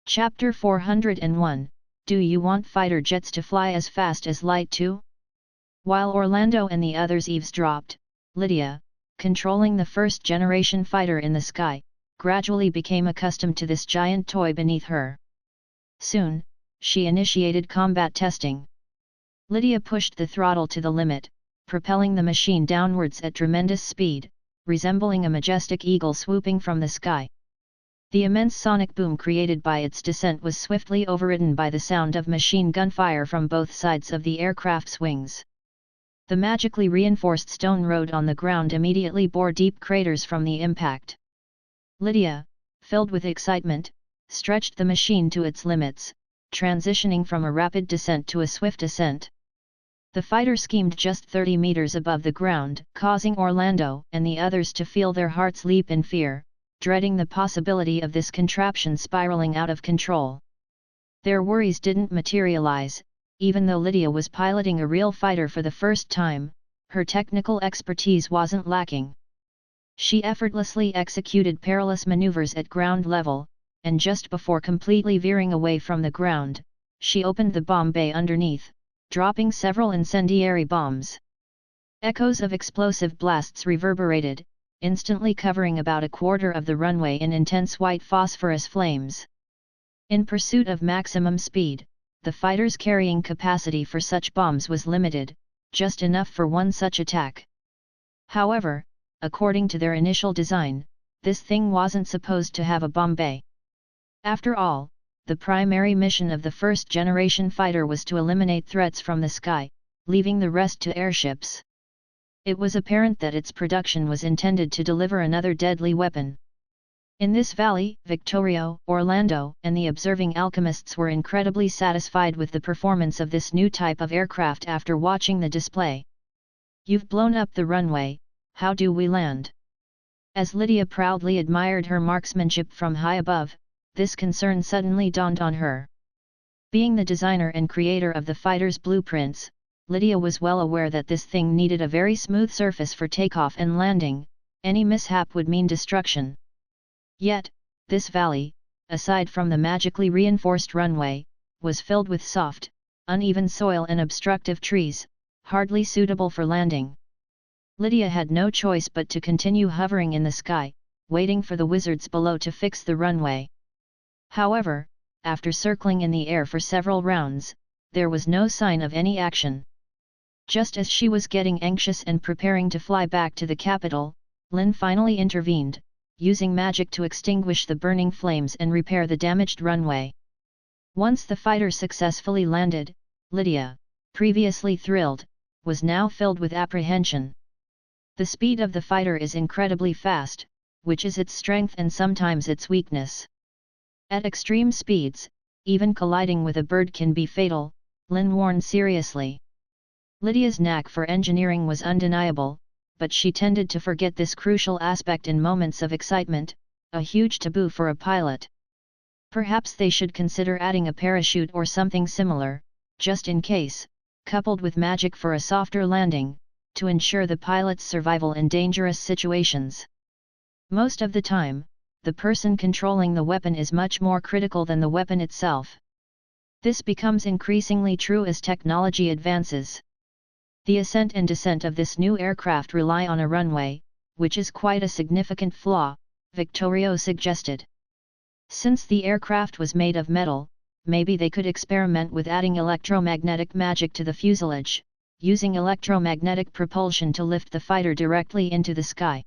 Chapter 401, Do you want fighter jets to fly as fast as light too? While Orlando and the others eavesdropped, Lydia, controlling the first-generation fighter in the sky, gradually became accustomed to this giant toy beneath her. Soon, she initiated combat testing. Lydia pushed the throttle to the limit, propelling the machine downwards at tremendous speed, resembling a majestic eagle swooping from the sky. The immense sonic boom created by its descent was swiftly overridden by the sound of machine gun fire from both sides of the aircraft's wings. The magically reinforced stone road on the ground immediately bore deep craters from the impact. Lydia, filled with excitement, stretched the machine to its limits, transitioning from a rapid descent to a swift ascent. The fighter schemed just 30 meters above the ground, causing Orlando and the others to feel their hearts leap in fear, dreading the possibility of this contraption spiraling out of control. Their worries didn't materialize. Even though Lydia was piloting a real fighter for the first time, her technical expertise wasn't lacking. She effortlessly executed perilous maneuvers at ground level, and just before completely veering away from the ground, she opened the bomb bay underneath, dropping several incendiary bombs. Echoes of explosive blasts reverberated, instantly covering about a quarter of the runway in intense white phosphorus flames. In pursuit of maximum speed, the fighter's carrying capacity for such bombs was limited, just enough for one such attack. However, according to their initial design, this thing wasn't supposed to have a bomb bay. After all, the primary mission of the first-generation fighter was to eliminate threats from the sky, leaving the rest to airships. It was apparent that its production was intended to deliver another deadly weapon. In this valley, Victorio, Orlando, and the observing alchemists were incredibly satisfied with the performance of this new type of aircraft after watching the display. "You've blown up the runway, how do we land?" As Lydia proudly admired her marksmanship from high above, this concern suddenly dawned on her. Being the designer and creator of the fighter's blueprints, Lydia was well aware that this thing needed a very smooth surface for takeoff and landing. Any mishap would mean destruction. Yet, this valley, aside from the magically reinforced runway, was filled with soft, uneven soil and obstructive trees, hardly suitable for landing. Lydia had no choice but to continue hovering in the sky, waiting for the wizards below to fix the runway. However, after circling in the air for several rounds, there was no sign of any action. Just as she was getting anxious and preparing to fly back to the capital, Lynn finally intervened, using magic to extinguish the burning flames and repair the damaged runway. Once the fighter successfully landed, Lydia, previously thrilled, was now filled with apprehension. The speed of the fighter is incredibly fast, which is its strength and sometimes its weakness. At extreme speeds, even colliding with a bird can be fatal, Lynn warned seriously. Lydia's knack for engineering was undeniable, but she tended to forget this crucial aspect in moments of excitement, a huge taboo for a pilot. Perhaps they should consider adding a parachute or something similar, just in case, coupled with magic for a softer landing, to ensure the pilot's survival in dangerous situations. Most of the time, the person controlling the weapon is much more critical than the weapon itself. This becomes increasingly true as technology advances. The ascent and descent of this new aircraft rely on a runway, which is quite a significant flaw, Victorio suggested. Since the aircraft was made of metal, maybe they could experiment with adding electromagnetic magic to the fuselage, using electromagnetic propulsion to lift the fighter directly into the sky.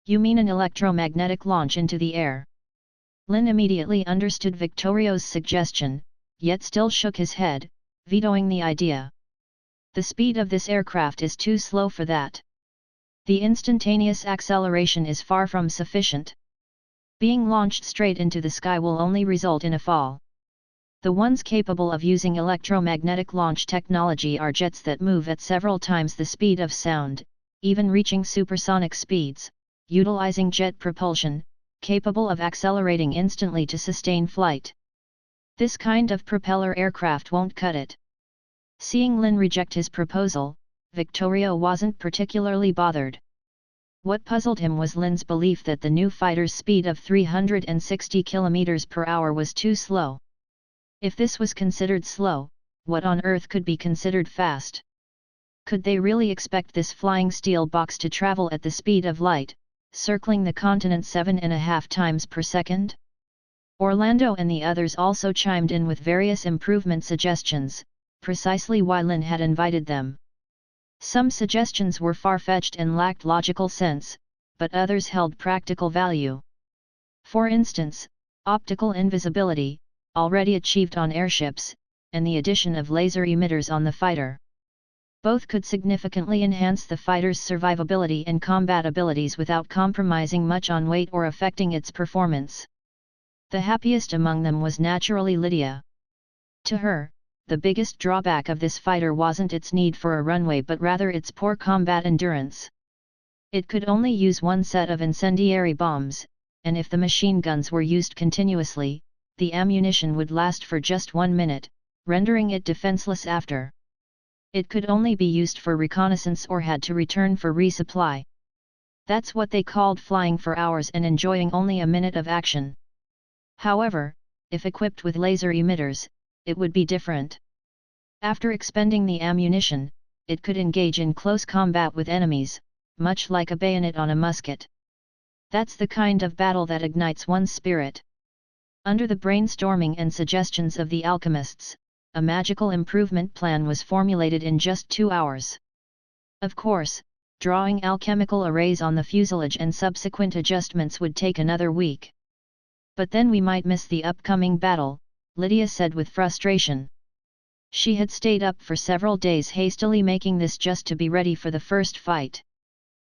"You mean an electromagnetic launch into the air?" Lynn immediately understood Victorio's suggestion, yet still shook his head, vetoing the idea. "The speed of this aircraft is too slow for that. The instantaneous acceleration is far from sufficient. Being launched straight into the sky will only result in a fall. The ones capable of using electromagnetic launch technology are jets that move at several times the speed of sound, even reaching supersonic speeds, utilizing jet propulsion, capable of accelerating instantly to sustain flight. This kind of propeller aircraft won't cut it." Seeing Lynn reject his proposal, Victorio wasn't particularly bothered. What puzzled him was Lynn's belief that the new fighter's speed of 360 km per hour was too slow. If this was considered slow, what on earth could be considered fast? Could they really expect this flying steel box to travel at the speed of light, circling the continent 7.5 times per second? Orlando and the others also chimed in with various improvement suggestions, precisely why Lynn had invited them. Some suggestions were far-fetched and lacked logical sense, but others held practical value. For instance, optical invisibility, already achieved on airships, and the addition of laser emitters on the fighter. Both could significantly enhance the fighter's survivability and combat abilities without compromising much on weight or affecting its performance. The happiest among them was naturally Lydia. To her, the biggest drawback of this fighter wasn't its need for a runway but rather its poor combat endurance. It could only use one set of incendiary bombs, and if the machine guns were used continuously, the ammunition would last for just 1 minute, rendering it defenseless after. It could only be used for reconnaissance or had to return for resupply. That's what they called flying for hours and enjoying only a minute of action. However, if equipped with laser emitters, it would be different. After expending the ammunition, it could engage in close combat with enemies, much like a bayonet on a musket. That's the kind of battle that ignites one's spirit. Under the brainstorming and suggestions of the alchemists, a magical improvement plan was formulated in just 2 hours. Of course, drawing alchemical arrays on the fuselage and subsequent adjustments would take another week. But then we might miss the upcoming battle, Lydia said with frustration. She had stayed up for several days hastily making this just to be ready for the first fight.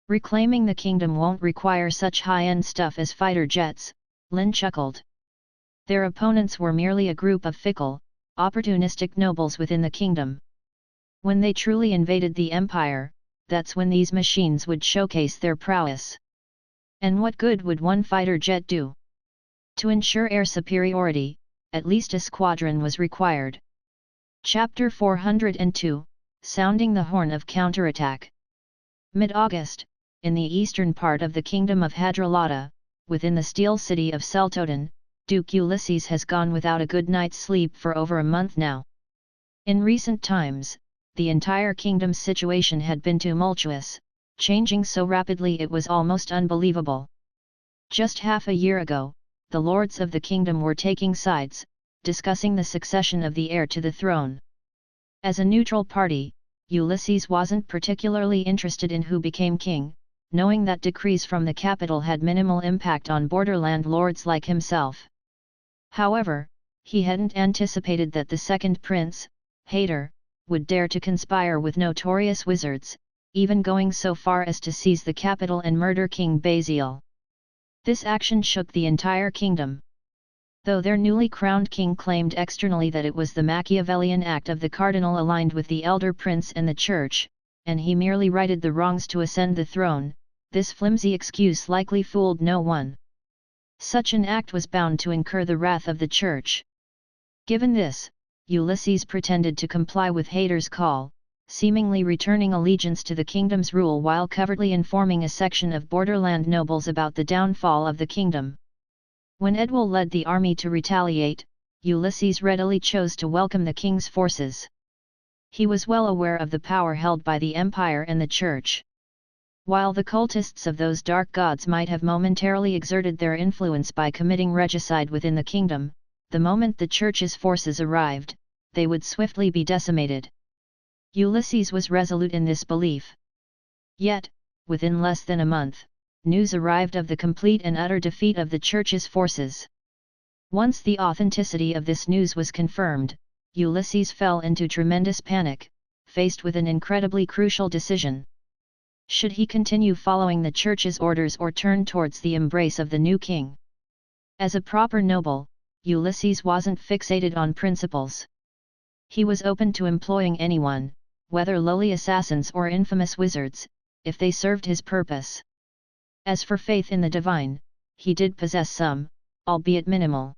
Reclaiming the kingdom won't require such high-end stuff as fighter jets, Lynn chuckled. Their opponents were merely a group of fickle, opportunistic nobles within the kingdom. When they truly invaded the empire, that's when these machines would showcase their prowess. And what good would one fighter jet do? To ensure air superiority, at least a squadron was required. Chapter 402, Sounding the Horn of Counterattack. Mid-August, in the eastern part of the kingdom of Hadralata, within the steel city of Seltoden, Duke Ulysses has gone without a good night's sleep for over a month now. In recent times, the entire kingdom's situation had been tumultuous, changing so rapidly it was almost unbelievable. Just half a year ago, the lords of the kingdom were taking sides, discussing the succession of the heir to the throne. As a neutral party, Ulysses wasn't particularly interested in who became king, knowing that decrees from the capital had minimal impact on borderland lords like himself. However, he hadn't anticipated that the second prince, Hayder, would dare to conspire with notorious wizards, even going so far as to seize the capital and murder King Basil. This action shook the entire kingdom. Though their newly crowned king claimed externally that it was the Machiavellian act of the cardinal aligned with the elder prince and the church, and he merely righted the wrongs to ascend the throne, this flimsy excuse likely fooled no one. Such an act was bound to incur the wrath of the church. Given this, Ulysses pretended to comply with Haydar's call, seemingly returning allegiance to the kingdom's rule while covertly informing a section of borderland nobles about the downfall of the kingdom. When Edwal led the army to retaliate, Ulysses readily chose to welcome the king's forces. He was well aware of the power held by the empire and the church. While the cultists of those dark gods might have momentarily exerted their influence by committing regicide within the kingdom, the moment the church's forces arrived, they would swiftly be decimated. Ulysses was resolute in this belief. Yet, within less than a month, news arrived of the complete and utter defeat of the church's forces. Once the authenticity of this news was confirmed, Ulysses fell into tremendous panic, faced with an incredibly crucial decision. Should he continue following the church's orders or turn towards the embrace of the new king? As a proper noble, Ulysses wasn't fixated on principles. He was open to employing anyone, whether lowly assassins or infamous wizards, if they served his purpose. As for faith in the divine, he did possess some, albeit minimal.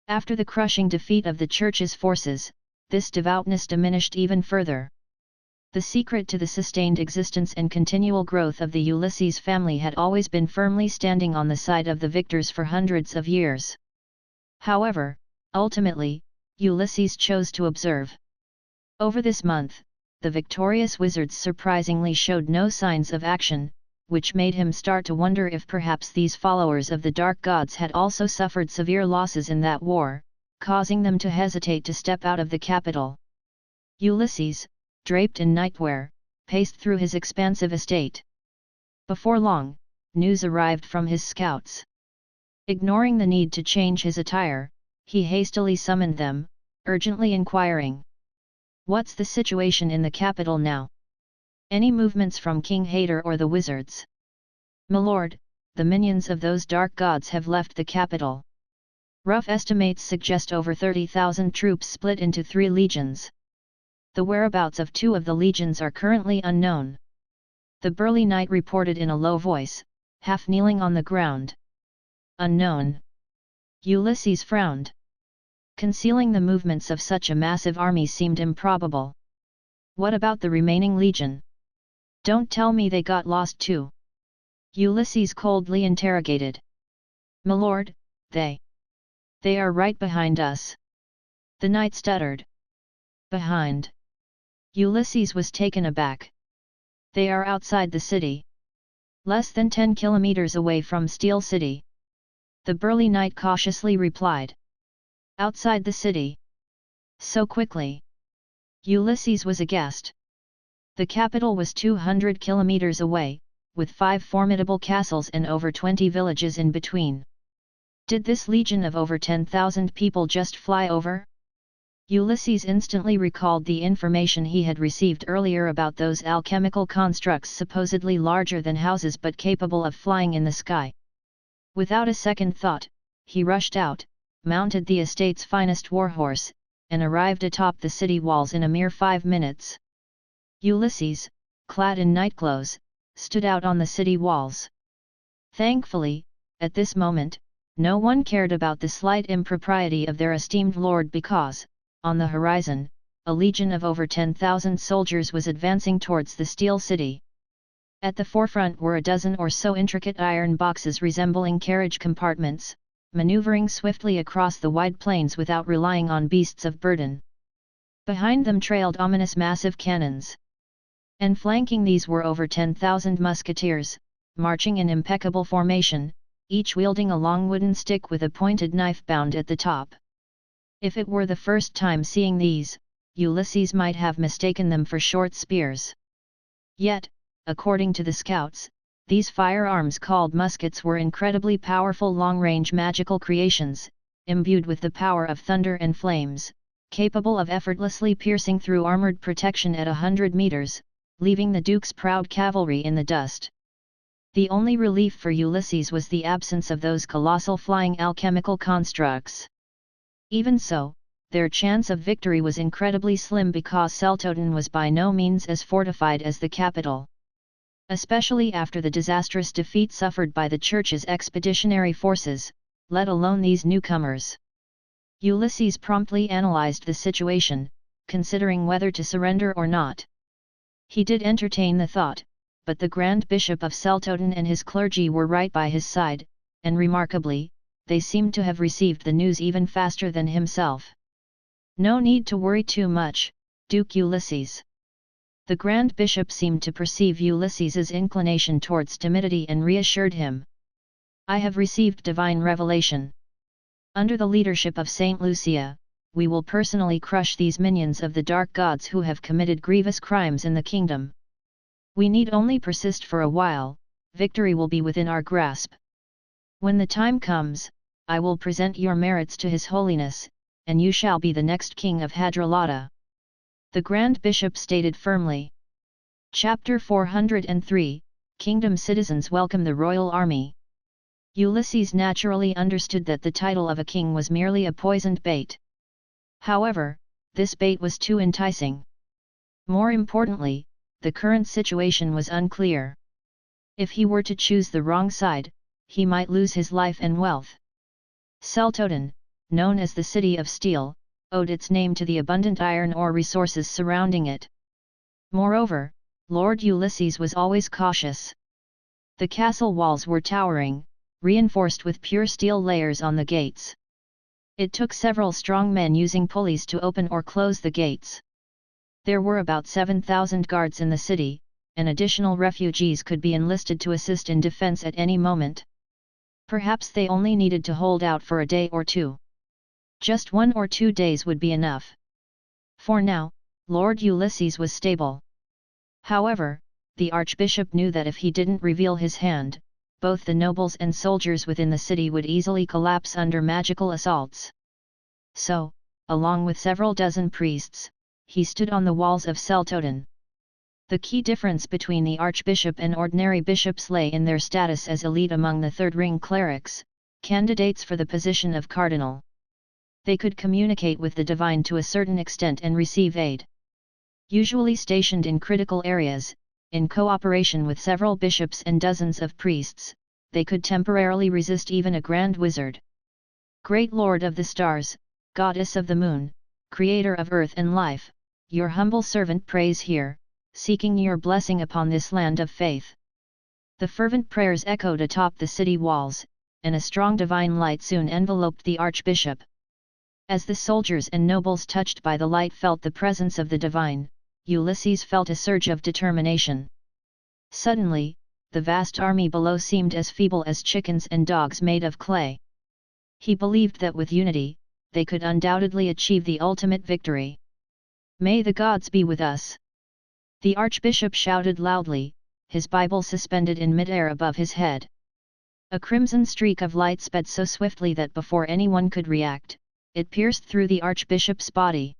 After the crushing defeat of the church's forces, this devoutness diminished even further. The secret to the sustained existence and continual growth of the Ulysses family had always been firmly standing on the side of the victors for hundreds of years. However, ultimately, Ulysses chose to observe. Over this month, the victorious wizards surprisingly showed no signs of action, which made him start to wonder if perhaps these followers of the dark gods had also suffered severe losses in that war, causing them to hesitate to step out of the capital. Ulysses, draped in nightwear, paced through his expansive estate. Before long, news arrived from his scouts. Ignoring the need to change his attire, he hastily summoned them, urgently inquiring, "What's the situation in the capital now? Any movements from King Hater or the wizards?" "Milord, the minions of those dark gods have left the capital. Rough estimates suggest over 30,000 troops split into 3 legions. The whereabouts of 2 of the legions are currently unknown," the burly knight reported in a low voice, half kneeling on the ground. "Unknown?" Ulysses frowned. Concealing the movements of such a massive army seemed improbable. "What about the remaining legion? Don't tell me they got lost too?" Ulysses coldly interrogated. "Milord, they are right behind us," the knight stuttered. "Behind?" Ulysses was taken aback. "They are outside the city. Less than 10 kilometers away from Steel City," the burly knight cautiously replied. "Outside the city? So quickly?" Ulysses was aghast. The capital was 200 kilometers away, with 5 formidable castles and over 20 villages in between. Did this legion of over 10,000 people just fly over? Ulysses instantly recalled the information he had received earlier about those alchemical constructs supposedly larger than houses but capable of flying in the sky. Without a second thought, he rushed out, mounted the estate's finest warhorse, and arrived atop the city walls in a mere 5 minutes. Ulysses, clad in nightclothes, stood out on the city walls. Thankfully, at this moment, no one cared about the slight impropriety of their esteemed lord because, on the horizon, a legion of over 10,000 soldiers was advancing towards the Steel City. At the forefront were a dozen or so intricate iron boxes resembling carriage compartments, maneuvering swiftly across the wide plains without relying on beasts of burden. Behind them trailed ominous massive cannons. And flanking these were over 10,000 musketeers, marching in impeccable formation, each wielding a long wooden stick with a pointed knife bound at the top. If it were the first time seeing these, Ulysses might have mistaken them for short spears. Yet, according to the scouts, these firearms called muskets were incredibly powerful long-range magical creations, imbued with the power of thunder and flames, capable of effortlessly piercing through armored protection at 100 meters, leaving the Duke's proud cavalry in the dust. The only relief for Ulysses was the absence of those colossal flying alchemical constructs. Even so, their chance of victory was incredibly slim because Seltoten was by no means as fortified as the capital. Especially after the disastrous defeat suffered by the Church's expeditionary forces, let alone these newcomers. Ulysses promptly analyzed the situation, considering whether to surrender or not. He did entertain the thought, but the Grand Bishop of Seltoten and his clergy were right by his side, and remarkably, they seemed to have received the news even faster than himself. "No need to worry too much, Duke Ulysses." The Grand Bishop seemed to perceive Ulysses's inclination towards timidity and reassured him. "I have received divine revelation. Under the leadership of Saint Lucia, we will personally crush these minions of the dark gods who have committed grievous crimes in the kingdom. We need only persist for a while, victory will be within our grasp. When the time comes, I will present your merits to His Holiness, and you shall be the next king of Hadralata," the Grand Bishop stated firmly. Chapter 403, Kingdom Citizens Welcome the Royal Army. Ulysses naturally understood that the title of a king was merely a poisoned bait. However, this bait was too enticing. More importantly, the current situation was unclear. If he were to choose the wrong side, he might lose his life and wealth. Seltoten, known as the City of Steel, owed its name to the abundant iron ore resources surrounding it. Moreover, Lord Ulysses was always cautious. The castle walls were towering, reinforced with pure steel layers on the gates. It took several strong men using pulleys to open or close the gates. There were about 7,000 guards in the city, and additional refugees could be enlisted to assist in defense at any moment. Perhaps they only needed to hold out for a day or two. Just 1 or 2 days would be enough. For now, Lord Ulysses was stable. However, the archbishop knew that if he didn't reveal his hand, both the nobles and soldiers within the city would easily collapse under magical assaults. So, along with several dozen priests, he stood on the walls of Seltoden. The key difference between the archbishop and ordinary bishops lay in their status as elite among the third-ring clerics, candidates for the position of cardinal. They could communicate with the divine to a certain extent and receive aid. Usually stationed in critical areas, in cooperation with several bishops and dozens of priests, they could temporarily resist even a grand wizard. Great Lord of the stars, Goddess of the moon, Creator of earth and life, your humble servant prays here, seeking your blessing upon this land of faith. The fervent prayers echoed atop the city walls, and a strong divine light soon enveloped the archbishop. As the soldiers and nobles touched by the light felt the presence of the divine, Ulysses felt a surge of determination. Suddenly, the vast army below seemed as feeble as chickens and dogs made of clay. He believed that with unity, they could undoubtedly achieve the ultimate victory. May the gods be with us! The archbishop shouted loudly, his Bible suspended in mid-air above his head. A crimson streak of light sped so swiftly that before anyone could react, it pierced through the archbishop's body.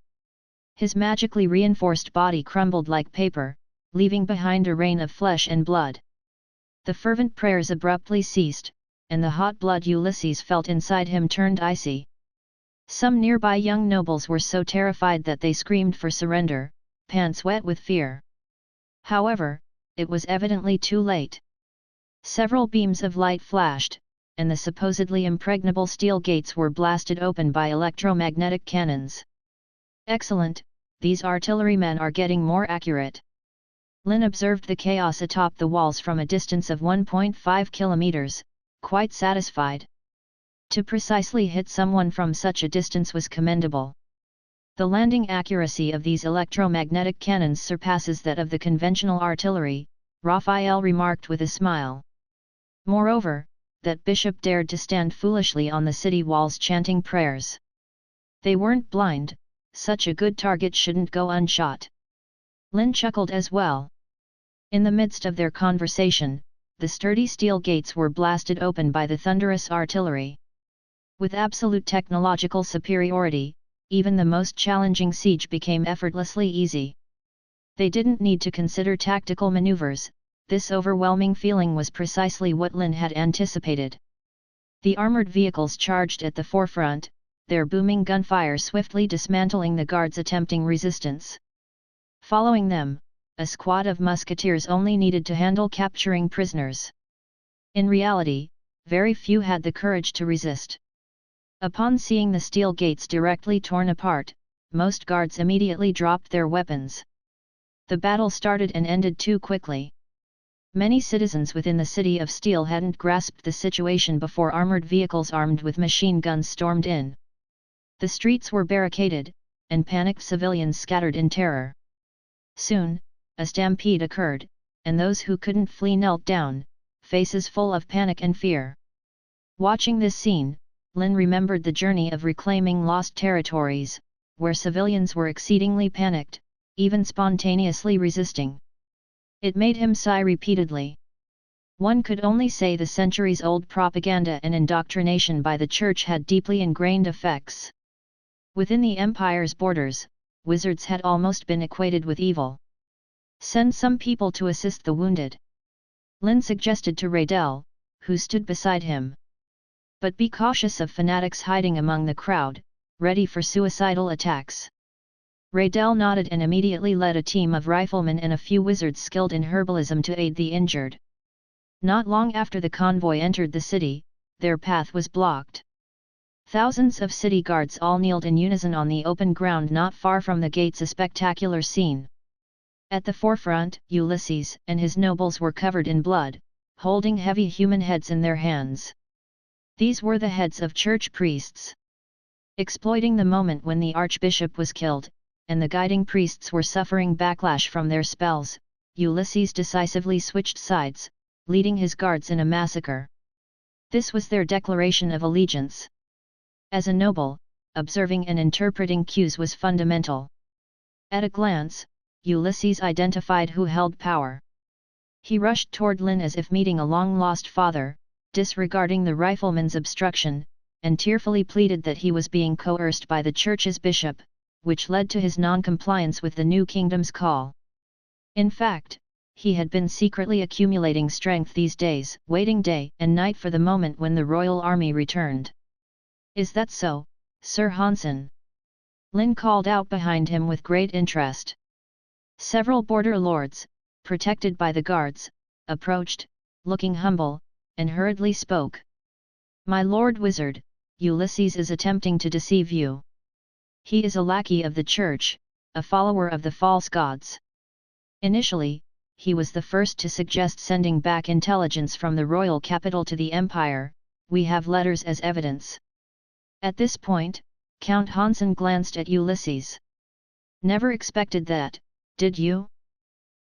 His magically reinforced body crumbled like paper, leaving behind a rain of flesh and blood. The fervent prayers abruptly ceased, and the hot blood Ulysses felt inside him turned icy. Some nearby young nobles were so terrified that they screamed for surrender, pants wet with fear. However, it was evidently too late. Several beams of light flashed, and the supposedly impregnable steel gates were blasted open by electromagnetic cannons. Excellent, these artillerymen are getting more accurate. Lynn observed the chaos atop the walls from a distance of 1.5 kilometers, quite satisfied. To precisely hit someone from such a distance was commendable. The landing accuracy of these electromagnetic cannons surpasses that of the conventional artillery, Raphael remarked with a smile. Moreover, that bishop dared to stand foolishly on the city walls chanting prayers. They weren't blind, such a good target shouldn't go unshot. Lynn chuckled as well. In the midst of their conversation, the sturdy steel gates were blasted open by the thunderous artillery. With absolute technological superiority, even the most challenging siege became effortlessly easy. They didn't need to consider tactical maneuvers, this overwhelming feeling was precisely what Lynn had anticipated. The armored vehicles charged at the forefront, their booming gunfire swiftly dismantling the guards attempting resistance. Following them, a squad of musketeers only needed to handle capturing prisoners. In reality, very few had the courage to resist. Upon seeing the steel gates directly torn apart, most guards immediately dropped their weapons. The battle started and ended too quickly. Many citizens within the city of Steel hadn't grasped the situation before armored vehicles armed with machine guns stormed in. The streets were barricaded, and panicked civilians scattered in terror. Soon, a stampede occurred, and those who couldn't flee knelt down, faces full of panic and fear. Watching this scene, Lynn remembered the journey of reclaiming lost territories, where civilians were exceedingly panicked, even spontaneously resisting. It made him sigh repeatedly. One could only say the centuries-old propaganda and indoctrination by the church had deeply ingrained effects. Within the empire's borders, wizards had almost been equated with evil. Send some people to assist the wounded, Lynn suggested to Raydell, who stood beside him. But be cautious of fanatics hiding among the crowd, ready for suicidal attacks. Raydell nodded and immediately led a team of riflemen and a few wizards skilled in herbalism to aid the injured. Not long after the convoy entered the city, their path was blocked. Thousands of city guards all kneeled in unison on the open ground not far from the gates, a spectacular scene. At the forefront, Ulysses and his nobles were covered in blood, holding heavy human heads in their hands. These were the heads of church priests. Exploiting the moment when the archbishop was killed, and the guiding priests were suffering backlash from their spells, Ulysses decisively switched sides, leading his guards in a massacre. This was their declaration of allegiance. As a noble, observing and interpreting cues was fundamental. At a glance, Ulysses identified who held power. He rushed toward Lynn as if meeting a long-lost father, disregarding the rifleman's obstruction, and tearfully pleaded that he was being coerced by the church's bishop, which led to his non-compliance with the new kingdom's call. In fact, he had been secretly accumulating strength these days, waiting day and night for the moment when the royal army returned. "Is that so, Sir Hansen?" Lynn called out behind him with great interest. Several border lords, protected by the guards, approached, looking humble, and hurriedly spoke. "My lord wizard, Ulysses is attempting to deceive you. He is a lackey of the church, a follower of the false gods. Initially, he was the first to suggest sending back intelligence from the royal capital to the empire. We have letters as evidence." At this point, Count Hansen glanced at Ulysses. "Never expected that, did you?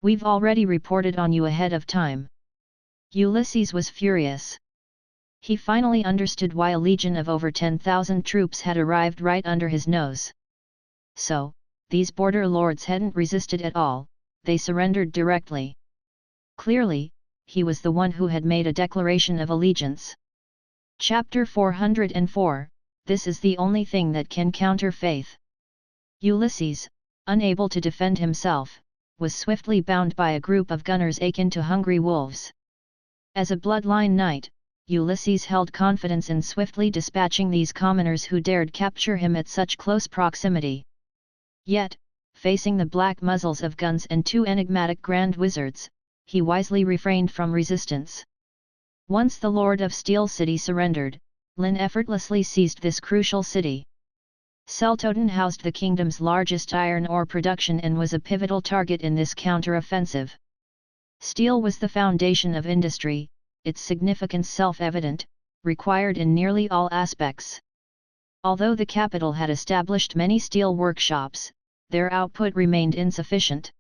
We've already reported on you ahead of time." Ulysses was furious. He finally understood why a legion of over 10,000 troops had arrived right under his nose. So, these border lords hadn't resisted at all, they surrendered directly. Clearly, he was the one who had made a declaration of allegiance. Chapter 404, This is the only thing that can counter faith. Ulysses, unable to defend himself, was swiftly bound by a group of gunners akin to hungry wolves. As a bloodline knight, Ulysses held confidence in swiftly dispatching these commoners who dared capture him at such close proximity. Yet, facing the black muzzles of guns and two enigmatic grand wizards, he wisely refrained from resistance. Once the Lord of Steel City surrendered, Lynn effortlessly seized this crucial city. Celtoden housed the kingdom's largest iron ore production and was a pivotal target in this counter-offensive. Steel was the foundation of industry, its significance self-evident, required in nearly all aspects. Although the capital had established many steel workshops, their output remained insufficient.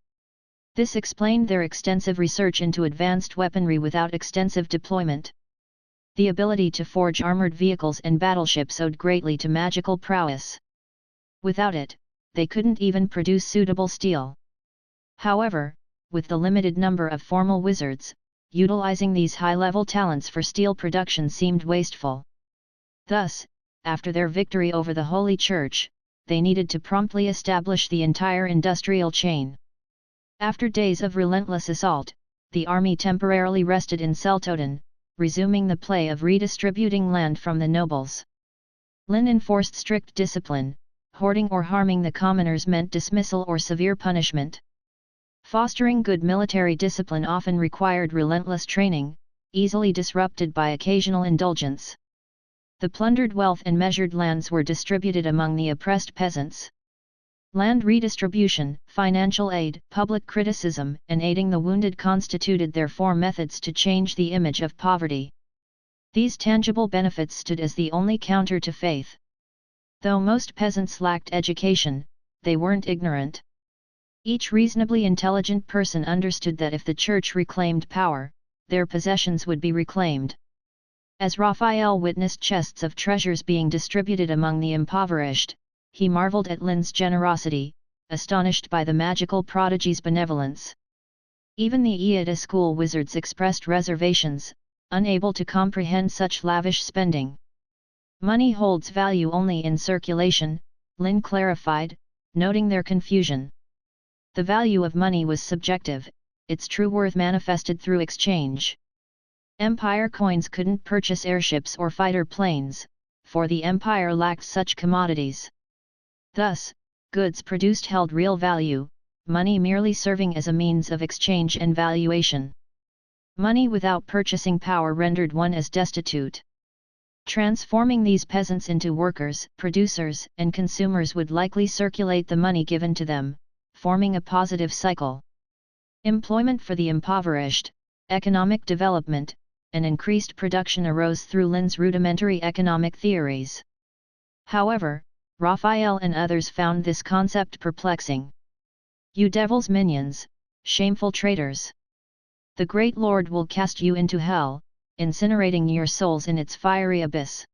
This explained their extensive research into advanced weaponry without extensive deployment. The ability to forge armored vehicles and battleships owed greatly to magical prowess. Without it, they couldn't even produce suitable steel. However, with the limited number of formal wizards, utilizing these high-level talents for steel production seemed wasteful. Thus, after their victory over the Holy Church, they needed to promptly establish the entire industrial chain. After days of relentless assault, the army temporarily rested in Celtoden, resuming the play of redistributing land from the nobles. Lynn enforced strict discipline. Hoarding or harming the commoners meant dismissal or severe punishment. Fostering good military discipline often required relentless training, easily disrupted by occasional indulgence. The plundered wealth and measured lands were distributed among the oppressed peasants. Land redistribution, financial aid, public criticism, and aiding the wounded constituted their four methods to change the image of poverty. These tangible benefits stood as the only counter to faith. Though most peasants lacked education, they weren't ignorant. Each reasonably intelligent person understood that if the church reclaimed power, their possessions would be reclaimed. As Raphael witnessed chests of treasures being distributed among the impoverished, he marveled at Lynn's generosity, astonished by the magical prodigy's benevolence. Even the Iota school wizards expressed reservations, unable to comprehend such lavish spending. "Money holds value only in circulation," Lynn clarified, noting their confusion. The value of money was subjective, its true worth manifested through exchange. Empire coins couldn't purchase airships or fighter planes, for the empire lacked such commodities. Thus, goods produced held real value, money merely serving as a means of exchange and valuation. Money without purchasing power rendered one as destitute. Transforming these peasants into workers, producers, and consumers would likely circulate the money given to them, forming a positive cycle. Employment for the impoverished, economic development, and increased production arose through Lynn's rudimentary economic theories. However, Raphael and others found this concept perplexing. "You devil's minions, shameful traitors! The great Lord will cast you into hell, incinerating your souls in its fiery abyss,"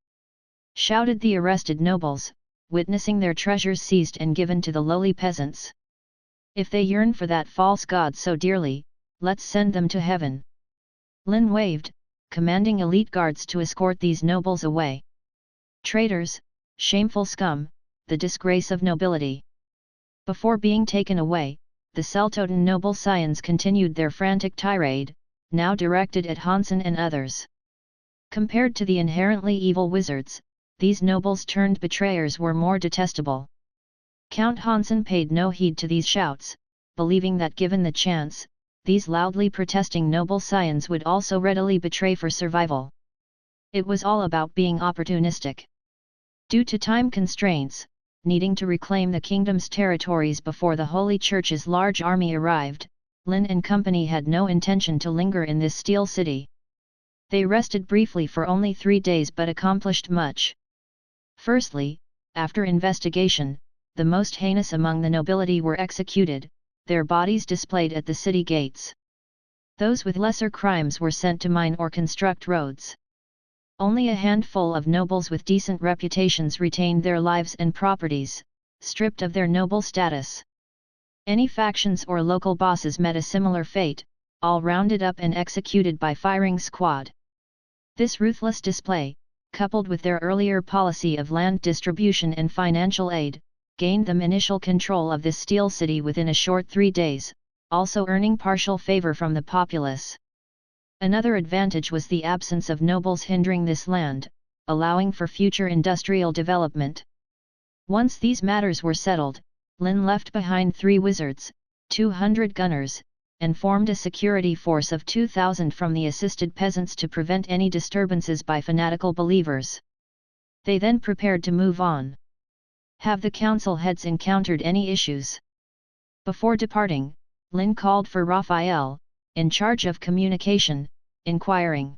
shouted the arrested nobles, witnessing their treasures seized and given to the lowly peasants. "If they yearn for that false god so dearly, let's send them to heaven." Lynn waved, commanding elite guards to escort these nobles away. "Traitors, shameful scum, the disgrace of nobility." Before being taken away, the Celtotan noble scions continued their frantic tirade, now directed at Hansen and others. Compared to the inherently evil wizards, these nobles turned betrayers were more detestable. Count Hansen paid no heed to these shouts, believing that given the chance, these loudly protesting noble scions would also readily betray for survival. It was all about being opportunistic. Due to time constraints, needing to reclaim the kingdom's territories before the Holy Church's large army arrived, Lynn and company had no intention to linger in this steel city. They rested briefly for only 3 days but accomplished much. Firstly, after investigation, the most heinous among the nobility were executed, their bodies displayed at the city gates. Those with lesser crimes were sent to mine or construct roads. Only a handful of nobles with decent reputations retained their lives and properties, stripped of their noble status. Any factions or local bosses met a similar fate, all rounded up and executed by firing squad. This ruthless display, coupled with their earlier policy of land distribution and financial aid, gained them initial control of this steel city within a short 3 days, also earning partial favor from the populace. Another advantage was the absence of nobles hindering this land, allowing for future industrial development. Once these matters were settled, Lynn left behind 3 wizards, 200 gunners, and formed a security force of 2,000 from the assisted peasants to prevent any disturbances by fanatical believers. They then prepared to move on. Have the council heads encountered any issues? Before departing, Lynn called for Raphael, in charge of communication, inquiring.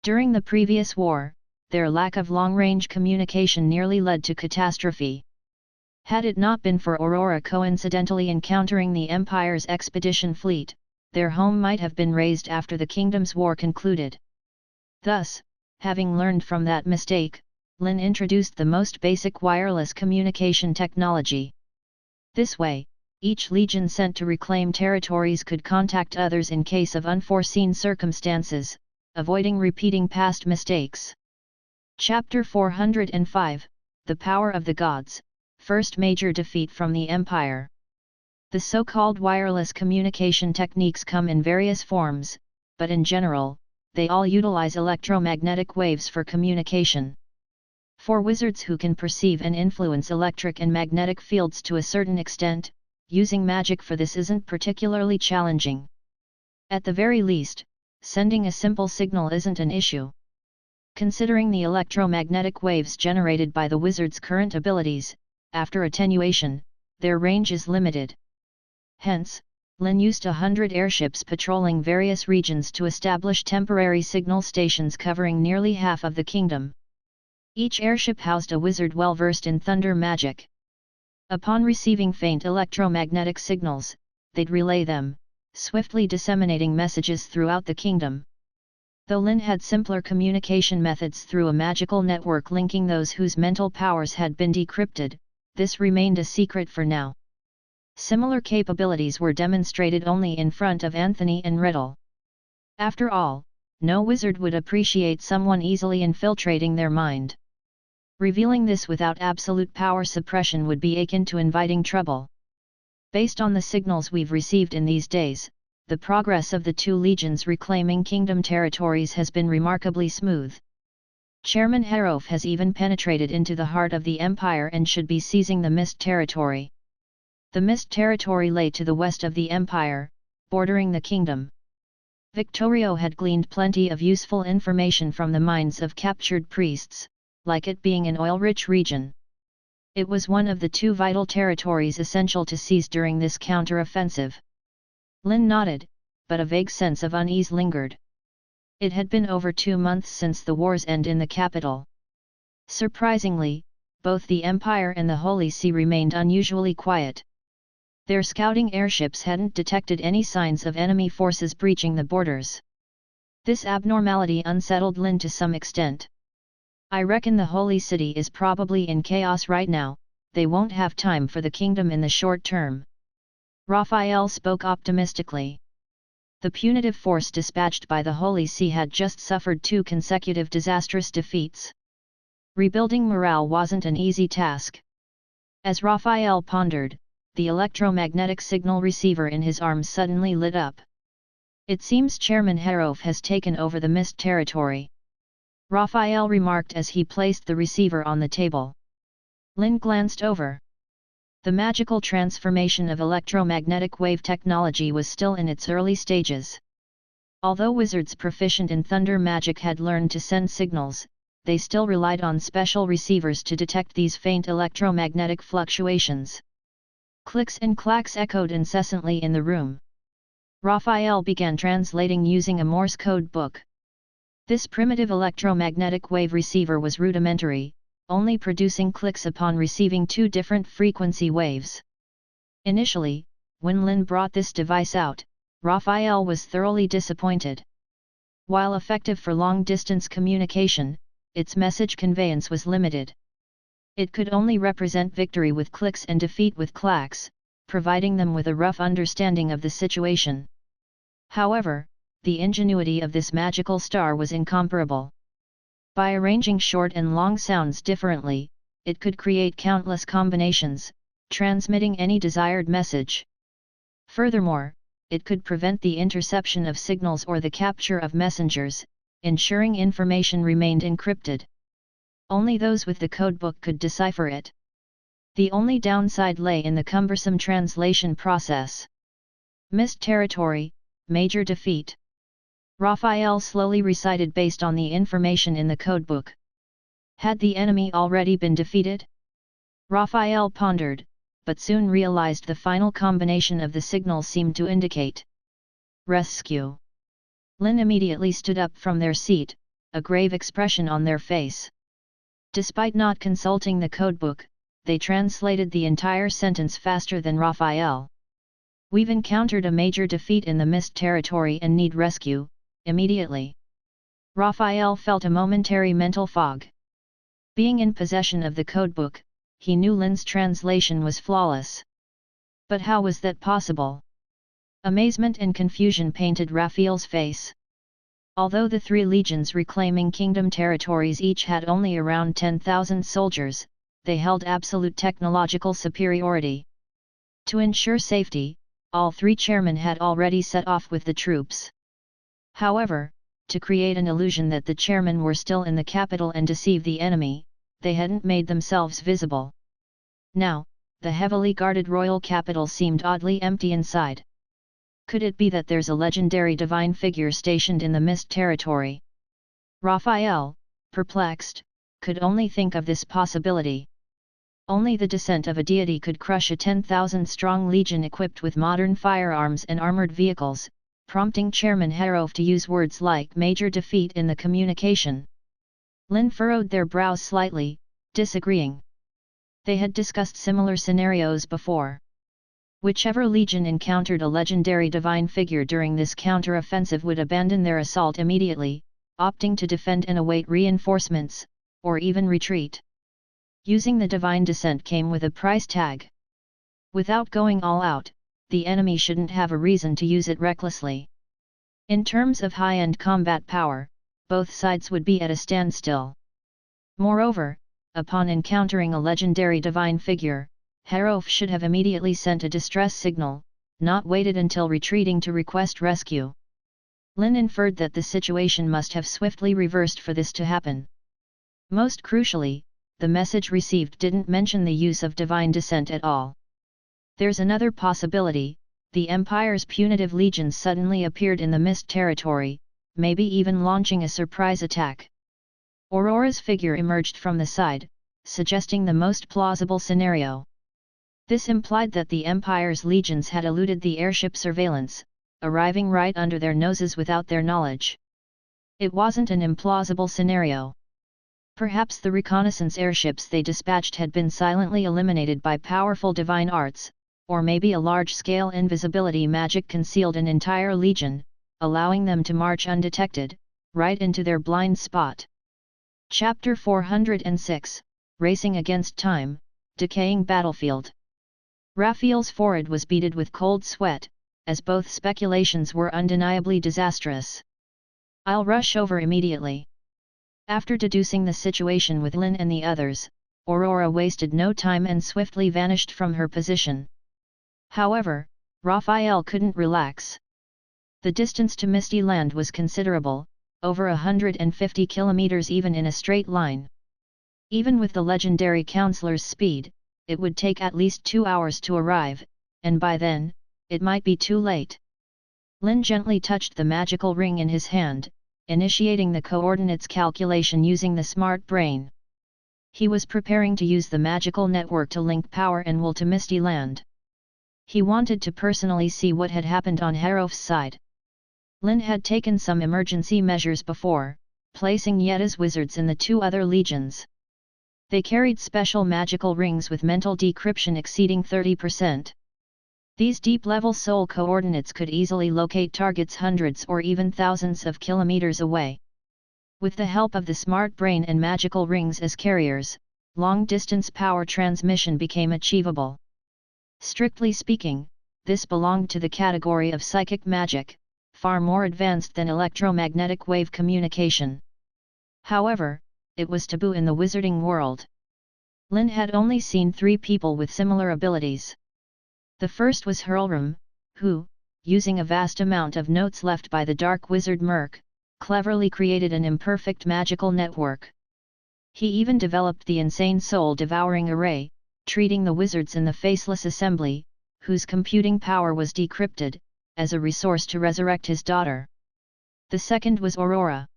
During the previous war, their lack of long-range communication nearly led to catastrophe. Had it not been for Aurora coincidentally encountering the Empire's expedition fleet, their home might have been razed after the kingdom's war concluded. Thus, having learned from that mistake, Lynn introduced the most basic wireless communication technology. This way, each legion sent to reclaim territories could contact others in case of unforeseen circumstances, avoiding repeating past mistakes. Chapter 405, The Power of the Gods, First Major Defeat from the Empire. The so-called wireless communication techniques come in various forms, but in general, they all utilize electromagnetic waves for communication. For wizards who can perceive and influence electric and magnetic fields to a certain extent, using magic for this isn't particularly challenging. At the very least, sending a simple signal isn't an issue. Considering the electromagnetic waves generated by the wizard's current abilities, after attenuation, their range is limited. Hence, Lynn used 100 airships patrolling various regions to establish temporary signal stations covering nearly half of the kingdom. Each airship housed a wizard well versed in thunder magic. Upon receiving faint electromagnetic signals, they'd relay them, swiftly disseminating messages throughout the kingdom. Though Lynn had simpler communication methods through a magical network linking those whose mental powers had been decrypted, this remained a secret for now. Similar capabilities were demonstrated only in front of Anthony and Riddle. After all, no wizard would appreciate someone easily infiltrating their mind. Revealing this without absolute power suppression would be akin to inviting trouble. Based on the signals we've received in these days, the progress of the 2 legions reclaiming kingdom territories has been remarkably smooth. Chairman Harof has even penetrated into the heart of the Empire and should be seizing the Mist territory. The Mist territory lay to the west of the Empire, bordering the kingdom. Victorio had gleaned plenty of useful information from the minds of captured priests, like it being an oil-rich region. It was one of the 2 vital territories essential to seize during this counter-offensive. Lynn nodded, but a vague sense of unease lingered. It had been over 2 months since the war's end in the capital. Surprisingly, both the Empire and the Holy See remained unusually quiet. Their scouting airships hadn't detected any signs of enemy forces breaching the borders. This abnormality unsettled Lynn to some extent. "I reckon the Holy City is probably in chaos right now. They won't have time for the kingdom in the short term." Raphael spoke optimistically. The punitive force dispatched by the Holy See had just suffered 2 consecutive disastrous defeats. Rebuilding morale wasn't an easy task. As Raphael pondered, the electromagnetic signal receiver in his arm suddenly lit up. "It seems Chairman Harov has taken over the Mist territory," Raphael remarked as he placed the receiver on the table. Lynn glanced over. The magical transformation of electromagnetic wave technology was still in its early stages. Although wizards proficient in thunder magic had learned to send signals, they still relied on special receivers to detect these faint electromagnetic fluctuations. Clicks and clacks echoed incessantly in the room. Raphael began translating using a Morse code book. This primitive electromagnetic wave receiver was rudimentary, only producing clicks upon receiving 2 different frequency waves. Initially, when Lynn brought this device out, Raphael was thoroughly disappointed. While effective for long-distance communication, its message conveyance was limited. It could only represent victory with clicks and defeat with clacks, providing them with a rough understanding of the situation. However, the ingenuity of this magical star was incomparable. By arranging short and long sounds differently, it could create countless combinations, transmitting any desired message. Furthermore, it could prevent the interception of signals or the capture of messengers, ensuring information remained encrypted. Only those with the codebook could decipher it. The only downside lay in the cumbersome translation process. Mist territory, major defeat. Raphael slowly recited based on the information in the codebook. Had the enemy already been defeated? Raphael pondered, but soon realized the final combination of the signals seemed to indicate rescue. Lynn immediately stood up from their seat, a grave expression on their face. Despite not consulting the codebook, they translated the entire sentence faster than Raphael. "We've encountered a major defeat in the Mist territory and need rescue, immediately." Raphael felt a momentary mental fog. Being in possession of the codebook, he knew Lynn's translation was flawless. But how was that possible? Amazement and confusion painted Raphael's face. Although the 3 legions reclaiming kingdom territories each had only around 10,000 soldiers, they held absolute technological superiority. To ensure safety, all 3 chairmen had already set off with the troops. However, to create an illusion that the chairmen were still in the capital and deceive the enemy, they hadn't made themselves visible. Now, the heavily guarded royal capital seemed oddly empty inside. Could it be that there's a legendary divine figure stationed in the Mist territory? Raphael, perplexed, could only think of this possibility. Only the descent of a deity could crush a 10,000-strong legion equipped with modern firearms and armored vehicles, prompting Chairman Harov to use words like major defeat in the communication. Lynn furrowed their brows slightly, disagreeing. They had discussed similar scenarios before. Whichever legion encountered a legendary divine figure during this counter-offensive would abandon their assault immediately, opting to defend and await reinforcements, or even retreat. Using the divine descent came with a price tag. Without going all out, the enemy shouldn't have a reason to use it recklessly. In terms of high-end combat power, both sides would be at a standstill. Moreover, upon encountering a legendary divine figure, Harov should have immediately sent a distress signal, not waited until retreating to request rescue. Lynn inferred that the situation must have swiftly reversed for this to happen. Most crucially, the message received didn't mention the use of divine descent at all. There's another possibility: the Empire's punitive legions suddenly appeared in the Mist territory, maybe even launching a surprise attack. Aurora's figure emerged from the side, suggesting the most plausible scenario. This implied that the Empire's legions had eluded the airship surveillance, arriving right under their noses without their knowledge. It wasn't an implausible scenario. Perhaps the reconnaissance airships they dispatched had been silently eliminated by powerful divine arts, or maybe a large-scale invisibility magic concealed an entire legion, allowing them to march undetected, right into their blind spot. Chapter 406, Racing Against Time, Decaying Battlefield. Raphael's forehead was beaded with cold sweat, as both speculations were undeniably disastrous. "I'll rush over immediately." After deducing the situation with Lynn and the others, Aurora wasted no time and swiftly vanished from her position. However, Raphael couldn't relax. The distance to Misty Land was considerable, over 150 kilometers even in a straight line. Even with the legendary counselor's speed, it would take at least 2 hours to arrive, and by then, it might be too late. Lynn gently touched the magical ring in his hand, initiating the coordinates calculation using the smart brain. He was preparing to use the magical network to link power and will to Misty Land. He wanted to personally see what had happened on Harof's side. Lynn had taken some emergency measures before, placing Yetta's wizards in the 2 other legions. They carried special magical rings with mental decryption exceeding 30%. These deep-level soul coordinates could easily locate targets hundreds or even thousands of kilometers away. With the help of the smart brain and magical rings as carriers, long-distance power transmission became achievable. Strictly speaking, this belonged to the category of psychic magic, far more advanced than electromagnetic wave communication. However, it was taboo in the wizarding world. Lynn had only seen 3 people with similar abilities. The first was Hurlram, who, using a vast amount of notes left by the dark wizard Merc, cleverly created an imperfect magical network. He even developed the insane soul-devouring array, treating the wizards in the Faceless Assembly, whose computing power was decrypted, as a resource to resurrect his daughter. The second was Aurora.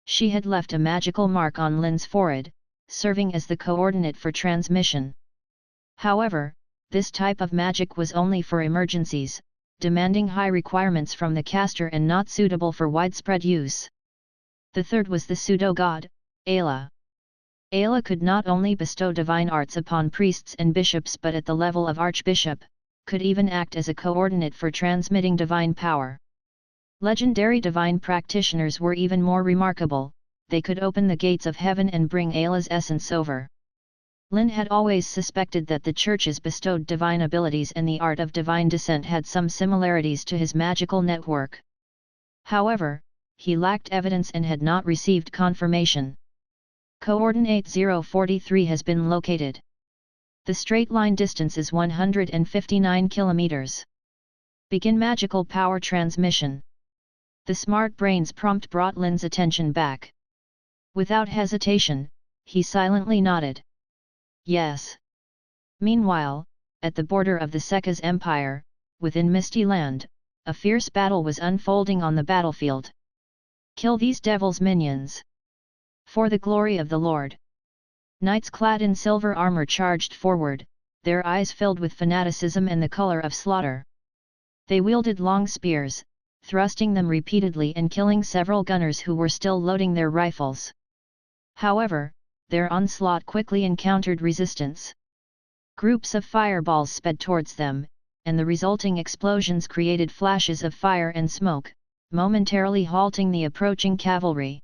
She had left a magical mark on Lynn's forehead, serving as the coordinate for transmission. However, this type of magic was only for emergencies, demanding high requirements from the caster and not suitable for widespread use. The third was the pseudo-god, A.K.A. A.K.A. could not only bestow divine arts upon priests and bishops but at the level of archbishop, could even act as a coordinate for transmitting divine power. Legendary divine practitioners were even more remarkable, they could open the gates of heaven and bring A.K.A.'s essence over. Lynn had always suspected that the church's bestowed divine abilities and the art of divine descent had some similarities to his magical network. However, he lacked evidence and had not received confirmation. Coordinate 043 has been located. The straight line distance is 159 kilometers. Begin magical power transmission. The smart brain's prompt brought Lynn's attention back. Without hesitation, he silently nodded. Yes. Meanwhile, at the border of the Sekka's empire, within Misty Land, a fierce battle was unfolding on the battlefield. Kill these devil's minions! For the glory of the Lord! Knights clad in silver armor charged forward, their eyes filled with fanaticism and the color of slaughter. They wielded long spears, thrusting them repeatedly and killing several gunners who were still loading their rifles. However, their onslaught quickly encountered resistance. Groups of fireballs sped towards them, and the resulting explosions created flashes of fire and smoke, momentarily halting the approaching cavalry.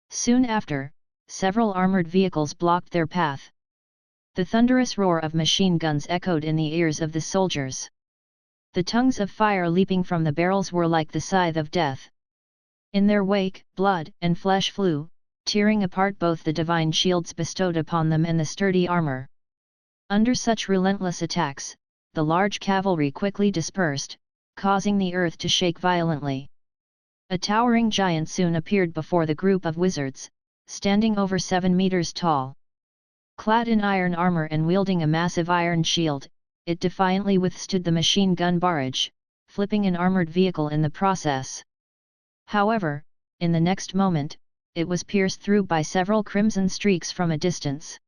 Soon after, several armored vehicles blocked their path. The thunderous roar of machine guns echoed in the ears of the soldiers. The tongues of fire leaping from the barrels were like the scythe of death. In their wake, blood and flesh flew, tearing apart both the divine shields bestowed upon them and the sturdy armor. Under such relentless attacks, the large cavalry quickly dispersed, causing the earth to shake violently. A towering giant soon appeared before the group of wizards, standing over 7 meters tall. Clad in iron armor and wielding a massive iron shield, it defiantly withstood the machine gun barrage, flipping an armored vehicle in the process. However, in the next moment, it was pierced through by several crimson streaks from a distance.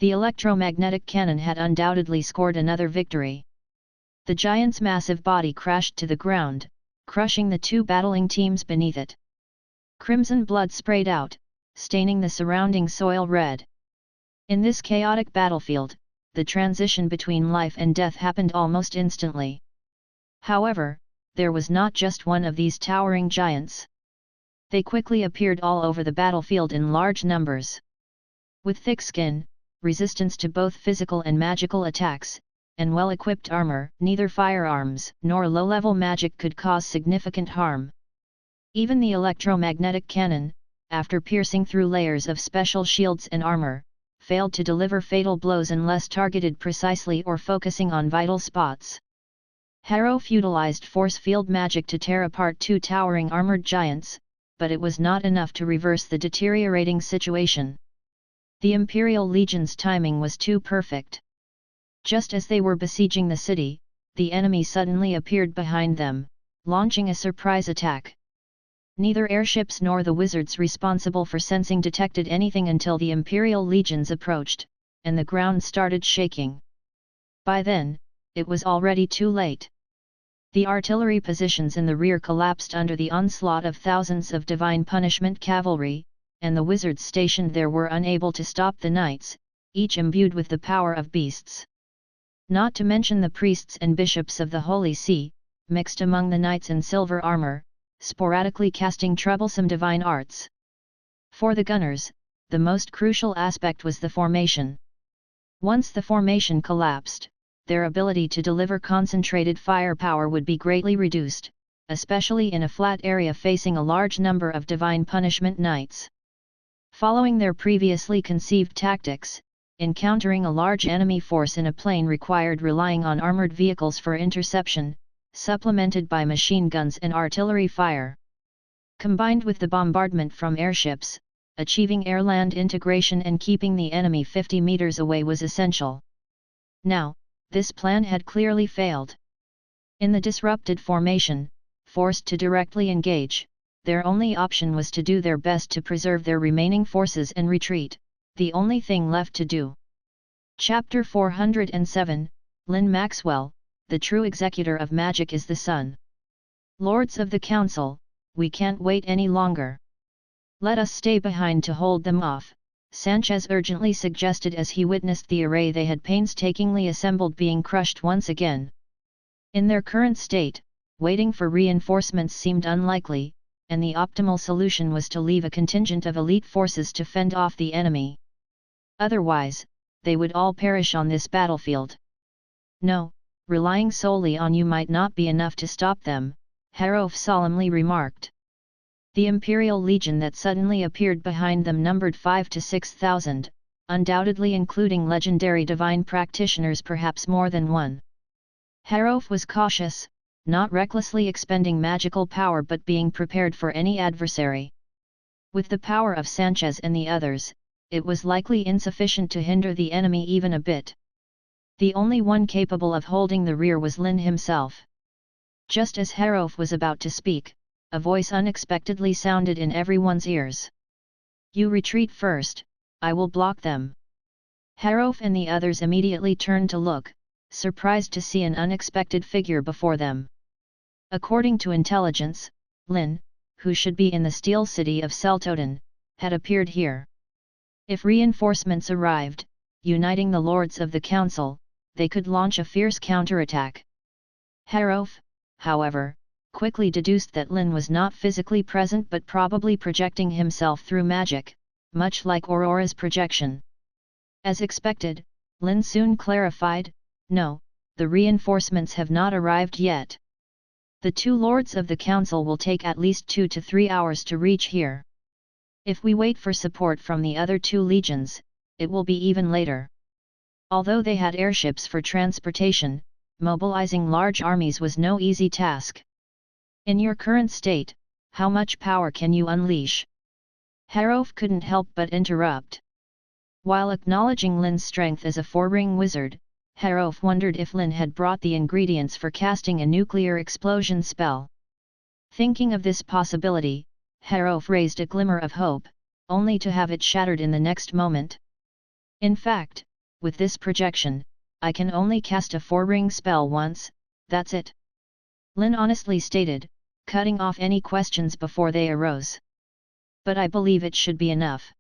The electromagnetic cannon had undoubtedly scored another victory. The giant's massive body crashed to the ground, crushing the two battling teams beneath it. Crimson blood sprayed out, staining the surrounding soil red. In this chaotic battlefield, the transition between life and death happened almost instantly. However, there was not just one of these towering giants. They quickly appeared all over the battlefield in large numbers. With thick skin, resistance to both physical and magical attacks, and well-equipped armor, neither firearms nor low-level magic could cause significant harm. Even the electromagnetic cannon, after piercing through layers of special shields and armor, failed to deliver fatal blows unless targeted precisely or focusing on vital spots. Harrow utilized force field magic to tear apart two towering armored giants, but it was not enough to reverse the deteriorating situation. The Imperial Legion's timing was too perfect. Just as they were besieging the city, the enemy suddenly appeared behind them, launching a surprise attack. Neither airships nor the wizards responsible for sensing detected anything until the Imperial legions approached, and the ground started shaking. By then, it was already too late. The artillery positions in the rear collapsed under the onslaught of thousands of divine punishment cavalry, and the wizards stationed there were unable to stop the knights, each imbued with the power of beasts. Not to mention the priests and bishops of the Holy See, mixed among the knights in silver armor, sporadically casting troublesome divine arts. For the gunners, the most crucial aspect was the formation. Once the formation collapsed, their ability to deliver concentrated firepower would be greatly reduced, especially in a flat area facing a large number of divine punishment knights. Following their previously conceived tactics, encountering a large enemy force in a plain required relying on armored vehicles for interception, supplemented by machine guns and artillery fire. Combined with the bombardment from airships, achieving air-land integration and keeping the enemy 50 meters away was essential. Now, this plan had clearly failed. In the disrupted formation, forced to directly engage, their only option was to do their best to preserve their remaining forces and retreat, the only thing left to do. Chapter 407, Lynn Maxwell, the true executor of magic is the sun. Lords of the Council, we can't wait any longer. Let us stay behind to hold them off, Sanchez urgently suggested as he witnessed the array they had painstakingly assembled being crushed once again. In their current state, waiting for reinforcements seemed unlikely, and the optimal solution was to leave a contingent of elite forces to fend off the enemy. Otherwise, they would all perish on this battlefield. No, relying solely on you might not be enough to stop them, Harrow solemnly remarked. The Imperial Legion that suddenly appeared behind them numbered 5,000 to 6,000, undoubtedly including legendary divine practitioners, perhaps more than one. Harrow was cautious, not recklessly expending magical power but being prepared for any adversary. With the power of Sanchez and the others, it was likely insufficient to hinder the enemy even a bit. The only one capable of holding the rear was Lynn himself. Just as Harrow was about to speak, a voice unexpectedly sounded in everyone's ears. You retreat first, I will block them. Harrow and the others immediately turned to look, surprised to see an unexpected figure before them. According to intelligence, Lynn, who should be in the Steel City of Seltoden, had appeared here. If reinforcements arrived, uniting the Lords of the Council, they could launch a fierce counterattack. Harrow, however, quickly deduced that Lynn was not physically present but probably projecting himself through magic, much like Aurora's projection. As expected, Lynn soon clarified, no, the reinforcements have not arrived yet. The two Lords of the Council will take at least 2 to 3 hours to reach here. If we wait for support from the other two legions, it will be even later. Although they had airships for transportation, mobilizing large armies was no easy task. In your current state, how much power can you unleash? Harrow couldn't help but interrupt. While acknowledging Lynn's strength as a four-ring wizard, Harrow wondered if Lynn had brought the ingredients for casting a nuclear explosion spell. Thinking of this possibility, Harrow raised a glimmer of hope, only to have it shattered in the next moment. In fact, with this projection, I can only cast a four-ring spell once, That's it," Lynn honestly stated, cutting off any questions before they arose. "But I believe it should be enough."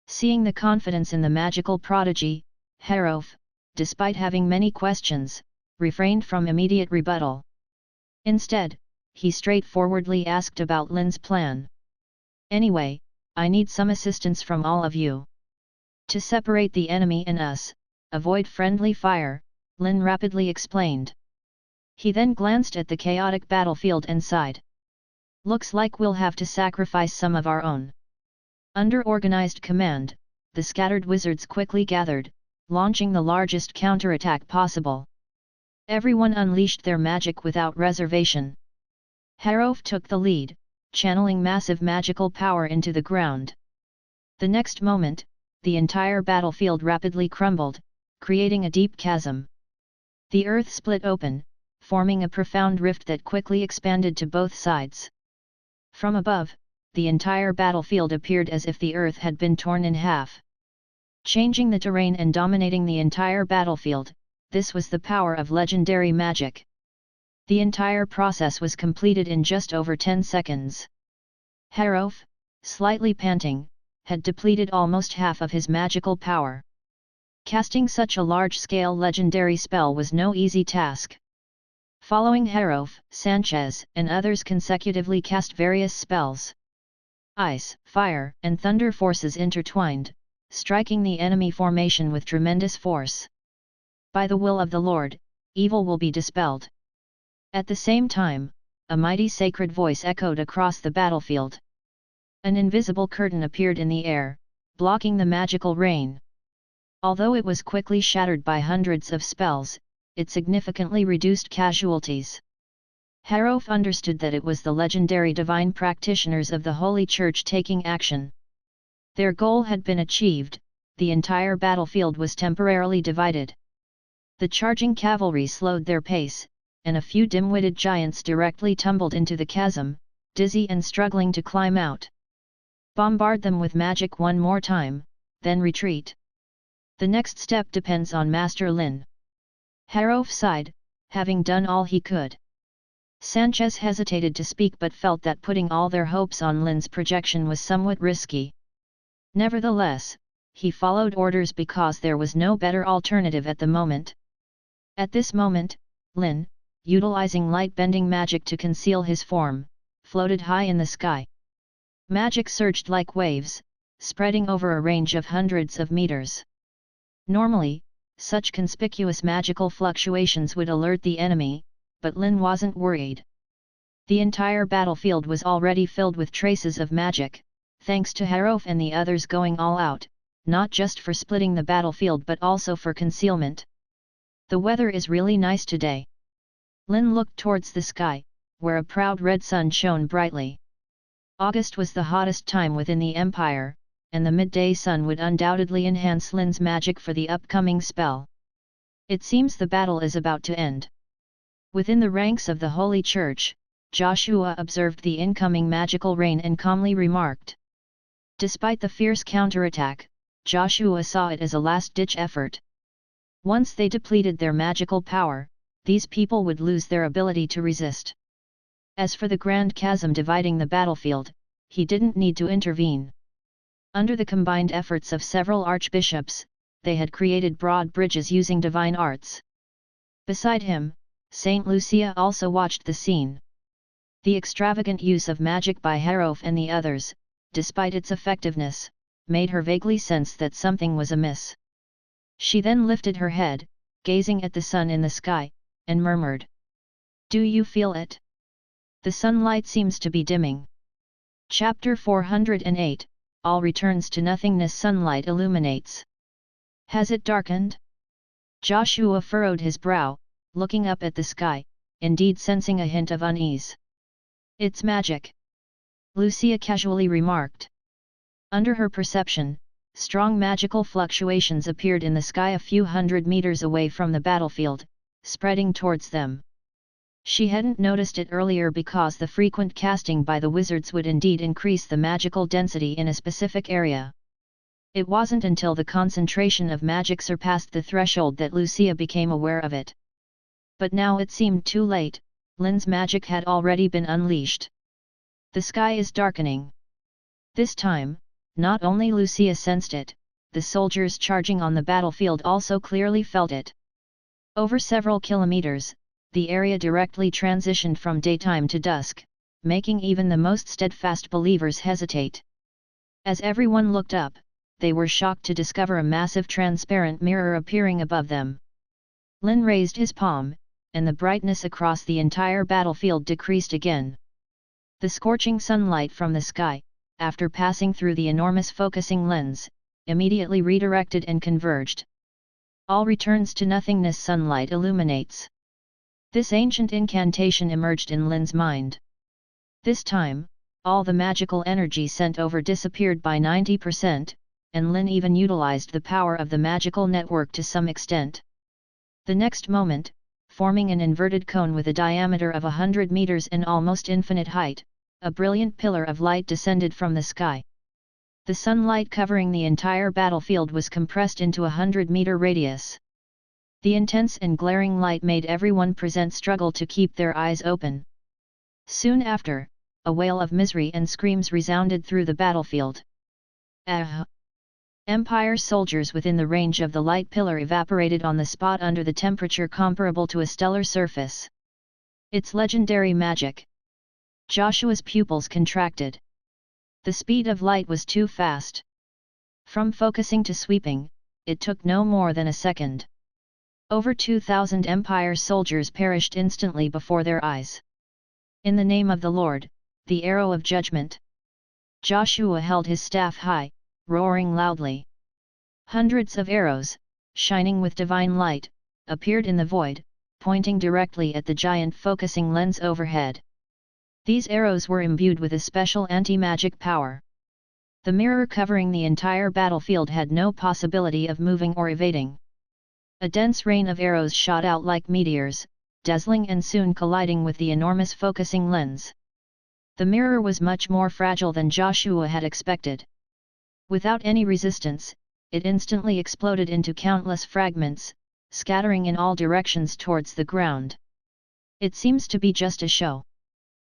Seeing the confidence in the magical prodigy, Harof, despite having many questions, refrained from immediate rebuttal. Instead, he straightforwardly asked about Lynn's plan. "Anyway, I need some assistance from all of you. To separate the enemy and us, avoid friendly fire," Lynn rapidly explained. He then glanced at the chaotic battlefield and sighed. "Looks like we'll have to sacrifice some of our own." Under organized command, the scattered wizards quickly gathered, launching the largest counterattack possible. Everyone unleashed their magic without reservation. Harof took the lead, channeling massive magical power into the ground. The next moment, the entire battlefield rapidly crumbled, creating a deep chasm. The earth split open, forming a profound rift that quickly expanded to both sides. From above, the entire battlefield appeared as if the earth had been torn in half. Changing the terrain and dominating the entire battlefield, this was the power of legendary magic. The entire process was completed in just over 10 seconds. Harof, slightly panting, had depleted almost half of his magical power. Casting such a large-scale legendary spell was no easy task. Following Harof, Sanchez and others consecutively cast various spells. Ice, fire, and thunder forces intertwined, striking the enemy formation with tremendous force. By the will of the Lord, evil will be dispelled. At the same time, a mighty sacred voice echoed across the battlefield. An invisible curtain appeared in the air, blocking the magical rain. Although it was quickly shattered by hundreds of spells, it significantly reduced casualties. Harof understood that it was the legendary divine practitioners of the Holy Church taking action. Their goal had been achieved, the entire battlefield was temporarily divided. The charging cavalry slowed their pace, and a few dim-witted giants directly tumbled into the chasm, dizzy and struggling to climb out. "Bombard them with magic one more time, then retreat. The next step depends on Master Lynn." Harof sighed, having done all he could. Sanchez hesitated to speak but felt that putting all their hopes on Lynn's projection was somewhat risky. Nevertheless, he followed orders because there was no better alternative at the moment. At this moment, Lynn, utilizing light-bending magic to conceal his form, floated high in the sky. Magic surged like waves, spreading over a range of hundreds of meters. Normally, such conspicuous magical fluctuations would alert the enemy, but Lynn wasn't worried. The entire battlefield was already filled with traces of magic, thanks to Harof and the others going all out, not just for splitting the battlefield but also for concealment. "The weather is really nice today." Lynn looked towards the sky, where a proud red sun shone brightly. August was the hottest time within the Empire, and the midday sun would undoubtedly enhance Lynn's magic for the upcoming spell. "It seems the battle is about to end." Within the ranks of the Holy Church, Joshua observed the incoming magical rain and calmly remarked. Despite the fierce counterattack, Joshua saw it as a last-ditch effort. Once they depleted their magical power, these people would lose their ability to resist. As for the grand chasm dividing the battlefield, he didn't need to intervene. Under the combined efforts of several archbishops, they had created broad bridges using divine arts. Beside him, Saint Lucia also watched the scene. The extravagant use of magic by Harof and the others, despite its effectiveness, made her vaguely sense that something was amiss. She then lifted her head, gazing at the sun in the sky, and murmured, "Do you feel it? The sunlight seems to be dimming." Chapter 408, All returns to nothingness. Sunlight illuminates. Has it darkened? Joshua furrowed his brow, looking up at the sky, indeed sensing a hint of unease. "It's magic," Lucia casually remarked. Under her perception, strong magical fluctuations appeared in the sky a few hundred meters away from the battlefield, spreading towards them. She hadn't noticed it earlier because the frequent casting by the wizards would indeed increase the magical density in a specific area. It wasn't until the concentration of magic surpassed the threshold that Lucia became aware of it. But now it seemed too late, Lynn's magic had already been unleashed. The sky is darkening. This time, not only Lucia sensed it, the soldiers charging on the battlefield also clearly felt it. Over several kilometers, the area directly transitioned from daytime to dusk, making even the most steadfast believers hesitate. As everyone looked up, they were shocked to discover a massive transparent mirror appearing above them. Lynn raised his palm, and the brightness across the entire battlefield decreased again. The scorching sunlight from the sky, after passing through the enormous focusing lens, immediately redirected and converged. All returns to nothingness, sunlight illuminates. This ancient incantation emerged in Lynn's mind. This time, all the magical energy sent over disappeared by 90%, and Lynn even utilized the power of the magical network to some extent. The next moment, forming an inverted cone with a diameter of 100 meters and almost infinite height, a brilliant pillar of light descended from the sky. The sunlight covering the entire battlefield was compressed into a 100-meter radius. The intense and glaring light made everyone present struggle to keep their eyes open. Soon after, a wail of misery and screams resounded through the battlefield. Ah! Empire soldiers within the range of the light pillar evaporated on the spot under the temperature comparable to a stellar surface. It's legendary magic. Joshua's pupils contracted. The speed of light was too fast. From focusing to sweeping, it took no more than a second. Over 2,000 Empire soldiers perished instantly before their eyes. In the name of the Lord, the arrow of judgment. Joshua held his staff high, roaring loudly. Hundreds of arrows, shining with divine light, appeared in the void, pointing directly at the giant focusing lens overhead. These arrows were imbued with a special anti-magic power. The mirror covering the entire battlefield had no possibility of moving or evading. A dense rain of arrows shot out like meteors, dazzling and soon colliding with the enormous focusing lens. The mirror was much more fragile than Joshua had expected. Without any resistance, it instantly exploded into countless fragments, scattering in all directions towards the ground. It seems to be just a show.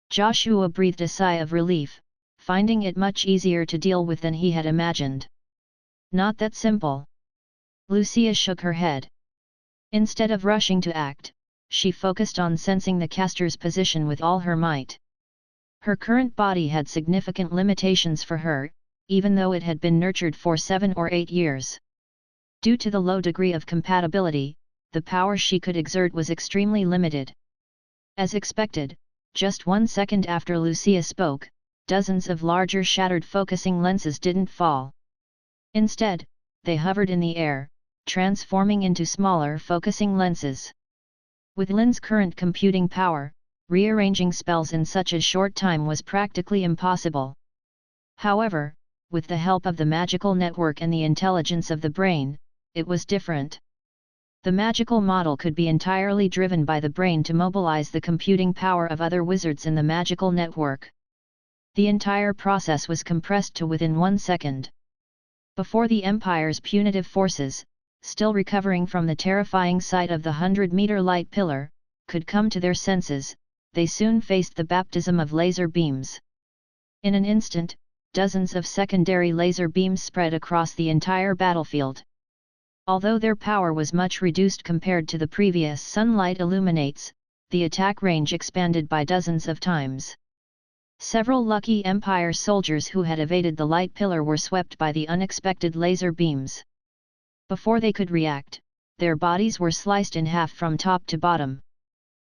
Joshua breathed a sigh of relief, finding it much easier to deal with than he had imagined. Not that simple. Lucia shook her head. Instead of rushing to act, she focused on sensing the caster's position with all her might. Her current body had significant limitations for her, even though it had been nurtured for 7 or 8 years. Due to the low degree of compatibility, the power she could exert was extremely limited. As expected, just 1 second after Lucia spoke, dozens of larger shattered focusing lenses didn't fall. Instead, they hovered in the air, transforming into smaller focusing lenses. With Lynn's current computing power, rearranging spells in such a short time was practically impossible. However, with the help of the magical network and the intelligence of the brain, it was different. The magical model could be entirely driven by the brain to mobilize the computing power of other wizards in the magical network. The entire process was compressed to within 1 second. Before the Empire's punitive forces, still recovering from the terrifying sight of the 100-meter light pillar, could come to their senses, they soon faced the baptism of laser beams. In an instant, dozens of secondary laser beams spread across the entire battlefield. Although their power was much reduced compared to the previous sunlight illuminates, the attack range expanded by dozens of times. Several lucky Empire soldiers who had evaded the light pillar were swept by the unexpected laser beams. Before they could react, their bodies were sliced in half from top to bottom.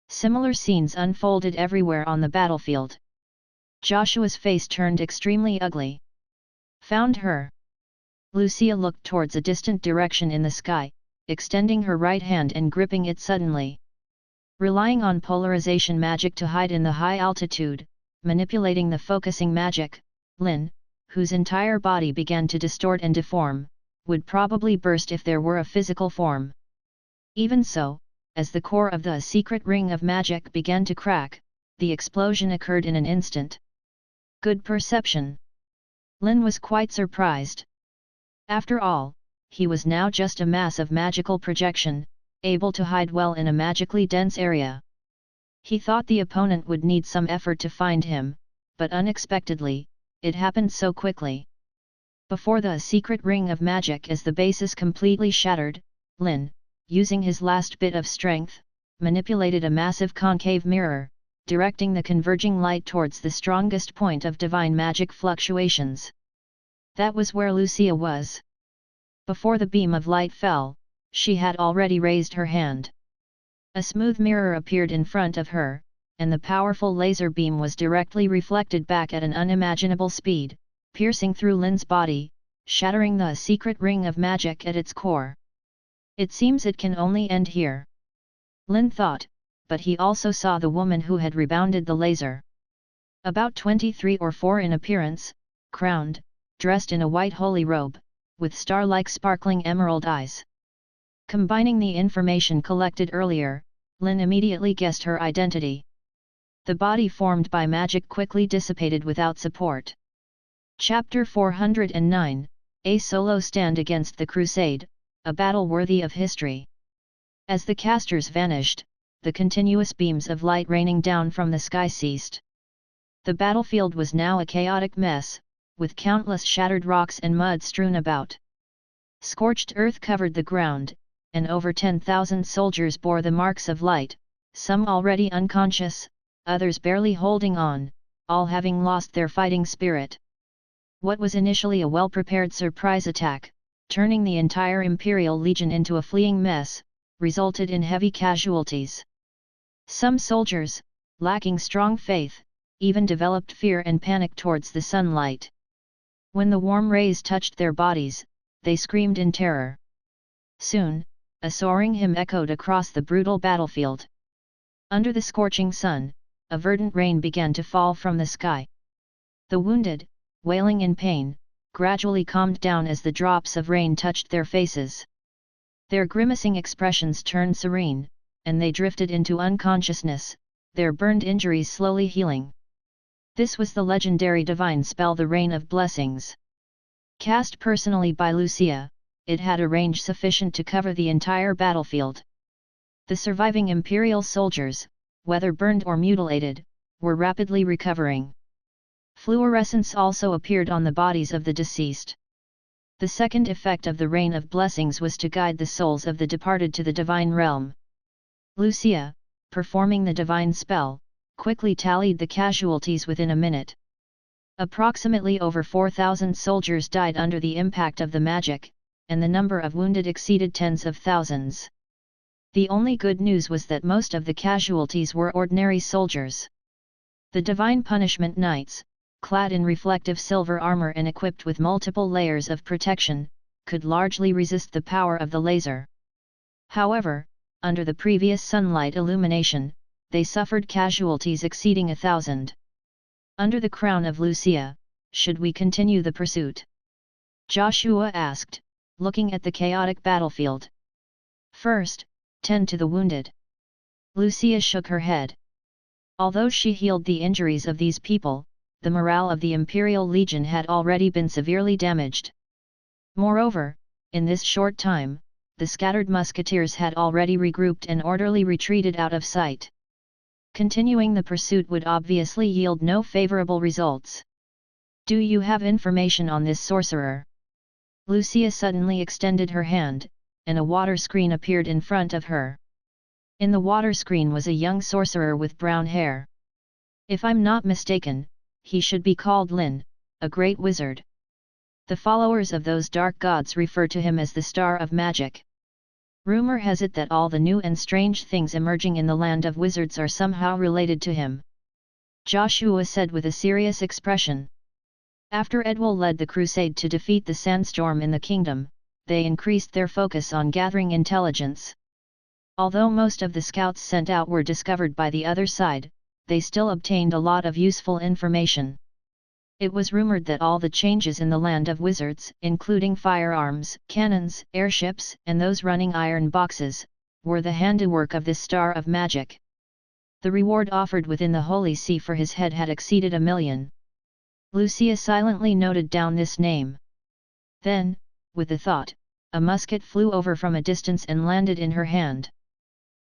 Similar scenes unfolded everywhere on the battlefield. Joshua's face turned extremely ugly. Found her. Lucia looked towards a distant direction in the sky, extending her right hand and gripping it suddenly. Relying on polarization magic to hide in the high altitude, manipulating the focusing magic, Lynn, whose entire body began to distort and deform, would probably burst if there were a physical form. Even so, as the core of the secret ring of magic began to crack, the explosion occurred in an instant. Good perception. Lynn was quite surprised. After all, he was now just a mass of magical projection, able to hide well in a magically dense area. He thought the opponent would need some effort to find him, but unexpectedly, it happened so quickly. Before the secret ring of magic as the basis completely shattered, Lynn, using his last bit of strength, manipulated a massive concave mirror, directing the converging light towards the strongest point of divine magic fluctuations. That was where Lucia was. Before the beam of light fell, she had already raised her hand. A smooth mirror appeared in front of her, and the powerful laser beam was directly reflected back at an unimaginable speed, piercing through Lynn's body, shattering the secret ring of magic at its core. It seems it can only end here, Lynn thought, but he also saw the woman who had rebounded the laser. About 23 or 4 in appearance, crowned, dressed in a white holy robe, with star-like sparkling emerald eyes. Combining the information collected earlier, Lynn immediately guessed her identity. The body formed by magic quickly dissipated without support. Chapter 409, A Solo Stand Against the Crusade, a battle worthy of history. As the casters vanished, the continuous beams of light raining down from the sky ceased. The battlefield was now a chaotic mess, with countless shattered rocks and mud strewn about. Scorched earth covered the ground, and over 10,000 soldiers bore the marks of light, some already unconscious, others barely holding on, all having lost their fighting spirit. What was initially a well-prepared surprise attack, turning the entire Imperial Legion into a fleeing mess, resulted in heavy casualties. Some soldiers, lacking strong faith, even developed fear and panic towards the sunlight. When the warm rays touched their bodies, they screamed in terror. Soon, a soaring hymn echoed across the brutal battlefield. Under the scorching sun, a verdant rain began to fall from the sky. The wounded, wailing in pain, gradually calmed down as the drops of rain touched their faces. Their grimacing expressions turned serene, and they drifted into unconsciousness, their burned injuries slowly healing. This was the legendary divine spell, the Rain of Blessings. Cast personally by Lucia, it had a range sufficient to cover the entire battlefield. The surviving Imperial soldiers, whether burned or mutilated, were rapidly recovering. Fluorescence also appeared on the bodies of the deceased. The second effect of the Rain of Blessings was to guide the souls of the departed to the divine realm. Lucia, performing the divine spell, quickly tallied the casualties within a minute. Approximately over 4,000 soldiers died under the impact of the magic, and the number of wounded exceeded tens of thousands. The only good news was that most of the casualties were ordinary soldiers. The Divine Punishment Knights, clad in reflective silver armor and equipped with multiple layers of protection, could largely resist the power of the laser. However, under the previous sunlight illumination, they suffered casualties exceeding 1,000. Under the crown of Lucia, should we continue the pursuit? Joshua asked, looking at the chaotic battlefield. First, tend to the wounded. Lucia shook her head. Although she healed the injuries of these people, the morale of the Imperial Legion had already been severely damaged. Moreover, in this short time, the scattered musketeers had already regrouped and orderly retreated out of sight. Continuing the pursuit would obviously yield no favorable results. Do you have information on this sorcerer? Lucia suddenly extended her hand, and a water screen appeared in front of her. In the water screen was a young sorcerer with brown hair. If I'm not mistaken, he should be called Lynn, a great wizard. The followers of those dark gods refer to him as the Star of Magic. Rumor has it that all the new and strange things emerging in the land of wizards are somehow related to him. Joshua said with a serious expression. After Edwal led the crusade to defeat the sandstorm in the kingdom, they increased their focus on gathering intelligence. Although most of the scouts sent out were discovered by the other side, they still obtained a lot of useful information. It was rumored that all the changes in the land of wizards, including firearms, cannons, airships, and those running iron boxes, were the handiwork of this Star of Magic. The reward offered within the Holy See for his head had exceeded 1 million. Lucia silently noted down this name. Then, with a thought, a musket flew over from a distance and landed in her hand.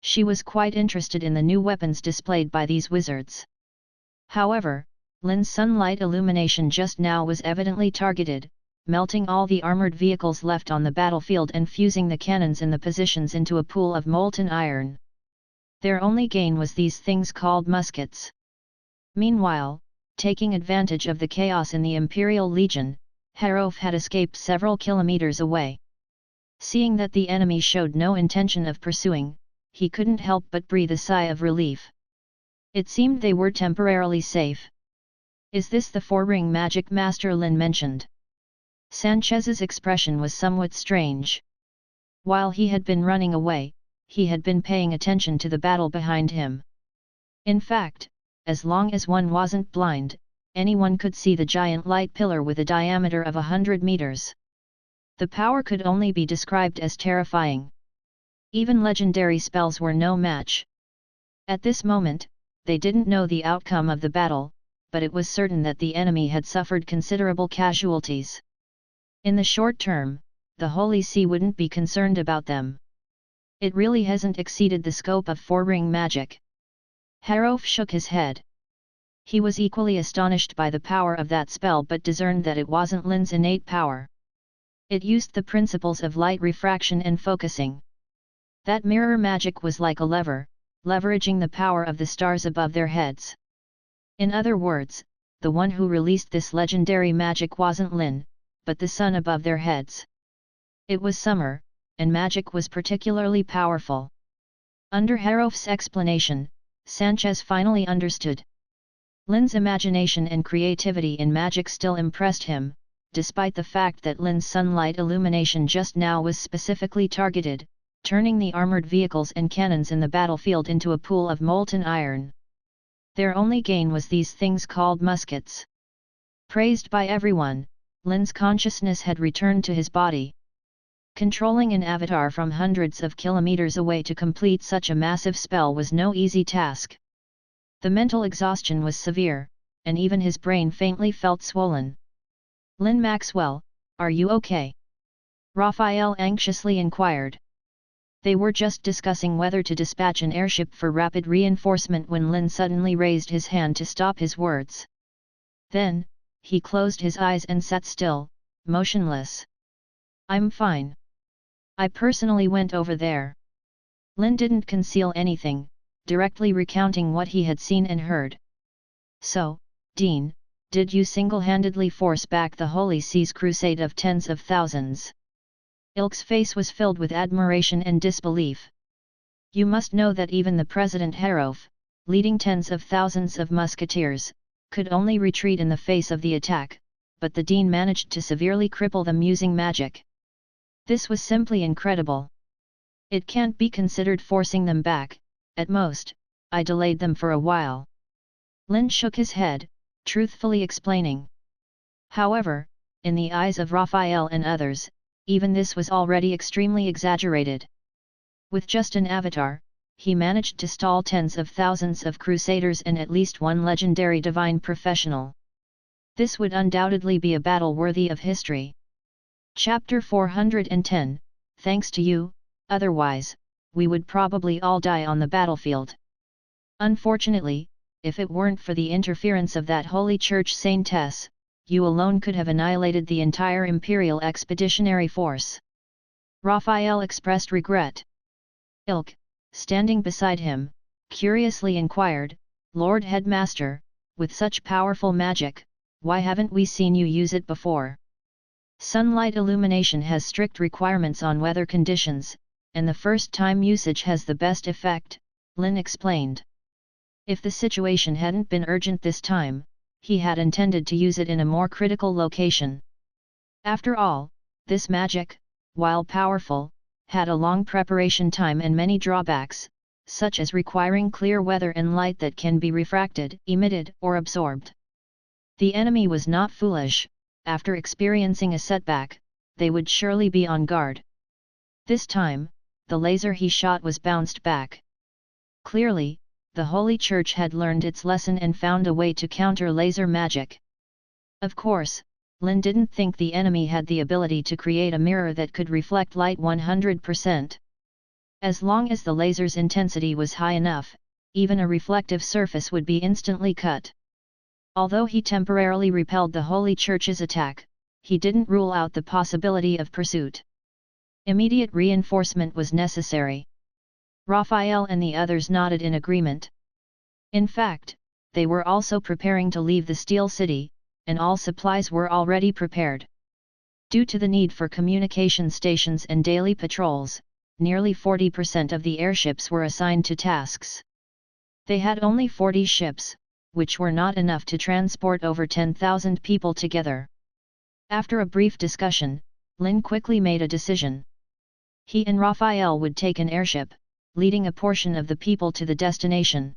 She was quite interested in the new weapons displayed by these wizards. However, Lynn's sunlight illumination just now was evidently targeted, melting all the armored vehicles left on the battlefield and fusing the cannons in the positions into a pool of molten iron. Their only gain was these things called muskets. Meanwhile, taking advantage of the chaos in the Imperial Legion, Harov had escaped several kilometers away. Seeing that the enemy showed no intention of pursuing, he couldn't help but breathe a sigh of relief. It seemed they were temporarily safe. "Is this the four-ring magic master Lynn mentioned?" Sanchez's expression was somewhat strange. While he had been running away, he had been paying attention to the battle behind him. In fact, as long as one wasn't blind, anyone could see the giant light pillar with a diameter of 100 meters. The power could only be described as terrifying. Even legendary spells were no match. At this moment, they didn't know the outcome of the battle, but it was certain that the enemy had suffered considerable casualties. In the short term, the Holy See wouldn't be concerned about them. It really hasn't exceeded the scope of four-ring magic. Harov shook his head. He was equally astonished by the power of that spell but discerned that it wasn't Lynn's innate power. It used the principles of light refraction and focusing. That mirror magic was like a lever, leveraging the power of the stars above their heads. In other words, the one who released this legendary magic wasn't Lynn, but the sun above their heads. It was summer, and magic was particularly powerful. Under Harov's explanation, Sanchez finally understood. Lynn's imagination and creativity in magic still impressed him, despite the fact that Lynn's sunlight illumination just now was specifically targeted, turning the armored vehicles and cannons in the battlefield into a pool of molten iron. Their only gain was these things called muskets. Praised by everyone, Lynn's consciousness had returned to his body. Controlling an avatar from hundreds of kilometers away to complete such a massive spell was no easy task. The mental exhaustion was severe, and even his brain faintly felt swollen. "Lynn Maxwell, are you okay?" Raphael anxiously inquired. They were just discussing whether to dispatch an airship for rapid reinforcement when Lynn suddenly raised his hand to stop his words. Then, he closed his eyes and sat still, motionless. "I'm fine. I personally went over there." Lynn didn't conceal anything, directly recounting what he had seen and heard. "So, Dean, did you single-handedly force back the Holy See's crusade of tens of thousands?" Ilk's face was filled with admiration and disbelief. "You must know that even the President Harov, leading tens of thousands of musketeers, could only retreat in the face of the attack, but the Dean managed to severely cripple them using magic. This was simply incredible. It can't be considered forcing them back, at most, I delayed them for a while." Lynn shook his head, truthfully explaining. However, in the eyes of Raphael and others, even this was already extremely exaggerated. With just an avatar, he managed to stall tens of thousands of crusaders and at least one legendary divine professional. This would undoubtedly be a battle worthy of history. Chapter 410, Thanks to you, otherwise, we would probably all die on the battlefield. Unfortunately, if it weren't for the interference of that Holy Church saintess, you alone could have annihilated the entire Imperial Expeditionary Force. Raphael expressed regret. Ilk, standing beside him, curiously inquired, "Lord Headmaster, with such powerful magic, why haven't we seen you use it before?" "Sunlight illumination has strict requirements on weather conditions, and the first time usage has the best effect," Lynn explained. If the situation hadn't been urgent this time, he had intended to use it in a more critical location. After all, this magic, while powerful, had a long preparation time and many drawbacks, such as requiring clear weather and light that can be refracted, emitted, or absorbed. The enemy was not foolish. After experiencing a setback, they would surely be on guard. This time, the laser he shot was bounced back. Clearly, the Holy Church had learned its lesson and found a way to counter laser magic. Of course, Lynn didn't think the enemy had the ability to create a mirror that could reflect light 100%. As long as the laser's intensity was high enough, even a reflective surface would be instantly cut. Although he temporarily repelled the Holy Church's attack, he didn't rule out the possibility of pursuit. Immediate reinforcement was necessary. Raphael and the others nodded in agreement. In fact, they were also preparing to leave the Steel City, and all supplies were already prepared. Due to the need for communication stations and daily patrols, nearly 40% of the airships were assigned to tasks. They had only 40 ships, which were not enough to transport over 10,000 people together. After a brief discussion, Lynn quickly made a decision. He and Raphael would take an airship, leading a portion of the people to the destination.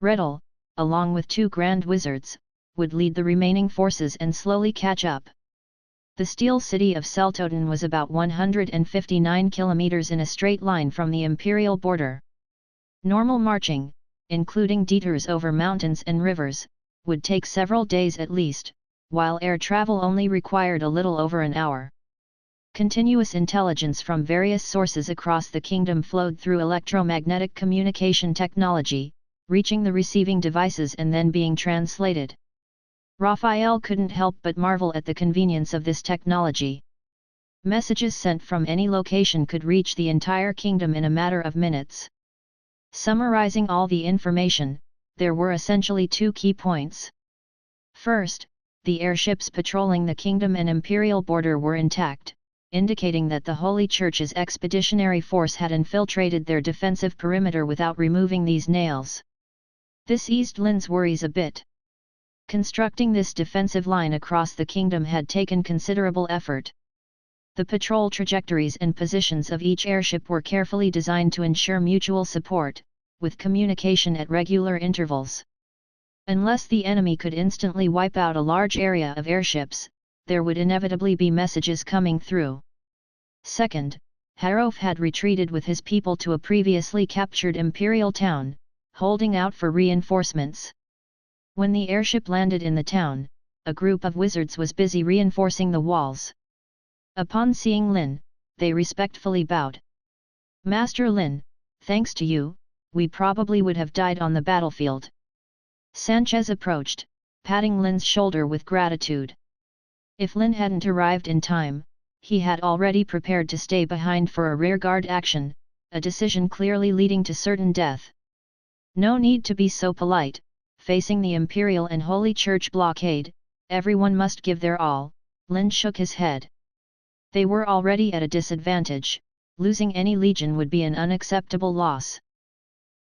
Redel, along with 2 Grand Wizards, would lead the remaining forces and slowly catch up. The Steel City of Seltoten was about 159 kilometers in a straight line from the Imperial border. Normal marching, including detours over mountains and rivers, would take several days at least, while air travel only required a little over an hour. Continuous intelligence from various sources across the kingdom flowed through electromagnetic communication technology, reaching the receiving devices and then being translated. Raphael couldn't help but marvel at the convenience of this technology. Messages sent from any location could reach the entire kingdom in a matter of minutes. Summarizing all the information, there were essentially 2 key points. First, the airships patrolling the kingdom and imperial border were intact, indicating that the Holy Church's expeditionary force had infiltrated their defensive perimeter without removing these nails. This eased Lynn's worries a bit. Constructing this defensive line across the kingdom had taken considerable effort. The patrol trajectories and positions of each airship were carefully designed to ensure mutual support, with communication at regular intervals. Unless the enemy could instantly wipe out a large area of airships, there would inevitably be messages coming through. Second, Harof had retreated with his people to a previously captured imperial town, holding out for reinforcements. When the airship landed in the town, a group of wizards was busy reinforcing the walls. Upon seeing Lynn, they respectfully bowed. "Master Lynn, thanks to you, we probably would have died on the battlefield." Sanchez approached, patting Lynn's shoulder with gratitude. If Lynn hadn't arrived in time, he had already prepared to stay behind for a rearguard action, a decision clearly leading to certain death. No need to be so polite. Facing the Imperial and Holy Church blockade, everyone must give their all. Lynn shook his head. They were already at a disadvantage, losing any legion would be an unacceptable loss.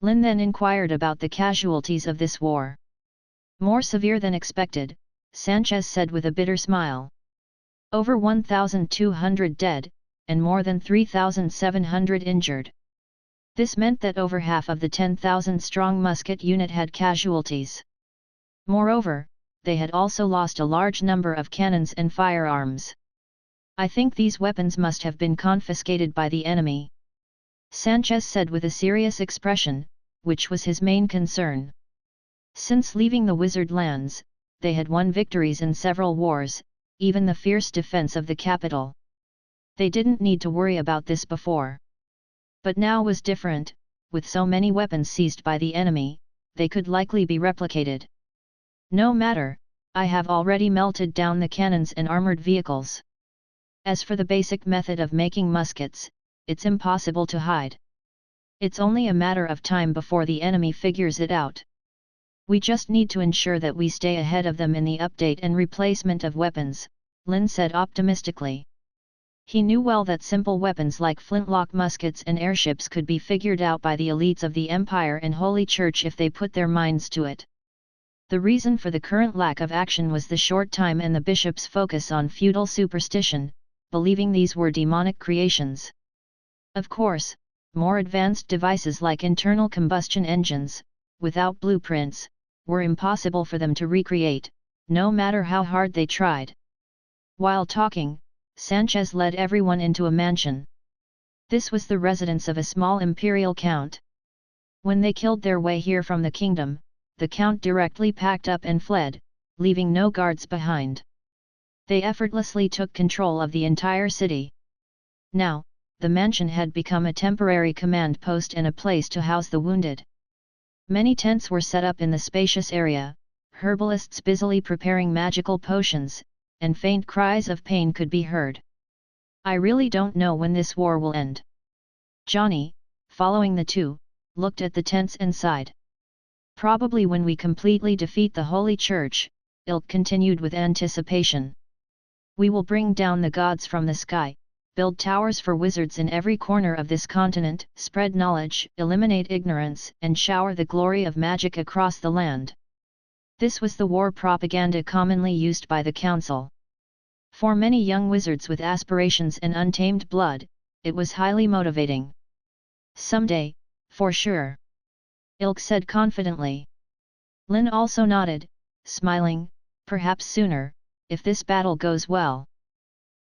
Lynn then inquired about the casualties of this war. "More severe than expected," Sanchez said with a bitter smile. "Over 1,200 dead, and more than 3,700 injured. This meant that over half of the 10,000-strong musket unit had casualties. Moreover, they had also lost a large number of cannons and firearms. I think these weapons must have been confiscated by the enemy," Sanchez said with a serious expression, which was his main concern. Since leaving the wizard lands, they had won victories in several wars, even the fierce defense of the capital. They didn't need to worry about this before. But now was different, with so many weapons seized by the enemy, they could likely be replicated. "No matter, I have already melted down the cannons and armored vehicles. As for the basic method of making muskets, it's impossible to hide. It's only a matter of time before the enemy figures it out. We just need to ensure that we stay ahead of them in the update and replacement of weapons," Lynn said optimistically. He knew well that simple weapons like flintlock muskets and airships could be figured out by the elites of the Empire and Holy Church if they put their minds to it. The reason for the current lack of action was the short time and the bishop's focus on feudal superstition, believing these were demonic creations. Of course, more advanced devices like internal combustion engines, without blueprints, were impossible for them to recreate, no matter how hard they tried. While talking, Sanchez led everyone into a mansion. This was the residence of a small imperial count. When they killed their way here from the kingdom, the count directly packed up and fled, leaving no guards behind. They effortlessly took control of the entire city. Now, the mansion had become a temporary command post and a place to house the wounded. Many tents were set up in the spacious area, herbalists busily preparing magical potions, and faint cries of pain could be heard. I really don't know when this war will end. Johnny, following the two, looked at the tents and sighed. Probably when we completely defeat the Holy Church, Ilk continued with anticipation. We will bring down the gods from the sky, build towers for wizards in every corner of this continent, spread knowledge, eliminate ignorance, and shower the glory of magic across the land. This was the war propaganda commonly used by the council. For many young wizards with aspirations and untamed blood, it was highly motivating. Someday, for sure. Ilk said confidently. Lynn also nodded, smiling, perhaps sooner, if this battle goes well.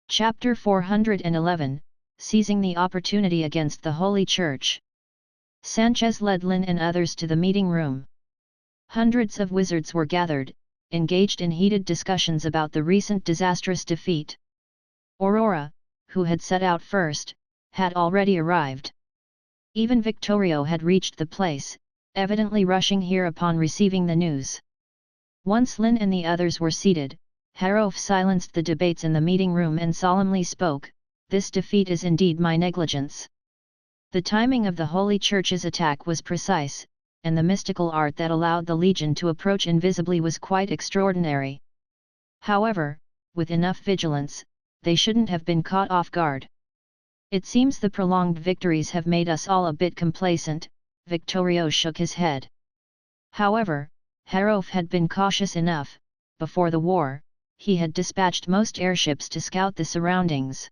Chapter 411, Seizing the Opportunity Against the Holy Church. Sanchez led Lynn and others to the meeting room. Hundreds of wizards were gathered, engaged in heated discussions about the recent disastrous defeat. Aurora, who had set out first, had already arrived. Even Victorio had reached the place, evidently rushing here upon receiving the news. Once Lynn and the others were seated, Harof silenced the debates in the meeting room and solemnly spoke, "This defeat is indeed my negligence. The timing of the Holy Church's attack was precise, and the mystical art that allowed the Legion to approach invisibly was quite extraordinary. However, with enough vigilance, they shouldn't have been caught off guard. It seems the prolonged victories have made us all a bit complacent." Victorio shook his head. However, Harof had been cautious enough. Before the war, he had dispatched most airships to scout the surroundings.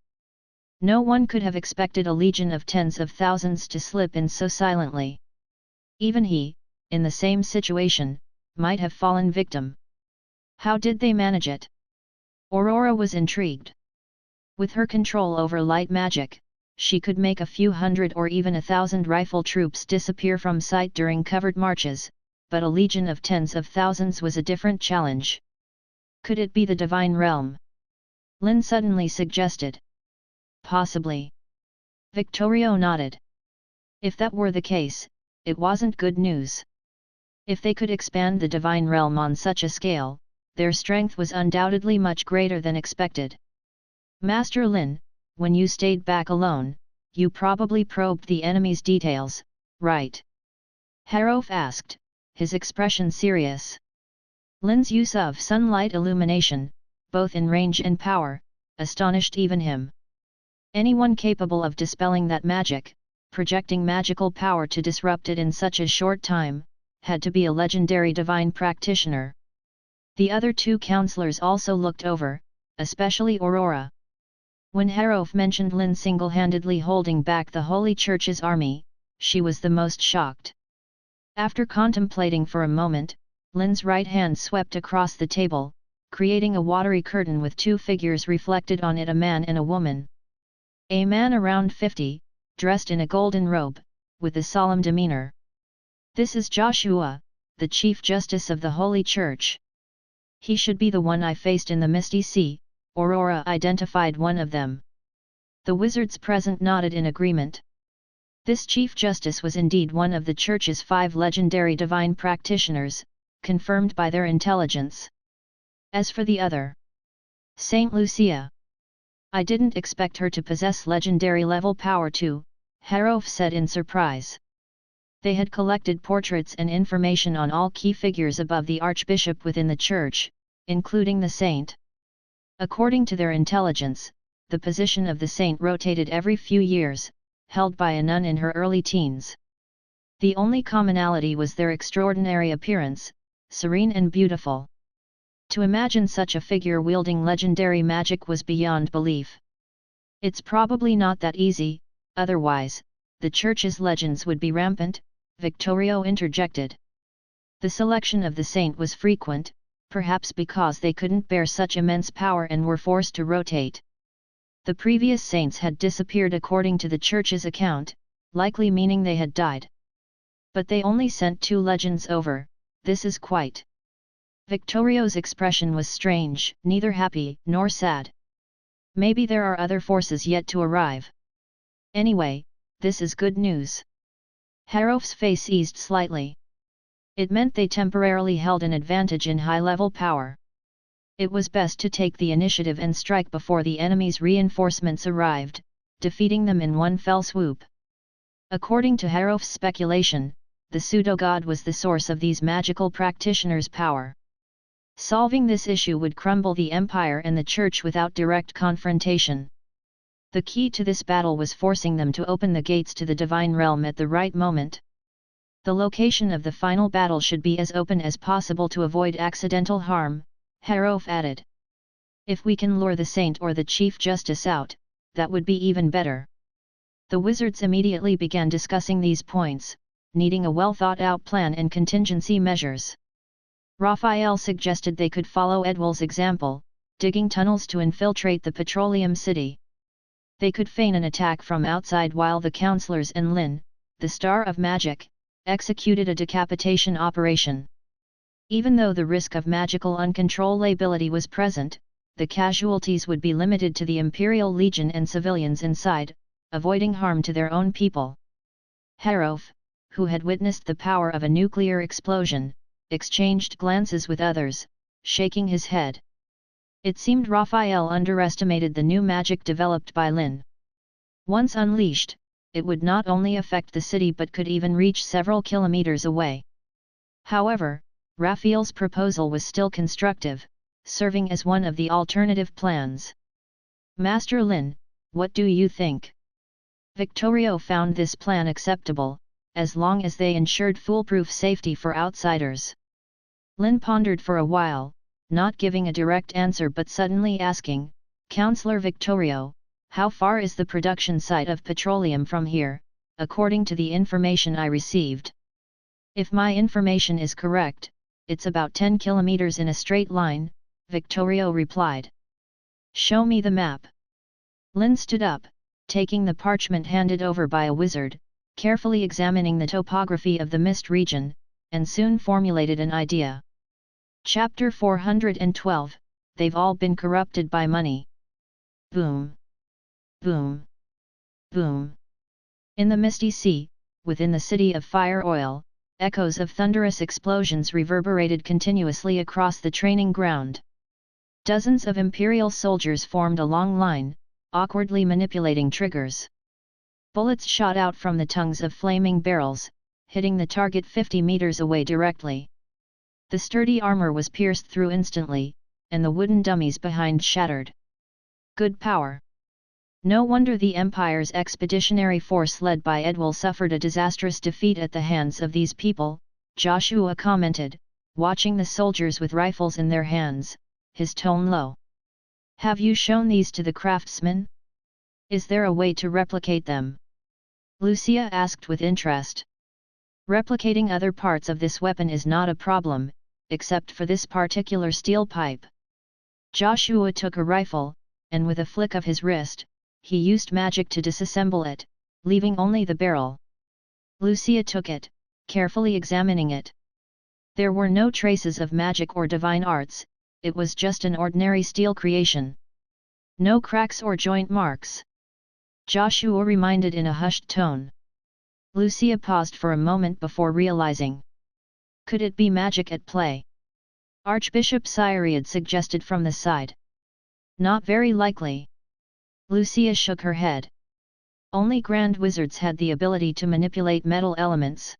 No one could have expected a legion of tens of thousands to slip in so silently. Even he, in the same situation, might have fallen victim. How did they manage it? Aurora was intrigued. With her control over light magic, she could make a few hundred or even 1,000 rifle troops disappear from sight during covered marches, but a legion of tens of thousands was a different challenge. Could it be the divine realm? Lynn suddenly suggested. Possibly. Victorio nodded. If that were the case, it wasn't good news. If they could expand the divine realm on such a scale, their strength was undoubtedly much greater than expected. Master Lynn, when you stayed back alone, you probably probed the enemy's details, right? Harof asked, his expression serious. Lynn's use of sunlight illumination, both in range and power, astonished even him. Anyone capable of dispelling that magic, projecting magical power to disrupt it in such a short time, had to be a legendary divine practitioner. The other two counselors also looked over, especially Aurora. When Harof mentioned Lynn single-handedly holding back the Holy Church's army, she was the most shocked. After contemplating for a moment, Lynn's right hand swept across the table, creating a watery curtain with two figures reflected on it, a man and a woman. A man around 50, dressed in a golden robe, with a solemn demeanor. "This is Joshua, the Chief Justice of the Holy Church. He should be the one I faced in the Misty Sea." Aurora identified one of them. The wizards present nodded in agreement. This Chief Justice was indeed one of the Church's 5 legendary divine practitioners, confirmed by their intelligence. As for the other, Saint Lucia, I didn't expect her to possess legendary-level power too, Harof said in surprise. They had collected portraits and information on all key figures above the Archbishop within the Church, including the saint. According to their intelligence, the position of the saint rotated every few years, held by a nun in her early teens. The only commonality was their extraordinary appearance, serene and beautiful. To imagine such a figure wielding legendary magic was beyond belief. It's probably not that easy, otherwise, the Church's legends would be rampant, Victorio interjected. The selection of the saint was frequent, perhaps because they couldn't bear such immense power and were forced to rotate. The previous saints had disappeared according to the Church's account, likely meaning they had died. But they only sent 2 legends over, this is quite Victorio's expression was strange, neither happy nor sad. Maybe there are other forces yet to arrive. Anyway, this is good news. Harof's face eased slightly. It meant they temporarily held an advantage in high-level power. It was best to take the initiative and strike before the enemy's reinforcements arrived, defeating them in one fell swoop. According to Harof's speculation, the pseudo-god was the source of these magical practitioners' power. Solving this issue would crumble the empire and the church without direct confrontation. The key to this battle was forcing them to open the gates to the divine realm at the right moment. The location of the final battle should be as open as possible to avoid accidental harm, Harof added. If we can lure the saint or the chief justice out, that would be even better. The wizards immediately began discussing these points, needing a well-thought-out plan and contingency measures. Raphael suggested they could follow Edwell's example, digging tunnels to infiltrate the petroleum city. They could feign an attack from outside while the counselors and Lynn, the star of magic, executed a decapitation operation. Even though the risk of magical uncontrollability was present, the casualties would be limited to the Imperial Legion and civilians inside, avoiding harm to their own people. Harof, who had witnessed the power of a nuclear explosion, exchanged glances with others, shaking his head. It seemed Raphael underestimated the new magic developed by Lynn. Once unleashed, it would not only affect the city but could even reach several kilometers away. However, Raphael's proposal was still constructive, serving as one of the alternative plans. Master Lynn, what do you think? Victorio found this plan acceptable, as long as they ensured foolproof safety for outsiders. Lynn pondered for a while, not giving a direct answer but suddenly asking, Counselor Victorio, how far is the production site of petroleum from here, according to the information I received? If my information is correct, it's about 10 kilometers in a straight line, Victorio replied. Show me the map. Lynn stood up, taking the parchment handed over by a wizard, carefully examining the topography of the mist region, and soon formulated an idea. Chapter 412, They've all been corrupted by money. Boom. Boom. Boom. In the misty sea, within the city of Fire Oil, echoes of thunderous explosions reverberated continuously across the training ground. Dozens of Imperial soldiers formed a long line, awkwardly manipulating triggers. Bullets shot out from the tongues of flaming barrels, hitting the target 50 meters away directly. The sturdy armor was pierced through instantly, and the wooden dummies behind shattered. Good power. No wonder the Empire's expeditionary force led by Edwell suffered a disastrous defeat at the hands of these people, Joshua commented, watching the soldiers with rifles in their hands, his tone low. Have you shown these to the craftsmen? Is there a way to replicate them? Lucia asked with interest. Replicating other parts of this weapon is not a problem, except for this particular steel pipe. Joshua took a rifle, and with a flick of his wrist, he used magic to disassemble it, leaving only the barrel. Lucia took it, carefully examining it. There were no traces of magic or divine arts, it was just an ordinary steel creation. No cracks or joint marks. Joshua reminded in a hushed tone. Lucia paused for a moment before realizing. Could it be magic at play? Archbishop Cyriad suggested from the side. Not very likely. Lucia shook her head. Only grand wizards had the ability to manipulate metal elements.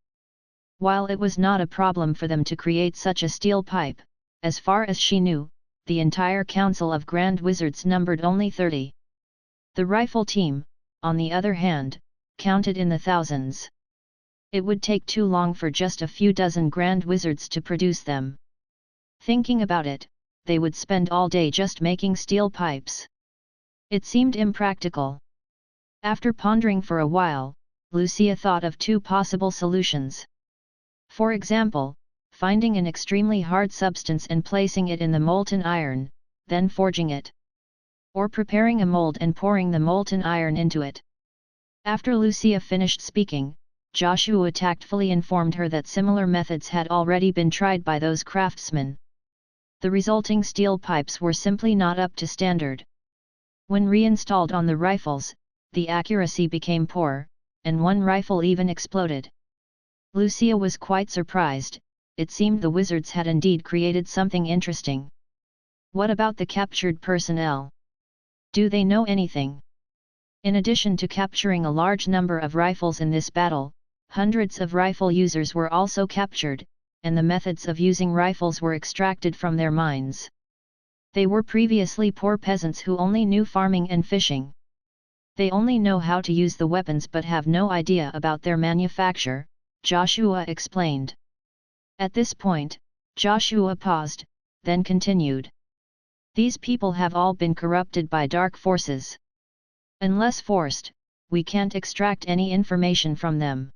While it was not a problem for them to create such a steel pipe, as far as she knew, the entire council of grand wizards numbered only 30. The rifle team, on the other hand, counted in the thousands. It would take too long for just a few dozen grand wizards to produce them. Thinking about it, they would spend all day just making steel pipes. It seemed impractical. After pondering for a while, Lucia thought of two possible solutions. For example, finding an extremely hard substance and placing it in the molten iron, then forging it. Or preparing a mold and pouring the molten iron into it. After Lucia finished speaking, Joshua tactfully informed her that similar methods had already been tried by those craftsmen. The resulting steel pipes were simply not up to standard. When reinstalled on the rifles, the accuracy became poor, and one rifle even exploded. Lucia was quite surprised. It seemed the wizards had indeed created something interesting. What about the captured personnel? Do they know anything? In addition to capturing a large number of rifles in this battle, hundreds of rifle users were also captured, and the methods of using rifles were extracted from their minds. They were previously poor peasants who only knew farming and fishing. They only know how to use the weapons but have no idea about their manufacture, Joshua explained. At this point, Joshua paused, then continued. These people have all been corrupted by dark forces. Unless forced, we can't extract any information from them.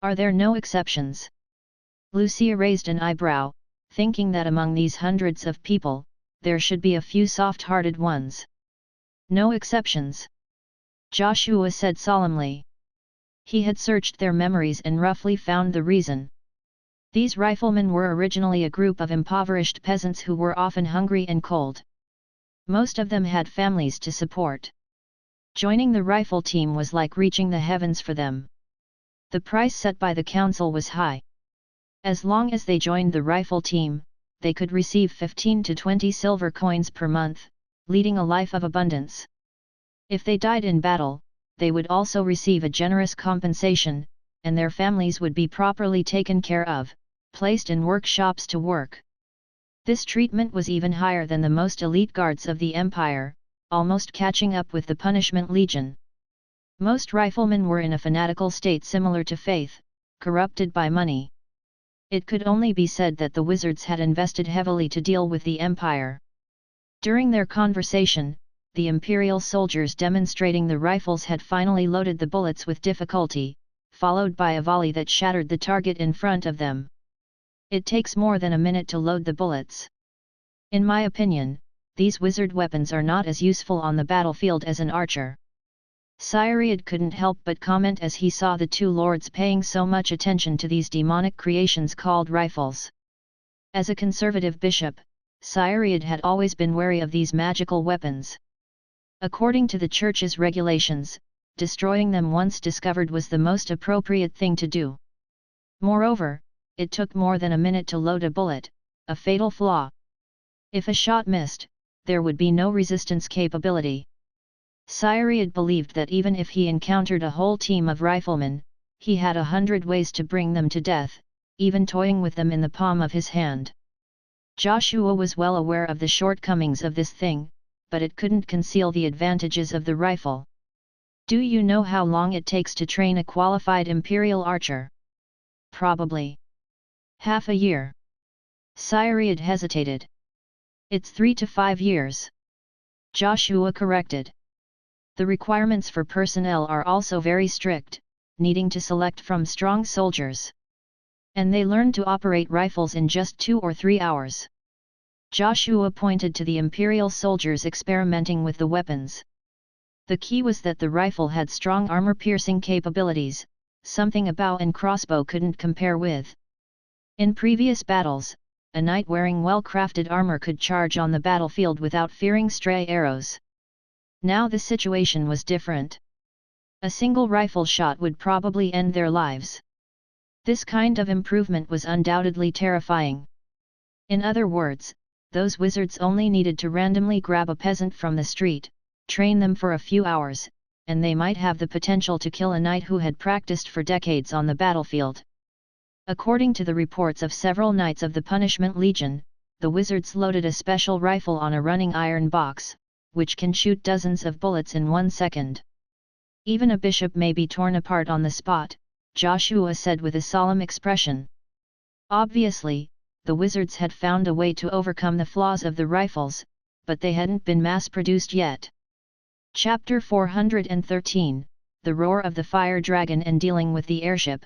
Are there no exceptions? Lucia raised an eyebrow, thinking that among these hundreds of people, there should be a few soft-hearted ones. No exceptions. Joshua said solemnly. He had searched their memories and roughly found the reason. These riflemen were originally a group of impoverished peasants who were often hungry and cold. Most of them had families to support. Joining the rifle team was like reaching the heavens for them. The price set by the council was high. As long as they joined the rifle team, they could receive 15 to 20 silver coins per month, leading a life of abundance. If they died in battle, they would also receive a generous compensation, and their families would be properly taken care of, placed in workshops to work. This treatment was even higher than the most elite guards of the empire, almost catching up with the punishment legion. Most riflemen were in a fanatical state similar to Faith, corrupted by money. It could only be said that the wizards had invested heavily to deal with the empire. During their conversation, the imperial soldiers demonstrating the rifles had finally loaded the bullets with difficulty, followed by a volley that shattered the target in front of them. It takes more than a minute to load the bullets. In my opinion, these wizard weapons are not as useful on the battlefield as an archer. Cyriad couldn't help but comment as he saw the two lords paying so much attention to these demonic creations called rifles. As a conservative bishop, Cyriad had always been wary of these magical weapons. According to the church's regulations, destroying them once discovered was the most appropriate thing to do. Moreover, it took more than a minute to load a bullet, a fatal flaw. If a shot missed, there would be no resistance capability. Cyriad believed that even if he encountered a whole team of riflemen, he had 100 ways to bring them to death, even toying with them in the palm of his hand. Joshua was well aware of the shortcomings of this thing, but it couldn't conceal the advantages of the rifle. Do you know how long it takes to train a qualified imperial archer? Probably half a year. Cyriad hesitated. It's 3 to 5 years. Joshua corrected. The requirements for personnel are also very strict, needing to select from strong soldiers. And they learn to operate rifles in just 2 or 3 hours. Joshua pointed to the imperial soldiers experimenting with the weapons. The key was that the rifle had strong armor-piercing capabilities, something a bow and crossbow couldn't compare with. In previous battles, a knight wearing well-crafted armor could charge on the battlefield without fearing stray arrows. Now the situation was different. A single rifle shot would probably end their lives. This kind of improvement was undoubtedly terrifying. In other words, those wizards only needed to randomly grab a peasant from the street, train them for a few hours, and they might have the potential to kill a knight who had practiced for decades on the battlefield. According to the reports of several knights of the Punishment Legion, the wizards loaded a special rifle on a running iron box, which can shoot dozens of bullets in 1 second. Even a bishop may be torn apart on the spot, Joshua said with a solemn expression. Obviously, the wizards had found a way to overcome the flaws of the rifles, but they hadn't been mass-produced yet. Chapter 413, The Roar of the Fire Dragon and Dealing with the Airship.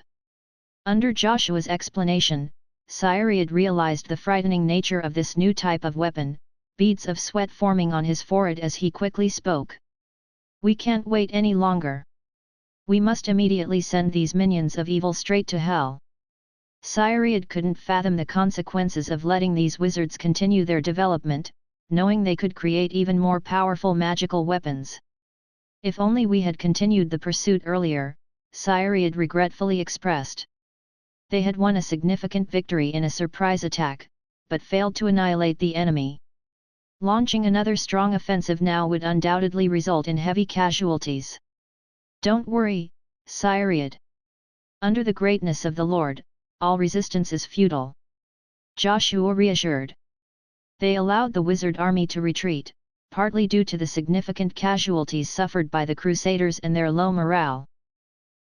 Under Joshua's explanation, Cyriad realized the frightening nature of this new type of weapon, beads of sweat forming on his forehead as he quickly spoke. We can't wait any longer. We must immediately send these minions of evil straight to hell. Cyriad couldn't fathom the consequences of letting these wizards continue their development, knowing they could create even more powerful magical weapons. If only we had continued the pursuit earlier, Cyriad regretfully expressed. They had won a significant victory in a surprise attack, but failed to annihilate the enemy. Launching another strong offensive now would undoubtedly result in heavy casualties. Don't worry, Cyriad. Under the greatness of the Lord, all resistance is futile. Joshua reassured. They allowed the wizard army to retreat, partly due to the significant casualties suffered by the Crusaders and their low morale.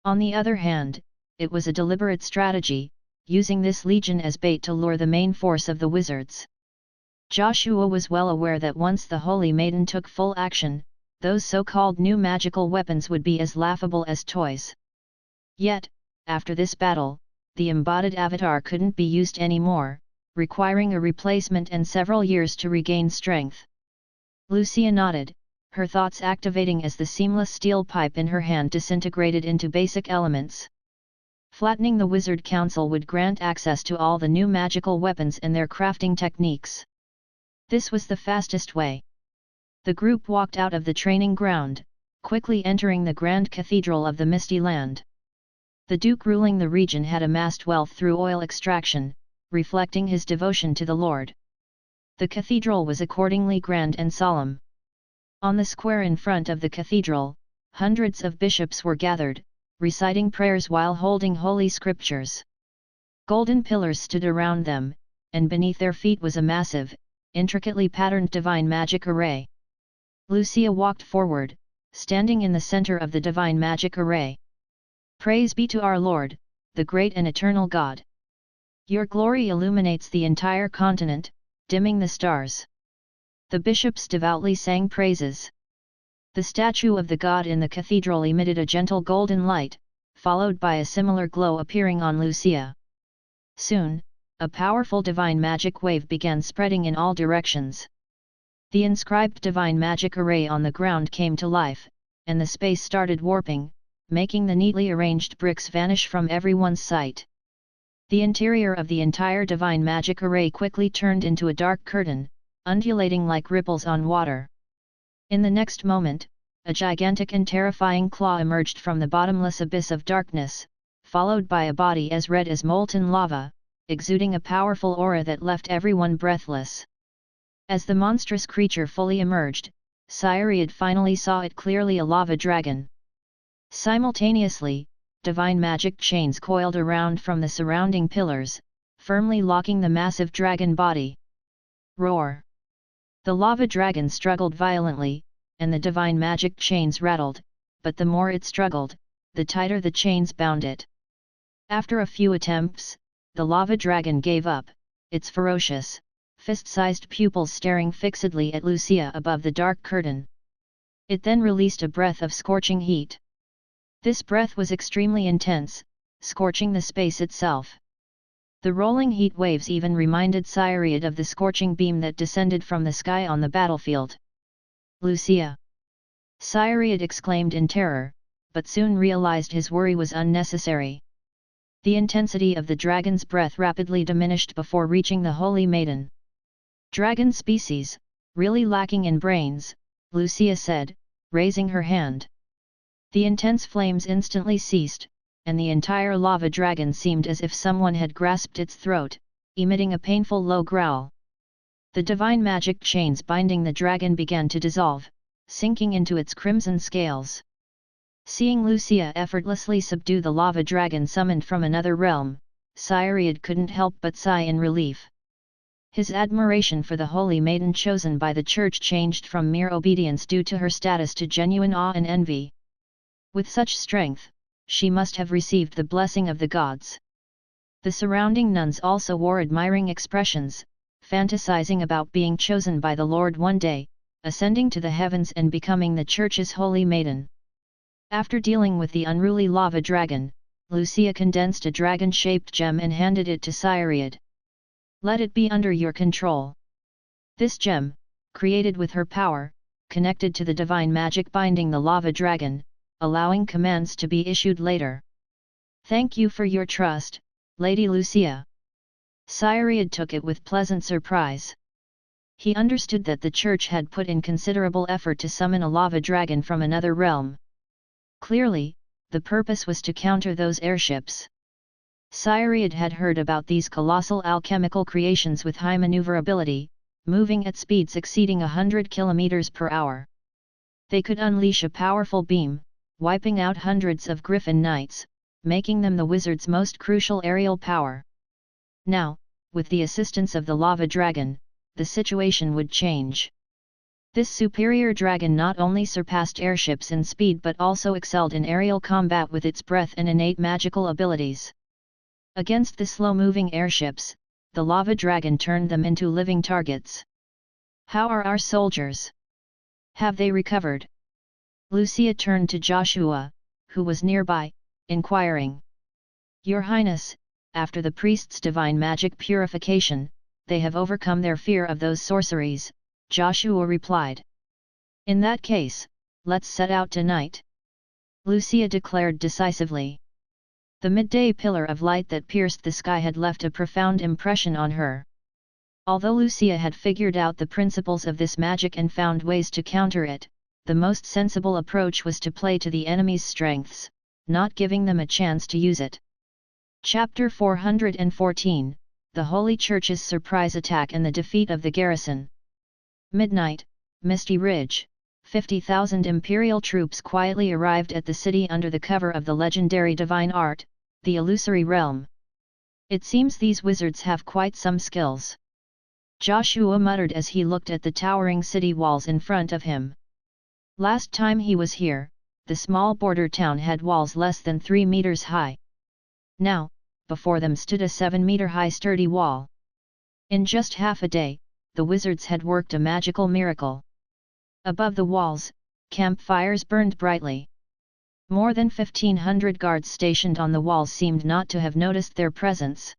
On the other hand, it was a deliberate strategy, using this legion as bait to lure the main force of the wizards. Joshua was well aware that once the Holy Maiden took full action, those so-called new magical weapons would be as laughable as toys. Yet, after this battle, the embodied avatar couldn't be used anymore, requiring a replacement and several years to regain strength. Lucia nodded, her thoughts activating as the seamless steel pipe in her hand disintegrated into basic elements. Flattening the Wizard Council would grant access to all the new magical weapons and their crafting techniques. This was the fastest way. The group walked out of the training ground, quickly entering the Grand Cathedral of the Misty Land. The Duke ruling the region had amassed wealth through oil extraction, reflecting his devotion to the Lord. The cathedral was accordingly grand and solemn. On the square in front of the cathedral, hundreds of bishops were gathered, reciting prayers while holding holy scriptures. Golden pillars stood around them, and beneath their feet was a massive, intricately patterned divine magic array. Lucia walked forward, standing in the center of the divine magic array. Praise be to our Lord, the great and eternal God. Your glory illuminates the entire continent, dimming the stars. The bishops devoutly sang praises. The statue of the god in the cathedral emitted a gentle golden light, followed by a similar glow appearing on Lucia. Soon, a powerful divine magic wave began spreading in all directions. The inscribed divine magic array on the ground came to life, and the space started warping, making the neatly arranged bricks vanish from everyone's sight. The interior of the entire divine magic array quickly turned into a dark curtain, undulating like ripples on water. In the next moment, a gigantic and terrifying claw emerged from the bottomless abyss of darkness, followed by a body as red as molten lava, exuding a powerful aura that left everyone breathless. As the monstrous creature fully emerged, Cyriad finally saw it clearly: a lava dragon. Simultaneously, divine magic chains coiled around from the surrounding pillars, firmly locking the massive dragon body. Roar! The lava dragon struggled violently, and the divine magic chains rattled, but the more it struggled, the tighter the chains bound it. After a few attempts, the lava dragon gave up, its ferocious, fist-sized pupils staring fixedly at Lucia above the dark curtain. It then released a breath of scorching heat. This breath was extremely intense, scorching the space itself. The rolling heat waves even reminded Cyriad of the scorching beam that descended from the sky on the battlefield. Lucia! Cyriad exclaimed in terror, but soon realized his worry was unnecessary. The intensity of the dragon's breath rapidly diminished before reaching the Holy Maiden. Dragon species, really lacking in brains, Lucia said, raising her hand. The intense flames instantly ceased, and the entire lava dragon seemed as if someone had grasped its throat, emitting a painful low growl. The divine magic chains binding the dragon began to dissolve, sinking into its crimson scales. Seeing Lucia effortlessly subdue the lava dragon summoned from another realm, Cyriad couldn't help but sigh in relief. His admiration for the Holy Maiden chosen by the Church changed from mere obedience due to her status to genuine awe and envy. With such strength, she must have received the blessing of the gods. The surrounding nuns also wore admiring expressions, fantasizing about being chosen by the Lord one day, ascending to the heavens and becoming the Church's Holy Maiden. After dealing with the unruly lava dragon, Lucia condensed a dragon-shaped gem and handed it to Cyriad. Let it be under your control. This gem, created with her power, connected to the divine magic binding the lava dragon, allowing commands to be issued later. Thank you for your trust, Lady Lucia. Cyriad took it with pleasant surprise. He understood that the church had put in considerable effort to summon a lava dragon from another realm. Clearly, the purpose was to counter those airships. Cyriad had heard about these colossal alchemical creations with high maneuverability, moving at speeds exceeding 100 km per hour. They could unleash a powerful beam, wiping out hundreds of griffin knights, making them the wizard's most crucial aerial power. Now, with the assistance of the lava dragon, the situation would change. This superior dragon not only surpassed airships in speed but also excelled in aerial combat with its breath and innate magical abilities. Against the slow-moving airships, the lava dragon turned them into living targets. "How are our soldiers? Have they recovered?" Lucia turned to Joshua, who was nearby, inquiring. "Your Highness, after the priest's divine magic purification, they have overcome their fear of those sorceries," Joshua replied. "In that case, let's set out tonight," Lucia declared decisively. The midday pillar of light that pierced the sky had left a profound impression on her. Although Lucia had figured out the principles of this magic and found ways to counter it, the most sensible approach was to play to the enemy's strengths, not giving them a chance to use it. Chapter 414, The Holy Church's Surprise Attack and the Defeat of the Garrison. Midnight, Misty Ridge. 50,000 Imperial troops quietly arrived at the city under the cover of the legendary divine art, the illusory realm. "It seems these wizards have quite some skills," Joshua muttered as he looked at the towering city walls in front of him. Last time he was here, the small border town had walls less than 3 meters high. Now, before them stood a 7-meter-high sturdy wall. In just half a day, the wizards had worked a magical miracle. Above the walls, campfires burned brightly. More than 1,500 guards stationed on the walls seemed not to have noticed their presence.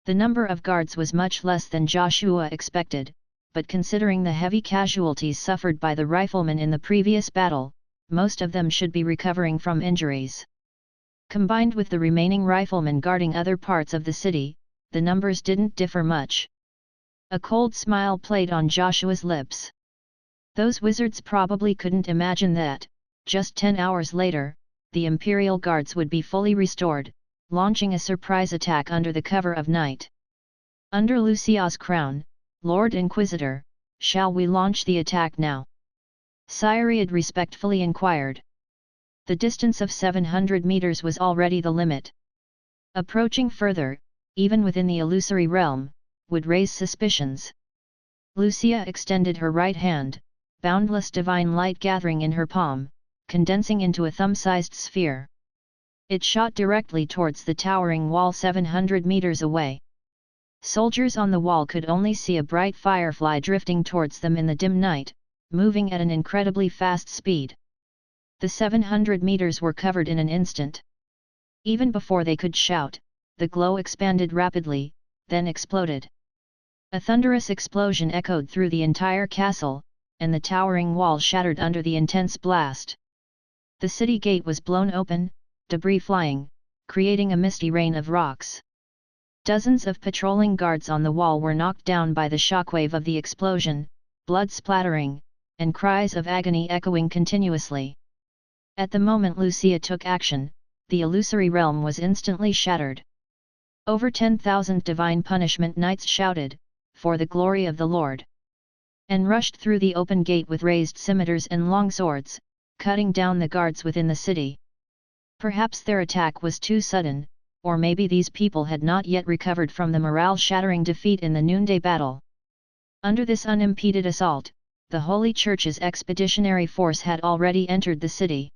The number of guards was much less than Joshua expected, but considering the heavy casualties suffered by the riflemen in the previous battle, most of them should be recovering from injuries. Combined with the remaining riflemen guarding other parts of the city, the numbers didn't differ much. A cold smile played on Joshua's lips. Those wizards probably couldn't imagine that, just 10 hours later, the Imperial Guards would be fully restored, launching a surprise attack under the cover of night. "Under Lucia's crown, Lord Inquisitor, shall we launch the attack now?" Cyriad respectfully inquired. The distance of 700 meters was already the limit. Approaching further, even within the illusory realm, would raise suspicions. Lucia extended her right hand, boundless divine light gathering in her palm, condensing into a thumb-sized sphere. It shot directly towards the towering wall 700 meters away. Soldiers on the wall could only see a bright firefly drifting towards them in the dim night, moving at an incredibly fast speed. The 700 meters were covered in an instant. Even before they could shout, the glow expanded rapidly, then exploded. A thunderous explosion echoed through the entire castle, and the towering wall shattered under the intense blast. The city gate was blown open, debris flying, creating a misty rain of rocks. Dozens of patrolling guards on the wall were knocked down by the shockwave of the explosion, blood splattering, and cries of agony echoing continuously. At the moment Lucia took action, the illusory realm was instantly shattered. Over 10,000 divine punishment knights shouted, "For the glory of the Lord!" and rushed through the open gate with raised scimitars and long swords, cutting down the guards within the city. Perhaps their attack was too sudden, or maybe these people had not yet recovered from the morale-shattering defeat in the noonday battle. Under this unimpeded assault, the Holy Church's expeditionary force had already entered the city.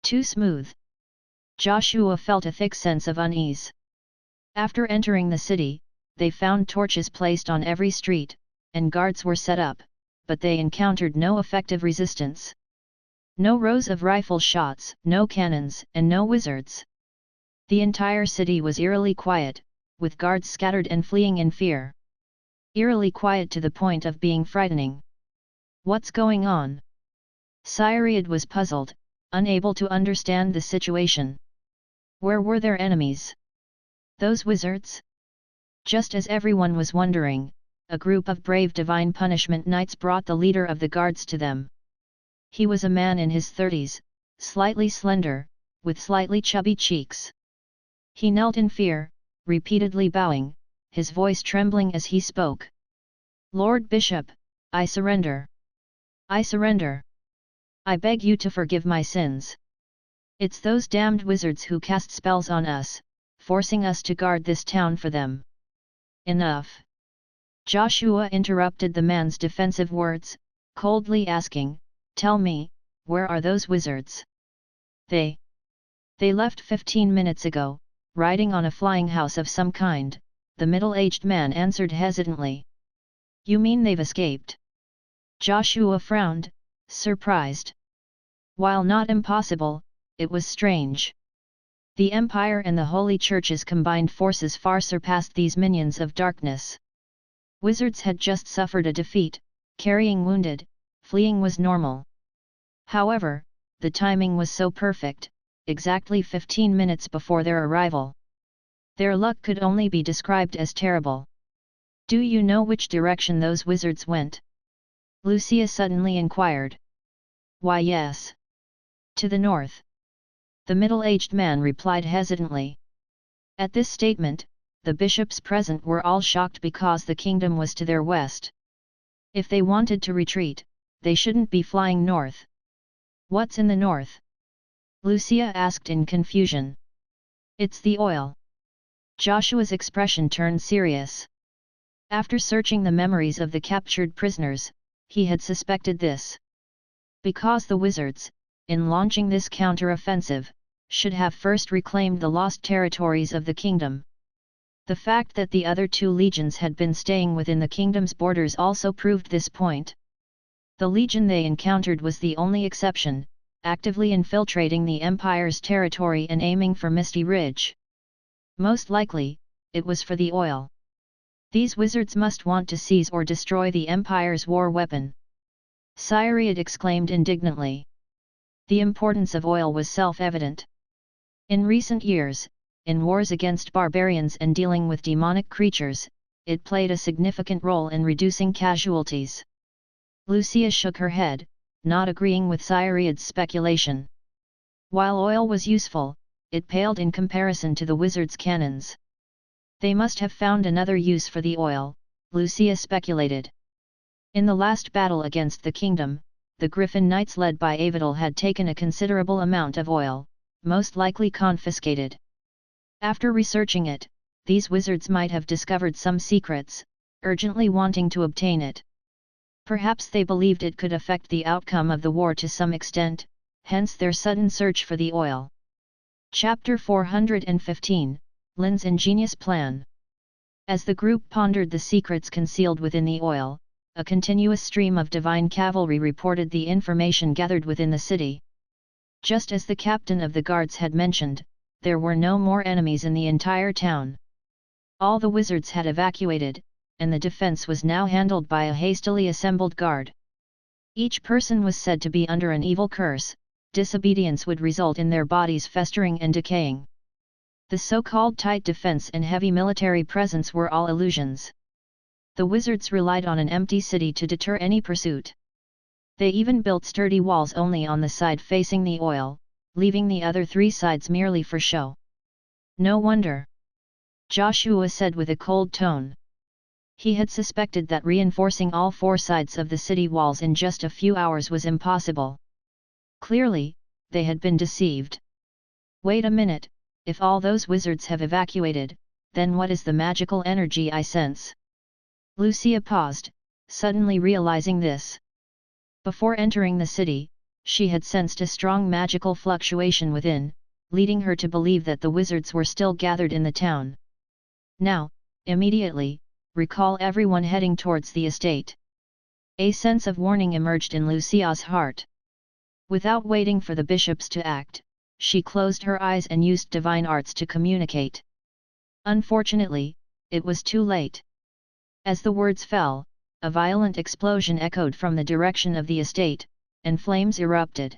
Too smooth. Joshua felt a thick sense of unease. After entering the city, they found torches placed on every street, and guards were set up, but they encountered no effective resistance. No rows of rifle shots, no cannons, and no wizards. The entire city was eerily quiet, with guards scattered and fleeing in fear. Eerily quiet to the point of being frightening. What's going on? Cyriad was puzzled, unable to understand the situation. Where were their enemies? Those wizards? Just as everyone was wondering, a group of brave divine punishment knights brought the leader of the guards to them. He was a man in his 30s, slightly slender, with slightly chubby cheeks. He knelt in fear, repeatedly bowing, his voice trembling as he spoke. "Lord Bishop, I surrender. I surrender. I beg you to forgive my sins. It's those damned wizards who cast spells on us, forcing us to guard this town for them." "Enough!" Joshua interrupted the man's defensive words, coldly asking, "Tell me, where are those wizards?" They left 15 minutes ago, riding on a flying house of some kind," the middle-aged man answered hesitantly. "You mean they've escaped?" Joshua frowned, surprised. While not impossible, it was strange. The Empire and the Holy Church's combined forces far surpassed these minions of darkness. Wizards had just suffered a defeat, carrying wounded, fleeing was normal. However, the timing was so perfect, exactly 15 minutes before their arrival. Their luck could only be described as terrible. "Do you know which direction those wizards went?" Lucia suddenly inquired. "Why, yes. To the north." The middle-aged man replied hesitantly. At this statement, the bishops present were all shocked because the kingdom was to their west. If they wanted to retreat, they shouldn't be flying north. "What's in the north?" Lucia asked in confusion. "It's the oil." Joshua's expression turned serious. After searching the memories of the captured prisoners, he had suspected this. Because the wizards, in launching this counter-offensive, should have first reclaimed the lost territories of the kingdom. The fact that the other two legions had been staying within the kingdom's borders also proved this point. The legion they encountered was the only exception, actively infiltrating the Empire's territory and aiming for Misty Ridge. Most likely, it was for the oil. These wizards must want to seize or destroy the Empire's war weapon. Cyriad exclaimed indignantly. The importance of oil was self-evident. In recent years, in wars against barbarians and dealing with demonic creatures, it played a significant role in reducing casualties. Lucia shook her head, not agreeing with Cyriad's speculation. While oil was useful, it paled in comparison to the wizards' cannons. They must have found another use for the oil, Lucia speculated. In the last battle against the kingdom, the Griffin Knights led by Avidal had taken a considerable amount of oil, most likely confiscated. After researching it, these wizards might have discovered some secrets, urgently wanting to obtain it. Perhaps they believed it could affect the outcome of the war to some extent, hence their sudden search for the oil. Chapter 415, Lynn's ingenious plan. As the group pondered the secrets concealed within the oil, a continuous stream of divine cavalry reported the information gathered within the city. Just as the captain of the guards had mentioned, there were no more enemies in the entire town. All the wizards had evacuated, and the defense was now handled by a hastily assembled guard. Each person was said to be under an evil curse. Disobedience would result in their bodies festering and decaying. The so-called tight defense and heavy military presence were all illusions. The wizards relied on an empty city to deter any pursuit. They even built sturdy walls only on the side facing the oil, leaving the other three sides merely for show. "No wonder," Joshua said with a cold tone. He had suspected that reinforcing all four sides of the city walls in just a few hours was impossible. Clearly, they had been deceived. "Wait a minute, if all those wizards have evacuated, then what is the magical energy I sense?" Lucia paused, suddenly realizing this. Before entering the city, she had sensed a strong magical fluctuation within, leading her to believe that the wizards were still gathered in the town. Now, immediately, recall everyone heading towards the estate. A sense of warning emerged in Lucia's heart. Without waiting for the bishops to act, she closed her eyes and used divine arts to communicate. Unfortunately, it was too late. As the words fell, a violent explosion echoed from the direction of the estate, and flames erupted.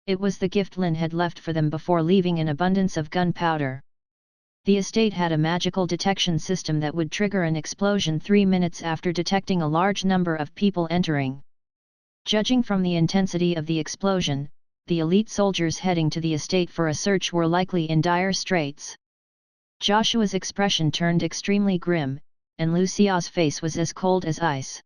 It was the gift Lynn had left for them before leaving an abundance of gunpowder. The estate had a magical detection system that would trigger an explosion 3 minutes after detecting a large number of people entering. Judging from the intensity of the explosion, the elite soldiers heading to the estate for a search were likely in dire straits. Joshua's expression turned extremely grim, and Lucia's face was as cold as ice.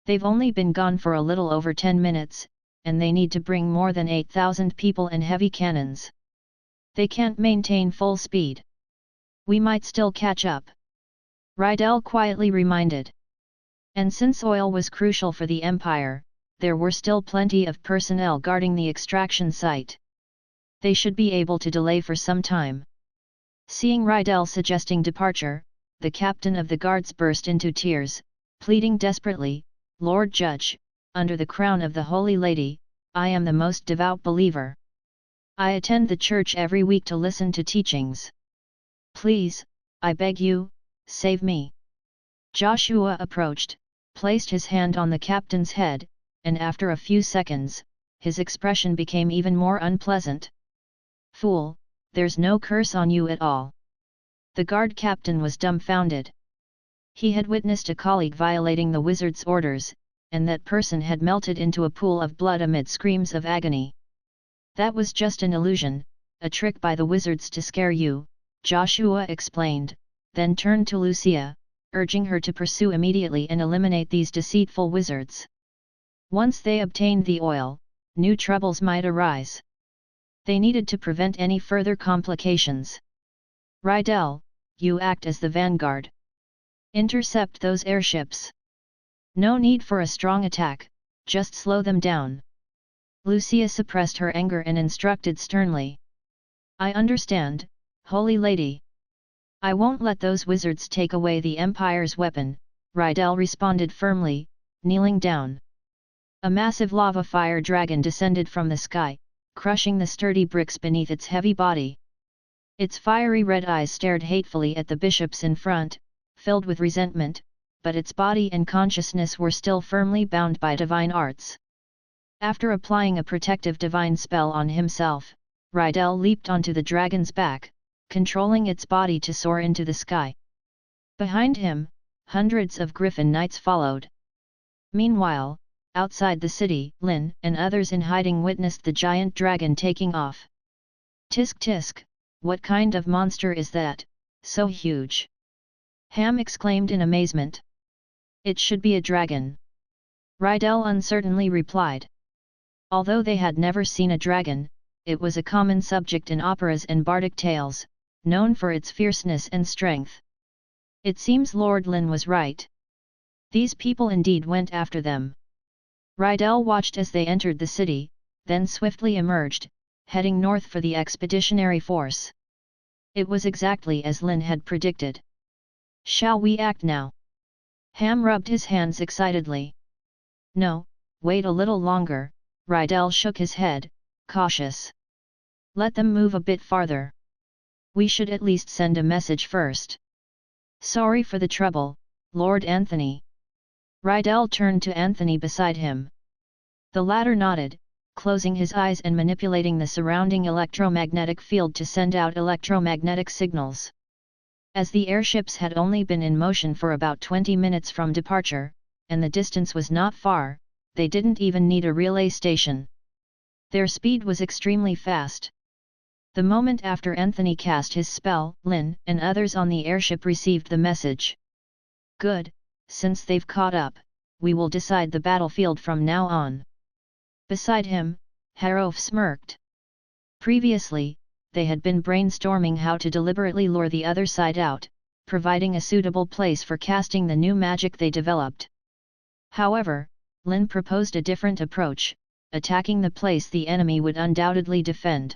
They've only been gone for a little over 10 minutes, and they need to bring more than 8,000 people and heavy cannons. They can't maintain full speed. We might still catch up. Rydell quietly reminded. And since oil was crucial for the Empire, there were still plenty of personnel guarding the extraction site. They should be able to delay for some time. Seeing Rydell suggesting departure, the captain of the guards burst into tears, pleading desperately, "Lord Judge, under the crown of the Holy Lady, I am the most devout believer. I attend the church every week to listen to teachings. Please, I beg you, save me." Joshua approached, placed his hand on the captain's head, and after a few seconds, his expression became even more unpleasant. "Fool, there's no curse on you at all." The guard captain was dumbfounded. He had witnessed a colleague violating the wizard's orders, and that person had melted into a pool of blood amid screams of agony. "That was just an illusion, a trick by the wizards to scare you," Joshua explained, then turned to Lucia, urging her to pursue immediately and eliminate these deceitful wizards. Once they obtained the oil, new troubles might arise. They needed to prevent any further complications. "Rydell, you act as the vanguard. Intercept those airships. No need for a strong attack, just slow them down." Lucia suppressed her anger and instructed sternly. "I understand, Holy Lady. I won't let those wizards take away the Empire's weapon," Rydell responded firmly, kneeling down. A massive lava fire dragon descended from the sky, crushing the sturdy bricks beneath its heavy body. Its fiery red eyes stared hatefully at the bishops in front, filled with resentment, but its body and consciousness were still firmly bound by divine arts. After applying a protective divine spell on himself, Rydell leaped onto the dragon's back, controlling its body to soar into the sky. Behind him, hundreds of Griffin Knights followed. Meanwhile, outside the city, Lynn and others in hiding witnessed the giant dragon taking off. "Tisk tisk, what kind of monster is that, so huge?" Ham exclaimed in amazement. "It should be a dragon," Rydell uncertainly replied. Although they had never seen a dragon, it was a common subject in operas and bardic tales, known for its fierceness and strength. It seems Lord Lynn was right. These people indeed went after them. Rydell watched as they entered the city, then swiftly emerged, heading north for the expeditionary force. It was exactly as Lynn had predicted. "Shall we act now?" Ham rubbed his hands excitedly. "No, wait a little longer," Rydell shook his head, cautious. "Let them move a bit farther. We should at least send a message first." "Sorry for the trouble, Lord Anthony." Rydell turned to Anthony beside him. The latter nodded, closing his eyes and manipulating the surrounding electromagnetic field to send out electromagnetic signals. As the airships had only been in motion for about 20 minutes from departure, and the distance was not far, they didn't even need a relay station. Their speed was extremely fast. The moment after Anthony cast his spell, Lynn and others on the airship received the message. "Good, since they've caught up, we will decide the battlefield from now on." Beside him, Harof smirked. Previously, they had been brainstorming how to deliberately lure the other side out, providing a suitable place for casting the new magic they developed. However, Lynn proposed a different approach, attacking the place the enemy would undoubtedly defend.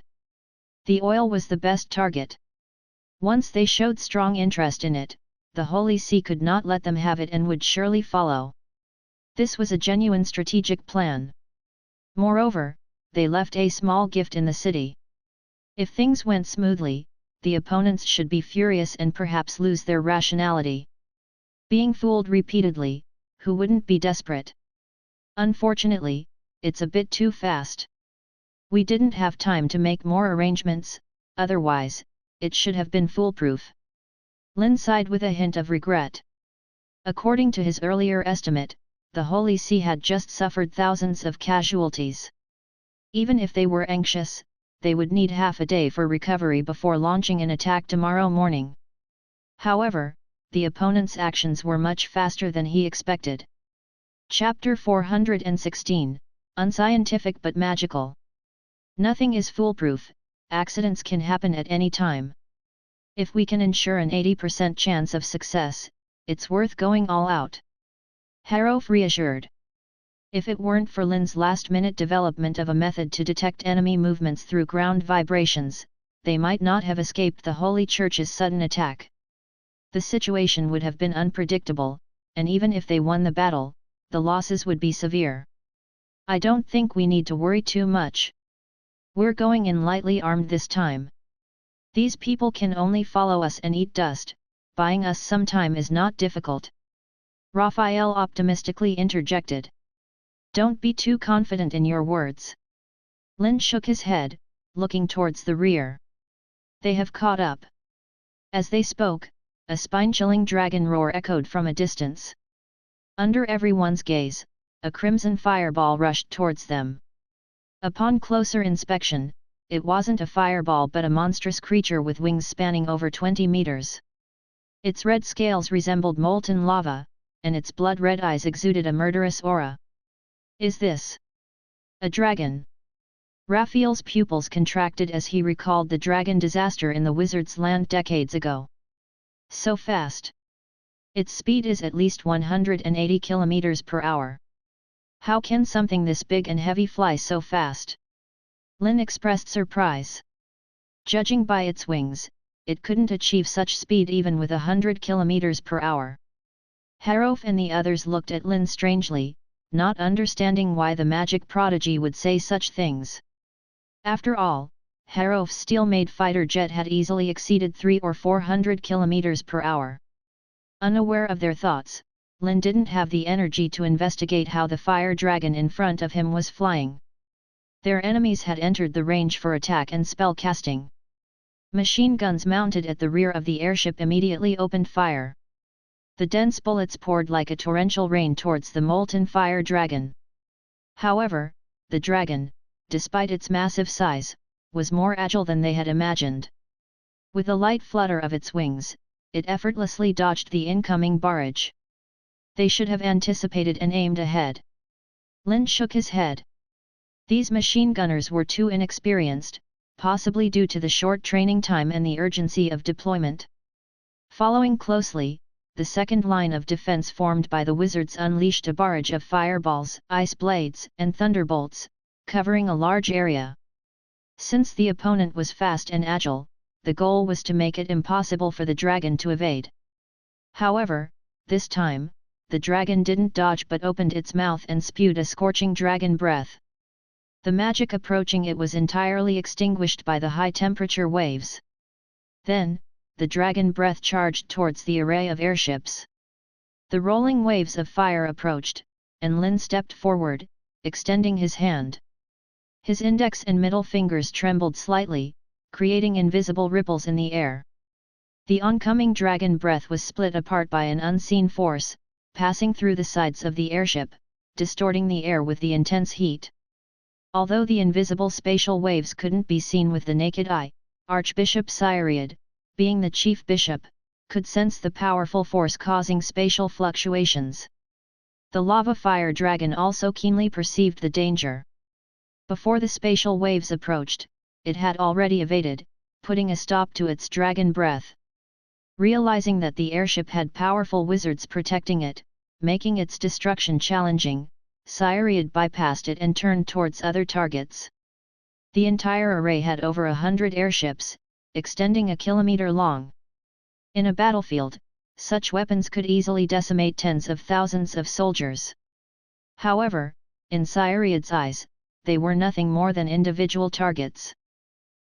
The oil was the best target. Once they showed strong interest in it, the Holy See could not let them have it and would surely follow. This was a genuine strategic plan. Moreover, they left a small gift in the city. If things went smoothly, the opponents should be furious and perhaps lose their rationality. Being fooled repeatedly, who wouldn't be desperate? Unfortunately, it's a bit too fast. We didn't have time to make more arrangements, otherwise, it should have been foolproof. Lynn sighed with a hint of regret. According to his earlier estimate, the Holy See had just suffered thousands of casualties. Even if they were anxious, they would need half a day for recovery before launching an attack tomorrow morning. However, the opponent's actions were much faster than he expected. Chapter 416, Unscientific but Magical. Nothing is foolproof, accidents can happen at any time. If we can ensure an 80% chance of success, it's worth going all out. Harov reassured. If it weren't for Lynn's last-minute development of a method to detect enemy movements through ground vibrations, they might not have escaped the Holy Church's sudden attack. The situation would have been unpredictable, and even if they won the battle, the losses would be severe. I don't think we need to worry too much. We're going in lightly armed this time. These people can only follow us and eat dust, buying us some time is not difficult. Raphael optimistically interjected. Don't be too confident in your words. Lynn shook his head, looking towards the rear. They have caught up. As they spoke, a spine-chilling dragon roar echoed from a distance. Under everyone's gaze, a crimson fireball rushed towards them. Upon closer inspection, it wasn't a fireball but a monstrous creature with wings spanning over 20 meters. Its red scales resembled molten lava, and its blood-red eyes exuded a murderous aura. Is this a dragon? Raphael's pupils contracted as he recalled the dragon disaster in the Wizard's Land decades ago. So fast. Its speed is at least 180 km per hour. How can something this big and heavy fly so fast? Lynn expressed surprise. Judging by its wings, it couldn't achieve such speed even with 100 km per hour. Harov and the others looked at Lynn strangely, not understanding why the magic prodigy would say such things. After all, Harov's steel-made fighter jet had easily exceeded 300 or 400 km per hour. Unaware of their thoughts, Lynn didn't have the energy to investigate how the fire dragon in front of him was flying. Their enemies had entered the range for attack and spell casting. Machine guns mounted at the rear of the airship immediately opened fire. The dense bullets poured like a torrential rain towards the molten fire dragon. However, the dragon, despite its massive size, was more agile than they had imagined. With a light flutter of its wings, it effortlessly dodged the incoming barrage. They should have anticipated and aimed ahead. Lynn shook his head. These machine gunners were too inexperienced, possibly due to the short training time and the urgency of deployment. Following closely, the second line of defense formed by the wizards unleashed a barrage of fireballs, ice blades, and thunderbolts, covering a large area. Since the opponent was fast and agile, the goal was to make it impossible for the dragon to evade. However, this time, the dragon didn't dodge but opened its mouth and spewed a scorching dragon breath. The magic approaching it was entirely extinguished by the high-temperature waves. Then, the dragon breath charged towards the array of airships. The rolling waves of fire approached, and Lynn stepped forward, extending his hand. His index and middle fingers trembled slightly, creating invisible ripples in the air. The oncoming dragon breath was split apart by an unseen force, passing through the sides of the airship, distorting the air with the intense heat. Although the invisible spatial waves couldn't be seen with the naked eye, Archbishop Cyriad, being the chief bishop, could sense the powerful force causing spatial fluctuations. The lava fire dragon also keenly perceived the danger. Before the spatial waves approached, it had already evaded, putting a stop to its dragon breath. Realizing that the airship had powerful wizards protecting it, making its destruction challenging, Cyriad bypassed it and turned towards other targets. The entire array had over 100 airships, extending a kilometer long. In a battlefield, such weapons could easily decimate tens of thousands of soldiers. However, in Cyriad's eyes, they were nothing more than individual targets.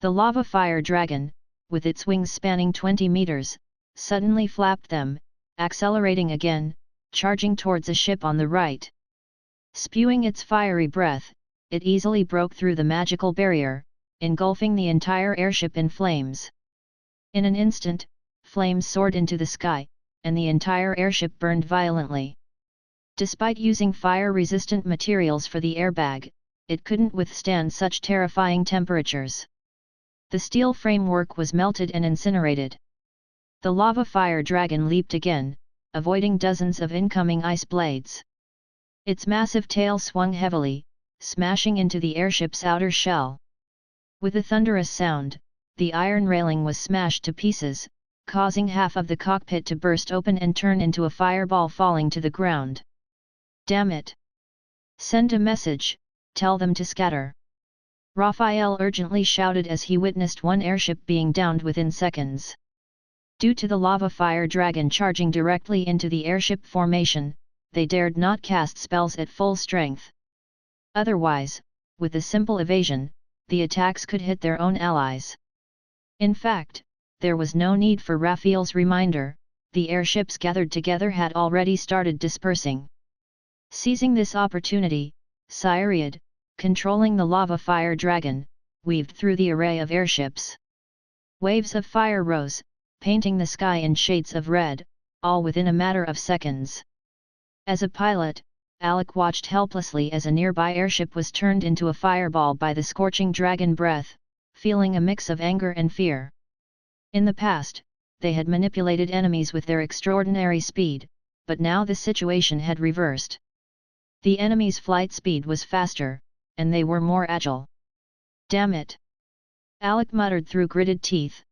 The lava fire dragon, with its wings spanning 20 meters, suddenly flapped them, accelerating again, charging towards a ship on the right. Spewing its fiery breath, it easily broke through the magical barrier, engulfing the entire airship in flames. In an instant, flames soared into the sky, and the entire airship burned violently. Despite using fire-resistant materials for the airbag, it couldn't withstand such terrifying temperatures. The steel framework was melted and incinerated. The lava fire dragon leaped again, avoiding dozens of incoming ice blades. Its massive tail swung heavily, smashing into the airship's outer shell. With a thunderous sound, the iron railing was smashed to pieces, causing half of the cockpit to burst open and turn into a fireball falling to the ground. "Damn it! Send a message, tell them to scatter!" Raphael urgently shouted as he witnessed one airship being downed within seconds. Due to the lava fire dragon charging directly into the airship formation, they dared not cast spells at full strength. Otherwise, with a simple evasion, the attacks could hit their own allies. In fact, there was no need for Raphael's reminder, the airships gathered together had already started dispersing. Seizing this opportunity, Cyriad, controlling the lava fire dragon, weaved through the array of airships. Waves of fire rose, painting the sky in shades of red, all within a matter of seconds. As a pilot, Alec watched helplessly as a nearby airship was turned into a fireball by the scorching dragon breath, feeling a mix of anger and fear. In the past, they had manipulated enemies with their extraordinary speed, but now the situation had reversed. The enemy's flight speed was faster, and they were more agile. "Damn it!" Alec muttered through gritted teeth.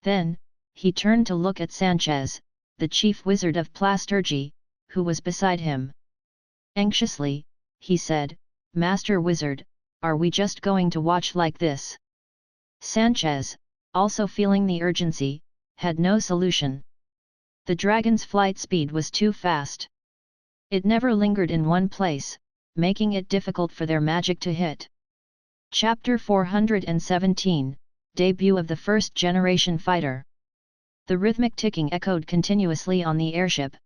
Then, he turned to look at Sanchez, the chief wizard of Plasturgy, who was beside him. Anxiously, he said, "Master Wizard, are we just going to watch like this?" Sanchez, also feeling the urgency, had no solution. The dragon's flight speed was too fast. It never lingered in one place, making it difficult for their magic to hit. Chapter 417, Debut of the First Generation Fighter. The rhythmic ticking echoed continuously on the airship.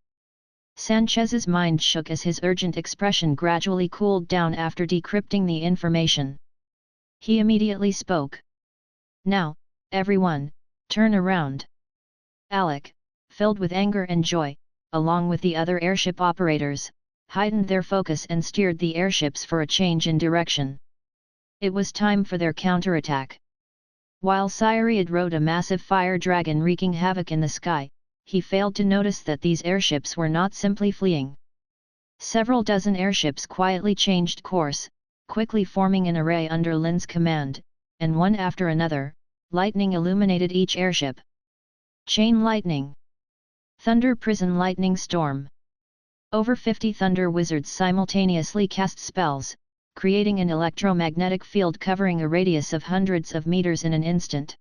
Sanchez's mind shook as his urgent expression gradually cooled down after decrypting the information. He immediately spoke. "Now, everyone, turn around." Alec, filled with anger and joy, along with the other airship operators, heightened their focus and steered the airships for a change in direction. It was time for their counterattack. While Cyriad rode a massive fire dragon wreaking havoc in the sky, he failed to notice that these airships were not simply fleeing. Several dozen airships quietly changed course, quickly forming an array under Lynn's command, and one after another, lightning illuminated each airship. Chain lightning. Thunder prison lightning storm. Over 50 thunder wizards simultaneously cast spells, creating an electromagnetic field covering a radius of hundreds of meters in an instant.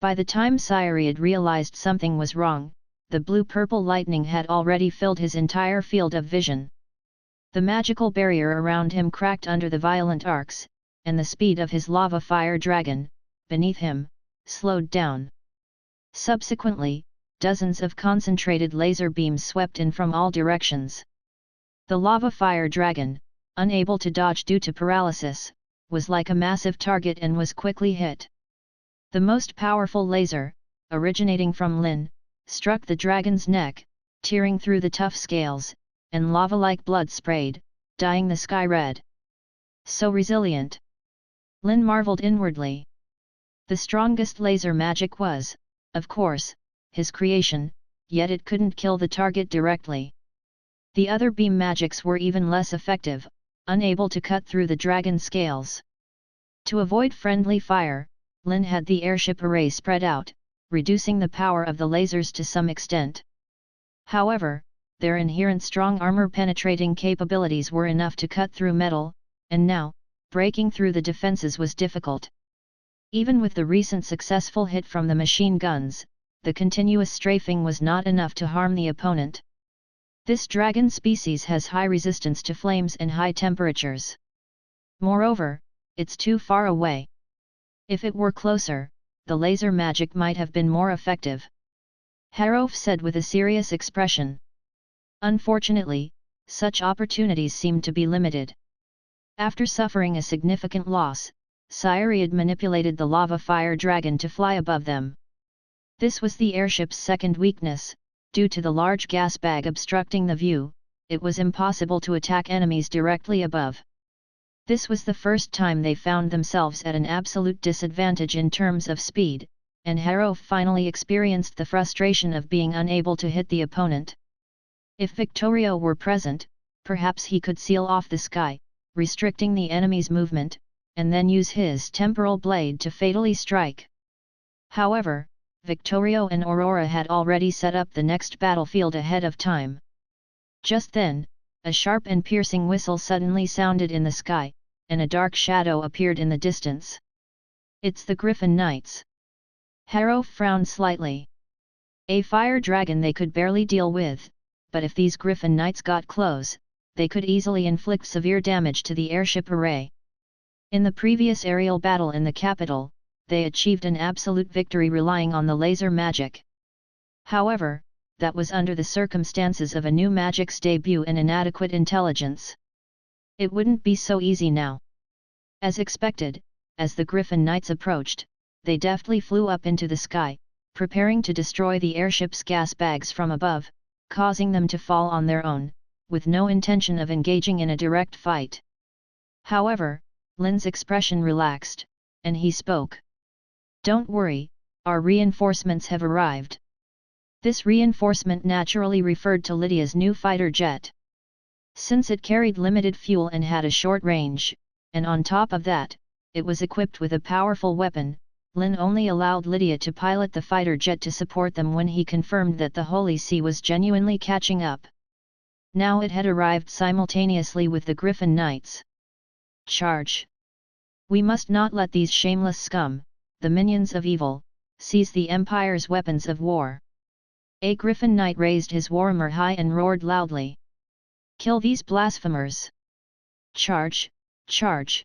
By the time Cyriad realized something was wrong, the blue-purple lightning had already filled his entire field of vision. The magical barrier around him cracked under the violent arcs, and the speed of his lava fire dragon, beneath him, slowed down. Subsequently, dozens of concentrated laser beams swept in from all directions. The lava fire dragon, unable to dodge due to paralysis, was like a massive target and was quickly hit. The most powerful laser, originating from Lynn, struck the dragon's neck, tearing through the tough scales, and lava-like blood sprayed, dyeing the sky red. So resilient! Lynn marveled inwardly. The strongest laser magic was, of course, his creation, yet it couldn't kill the target directly. The other beam magics were even less effective, unable to cut through the dragon's scales. To avoid friendly fire, Lynn had the airship array spread out, reducing the power of the lasers to some extent. However, their inherent strong armor-penetrating capabilities were enough to cut through metal, and now, breaking through the defenses was difficult. Even with the recent successful hit from the machine guns, the continuous strafing was not enough to harm the opponent. This dragon species has high resistance to flames and high temperatures. Moreover, it's too far away. If it were closer, the laser magic might have been more effective. Harof said with a serious expression. Unfortunately, such opportunities seemed to be limited. After suffering a significant loss, Cyriad manipulated the lava fire dragon to fly above them. This was the airship's second weakness. Due to the large gas bag obstructing the view, it was impossible to attack enemies directly above. This was the first time they found themselves at an absolute disadvantage in terms of speed, and Harrow finally experienced the frustration of being unable to hit the opponent. If Victorio were present, perhaps he could seal off the sky, restricting the enemy's movement, and then use his temporal blade to fatally strike. However, Victorio and Aurora had already set up the next battlefield ahead of time. Just then, a sharp and piercing whistle suddenly sounded in the sky, and a dark shadow appeared in the distance. "It's the Griffin Knights." Harrow frowned slightly. A fire dragon they could barely deal with, but if these Griffin Knights got close, they could easily inflict severe damage to the airship array. In the previous aerial battle in the capital, they achieved an absolute victory relying on the laser magic. However, that was under the circumstances of a new magic's debut and inadequate intelligence. It wouldn't be so easy now. As expected, as the Griffin Knights approached, they deftly flew up into the sky, preparing to destroy the airship's gas bags from above, causing them to fall on their own, with no intention of engaging in a direct fight. However, Lynn's expression relaxed, and he spoke. "Don't worry, our reinforcements have arrived." This reinforcement naturally referred to Lydia's new fighter jet. Since it carried limited fuel and had a short range, and on top of that, it was equipped with a powerful weapon, Lynn only allowed Lydia to pilot the fighter jet to support them when he confirmed that the Holy See was genuinely catching up. Now it had arrived simultaneously with the Griffin Knights. "Charge! We must not let these shameless scum, the minions of evil, seize the Empire's weapons of war." A Griffin Knight raised his warhammer high and roared loudly. "Kill these blasphemers! Charge! Charge!"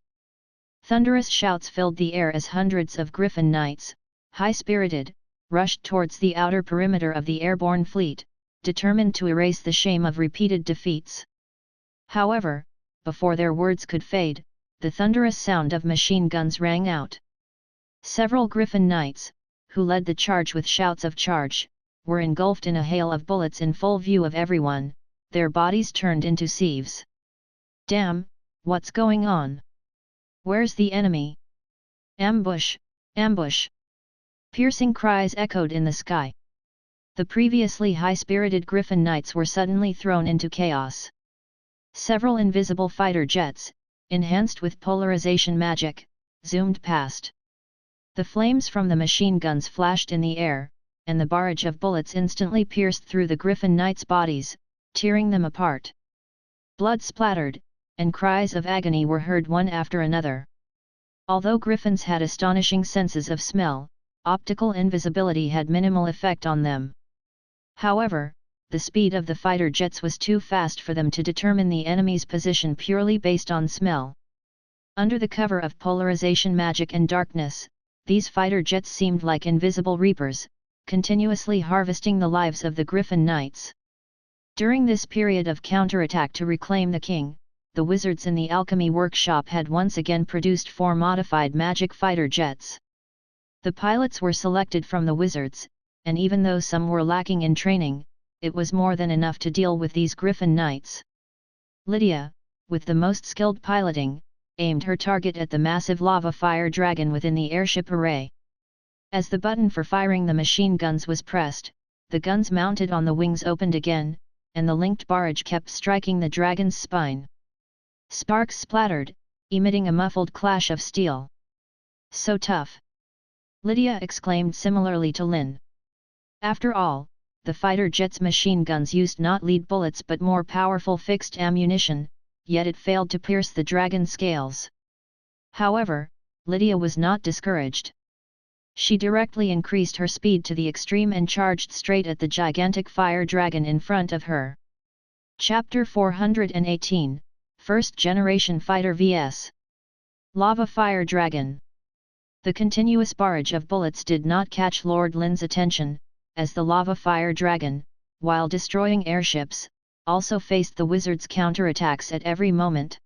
Thunderous shouts filled the air as hundreds of Griffin Knights, high-spirited, rushed towards the outer perimeter of the airborne fleet, determined to erase the shame of repeated defeats. However, before their words could fade, the thunderous sound of machine guns rang out. Several Griffin Knights, who led the charge with shouts of "Charge!" were engulfed in a hail of bullets in full view of everyone, their bodies turned into sieves. "Damn, what's going on? Where's the enemy? Ambush! Ambush!" Piercing cries echoed in the sky. The previously high-spirited Griffin Knights were suddenly thrown into chaos. Several invisible fighter jets, enhanced with polarization magic, zoomed past. The flames from the machine guns flashed in the air, and the barrage of bullets instantly pierced through the Griffin Knights' bodies, tearing them apart. Blood splattered, and cries of agony were heard one after another. Although Griffins had astonishing senses of smell, optical invisibility had minimal effect on them. However, the speed of the fighter jets was too fast for them to determine the enemy's position purely based on smell. Under the cover of polarization magic and darkness, these fighter jets seemed like invisible reapers, continuously harvesting the lives of the Griffin Knights. During this period of counterattack to reclaim the king, the wizards in the alchemy workshop had once again produced 4 modified magic fighter jets. The pilots were selected from the wizards, and even though some were lacking in training, it was more than enough to deal with these Griffin Knights. Lydia, with the most skilled piloting, aimed her target at the massive lava fire dragon within the airship array. As the button for firing the machine guns was pressed, the guns mounted on the wings opened again, and the linked barrage kept striking the dragon's spine. Sparks splattered, emitting a muffled clash of steel. "So tough!" Lydia exclaimed similarly to Lynn. After all, the fighter jet's machine guns used not lead bullets but more powerful fixed ammunition, yet it failed to pierce the dragon's scales. However, Lydia was not discouraged. She directly increased her speed to the extreme and charged straight at the gigantic fire dragon in front of her. Chapter 418, First Generation Fighter vs. Lava Fire Dragon. The continuous barrage of bullets did not catch Lord Lynn's attention, as the lava fire dragon, while destroying airships, also faced the wizards' counterattacks at every moment.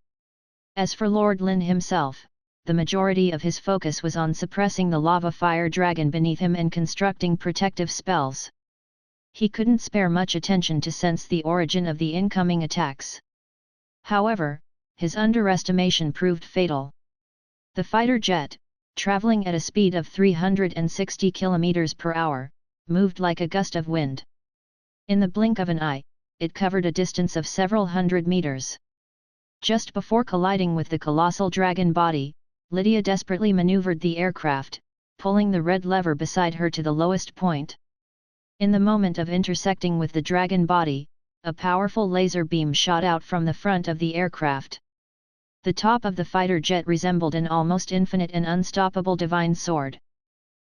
As for Lord Lynn himself, the majority of his focus was on suppressing the lava fire dragon beneath him and constructing protective spells. He couldn't spare much attention to sense the origin of the incoming attacks. However, his underestimation proved fatal. The fighter jet, traveling at a speed of 360 km per hour, moved like a gust of wind. In the blink of an eye, it covered a distance of several hundred meters. Just before colliding with the colossal dragon body, Lydia desperately maneuvered the aircraft, pulling the red lever beside her to the lowest point. In the moment of intersecting with the dragon body, a powerful laser beam shot out from the front of the aircraft. The top of the fighter jet resembled an almost infinite and unstoppable divine sword.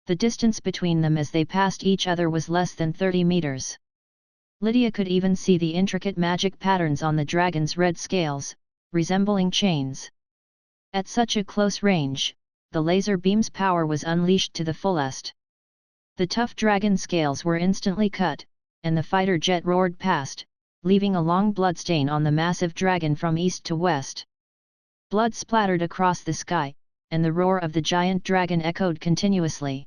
The distance between them as they passed each other was less than 30 meters. Lydia could even see the intricate magic patterns on the dragon's red scales, resembling chains. At such a close range, the laser beam's power was unleashed to the fullest. The tough dragon scales were instantly cut, and the fighter jet roared past, leaving a long bloodstain on the massive dragon from east to west. Blood splattered across the sky, and the roar of the giant dragon echoed continuously.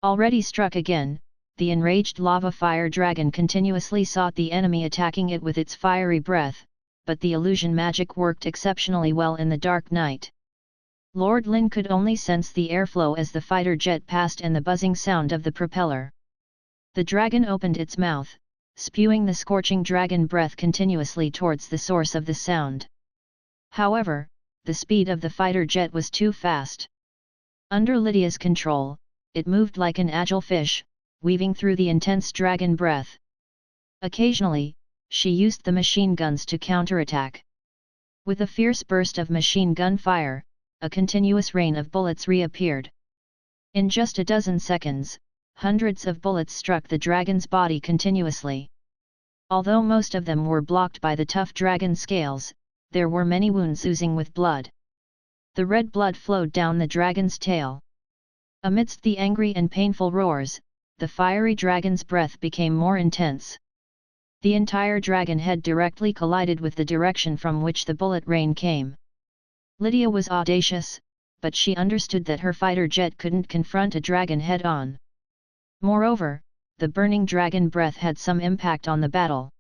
Already struck again, the enraged lava fire dragon continuously sought the enemy, attacking it with its fiery breath, but the illusion magic worked exceptionally well in the dark night. Lord Lynn could only sense the airflow as the fighter jet passed and the buzzing sound of the propeller. The dragon opened its mouth, spewing the scorching dragon breath continuously towards the source of the sound. However, the speed of the fighter jet was too fast. Under Lydia's control, it moved like an agile fish, weaving through the intense dragon breath. Occasionally, she used the machine guns to counterattack. With a fierce burst of machine gun fire, a continuous rain of bullets reappeared. In just a dozen seconds, hundreds of bullets struck the dragon's body continuously. Although most of them were blocked by the tough dragon scales, there were many wounds oozing with blood. The red blood flowed down the dragon's tail. Amidst the angry and painful roars, the fiery dragon's breath became more intense. The entire dragon head directly collided with the direction from which the bullet rain came. Lydia was audacious, but she understood that her fighter jet couldn't confront a dragon head-on. Moreover, the burning dragon breath had some impact on the battle.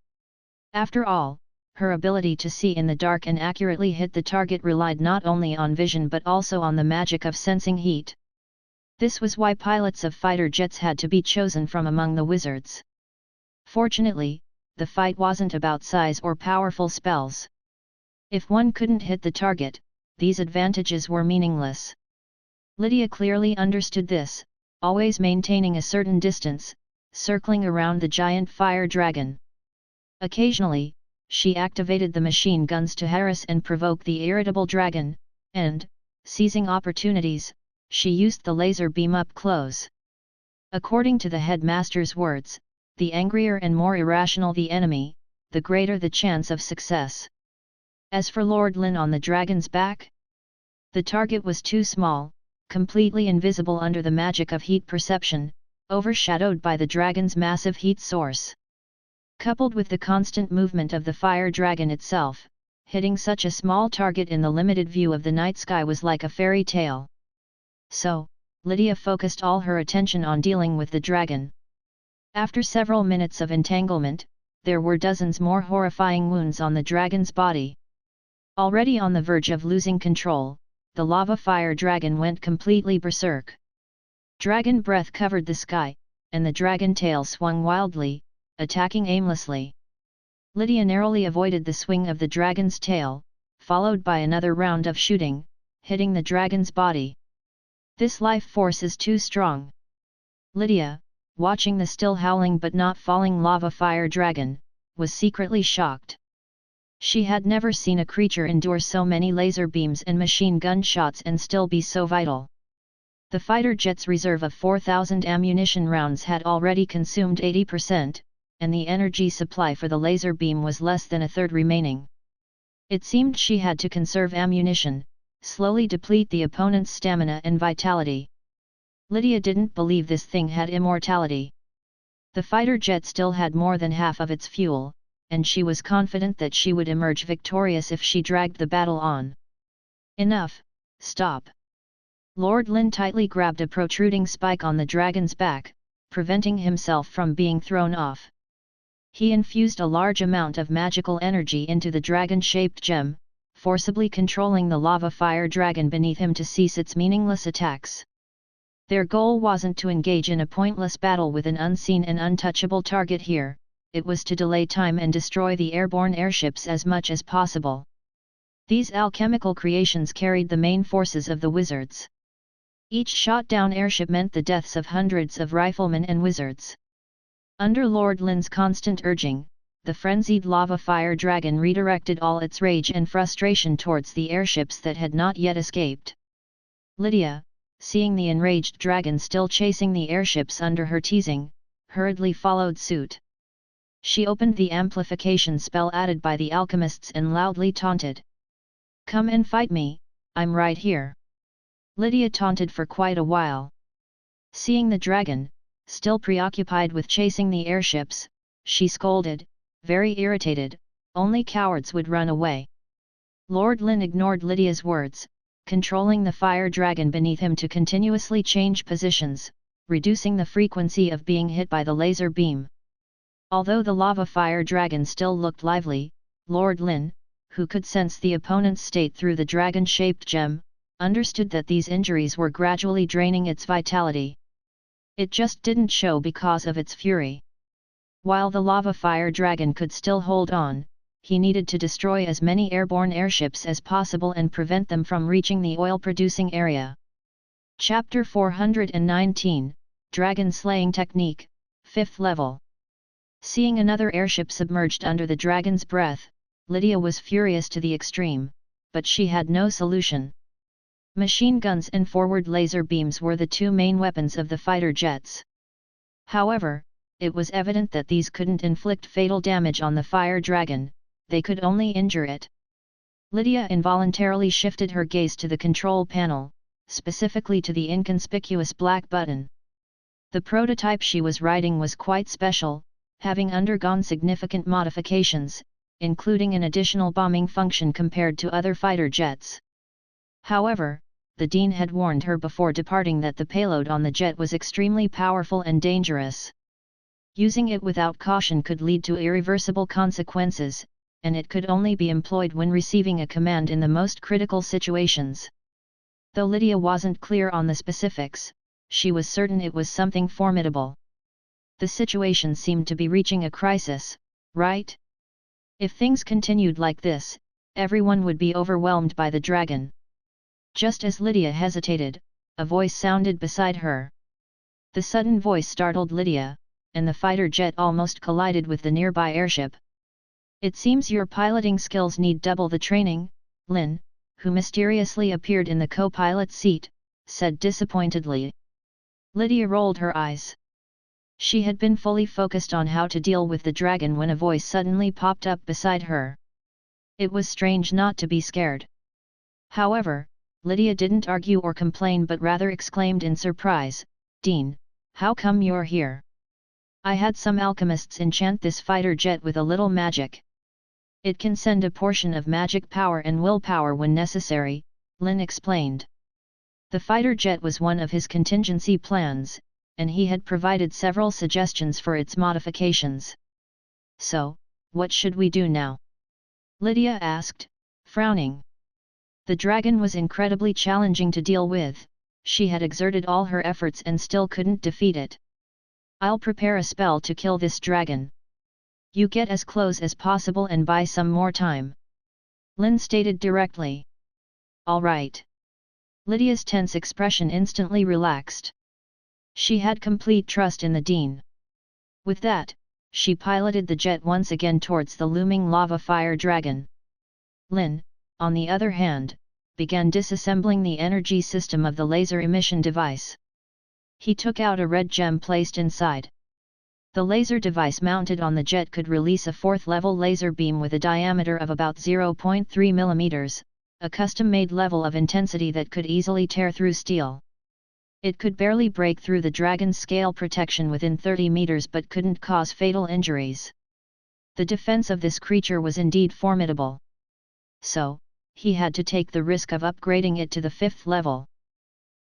After all, her ability to see in the dark and accurately hit the target relied not only on vision but also on the magic of sensing heat. This was why pilots of fighter jets had to be chosen from among the wizards. Fortunately, the fight wasn't about size or powerful spells. If one couldn't hit the target, these advantages were meaningless. Lydia clearly understood this, always maintaining a certain distance, circling around the giant fire dragon. Occasionally, she activated the machine guns to harass and provoke the irritable dragon, and, seizing opportunities, she used the laser beam up close. According to the headmaster's words, the angrier and more irrational the enemy, the greater the chance of success. As for Lord Lynn on the dragon's back, the target was too small, completely invisible under the magic of heat perception, overshadowed by the dragon's massive heat source. Coupled with the constant movement of the fire dragon itself, hitting such a small target in the limited view of the night sky was like a fairy tale. So, Lydia focused all her attention on dealing with the dragon. After several minutes of entanglement, there were dozens more horrifying wounds on the dragon's body. Already on the verge of losing control, the lava fire dragon went completely berserk. Dragon breath covered the sky, and the dragon tail swung wildly, attacking aimlessly. Lydia narrowly avoided the swing of the dragon's tail, followed by another round of shooting, hitting the dragon's body. This life force is too strong. Lydia, watching the still howling but not falling lava fire dragon, was secretly shocked. She had never seen a creature endure so many laser beams and machine gun shots and still be so vital. The fighter jet's reserve of 4,000 ammunition rounds had already consumed 80%, and the energy supply for the laser beam was less than a third remaining. It seemed she had to conserve ammunition, slowly deplete the opponent's stamina and vitality. Lydia didn't believe this thing had immortality. The fighter jet still had more than half of its fuel, and she was confident that she would emerge victorious if she dragged the battle on. Enough, stop. Lord Lynn tightly grabbed a protruding spike on the dragon's back, preventing himself from being thrown off. He infused a large amount of magical energy into the dragon-shaped gem, forcibly controlling the lava fire dragon beneath him to cease its meaningless attacks. Their goal wasn't to engage in a pointless battle with an unseen and untouchable target here, it was to delay time and destroy the airborne airships as much as possible. These alchemical creations carried the main forces of the wizards. Each shot-down airship meant the deaths of hundreds of riflemen and wizards. Under Lord Lynn's constant urging, the frenzied lava fire dragon redirected all its rage and frustration towards the airships that had not yet escaped. Lydia, seeing the enraged dragon still chasing the airships under her teasing, hurriedly followed suit. She opened the amplification spell added by the alchemists and loudly taunted. "Come and fight me, I'm right here." Lydia taunted for quite a while. Seeing the dragon, still preoccupied with chasing the airships, she scolded, very irritated, only cowards would run away. Lord Lynn ignored Lydia's words, controlling the fire dragon beneath him to continuously change positions, reducing the frequency of being hit by the laser beam. Although the lava fire dragon still looked lively, Lord Lynn, who could sense the opponent's state through the dragon-shaped gem, understood that these injuries were gradually draining its vitality. It just didn't show because of its fury. While the lava fire dragon could still hold on, he needed to destroy as many airborne airships as possible and prevent them from reaching the oil-producing area. Chapter 419, Dragon Slaying Technique, 5th Level. Seeing another airship submerged under the dragon's breath, Lydia was furious to the extreme, but she had no solution. Machine guns and forward laser beams were the two main weapons of the fighter jets. However, it was evident that these couldn't inflict fatal damage on the fire dragon, they could only injure it. Lydia involuntarily shifted her gaze to the control panel, specifically to the inconspicuous black button. The prototype she was riding was quite special, having undergone significant modifications, including an additional bombing function compared to other fighter jets. However, the Dean had warned her before departing that the payload on the jet was extremely powerful and dangerous. Using it without caution could lead to irreversible consequences, and it could only be employed when receiving a command in the most critical situations. Though Lydia wasn't clear on the specifics, she was certain it was something formidable. The situation seemed to be reaching a crisis, right? If things continued like this, everyone would be overwhelmed by the dragon. Just as Lydia hesitated, a voice sounded beside her. The sudden voice startled Lydia, and the fighter jet almost collided with the nearby airship. "It seems your piloting skills need double the training," Lynn, who mysteriously appeared in the co-pilot seat, said disappointedly. Lydia rolled her eyes. She had been fully focused on how to deal with the dragon when a voice suddenly popped up beside her. It was strange not to be scared. However, Lydia didn't argue or complain but rather exclaimed in surprise, "Dean, how come you're here?" "I had some alchemists enchant this fighter jet with a little magic. It can send a portion of magic power and willpower when necessary," Lynn explained. The fighter jet was one of his contingency plans, and he had provided several suggestions for its modifications. "So, what should we do now?" Lydia asked, frowning. The dragon was incredibly challenging to deal with, she had exerted all her efforts and still couldn't defeat it. "I'll prepare a spell to kill this dragon. You get as close as possible and buy some more time," Lynn stated directly. "All right." Lydia's tense expression instantly relaxed. She had complete trust in the Dean. With that, she piloted the jet once again towards the looming lava fire dragon. Lynn, on the other hand, began disassembling the energy system of the laser emission device. He took out a red gem placed inside. The laser device mounted on the jet could release a 4th-level laser beam with a diameter of about 0.3 mm, a custom-made level of intensity that could easily tear through steel. It could barely break through the dragon's scale protection within 30 meters but couldn't cause fatal injuries. The defense of this creature was indeed formidable. So, he had to take the risk of upgrading it to the 5th level.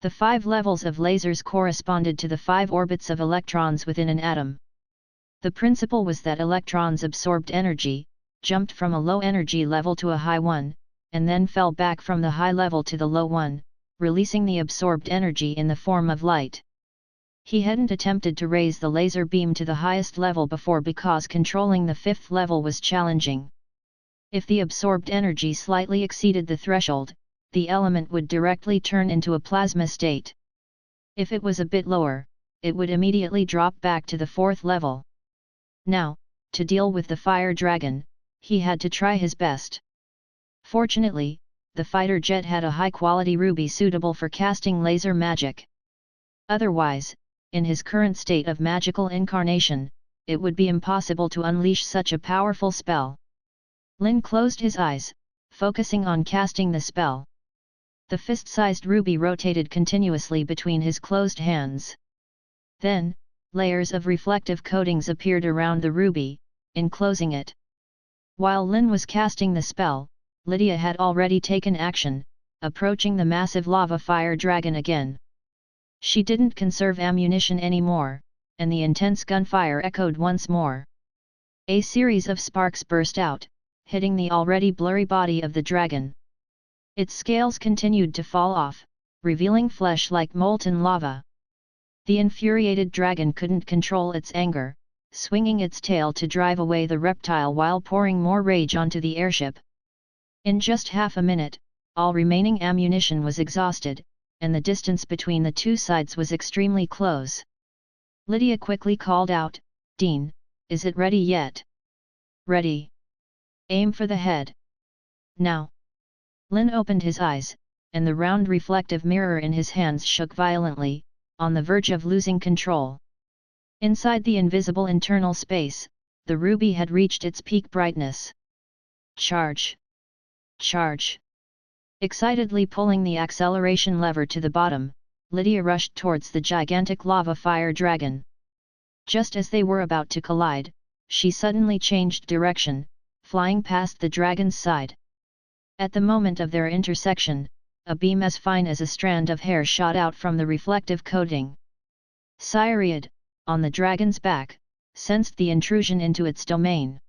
The 5 levels of lasers corresponded to the 5 orbits of electrons within an atom. The principle was that electrons absorbed energy, jumped from a low energy level to a high one, and then fell back from the high level to the low one, releasing the absorbed energy in the form of light. He hadn't attempted to raise the laser beam to the highest level before because controlling the 5th level was challenging. If the absorbed energy slightly exceeded the threshold, the element would directly turn into a plasma state. If it was a bit lower, it would immediately drop back to the 4th level. Now, to deal with the fire dragon, he had to try his best. Fortunately, the fighter jet had a high-quality ruby suitable for casting laser magic. Otherwise, in his current state of magical incarnation, it would be impossible to unleash such a powerful spell. Lynn closed his eyes, focusing on casting the spell. The fist-sized ruby rotated continuously between his closed hands. Then, layers of reflective coatings appeared around the ruby, enclosing it. While Lynn was casting the spell, Lydia had already taken action, approaching the massive lava fire dragon again. She didn't conserve ammunition anymore, and the intense gunfire echoed once more. A series of sparks burst out, hitting the already blurry body of the dragon. Its scales continued to fall off, revealing flesh like molten lava. The infuriated dragon couldn't control its anger, swinging its tail to drive away the reptile while pouring more rage onto the airship. In just half a minute, all remaining ammunition was exhausted, and the distance between the two sides was extremely close. Lydia quickly called out, "Dean, is it ready yet?" "Ready. Aim for the head. Now." Lynn opened his eyes, and the round reflective mirror in his hands shook violently, on the verge of losing control. Inside the invisible internal space, the ruby had reached its peak brightness. "Charge! Charge!" Excitedly pulling the acceleration lever to the bottom, Lydia rushed towards the gigantic lava fire dragon. Just as they were about to collide, she suddenly changed direction, flying past the dragon's side. At the moment of their intersection, a beam as fine as a strand of hair shot out from the reflective coating. Cyriad, on the dragon's back, sensed the intrusion into its domain.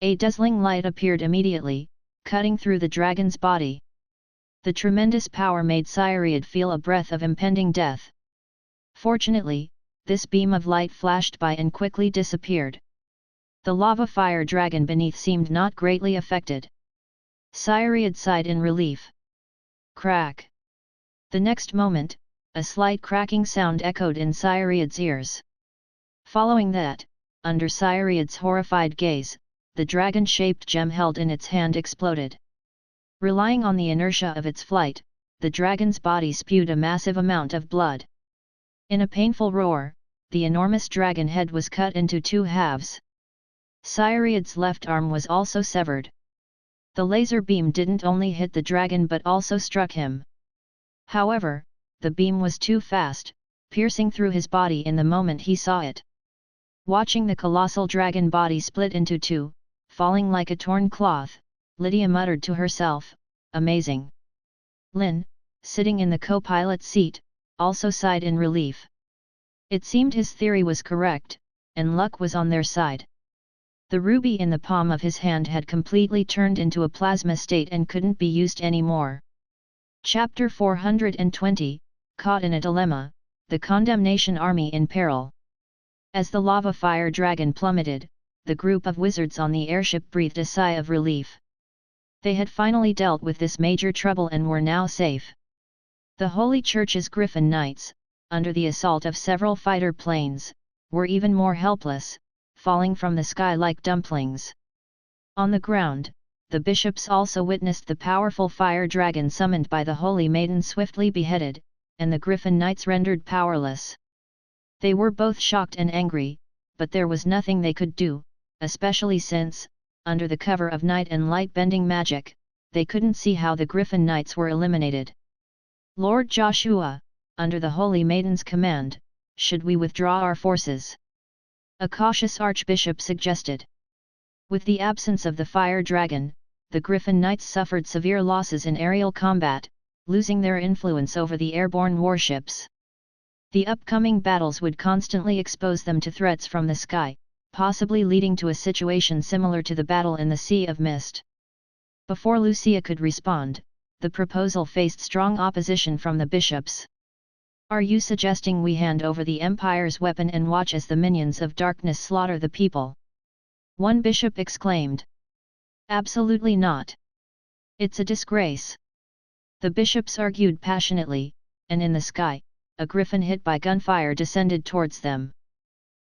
A dazzling light appeared immediately, cutting through the dragon's body. The tremendous power made Cyriad feel a breath of impending death. Fortunately, this beam of light flashed by and quickly disappeared. The lava fire dragon beneath seemed not greatly affected. Cyriad sighed in relief. Crack! The next moment, a slight cracking sound echoed in Cyriad's ears. Following that, under Cyriad's horrified gaze, the dragon-shaped gem held in its hand exploded. Relying on the inertia of its flight, the dragon's body spewed a massive amount of blood. In a painful roar, the enormous dragon head was cut into 2 halves. Cyriad's left arm was also severed. The laser beam didn't only hit the dragon but also struck him. However, the beam was too fast, piercing through his body in the moment he saw it. Watching the colossal dragon body split into 2, falling like a torn cloth, Lydia muttered to herself, "Amazing." Lynn, sitting in the co-pilot seat, also sighed in relief. It seemed his theory was correct, and luck was on their side. The ruby in the palm of his hand had completely turned into a plasma state and couldn't be used anymore. Chapter 420, Caught in a Dilemma, The Condemnation Army in Peril. As the lava fire dragon plummeted, the group of wizards on the airship breathed a sigh of relief. They had finally dealt with this major trouble and were now safe. The Holy Church's Griffin Knights, under the assault of several fighter planes, were even more helpless, falling from the sky like dumplings. On the ground, the bishops also witnessed the powerful fire dragon summoned by the Holy Maiden swiftly beheaded, and the Griffin Knights rendered powerless. They were both shocked and angry, but there was nothing they could do, especially since, under the cover of night and light-bending magic, they couldn't see how the Griffin Knights were eliminated. "Lord Joshua, under the Holy Maiden's command, should we withdraw our forces?" a cautious archbishop suggested. With the absence of the fire dragon, the Griffin Knights suffered severe losses in aerial combat, losing their influence over the airborne warships. The upcoming battles would constantly expose them to threats from the sky, possibly leading to a situation similar to the battle in the Sea of Mist. Before Lucia could respond, the proposal faced strong opposition from the bishops. "Are you suggesting we hand over the Empire's weapon and watch as the minions of darkness slaughter the people?" one bishop exclaimed. "Absolutely not. It's a disgrace." The bishops argued passionately, and in the sky, a griffin hit by gunfire descended towards them.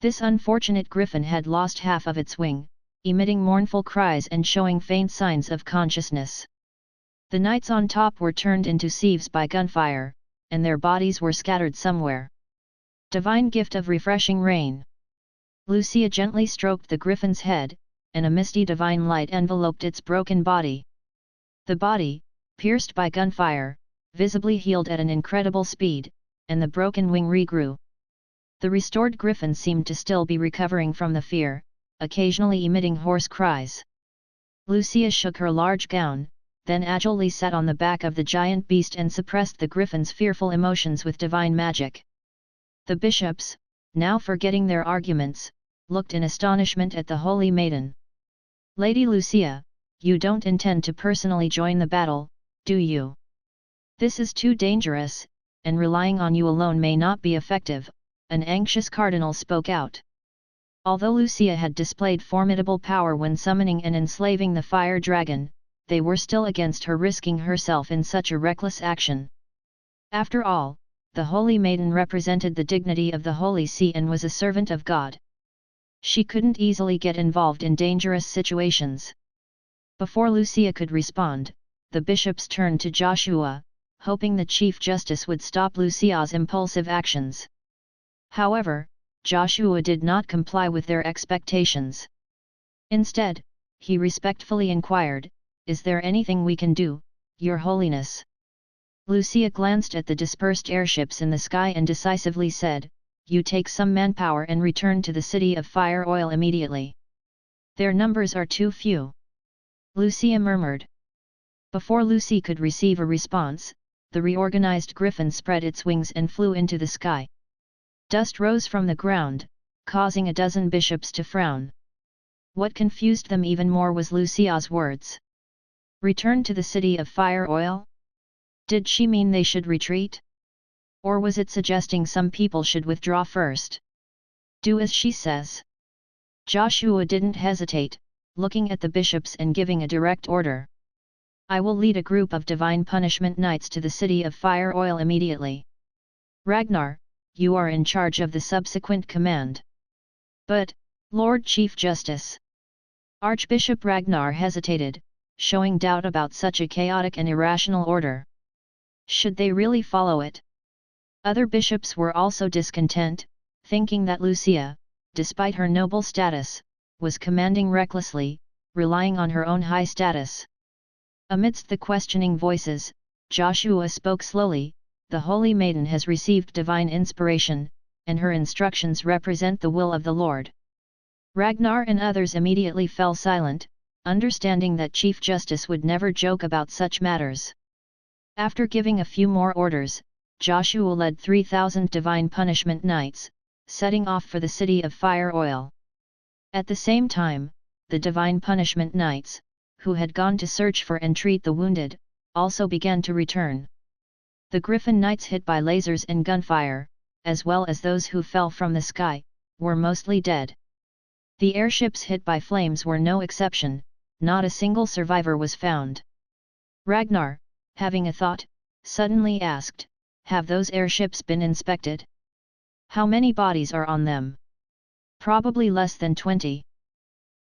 This unfortunate griffin had lost half of its wing, emitting mournful cries and showing faint signs of consciousness. The knights on top were turned into sieves by gunfire, and their bodies were scattered somewhere. "Divine gift of refreshing rain." Lucia gently stroked the griffin's head, and a misty divine light enveloped its broken body. The body, pierced by gunfire, visibly healed at an incredible speed, and the broken wing regrew. The restored griffin seemed to still be recovering from the fear, occasionally emitting hoarse cries. Lucia shook her large gown, then agilely sat on the back of the giant beast and suppressed the griffin's fearful emotions with divine magic. The bishops, now forgetting their arguments, looked in astonishment at the Holy Maiden. "Lady Lucia, you don't intend to personally join the battle, do you? This is too dangerous, and relying on you alone may not be effective," an anxious cardinal spoke out. Although Lucia had displayed formidable power when summoning and enslaving the fire dragon, they were still against her risking herself in such a reckless action. After all, the Holy Maiden represented the dignity of the Holy See and was a servant of God. She couldn't easily get involved in dangerous situations. Before Lucia could respond, the bishops turned to Joshua, hoping the Chief Justice would stop Lucia's impulsive actions. However, Joshua did not comply with their expectations. Instead, he respectfully inquired, "Is there anything we can do, Your Holiness?" Lucia glanced at the dispersed airships in the sky and decisively said, "You take some manpower and return to the City of Fire Oil immediately. Their numbers are too few." Lucia murmured. Before Lucy could receive a response, the reorganized griffin spread its wings and flew into the sky. Dust rose from the ground, causing a dozen bishops to frown. What confused them even more was Lucia's words. Return to the City of Fire Oil? Did she mean they should retreat? Or was it suggesting some people should withdraw first? "Do as she says." Joshua didn't hesitate, looking at the bishops and giving a direct order. "I will lead a group of Divine Punishment Knights to the City of Fire Oil immediately. Ragnar, you are in charge of the subsequent command." "But, Lord Chief Justice..." Archbishop Ragnar hesitated, showing doubt about such a chaotic and irrational order. Should they really follow it? Other bishops were also discontent, thinking that Lucia, despite her noble status, was commanding recklessly, relying on her own high status. Amidst the questioning voices, Joshua spoke slowly, "The Holy Maiden has received divine inspiration, and her instructions represent the will of the Lord." Ragnar and others immediately fell silent, understanding that Chief Justice would never joke about such matters. After giving a few more orders, Joshua led 3,000 Divine Punishment Knights, setting off for the City of Fire Oil. At the same time, the Divine Punishment Knights, who had gone to search for and treat the wounded, also began to return. The Griffin Knights hit by lasers and gunfire, as well as those who fell from the sky, were mostly dead. The airships hit by flames were no exception, not a single survivor was found. Ragnar, having a thought, suddenly asked, "Have those airships been inspected? How many bodies are on them?" "Probably less than 20.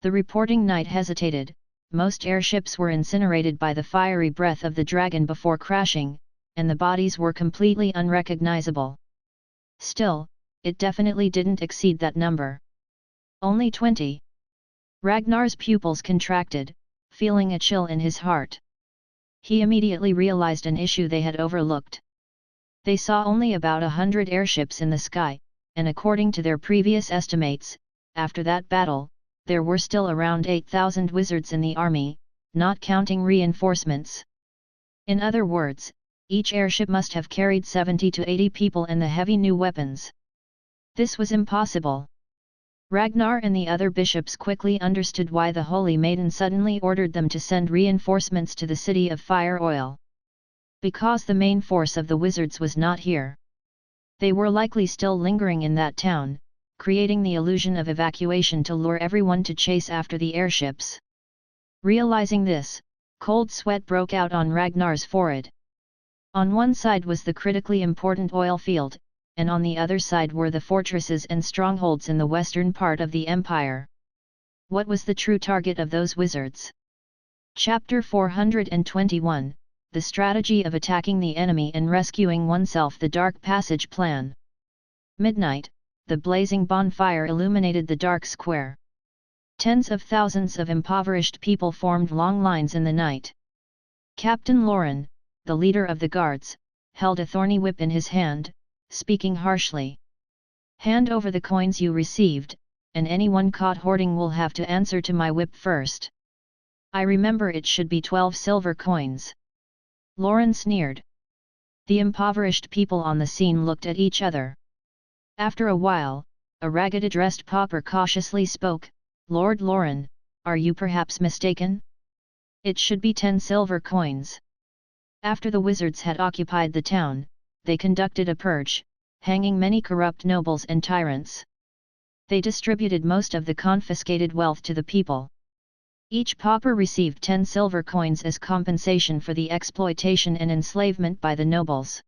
The reporting knight hesitated. Most airships were incinerated by the fiery breath of the dragon before crashing, and the bodies were completely unrecognizable. Still, it definitely didn't exceed that number. Only 20. Ragnar's pupils contracted, feeling a chill in his heart. He immediately realized an issue they had overlooked. They saw only about 100 airships in the sky, and according to their previous estimates, after that battle, there were still around 8,000 wizards in the army, not counting reinforcements. In other words, each airship must have carried 70 to 80 people and the heavy new weapons. This was impossible. Ragnar and the other bishops quickly understood why the Holy Maiden suddenly ordered them to send reinforcements to the city of Fire Oil. Because the main force of the wizards was not here. They were likely still lingering in that town, creating the illusion of evacuation to lure everyone to chase after the airships. Realizing this, cold sweat broke out on Ragnar's forehead. On one side was the critically important oil field, and on the other side were the fortresses and strongholds in the western part of the empire. What was the true target of those wizards? Chapter 421, The Strategy of Attacking the Enemy and Rescuing Oneself. The Dark Passage Plan. Midnight, the blazing bonfire illuminated the dark square. Tens of thousands of impoverished people formed long lines in the night. Captain Lauren, the leader of the guards, held a thorny whip in his hand, speaking harshly. "Hand over the coins you received, and anyone caught hoarding will have to answer to my whip first." "I remember it should be 12 silver coins." Lauren sneered. The impoverished people on the scene looked at each other. After a while, a ragged-dressed pauper cautiously spoke, "Lord Lauren, are you perhaps mistaken? It should be 10 silver coins." After the wizards had occupied the town, they conducted a purge, hanging many corrupt nobles and tyrants. They distributed most of the confiscated wealth to the people. Each pauper received 10 silver coins as compensation for the exploitation and enslavement by the nobles.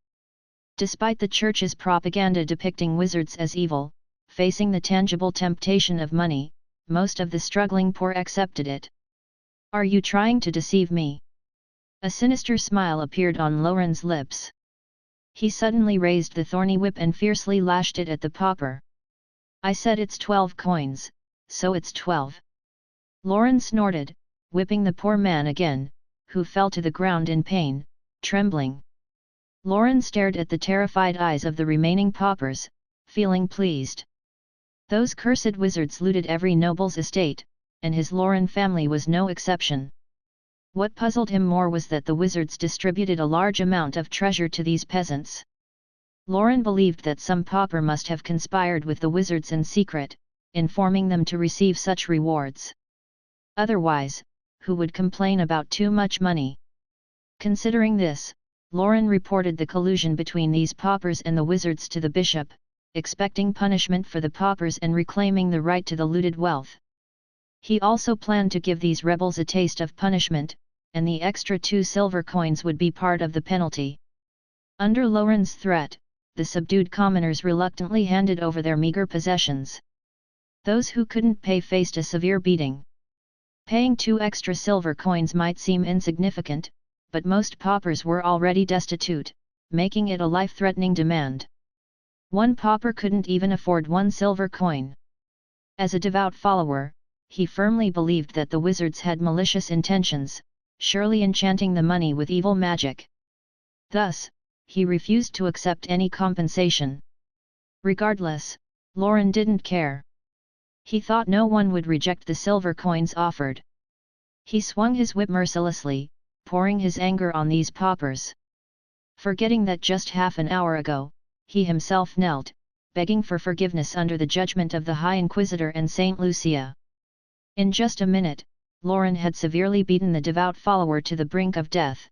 Despite the church's propaganda depicting wizards as evil, facing the tangible temptation of money, most of the struggling poor accepted it. "Are you trying to deceive me?" A sinister smile appeared on Lauren's lips. He suddenly raised the thorny whip and fiercely lashed it at the pauper. "I said it's 12 coins, so it's 12. Lauren snorted, whipping the poor man again, who fell to the ground in pain, trembling. Lauren stared at the terrified eyes of the remaining paupers, feeling pleased. Those cursed wizards looted every noble's estate, and his Lauren family was no exception. What puzzled him more was that the wizards distributed a large amount of treasure to these peasants. Lauren believed that some pauper must have conspired with the wizards in secret, informing them to receive such rewards. Otherwise, who would complain about too much money? Considering this, Lauren reported the collusion between these paupers and the wizards to the bishop, expecting punishment for the paupers and reclaiming the right to the looted wealth. He also planned to give these rebels a taste of punishment, and the extra 2 silver coins would be part of the penalty. Under Lauren's threat, the subdued commoners reluctantly handed over their meager possessions. Those who couldn't pay faced a severe beating. Paying 2 extra silver coins might seem insignificant, but most paupers were already destitute, making it a life-threatening demand. One pauper couldn't even afford 1 silver coin. As a devout follower, he firmly believed that the wizards had malicious intentions, surely enchanting the money with evil magic. Thus, he refused to accept any compensation. Regardless, Lauren didn't care. He thought no one would reject the silver coins offered. He swung his whip mercilessly, pouring his anger on these paupers. Forgetting that just half an hour ago, he himself knelt, begging for forgiveness under the judgment of the High Inquisitor and Saint Lucia. In just a minute, Lauren had severely beaten the devout follower to the brink of death.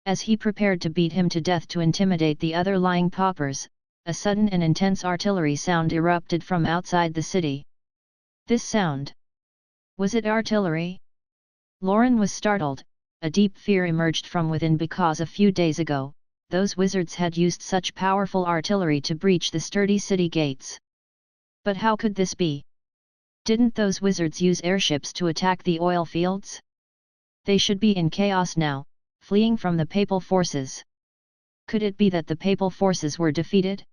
As he prepared to beat him to death to intimidate the other lying paupers, a sudden and intense artillery sound erupted from outside the city. This sound. Was it artillery? Lauren was startled. A deep fear emerged from within because a few days ago, those wizards had used such powerful artillery to breach the sturdy city gates. But how could this be? Didn't those wizards use airships to attack the oil fields? They should be in chaos now, fleeing from the papal forces. Could it be that the papal forces were defeated?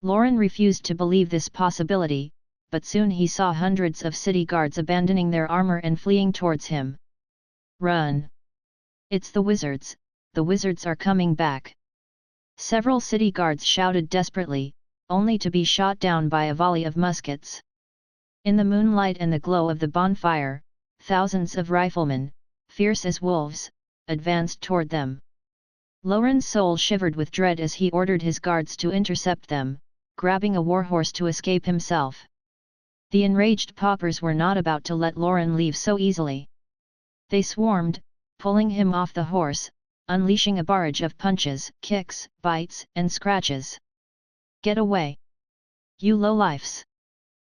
Lauren refused to believe this possibility, but soon he saw hundreds of city guards abandoning their armor and fleeing towards him. "Run! It's the wizards are coming back!" Several city guards shouted desperately, only to be shot down by a volley of muskets. In the moonlight and the glow of the bonfire, thousands of riflemen, fierce as wolves, advanced toward them. Loren's soul shivered with dread as he ordered his guards to intercept them, grabbing a warhorse to escape himself. The enraged paupers were not about to let Loren leave so easily. They swarmed, pulling him off the horse, unleashing a barrage of punches, kicks, bites, and scratches. "Get away! You lowlifes!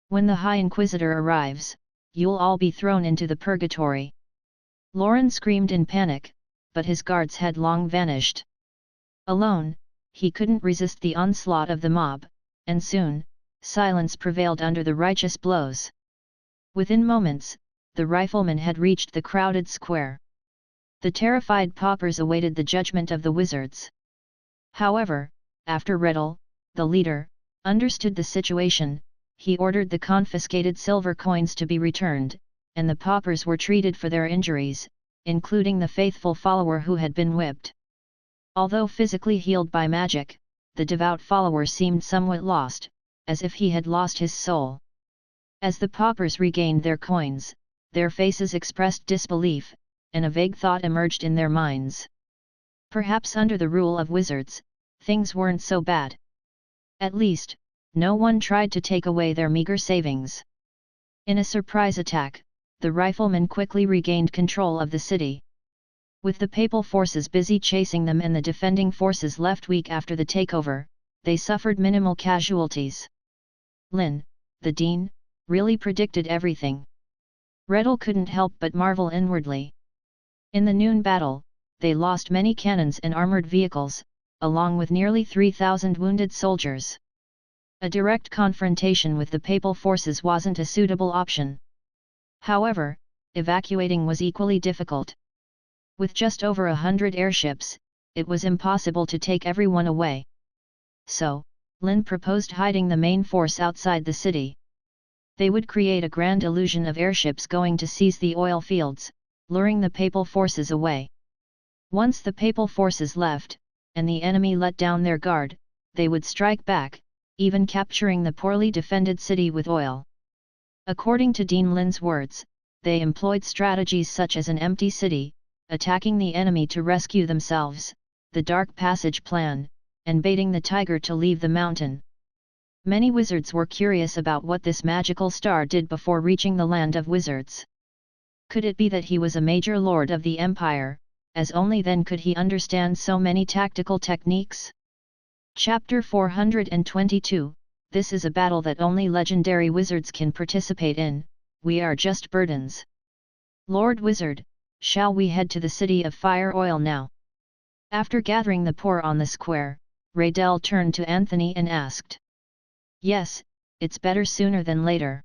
When the High Inquisitor arrives, you'll all be thrown into the purgatory!" Loren screamed in panic, but his guards had long vanished. Alone, he couldn't resist the onslaught of the mob, and soon, silence prevailed under the righteous blows. Within moments, the riflemen had reached the crowded square. The terrified paupers awaited the judgment of the wizards. However, after Redel, the leader, understood the situation, he ordered the confiscated silver coins to be returned, and the paupers were treated for their injuries, including the faithful follower who had been whipped. Although physically healed by magic, the devout follower seemed somewhat lost, as if he had lost his soul. As the paupers regained their coins, their faces expressed disbelief, and a vague thought emerged in their minds. Perhaps under the rule of wizards, things weren't so bad. At least, no one tried to take away their meager savings. In a surprise attack, the riflemen quickly regained control of the city. With the papal forces busy chasing them and the defending forces left weak after the takeover, they suffered minimal casualties. Lynn, the dean, really predicted everything. Redel couldn't help but marvel inwardly. In the noon battle, they lost many cannons and armored vehicles, along with nearly 3,000 wounded soldiers. A direct confrontation with the papal forces wasn't a suitable option. However, evacuating was equally difficult. With just over 100 airships, it was impossible to take everyone away. So, Lynn proposed hiding the main force outside the city. They would create a grand illusion of airships going to seize the oil fields, luring the papal forces away. Once the papal forces left, and the enemy let down their guard, they would strike back, even capturing the poorly defended city with oil. According to Dean Lynn's words, they employed strategies such as an empty city, attacking the enemy to rescue themselves, the dark passage plan, and baiting the tiger to leave the mountain. Many wizards were curious about what this magical star did before reaching the land of wizards. Could it be that he was a major lord of the empire, as only then could he understand so many tactical techniques? Chapter 422, This is a battle that only legendary wizards can participate in, we are just burdens. Lord Wizard, shall we head to the city of Fire Oil now? After gathering the poor on the square, Redel turned to Anthony and asked. Yes, it's better sooner than later.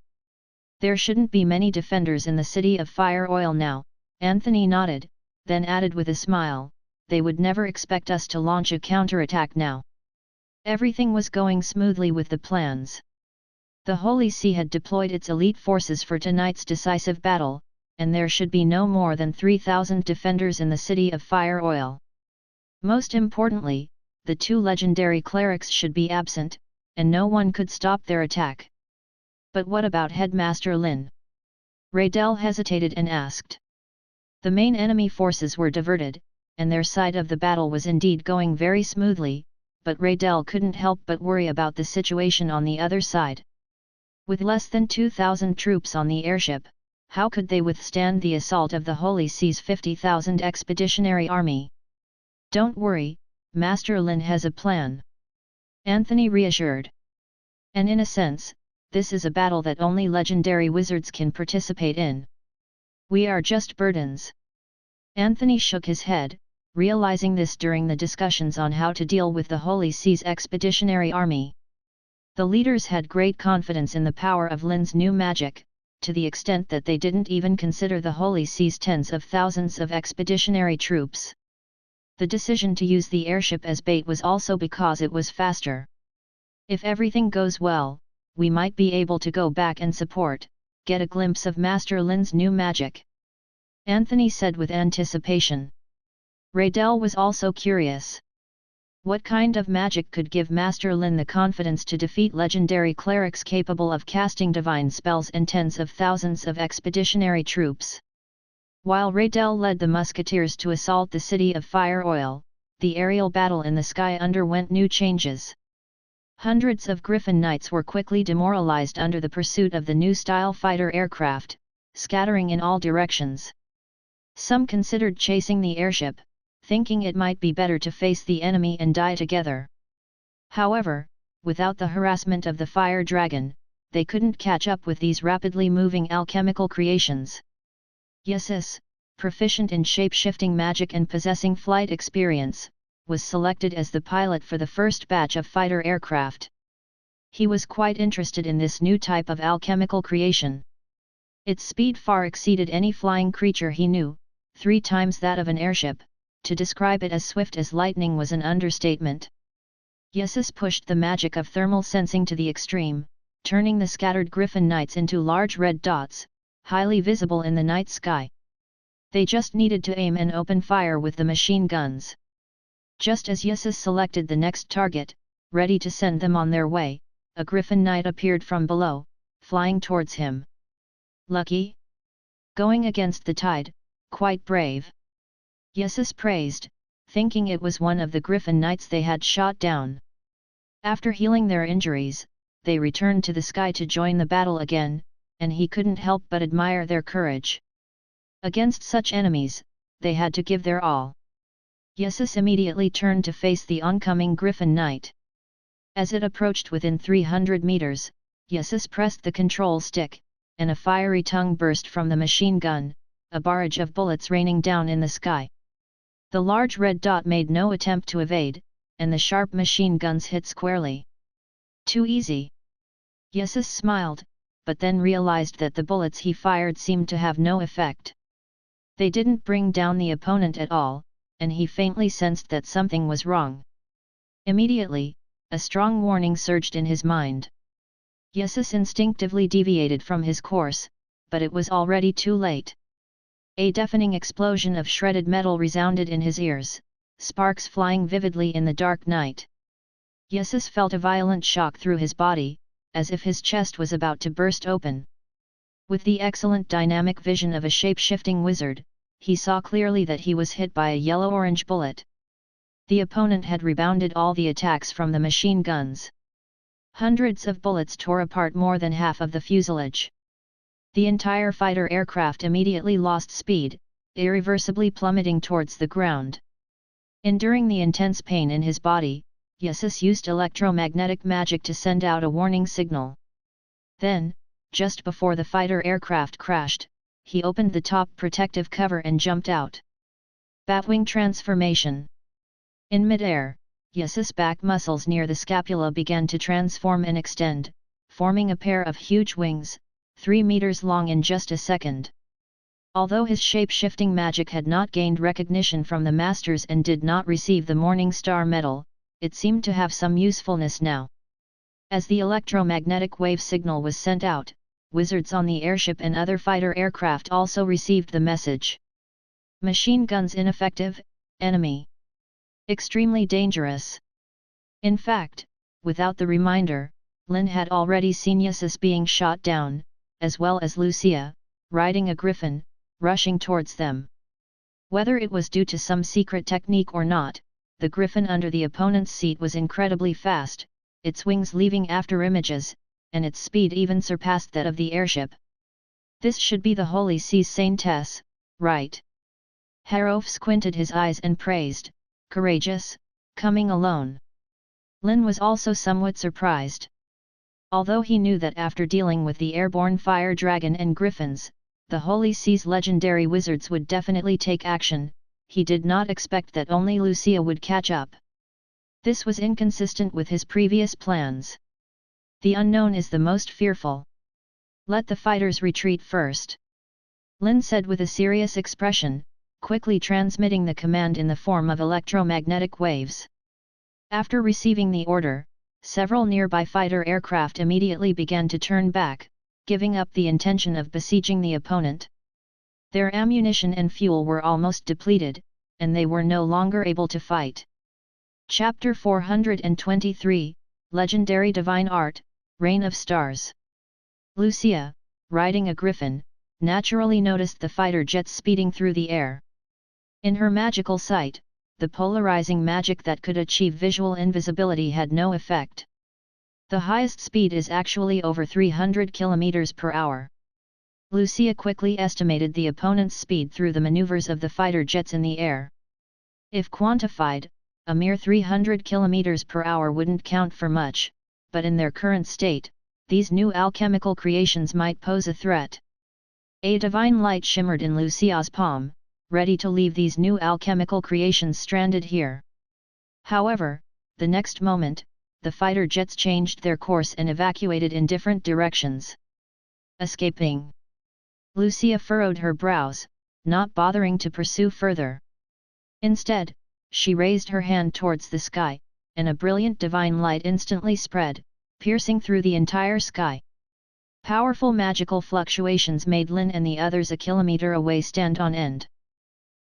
There shouldn't be many defenders in the city of Fire Oil now, Anthony nodded, then added with a smile, they would never expect us to launch a counterattack now. Everything was going smoothly with the plans. The Holy See had deployed its elite forces for tonight's decisive battle, and there should be no more than 3,000 defenders in the city of Fire Oil. Most importantly, the two legendary clerics should be absent, and no one could stop their attack. But what about Headmaster Lynn? Redel hesitated and asked. The main enemy forces were diverted, and their side of the battle was indeed going very smoothly, but Redel couldn't help but worry about the situation on the other side. With less than 2,000 troops on the airship, how could they withstand the assault of the Holy See's 50,000 expeditionary army? Don't worry, Master Lynn has a plan. Anthony reassured. And in a sense, this is a battle that only legendary wizards can participate in. We are just burdens. Anthony shook his head, realizing this during the discussions on how to deal with the Holy See's expeditionary army. The leaders had great confidence in the power of Lynn's new magic, to the extent that they didn't even consider the Holy See's tens of thousands of expeditionary troops. The decision to use the airship as bait was also because it was faster. If everything goes well, we might be able to go back and get a glimpse of Master Lynn's new magic. Anthony said with anticipation. Redel was also curious. What kind of magic could give Master Lynn the confidence to defeat legendary clerics capable of casting divine spells and tens of thousands of expeditionary troops? While Raydell led the musketeers to assault the city of Fire Oil, the aerial battle in the sky underwent new changes. Hundreds of Griffin Knights were quickly demoralized under the pursuit of the new-style fighter aircraft, scattering in all directions. Some considered chasing the airship, thinking it might be better to face the enemy and die together. However, without the harassment of the fire dragon, they couldn't catch up with these rapidly moving alchemical creations. Yesus, proficient in shape-shifting magic and possessing flight experience, was selected as the pilot for the first batch of fighter aircraft. He was quite interested in this new type of alchemical creation. Its speed far exceeded any flying creature he knew, 3 times that of an airship. To describe it as swift as lightning was an understatement. Yesus pushed the magic of thermal sensing to the extreme, turning the scattered Griffin Knights into large red dots, highly visible in the night sky. They just needed to aim and open fire with the machine guns. Just as Yesus selected the next target, ready to send them on their way, a Griffin Knight appeared from below, flying towards him. Lucky? Going against the tide, quite brave. Yesus praised, thinking it was one of the Griffin Knights they had shot down. After healing their injuries, they returned to the sky to join the battle again, and he couldn't help but admire their courage. Against such enemies, they had to give their all. Yesus immediately turned to face the oncoming Griffin Knight. As it approached within 300 meters, Yesus pressed the control stick, and a fiery tongue burst from the machine gun, a barrage of bullets raining down in the sky. The large red dot made no attempt to evade, and the sharp machine guns hit squarely. Too easy. Yesus smiled, but then realized that the bullets he fired seemed to have no effect. They didn't bring down the opponent at all, and he faintly sensed that something was wrong. Immediately, a strong warning surged in his mind. Yesus instinctively deviated from his course, but it was already too late. A deafening explosion of shredded metal resounded in his ears, sparks flying vividly in the dark night. Yesus felt a violent shock through his body, as if his chest was about to burst open. With the excellent dynamic vision of a shape-shifting wizard, he saw clearly that he was hit by a yellow-orange bullet. The opponent had rebounded all the attacks from the machine guns. Hundreds of bullets tore apart more than half of the fuselage. The entire fighter aircraft immediately lost speed, irreversibly plummeting towards the ground. Enduring the intense pain in his body, Yesus used electromagnetic magic to send out a warning signal. Then, just before the fighter aircraft crashed, he opened the top protective cover and jumped out. Batwing transformation. In midair, Yesus' back muscles near the scapula began to transform and extend, forming a pair of huge wings, 3 meters long in just a second. Although his shape-shifting magic had not gained recognition from the masters and did not receive the Morning Star medal, it seemed to have some usefulness now. As the electromagnetic wave signal was sent out, wizards on the airship and other fighter aircraft also received the message. Machine guns ineffective, enemy extremely dangerous. In fact, without the reminder, Lynn had already seen Yesus being shot down, as well as Lucia, riding a griffin, rushing towards them. Whether it was due to some secret technique or not, the griffin under the opponent's seat was incredibly fast, its wings leaving afterimages, and its speed even surpassed that of the airship. This should be the Holy Sea's Saintess, right? Harof squinted his eyes and praised, courageous, coming alone. Lynn was also somewhat surprised. Although he knew that after dealing with the airborne fire dragon and griffins, the Holy Sea's legendary wizards would definitely take action, he did not expect that only Lucia would catch up. This was inconsistent with his previous plans. The unknown is the most fearful. Let the fighters retreat first. Lynn said with a serious expression, quickly transmitting the command in the form of electromagnetic waves. After receiving the order, several nearby fighter aircraft immediately began to turn back, giving up the intention of besieging the opponent. Their ammunition and fuel were almost depleted, and they were no longer able to fight. Chapter 423, Legendary Divine Art, Reign of Stars. Lucia, riding a griffin, naturally noticed the fighter jets speeding through the air. In her magical sight, the polarizing magic that could achieve visual invisibility had no effect. The highest speed is actually over 300 km per hour. Lucia quickly estimated the opponent's speed through the maneuvers of the fighter jets in the air. If quantified, a mere 300 km per hour wouldn't count for much, but in their current state, these new alchemical creations might pose a threat. A divine light shimmered in Lucia's palm, ready to leave these new alchemical creations stranded here. However, the next moment, the fighter jets changed their course and evacuated in different directions. Escaping. Lucia furrowed her brows, not bothering to pursue further. Instead, she raised her hand towards the sky, and a brilliant divine light instantly spread, piercing through the entire sky. Powerful magical fluctuations made Lynn and the others a kilometer away stand on end.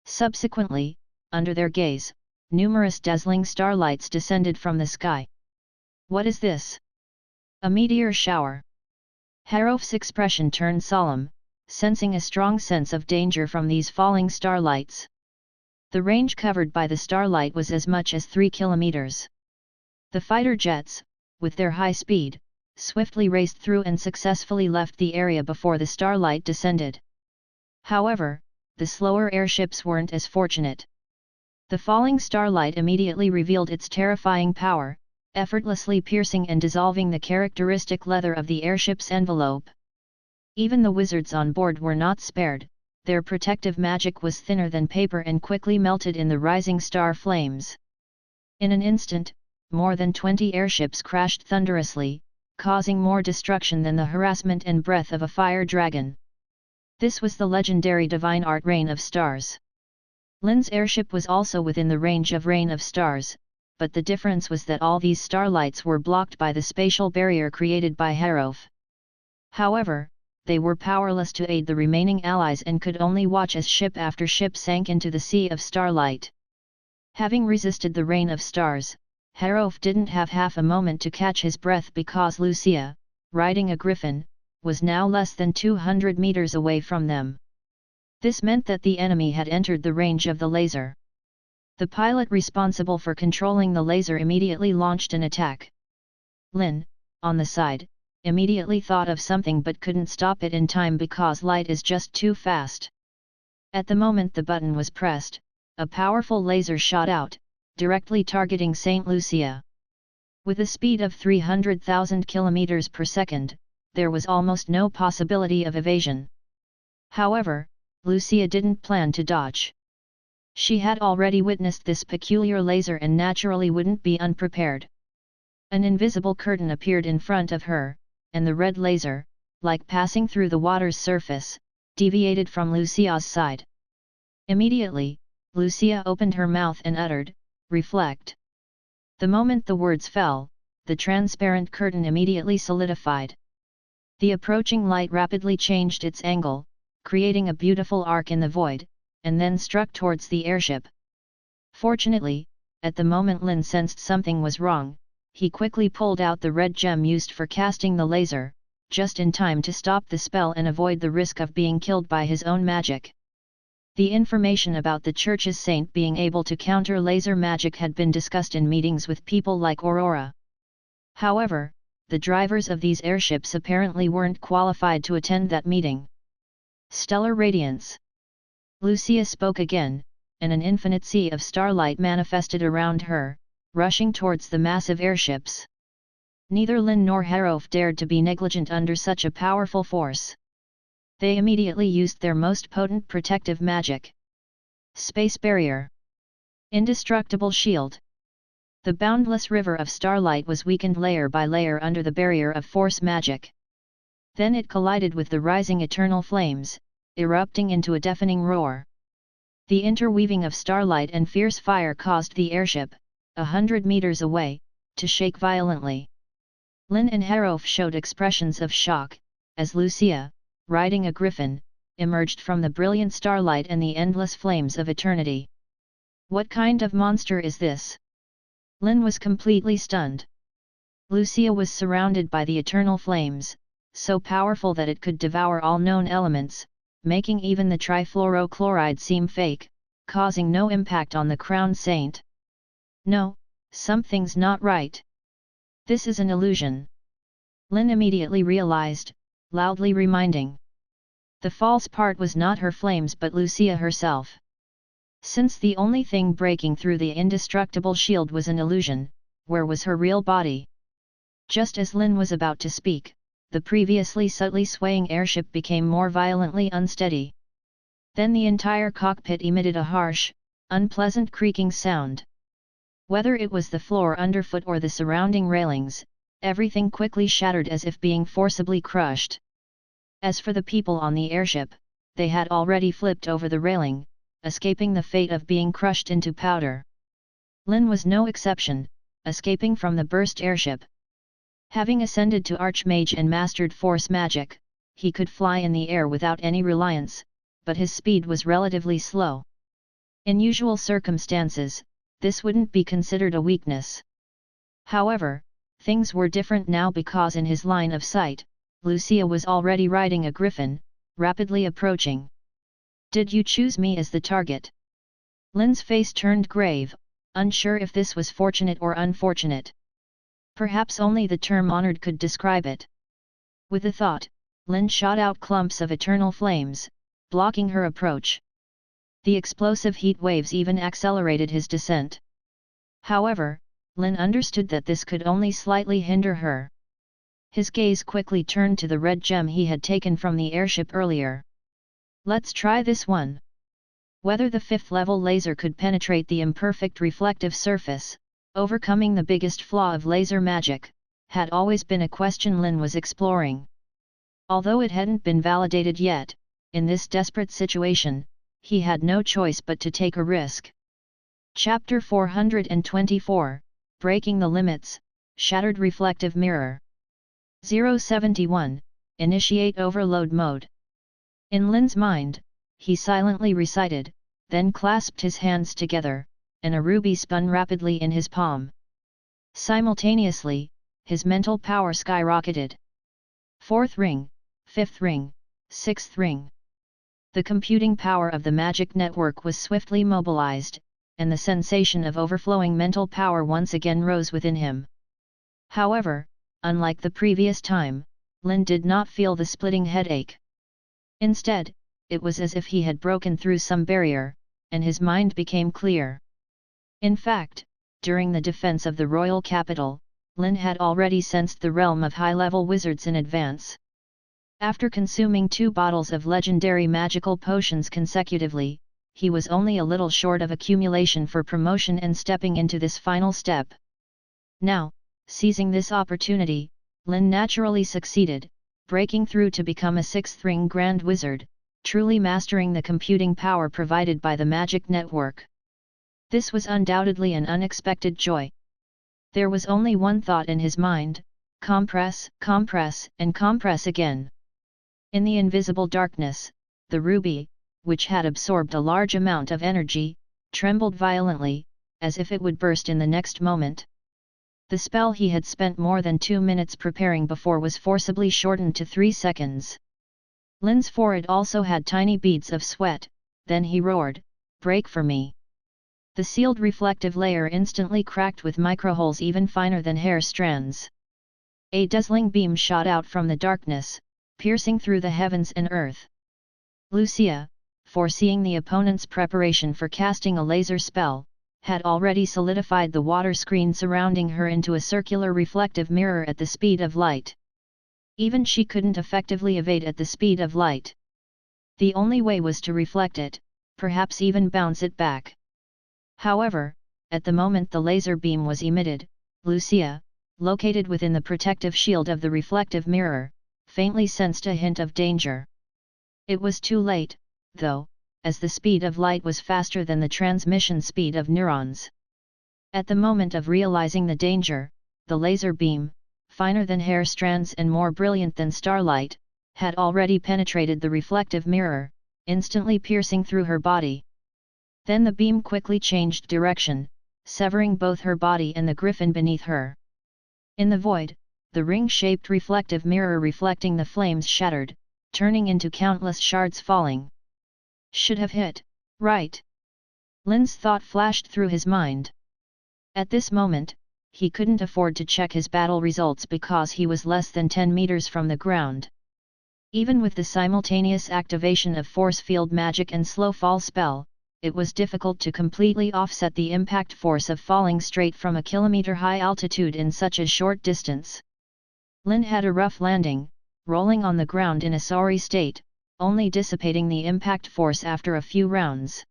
Subsequently, under their gaze, numerous dazzling starlights descended from the sky. What is this? A meteor shower. Harof's expression turned solemn, sensing a strong sense of danger from these falling starlights. The range covered by the starlight was as much as 3 kilometers. The fighter jets, with their high speed, swiftly raced through and successfully left the area before the starlight descended. However, the slower airships weren't as fortunate. The falling starlight immediately revealed its terrifying power, effortlessly piercing and dissolving the characteristic leather of the airship's envelope. Even the wizards on board were not spared. Their protective magic was thinner than paper and quickly melted in the rising star flames. In an instant, more than 20 airships crashed thunderously, causing more destruction than the harassment and breath of a fire dragon. This was the legendary divine art Rain of Stars. Lynn's airship was also within the range of Rain of Stars, but the difference was that all these starlights were blocked by the spatial barrier created by Harof. However, they were powerless to aid the remaining allies and could only watch as ship after ship sank into the sea of starlight. Having resisted the Rain of Stars, Harof didn't have half a moment to catch his breath because Lucia, riding a griffin, was now less than 200 meters away from them. This meant that the enemy had entered the range of the laser. The pilot responsible for controlling the laser immediately launched an attack. Lynn, on the side, immediately thought of something but couldn't stop it in time because light is just too fast. At the moment the button was pressed, a powerful laser shot out, directly targeting St. Lucia. With a speed of 300,000 km per second, there was almost no possibility of evasion. However, Lucia didn't plan to dodge. She had already witnessed this peculiar laser and naturally wouldn't be unprepared. An invisible curtain appeared in front of her, and the red laser, like passing through the water's surface, deviated from Lucia's side. Immediately, Lucia opened her mouth and uttered, "Reflect." The moment the words fell, the transparent curtain immediately solidified. The approaching light rapidly changed its angle, creating a beautiful arc in the void, and then struck towards the airship. Fortunately, at the moment Lynn sensed something was wrong, he quickly pulled out the red gem used for casting the laser, just in time to stop the spell and avoid the risk of being killed by his own magic. The information about the church's saint being able to counter laser magic had been discussed in meetings with people like Aurora. However, the drivers of these airships apparently weren't qualified to attend that meeting. Stellar radiance. Lucia spoke again, and an infinite sea of starlight manifested around her, rushing towards the massive airships. Neither Lynn nor Harof dared to be negligent under such a powerful force. They immediately used their most potent protective magic. Space barrier. Indestructible shield. The boundless river of starlight was weakened layer by layer under the barrier of force magic. Then it collided with the rising eternal flames, erupting into a deafening roar. The interweaving of starlight and fierce fire caused the airship, 100 meters away, to shake violently. Lynn and Harof showed expressions of shock, as Lucia, riding a griffin, emerged from the brilliant starlight and the endless flames of eternity. What kind of monster is this? Lynn was completely stunned. Lucia was surrounded by the eternal flames, so powerful that it could devour all known elements, making even the trifluorochloride seem fake, causing no impact on the crowned saint. No, something's not right. This is an illusion. Lynn immediately realized, loudly reminding. The false part was not her flames but Lucia herself. Since the only thing breaking through the indestructible shield was an illusion, where was her real body? Just as Lynn was about to speak, the previously subtly swaying airship became more violently unsteady. Then the entire cockpit emitted a harsh, unpleasant creaking sound. Whether it was the floor underfoot or the surrounding railings, everything quickly shattered as if being forcibly crushed. As for the people on the airship, they had already flipped over the railing, escaping the fate of being crushed into powder. Lynn was no exception, escaping from the burst airship. Having ascended to Archmage and mastered force magic, he could fly in the air without any reliance, but his speed was relatively slow. In usual circumstances, this wouldn't be considered a weakness. However, things were different now because in his line of sight, Lucia was already riding a griffin, rapidly approaching. "Did you choose me as the target?" Lynn's face turned grave, unsure if this was fortunate or unfortunate. Perhaps only the term honored could describe it. With the thought, Lynn shot out clumps of eternal flames, blocking her approach. The explosive heat waves even accelerated his descent. However, Lynn understood that this could only slightly hinder her. His gaze quickly turned to the red gem he had taken from the airship earlier. "Let's try this one." Whether the 5th level laser could penetrate the imperfect reflective surface, overcoming the biggest flaw of laser magic, had always been a question Lynn was exploring. Although it hadn't been validated yet, in this desperate situation, he had no choice but to take a risk. Chapter 424, Breaking the Limits, Shattered Reflective Mirror. 071, Initiate Overload Mode. In Lynn's mind, he silently recited, then clasped his hands together, and a ruby spun rapidly in his palm. Simultaneously, his mental power skyrocketed. 4th ring, 5th ring, 6th ring. The computing power of the magic network was swiftly mobilized, and the sensation of overflowing mental power once again rose within him. However, unlike the previous time, Lynn did not feel the splitting headache. Instead, it was as if he had broken through some barrier, and his mind became clear. In fact, during the defense of the royal capital, Lynn had already sensed the realm of high-level wizards in advance. After consuming 2 bottles of legendary magical potions consecutively, he was only a little short of accumulation for promotion and stepping into this final step. Now, seizing this opportunity, Lynn naturally succeeded, breaking through to become a 6th ring Grand Wizard, truly mastering the computing power provided by the magic network. This was undoubtedly an unexpected joy. There was only one thought in his mind: compress, compress, and compress again. In the invisible darkness, the ruby, which had absorbed a large amount of energy, trembled violently, as if it would burst in the next moment. The spell he had spent more than 2 minutes preparing before was forcibly shortened to 3 seconds. Lynn's forehead also had tiny beads of sweat, then he roared, "Break for me!" The sealed reflective layer instantly cracked with microholes even finer than hair strands. A dazzling beam shot out from the darkness, piercing through the heavens and earth. Lucia, foreseeing the opponent's preparation for casting a laser spell, had already solidified the water screen surrounding her into a circular reflective mirror at the speed of light. Even she couldn't effectively evade at the speed of light. The only way was to reflect it, perhaps even bounce it back. However, at the moment the laser beam was emitted, Lucia, located within the protective shield of the reflective mirror, faintly sensed a hint of danger. It was too late, though, as the speed of light was faster than the transmission speed of neurons. At the moment of realizing the danger, the laser beam, finer than hair strands and more brilliant than starlight, had already penetrated the reflective mirror, instantly piercing through her body. Then the beam quickly changed direction, severing both her body and the griffin beneath her. In the void, the ring-shaped reflective mirror reflecting the flames shattered, turning into countless shards falling. Should have hit, right? Lynn's thought flashed through his mind. At this moment, he couldn't afford to check his battle results because he was less than 10 meters from the ground. Even with the simultaneous activation of force field magic and slow fall spell, it was difficult to completely offset the impact force of falling straight from a kilometer-high altitude in such a short distance. Lynn had a rough landing, rolling on the ground in a sorry state, only dissipating the impact force after a few rounds.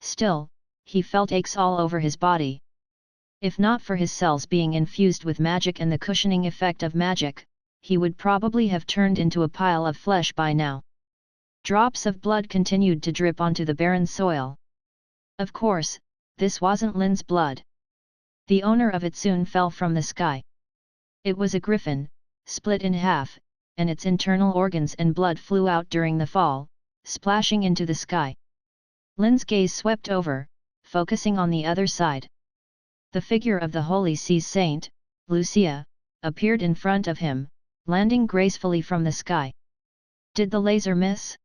Still, he felt aches all over his body. If not for his cells being infused with magic and the cushioning effect of magic, he would probably have turned into a pile of flesh by now. Drops of blood continued to drip onto the barren soil. Of course, this wasn't Lynn's blood. The owner of it soon fell from the sky. It was a griffin, split in half, and its internal organs and blood flew out during the fall, splashing into the sky. Lynn's gaze swept over, focusing on the other side. The figure of the Holy See Saint, Lucia, appeared in front of him, landing gracefully from the sky. Did the laser miss?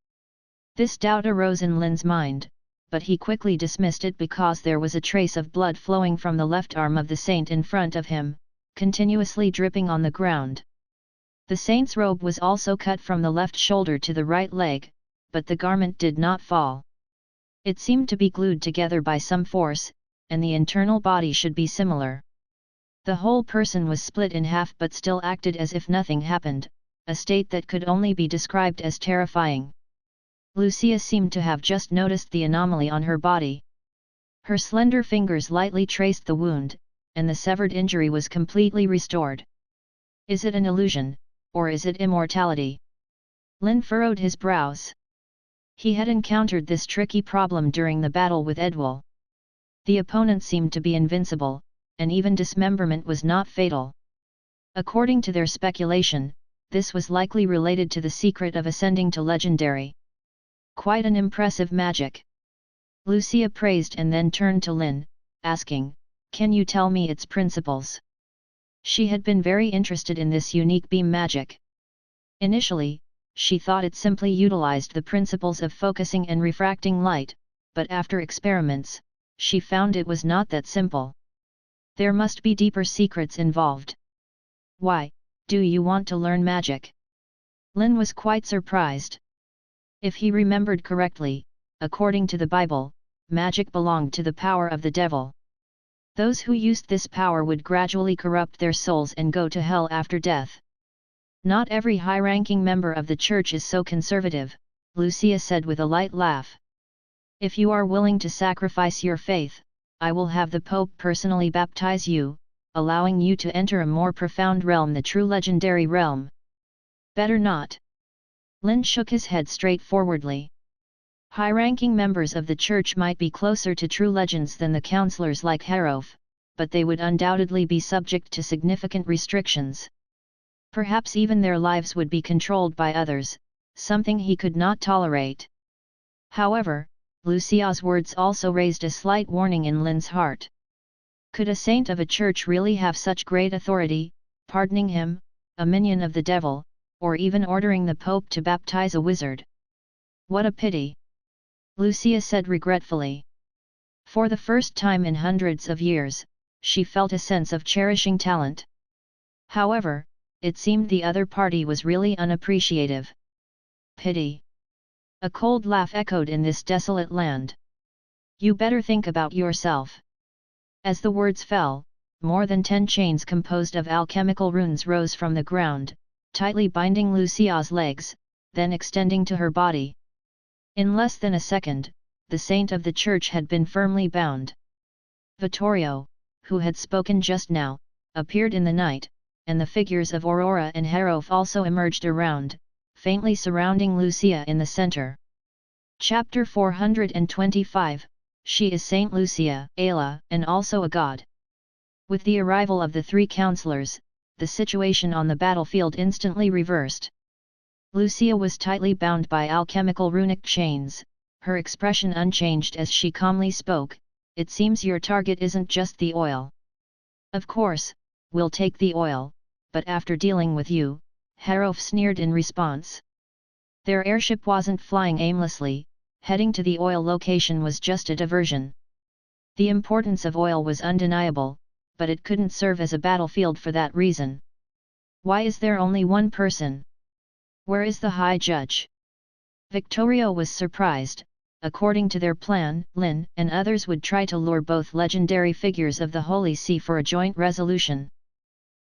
This doubt arose in Lynn's mind, but he quickly dismissed it because there was a trace of blood flowing from the left arm of the saint in front of him, continuously dripping on the ground. The saint's robe was also cut from the left shoulder to the right leg, but the garment did not fall. It seemed to be glued together by some force, and the internal body should be similar. The whole person was split in half but still acted as if nothing happened, a state that could only be described as terrifying. Lucia seemed to have just noticed the anomaly on her body. Her slender fingers lightly traced the wound, and the severed injury was completely restored. Is it an illusion, or is it immortality? Lynn furrowed his brows. He had encountered this tricky problem during the battle with Edwall. The opponent seemed to be invincible, and even dismemberment was not fatal. According to their speculation, this was likely related to the secret of ascending to legendary. Quite an impressive magic. Lucia praised and then turned to Lynn, asking, "Can you tell me its principles?" She had been very interested in this unique beam magic. Initially, she thought it simply utilized the principles of focusing and refracting light, but after experiments, she found it was not that simple. There must be deeper secrets involved. Why, do you want to learn magic? Lynn was quite surprised. If he remembered correctly, according to the Bible, magic belonged to the power of the devil. Those who used this power would gradually corrupt their souls and go to hell after death. Not every high-ranking member of the church is so conservative, Lucia said with a light laugh. If you are willing to sacrifice your faith, I will have the Pope personally baptize you, allowing you to enter a more profound realm, the true legendary realm. Better not. Lynn shook his head straightforwardly. High-ranking members of the church might be closer to true legends than the counselors like Harof, but they would undoubtedly be subject to significant restrictions. Perhaps even their lives would be controlled by others, something he could not tolerate. However, Lucia's words also raised a slight warning in Lynn's heart. Could a saint of a church really have such great authority, pardoning him, a minion of the devil, or even ordering the Pope to baptize a wizard? What a pity! Lucia said regretfully. For the first time in hundreds of years, she felt a sense of cherishing talent. However, it seemed the other party was really unappreciative. Pity. A cold laugh echoed in this desolate land. You better think about yourself. As the words fell, more than 10 chains composed of alchemical runes rose from the ground, tightly binding Lucia's legs, then extending to her body. In less than a second, the saint of the church had been firmly bound. Vittorio, who had spoken just now, appeared in the night, and the figures of Aurora and Harof also emerged around, faintly surrounding Lucia in the center. Chapter 425, She is Saint Lucia, Ayla, and also a god. With the arrival of the 3 counselors, the situation on the battlefield instantly reversed. Lucia was tightly bound by alchemical runic chains, her expression unchanged as she calmly spoke, "It seems your target isn't just the oil." "Of course, we'll take the oil, but after dealing with you," Harof sneered in response. Their airship wasn't flying aimlessly, heading to the oil location was just a diversion. The importance of oil was undeniable, but it couldn't serve as a battlefield for that reason. Why is there only one person? Where is the High Judge? Victorio was surprised. According to their plan, Lynn and others would try to lure both legendary figures of the Holy See for a joint resolution.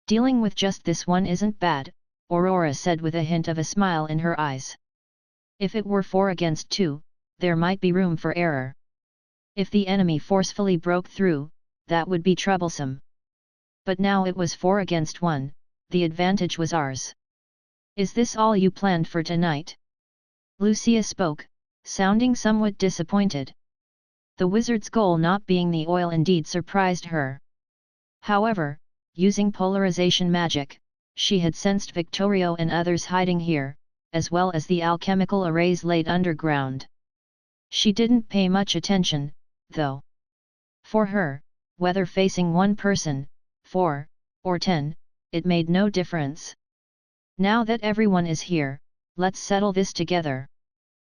Dealing with just this one isn't bad, Aurora said with a hint of a smile in her eyes. If it were 4 against 2, there might be room for error. If the enemy forcefully broke through, that would be troublesome. But now it was 4 against 1, the advantage was ours. Is this all you planned for tonight? Lucia spoke, sounding somewhat disappointed. The wizard's goal not being the oil indeed surprised her. However, using polarization magic, she had sensed Victorio and others hiding here, as well as the alchemical arrays laid underground. She didn't pay much attention, though. For her, whether facing one person, 4, or 10, it made no difference. Now that everyone is here, let's settle this together.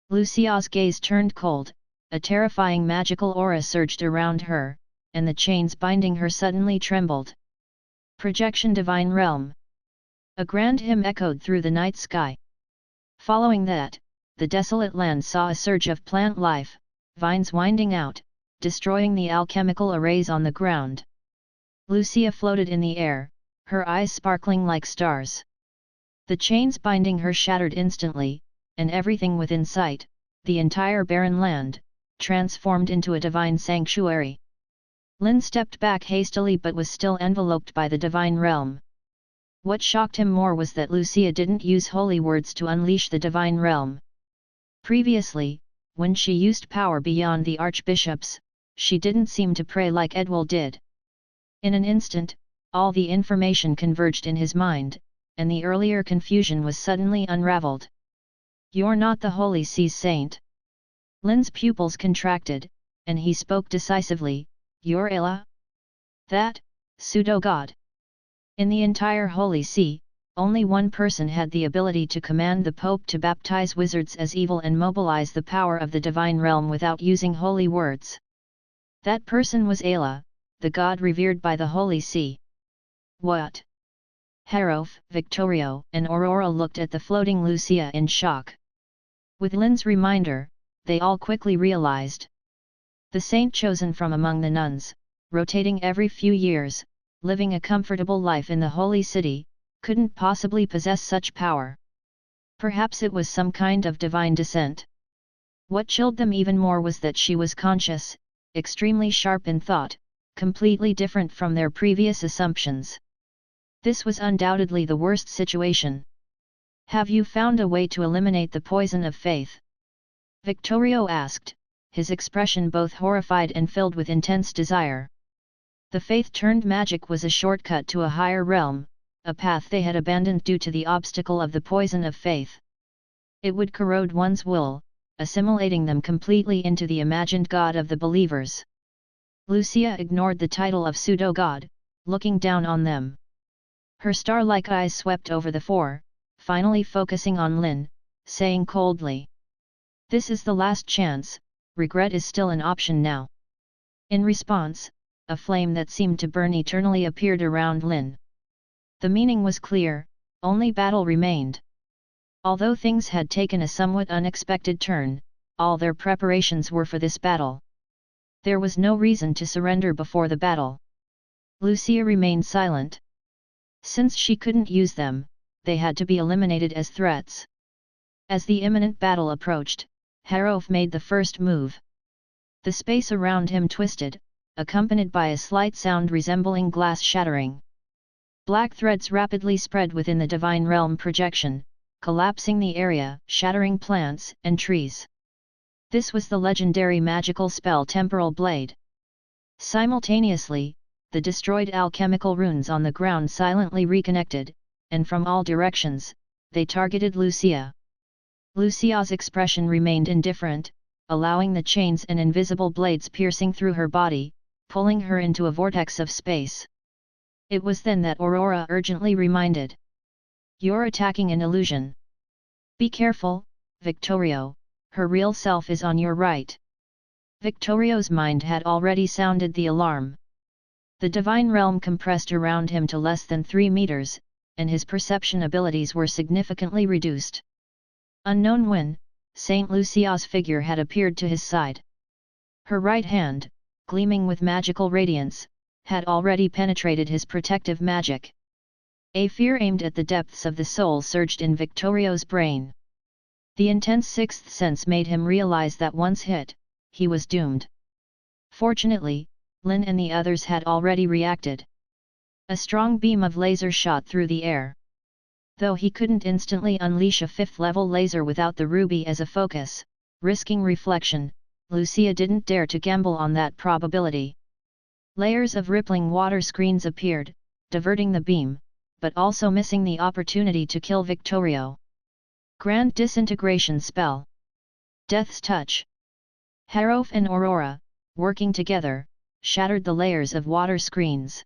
Lucia's gaze turned cold, a terrifying magical aura surged around her, and the chains binding her suddenly trembled. Projection Divine Realm. A grand hymn echoed through the night sky. Following that, the desolate land saw a surge of plant life, vines winding out, destroying the alchemical arrays on the ground. Lucia floated in the air, her eyes sparkling like stars. The chains binding her shattered instantly, and everything within sight, the entire barren land, transformed into a divine sanctuary. Lynn stepped back hastily but was still enveloped by the divine realm. What shocked him more was that Lucia didn't use holy words to unleash the divine realm. Previously, when she used power beyond the archbishops, she didn't seem to pray like Edwal did. In an instant, all the information converged in his mind, and the earlier confusion was suddenly unraveled. You're not the Holy See's saint. Lynn's pupils contracted, and he spoke decisively, you're A.K.A. That, pseudo-god. In the entire Holy See, only one person had the ability to command the Pope to baptize wizards as evil and mobilize the power of the divine realm without using holy words. That person was A.K.A., the god revered by the Holy See. What? Harof, Victorio, and Aurora looked at the floating Lucia in shock. With Lynn's reminder, they all quickly realized. The saint chosen from among the nuns, rotating every few years, living a comfortable life in the holy city, couldn't possibly possess such power. Perhaps it was some kind of divine descent. What chilled them even more was that she was conscious, extremely sharp in thought, completely different from their previous assumptions. This was undoubtedly the worst situation. Have you found a way to eliminate the poison of faith? Victorio asked, his expression both horrified and filled with intense desire. The faith-turned magic was a shortcut to a higher realm, a path they had abandoned due to the obstacle of the poison of faith. It would corrode one's will, assimilating them completely into the imagined god of the believers. Lucia ignored the title of pseudo-god, looking down on them. Her star-like eyes swept over the 4, finally focusing on Lynn, saying coldly, "This is the last chance, regret is still an option now." In response, a flame that seemed to burn eternally appeared around Lynn. The meaning was clear, only battle remained. Although things had taken a somewhat unexpected turn, all their preparations were for this battle. There was no reason to surrender before the battle. Lucia remained silent. Since she couldn't use them, they had to be eliminated as threats. As the imminent battle approached, Harof made the first move. The space around him twisted, accompanied by a slight sound resembling glass shattering. Black threads rapidly spread within the divine realm projection, collapsing the area, shattering plants and trees. This was the legendary magical spell Temporal Blade. Simultaneously, the destroyed alchemical runes on the ground silently reconnected, and from all directions, they targeted Lucia. Lucia's expression remained indifferent, allowing the chains and invisible blades piercing through her body, pulling her into a vortex of space. It was then that Aurora urgently reminded. "You're attacking an illusion. Be careful, Victorio, her real self is on your right." Victorio's mind had already sounded the alarm. The divine realm compressed around him to less than 3 meters, and his perception abilities were significantly reduced. Unknown when, Saint Lucia's figure had appeared to his side. Her right hand, gleaming with magical radiance, had already penetrated his protective magic. A fear aimed at the depths of the soul surged in Victorio's brain. The intense sixth sense made him realize that once hit, he was doomed. Fortunately, Lynn and the others had already reacted. A strong beam of laser shot through the air. Though he couldn't instantly unleash a 5th-level laser without the ruby as a focus, risking reflection, Lucia didn't dare to gamble on that probability. Layers of rippling water screens appeared, diverting the beam, but also missing the opportunity to kill Victorio. Grand Disintegration Spell. Death's Touch. Harof and Aurora, working together, shattered the layers of water screens.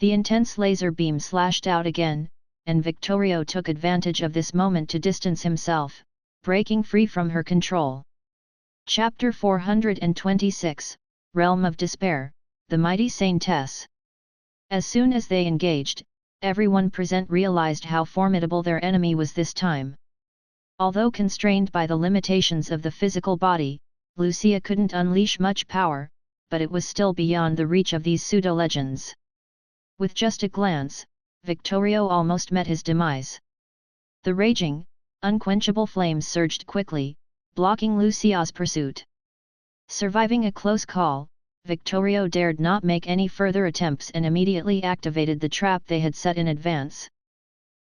The intense laser beam slashed out again, and Victorio took advantage of this moment to distance himself, breaking free from her control. Chapter 426, Realm of Despair, The Mighty Saintess. As soon as they engaged, everyone present realized how formidable their enemy was this time. Although constrained by the limitations of the physical body, Lucia couldn't unleash much power, but it was still beyond the reach of these pseudo-legends. With just a glance, Victorio almost met his demise. The raging, unquenchable flames surged quickly, blocking Lucia's pursuit. Surviving a close call, Victorio dared not make any further attempts and immediately activated the trap they had set in advance.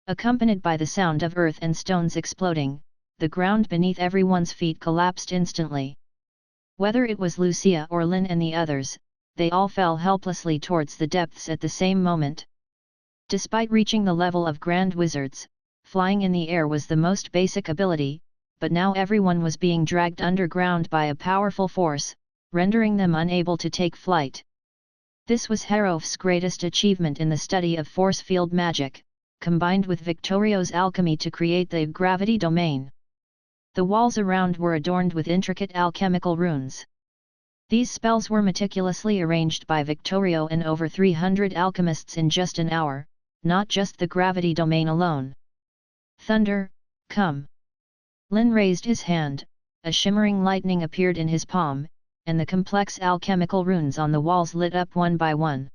Accompanied by the sound of earth and stones exploding, the ground beneath everyone's feet collapsed instantly. Whether it was Lucia or Lynn and the others, they all fell helplessly towards the depths at the same moment. Despite reaching the level of Grand Wizards, flying in the air was the most basic ability, but now everyone was being dragged underground by a powerful force, rendering them unable to take flight. This was Harof's greatest achievement in the study of force field magic, combined with Victorio's alchemy to create the gravity domain. The walls around were adorned with intricate alchemical runes. These spells were meticulously arranged by Victorio and over 300 alchemists in just an hour, not just the gravity domain alone. Thunder, come! Lynn raised his hand, a shimmering lightning appeared in his palm, and the complex alchemical runes on the walls lit up one by one.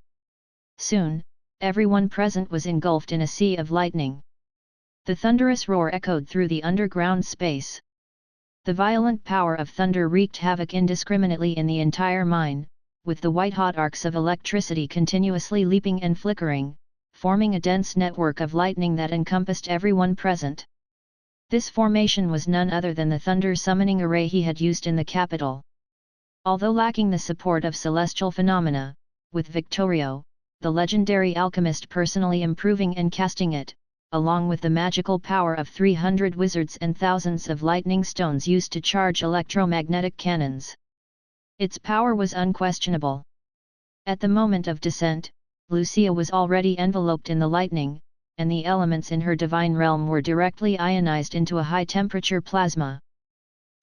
Soon, everyone present was engulfed in a sea of lightning. The thunderous roar echoed through the underground space. The violent power of thunder wreaked havoc indiscriminately in the entire mine, with the white-hot arcs of electricity continuously leaping and flickering, forming a dense network of lightning that encompassed everyone present. This formation was none other than the thunder summoning array he had used in the capital. Although lacking the support of celestial phenomena, with Victorio, the legendary alchemist personally improving and casting it, along with the magical power of 300 wizards and thousands of lightning stones used to charge electromagnetic cannons. Its power was unquestionable. At the moment of descent, Lucia was already enveloped in the lightning, and the elements in her divine realm were directly ionized into a high-temperature plasma.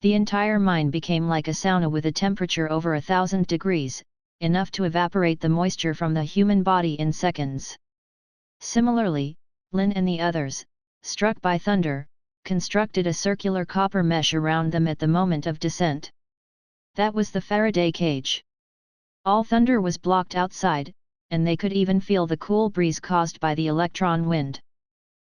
The entire mine became like a sauna with a temperature over 1,000 degrees, enough to evaporate the moisture from the human body in seconds. Similarly, Lynn and the others, struck by thunder, constructed a circular copper mesh around them at the moment of descent. That was the Faraday cage. All thunder was blocked outside, and they could even feel the cool breeze caused by the electron wind.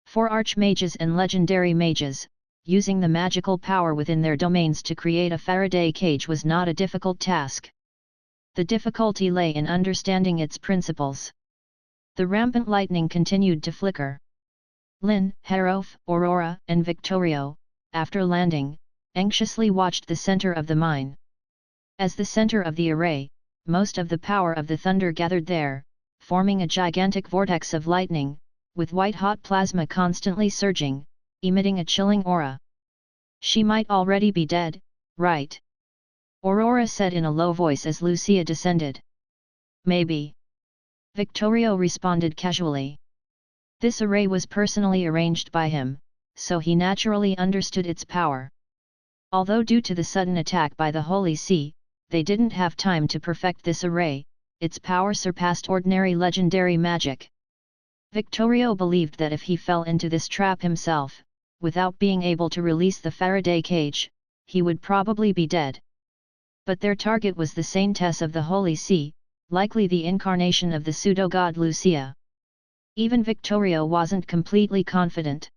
For archmages and legendary mages, using the magical power within their domains to create a Faraday cage was not a difficult task. The difficulty lay in understanding its principles. The rampant lightning continued to flicker. Lynn, Harof, Aurora, and Victorio, after landing, anxiously watched the center of the mine. As the center of the array, most of the power of the thunder gathered there, forming a gigantic vortex of lightning, with white-hot plasma constantly surging, emitting a chilling aura. She might already be dead, right? Aurora said in a low voice as Lucia descended. Maybe. Victorio responded casually. This array was personally arranged by him, so he naturally understood its power. Although due to the sudden attack by the Holy See, they didn't have time to perfect this array, its power surpassed ordinary legendary magic. Victorio believed that if he fell into this trap himself, without being able to release the Faraday cage, he would probably be dead. But their target was the saintess of the Holy See, likely the incarnation of the pseudo-god Lucia. Even Victorio wasn't completely confident.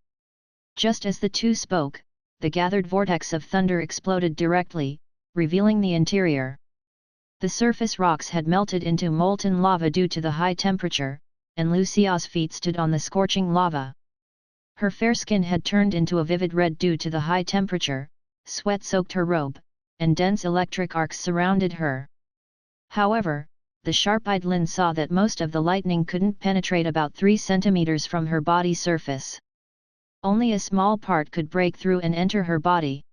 Just as the two spoke, the gathered vortex of thunder exploded directly, revealing the interior. The surface rocks had melted into molten lava due to the high temperature, and Lucia's feet stood on the scorching lava. Her fair skin had turned into a vivid red due to the high temperature, sweat soaked her robe, and dense electric arcs surrounded her. However, the sharp-eyed Lynn saw that most of the lightning couldn't penetrate about 3 centimeters from her body surface. Only a small part could break through and enter her body.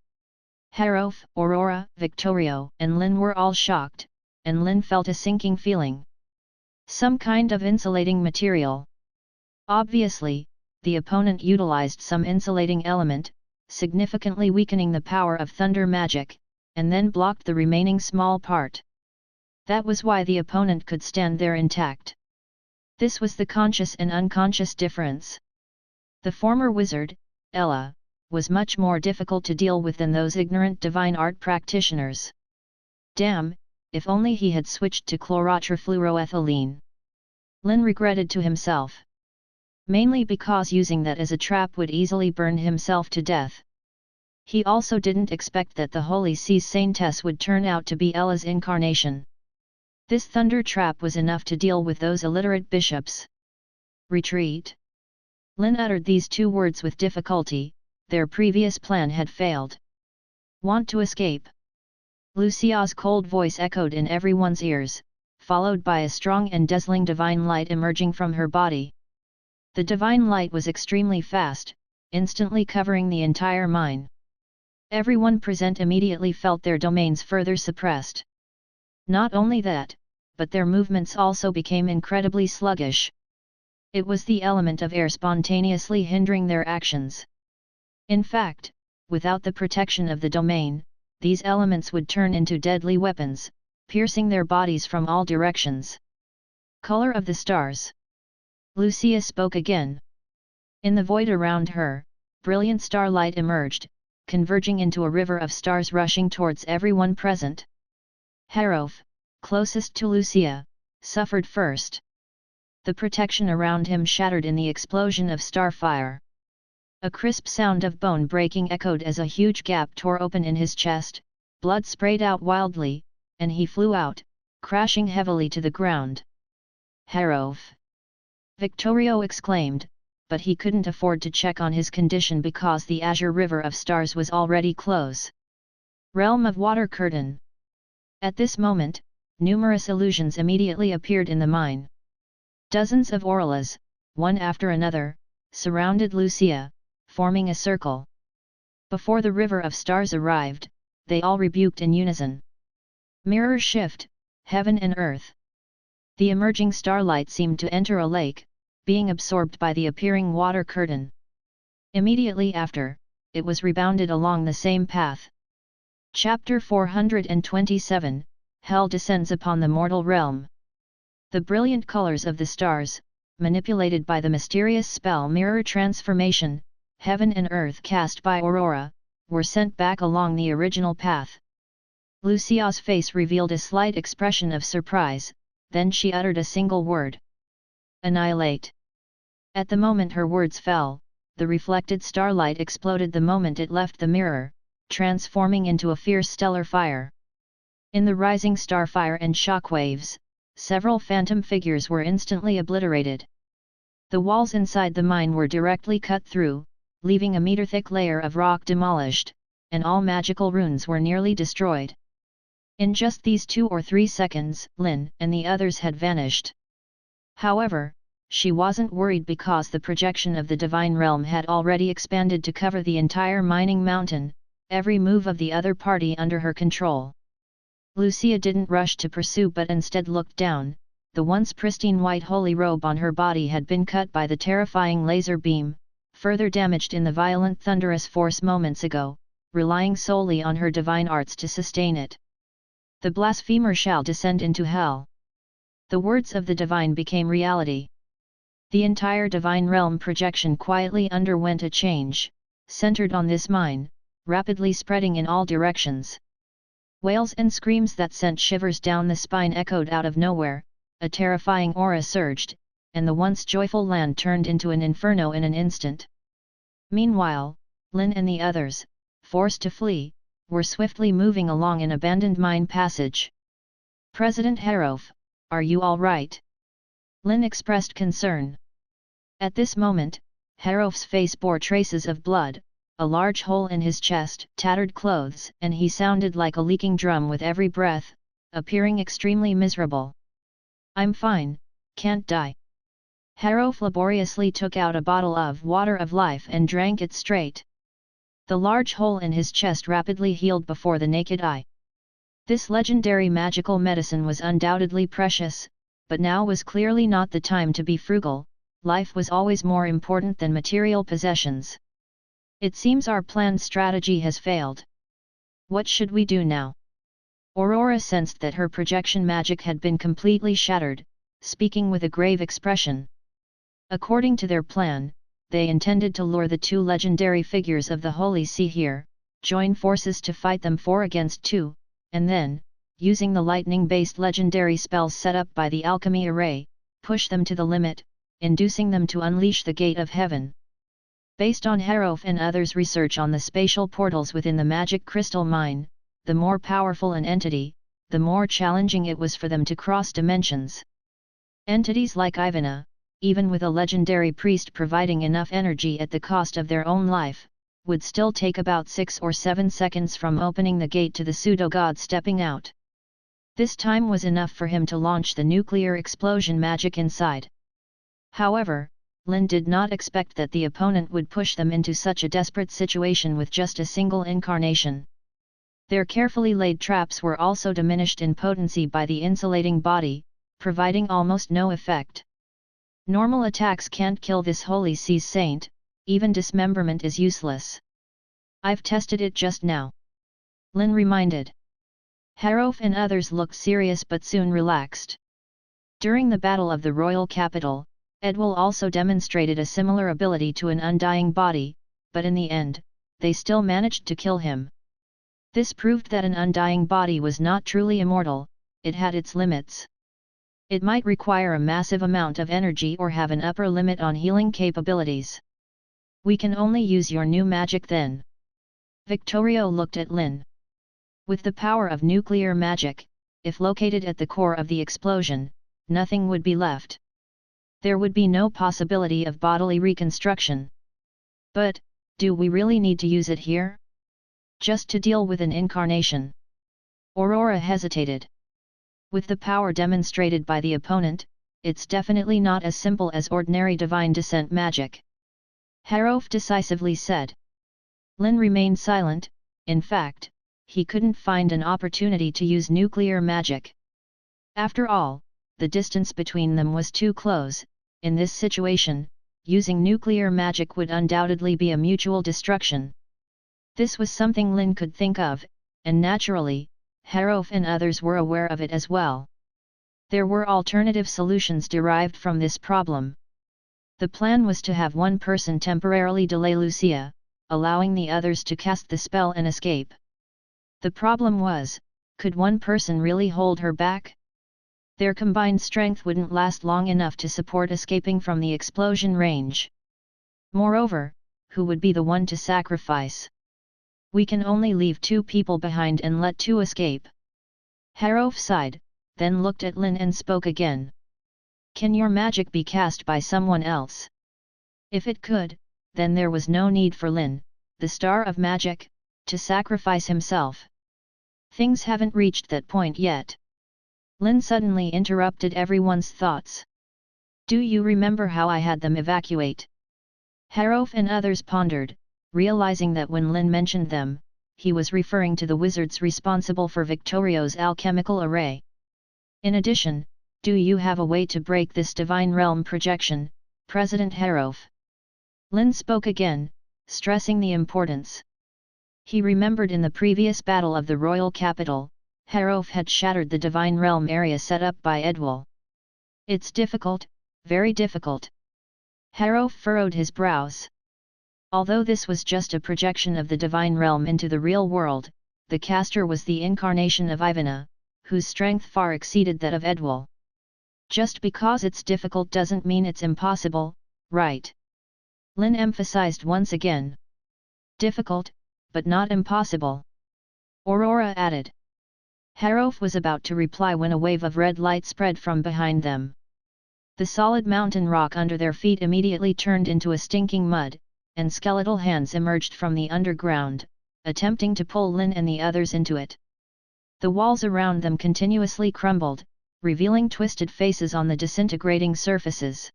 Harof, Aurora, Victorio, and Lynn were all shocked, and Lynn felt a sinking feeling. Some kind of insulating material. Obviously, the opponent utilized some insulating element, significantly weakening the power of thunder magic, and then blocked the remaining small part. That was why the opponent could stand there intact. This was the conscious and unconscious difference. The former wizard, Ella, was much more difficult to deal with than those ignorant divine art practitioners. Damn, if only he had switched to chlorotrifluoroethylene. Lynn regretted to himself. Mainly because using that as a trap would easily burn himself to death. He also didn't expect that the Holy See's saintess would turn out to be Ella's incarnation. This thunder trap was enough to deal with those illiterate bishops. Retreat. Lynn uttered these 2 words with difficulty. Their previous plan had failed. Want to escape? Lucia's cold voice echoed in everyone's ears, followed by a strong and dazzling divine light emerging from her body. The divine light was extremely fast, instantly covering the entire mine. Everyone present immediately felt their domains further suppressed. Not only that, but their movements also became incredibly sluggish. It was the element of air spontaneously hindering their actions. In fact, without the protection of the domain, these elements would turn into deadly weapons, piercing their bodies from all directions. Color of the stars. Lucia spoke again. In the void around her, brilliant starlight emerged, converging into a river of stars rushing towards everyone present. Harof, closest to Lucia, suffered first. The protection around him shattered in the explosion of starfire. A crisp sound of bone breaking echoed as a huge gap tore open in his chest, blood sprayed out wildly, and he flew out, crashing heavily to the ground. Harof! Victorio exclaimed, but he couldn't afford to check on his condition because the azure river of stars was already close. Realm of Water Curtain. At this moment, numerous illusions immediately appeared in the mine. Dozens of auroras, one after another, surrounded Lucia, forming a circle. Before the river of stars arrived, they all rebuked in unison. Mirror shift, heaven and earth. The emerging starlight seemed to enter a lake, being absorbed by the appearing water curtain. Immediately after, it was rebounded along the same path. Chapter 427, Hell descends upon the mortal realm. The brilliant colors of the stars, manipulated by the mysterious spell mirror transformation, heaven and earth cast by Aurora, were sent back along the original path. Lucia's face revealed a slight expression of surprise, then she uttered a single word. Annihilate. At the moment her words fell, the reflected starlight exploded the moment it left the mirror, transforming into a fierce stellar fire. In the rising starfire and shockwaves, several phantom figures were instantly obliterated. The walls inside the mine were directly cut through, leaving a meter-thick layer of rock demolished, and all magical runes were nearly destroyed. In just these 2 or 3 seconds, Lynn and the others had vanished. However, she wasn't worried because the projection of the divine realm had already expanded to cover the entire mining mountain, every move of the other party under her control. Lucia didn't rush to pursue but instead looked down. The once pristine white holy robe on her body had been cut by the terrifying laser beam, further damaged in the violent thunderous force moments ago, relying solely on her divine arts to sustain it. The blasphemer shall descend into hell. The words of the divine became reality. The entire divine realm projection quietly underwent a change, centered on this mine, rapidly spreading in all directions. Wails and screams that sent shivers down the spine echoed out of nowhere, a terrifying aura surged, and the once joyful land turned into an inferno in an instant. Meanwhile, Lynn and the others, forced to flee, were swiftly moving along an abandoned mine passage. "President Harof, are you all right?" Lynn expressed concern. At this moment, Harof's face bore traces of blood, a large hole in his chest, tattered clothes, and he sounded like a leaking drum with every breath, appearing extremely miserable. "I'm fine, can't die." Harof laboriously took out a bottle of water of life and drank it straight. The large hole in his chest rapidly healed before the naked eye. This legendary magical medicine was undoubtedly precious, but now was clearly not the time to be frugal. Life was always more important than material possessions. "It seems our planned strategy has failed. What should we do now?" Aurora sensed that her projection magic had been completely shattered, speaking with a grave expression. According to their plan, they intended to lure the two legendary figures of the Holy See here, join forces to fight them 4 against 2, and then, using the lightning-based legendary spells set up by the alchemy array, push them to the limit, inducing them to unleash the gate of heaven. Based on Harof and others' research on the spatial portals within the magic crystal mine, the more powerful an entity, the more challenging it was for them to cross dimensions. Entities like Ivana, even with a legendary priest providing enough energy at the cost of their own life, would still take about 6 or 7 seconds from opening the gate to the pseudo-god stepping out. This time was enough for him to launch the nuclear explosion magic inside. However, Lynn did not expect that the opponent would push them into such a desperate situation with just a single incarnation. Their carefully laid traps were also diminished in potency by the insulating body, providing almost no effect. Normal attacks can't kill this Holy See saint, even dismemberment is useless. "I've tested it just now," Lynn reminded. Harof and others looked serious but soon relaxed. During the Battle of the Royal Capital, Edwil also demonstrated a similar ability to an undying body, but in the end, they still managed to kill him. This proved that an undying body was not truly immortal, it had its limits. It might require a massive amount of energy or have an upper limit on healing capabilities. "We can only use your new magic then." Victorio looked at Lynn. With the power of nuclear magic, if located at the core of the explosion, nothing would be left. There would be no possibility of bodily reconstruction. "But, do we really need to use it here? Just to deal with an incarnation?" Aurora hesitated. With the power demonstrated by the opponent, it's definitely not as simple as ordinary divine descent magic. Harof decisively said. Lynn remained silent. In fact, he couldn't find an opportunity to use nuclear magic. After all, the distance between them was too close. In this situation, using nuclear magic would undoubtedly be a mutual destruction. This was something Lynn could think of, and naturally, Harof and others were aware of it as well. There were alternative solutions derived from this problem. The plan was to have one person temporarily delay Lucia, allowing the others to cast the spell and escape. The problem was, could one person really hold her back? Their combined strength wouldn't last long enough to support escaping from the explosion range. Moreover, who would be the one to sacrifice? "We can only leave 2 people behind and let 2 escape." Harof sighed, then looked at Lynn and spoke again. "Can your magic be cast by someone else?" If it could, then there was no need for Lynn, the star of magic, to sacrifice himself. Things haven't reached that point yet. Lynn suddenly interrupted everyone's thoughts. "Do you remember how I had them evacuate?" Harof and others pondered, realizing that when Lynn mentioned them, he was referring to the wizards responsible for Victorio's alchemical array. "In addition, do you have a way to break this divine realm projection, President Harof?" Lynn spoke again, stressing the importance. He remembered in the previous battle of the royal capital, Harof had shattered the divine realm area set up by Edwal. It's difficult, very difficult. Harof furrowed his brows. Although this was just a projection of the divine realm into the real world, the caster was the incarnation of Ivana, whose strength far exceeded that of Edwal. Just because it's difficult doesn't mean it's impossible, right? Lynn emphasized once again. Difficult, but not impossible. Aurora added. Harof was about to reply when a wave of red light spread from behind them. The solid mountain rock under their feet immediately turned into a stinking mud, and skeletal hands emerged from the underground, attempting to pull Lynn and the others into it. The walls around them continuously crumbled, revealing twisted faces on the disintegrating surfaces.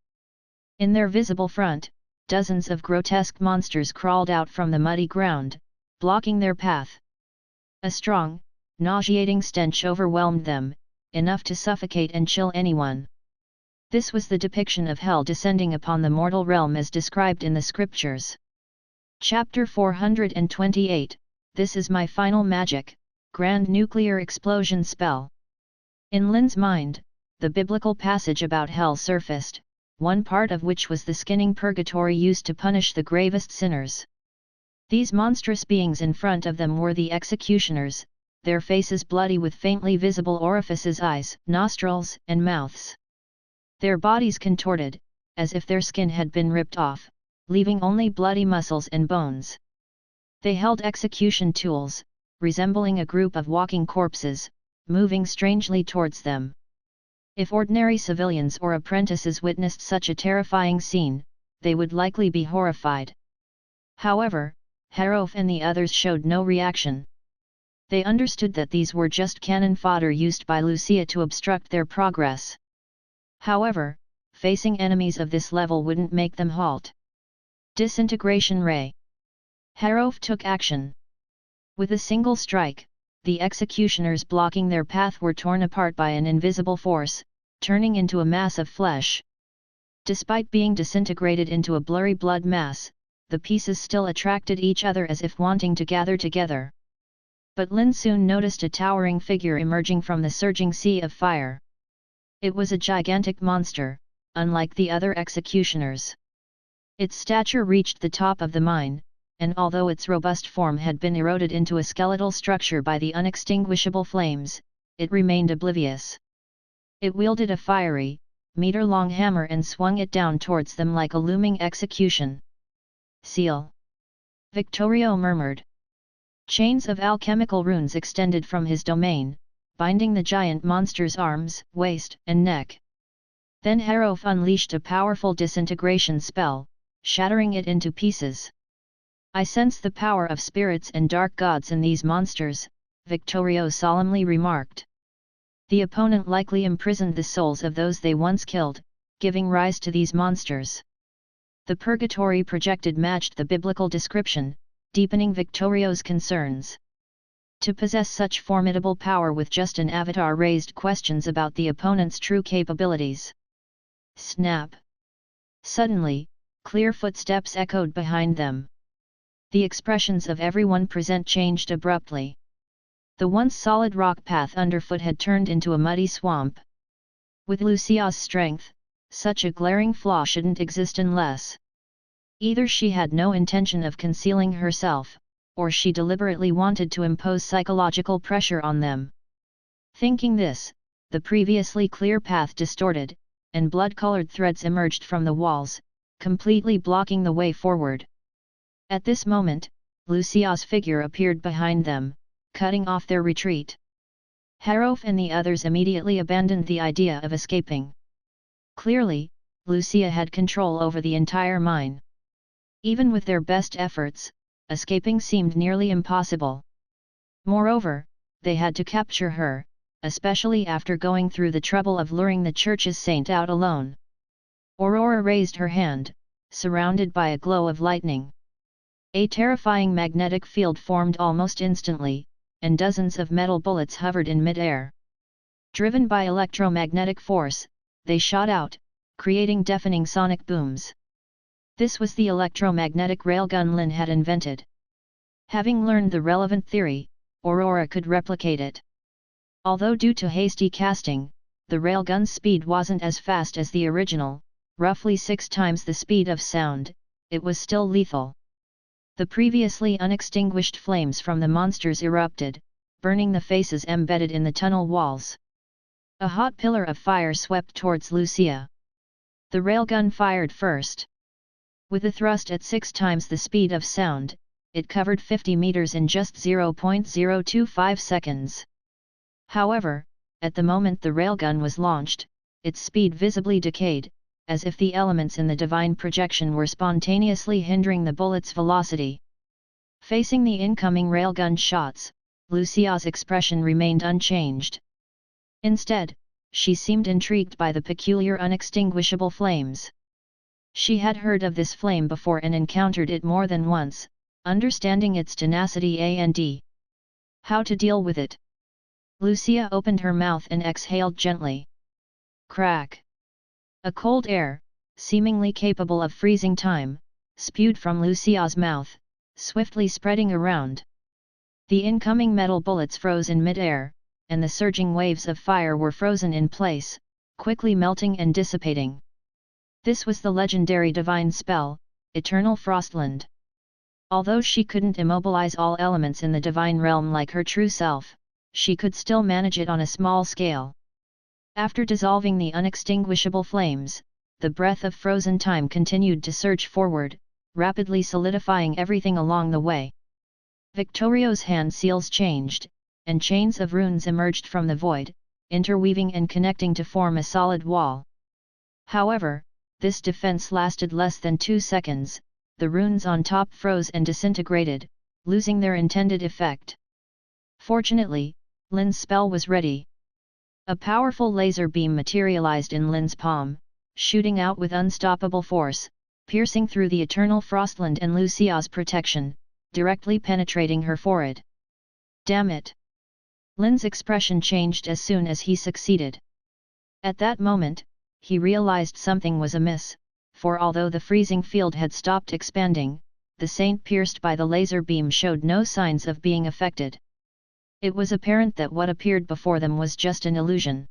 In their visible front, dozens of grotesque monsters crawled out from the muddy ground, blocking their path. A strong, nauseating stench overwhelmed them, enough to suffocate and chill anyone. This was the depiction of hell descending upon the mortal realm as described in the scriptures. Chapter 428, This is my final magic, Grand Nuclear Explosion Spell. In Lynn's mind, the biblical passage about hell surfaced, one part of which was the skinning purgatory used to punish the gravest sinners. These monstrous beings in front of them were the executioners, their faces bloody with faintly visible orifices, eyes, nostrils, and mouths. Their bodies contorted, as if their skin had been ripped off, leaving only bloody muscles and bones. They held execution tools, resembling a group of walking corpses, moving strangely towards them. If ordinary civilians or apprentices witnessed such a terrifying scene, they would likely be horrified. However, Harof and the others showed no reaction. They understood that these were just cannon fodder used by Lucia to obstruct their progress. However, facing enemies of this level wouldn't make them halt. Disintegration Ray. Harof took action. With a single strike, the executioners blocking their path were torn apart by an invisible force, turning into a mass of flesh. Despite being disintegrated into a blurry blood mass, the pieces still attracted each other as if wanting to gather together. But Lynn soon noticed a towering figure emerging from the surging sea of fire. It was a gigantic monster, unlike the other executioners. Its stature reached the top of the mine, and although its robust form had been eroded into a skeletal structure by the unextinguishable flames, it remained oblivious. It wielded a fiery, meter-long hammer and swung it down towards them like a looming execution. Seal! Victorio murmured. Chains of alchemical runes extended from his domain, binding the giant monster's arms, waist, and neck. Then Harof unleashed a powerful disintegration spell, shattering it into pieces. I sense the power of spirits and dark gods in these monsters, Victorio solemnly remarked. The opponent likely imprisoned the souls of those they once killed, giving rise to these monsters. The purgatory projected matched the biblical description, deepening Victorio's concerns. To possess such formidable power with just an avatar raised questions about the opponent's true capabilities. Snap! Suddenly, clear footsteps echoed behind them. The expressions of everyone present changed abruptly. The once solid rock path underfoot had turned into a muddy swamp. With Lucia's strength, such a glaring flaw shouldn't exist unless either she had no intention of concealing herself, or she deliberately wanted to impose psychological pressure on them. Thinking this, the previously clear path distorted, and blood-colored threads emerged from the walls, completely blocking the way forward. At this moment, Lucia's figure appeared behind them, cutting off their retreat. Harof and the others immediately abandoned the idea of escaping. Clearly, Lucia had control over the entire mine. Even with their best efforts, escaping seemed nearly impossible. Moreover, they had to capture her, especially after going through the trouble of luring the church's saint out alone. Aurora raised her hand, surrounded by a glow of lightning. A terrifying magnetic field formed almost instantly, and dozens of metal bullets hovered in mid-air. Driven by electromagnetic force, they shot out, creating deafening sonic booms. This was the electromagnetic railgun Lynn had invented. Having learned the relevant theory, Aurora could replicate it. Although due to hasty casting, the railgun's speed wasn't as fast as the original, roughly 6 times the speed of sound, it was still lethal. The previously unextinguished flames from the monsters erupted, burning the faces embedded in the tunnel walls. A hot pillar of fire swept towards Lucia. The railgun fired first. With a thrust at 6 times the speed of sound, it covered 50 meters in just 0.025 seconds. However, at the moment the railgun was launched, its speed visibly decayed, as if the elements in the divine projection were spontaneously hindering the bullet's velocity. Facing the incoming railgun shots, Lucia's expression remained unchanged. Instead, she seemed intrigued by the peculiar unextinguishable flames. She had heard of this flame before and encountered it more than once, understanding its tenacity and how to deal with it. Lucia opened her mouth and exhaled gently. Crack! A cold air, seemingly capable of freezing time, spewed from Lucia's mouth, swiftly spreading around. The incoming metal bullets froze in mid-air, and the surging waves of fire were frozen in place, quickly melting and dissipating. This was the legendary divine spell, Eternal Frostland. Although she couldn't immobilize all elements in the divine realm like her true self, she could still manage it on a small scale. After dissolving the unextinguishable flames, the breath of frozen time continued to surge forward, rapidly solidifying everything along the way. Victorio's hand seals changed, and chains of runes emerged from the void, interweaving and connecting to form a solid wall. However, this defense lasted less than 2 seconds, the runes on top froze and disintegrated, losing their intended effect. Fortunately, Lynn's spell was ready. A powerful laser beam materialized in Lynn's palm, shooting out with unstoppable force, piercing through the eternal frostland and Lucia's protection, directly penetrating her forehead. Damn it! Lynn's expression changed as soon as he succeeded. At that moment, he realized something was amiss, for although the freezing field had stopped expanding, the saint pierced by the laser beam showed no signs of being affected. It was apparent that what appeared before them was just an illusion.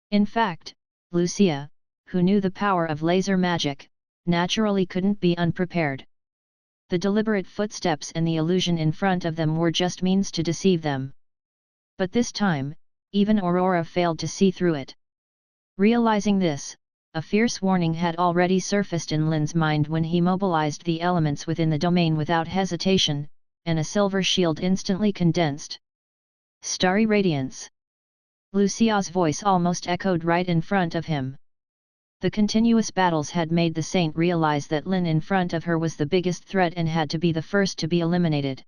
In fact, Lucia, who knew the power of laser magic, naturally couldn't be unprepared. The deliberate footsteps and the illusion in front of them were just means to deceive them. But this time, even Aurora failed to see through it. Realizing this, a fierce warning had already surfaced in Lynn's mind when he mobilized the elements within the domain without hesitation, and a silver shield instantly condensed. Starry radiance! Lucia's voice almost echoed right in front of him. The continuous battles had made the saint realize that Lynn in front of her was the biggest threat and had to be the first to be eliminated.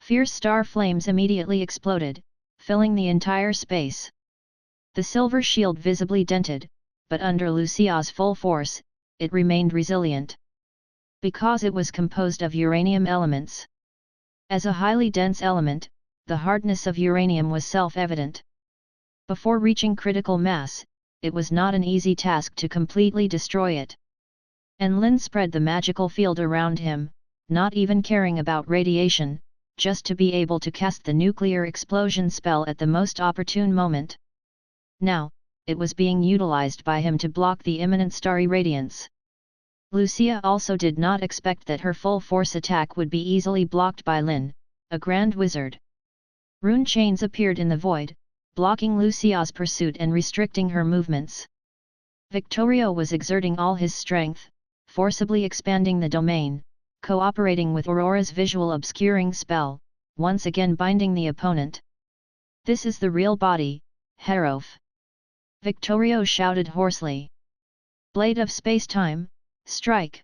Fierce star flames immediately exploded, filling the entire space. The silver shield visibly dented, but under Lucia's full force, it remained resilient. Because it was composed of uranium elements. As a highly dense element, the hardness of uranium was self-evident. Before reaching critical mass, it was not an easy task to completely destroy it. And Lynn spread the magical field around him, not even caring about radiation, just to be able to cast the nuclear explosion spell at the most opportune moment. Now, it was being utilized by him to block the imminent starry radiance. Lucia also did not expect that her full force attack would be easily blocked by Lynn, a grand wizard. Rune chains appeared in the void, blocking Lucia's pursuit and restricting her movements. Victorio was exerting all his strength, forcibly expanding the domain, cooperating with Aurora's visual obscuring spell, once again binding the opponent. This is the real body, Herof! Victorio shouted hoarsely. Blade of space-time, strike!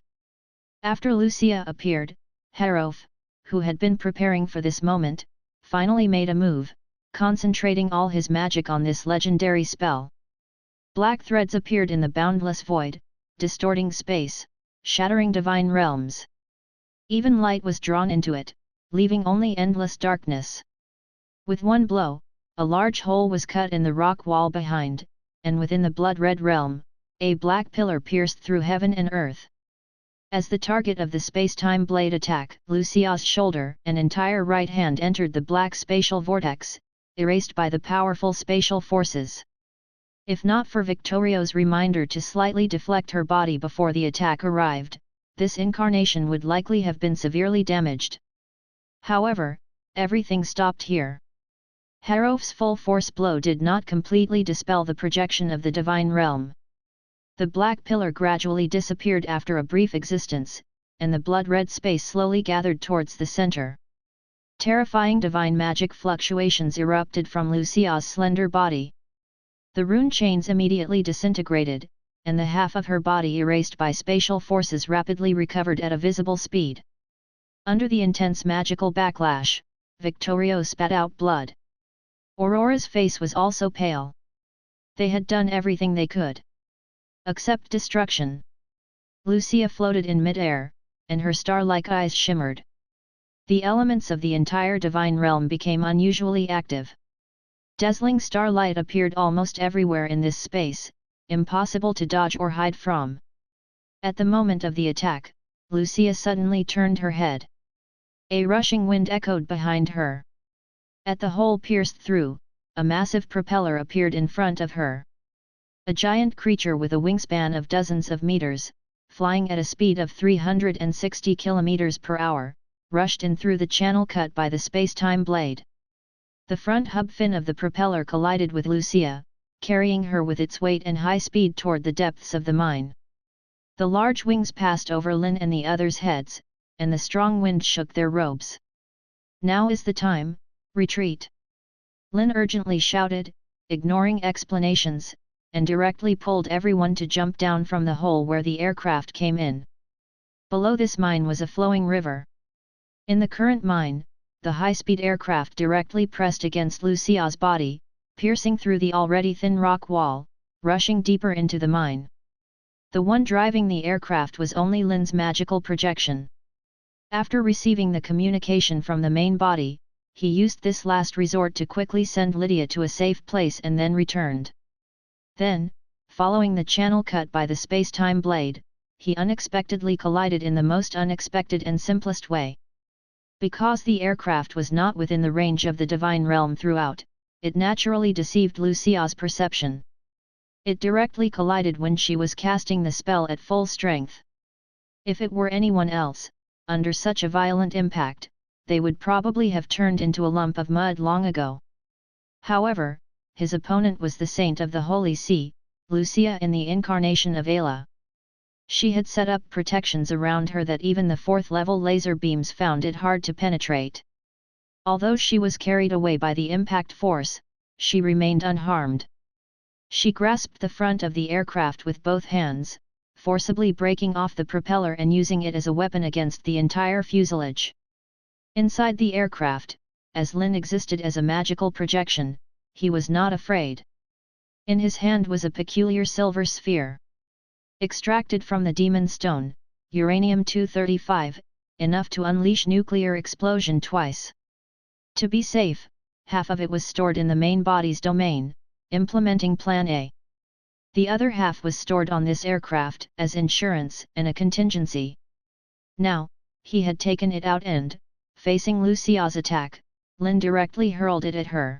After Lucia appeared, Herof, who had been preparing for this moment, finally made a move, concentrating all his magic on this legendary spell. Black threads appeared in the boundless void, distorting space, shattering divine realms. Even light was drawn into it, leaving only endless darkness. With one blow, a large hole was cut in the rock wall behind, and within the blood-red realm, a black pillar pierced through heaven and earth. As the target of the space-time blade attack, Lucia's shoulder and entire right hand entered the black spatial vortex, erased by the powerful spatial forces. If not for Victorio's reminder to slightly deflect her body before the attack arrived, this incarnation would likely have been severely damaged. However, everything stopped here. Harrow's full force blow did not completely dispel the projection of the divine realm. The black pillar gradually disappeared after a brief existence, and the blood-red space slowly gathered towards the center. Terrifying divine magic fluctuations erupted from Lucia's slender body. The rune chains immediately disintegrated, and the half of her body erased by spatial forces rapidly recovered at a visible speed. Under the intense magical backlash, Victorio spat out blood. Aurora's face was also pale. They had done everything they could. Except destruction. Lucia floated in mid-air, and her star-like eyes shimmered. The elements of the entire divine realm became unusually active. Dazzling starlight appeared almost everywhere in this space, impossible to dodge or hide from. At the moment of the attack, Lucia suddenly turned her head. A rushing wind echoed behind her. At the hole pierced through, a massive propeller appeared in front of her. A giant creature with a wingspan of dozens of meters, flying at a speed of 360 km per hour, rushed in through the channel cut by the space-time blade. The front hub fin of the propeller collided with Lucia, carrying her with its weight and high speed toward the depths of the mine. The large wings passed over Lynn and the others' heads, and the strong wind shook their robes. "Now is the time, retreat!" Lynn urgently shouted, ignoring explanations, and directly pulled everyone to jump down from the hole where the aircraft came in. Below this mine was a flowing river. In the current mine, the high-speed aircraft directly pressed against Lucia's body, piercing through the already thin rock wall, rushing deeper into the mine. The one driving the aircraft was only Lynn's magical projection. After receiving the communication from the main body, he used this last resort to quickly send Lydia to a safe place and then returned. Then, following the channel cut by the space-time blade, he unexpectedly collided in the most unexpected and simplest way. Because the aircraft was not within the range of the divine realm throughout, it naturally deceived Lucia's perception. It directly collided when she was casting the spell at full strength. If it were anyone else, under such a violent impact, they would probably have turned into a lump of mud long ago. However, his opponent was the saint of the Holy See, Lucia in the incarnation of Ayla. She had set up protections around her that even the fourth-level laser beams found it hard to penetrate. Although she was carried away by the impact force, she remained unharmed. She grasped the front of the aircraft with both hands, forcibly breaking off the propeller and using it as a weapon against the entire fuselage. Inside the aircraft, as Lynn existed as a magical projection, he was not afraid. In his hand was a peculiar silver sphere. Extracted from the demon stone, uranium-235, enough to unleash nuclear explosion twice. To be safe, half of it was stored in the main body's domain, implementing Plan A. The other half was stored on this aircraft as insurance and a contingency. Now, he had taken it out and, facing Lucia's attack, Lynn directly hurled it at her.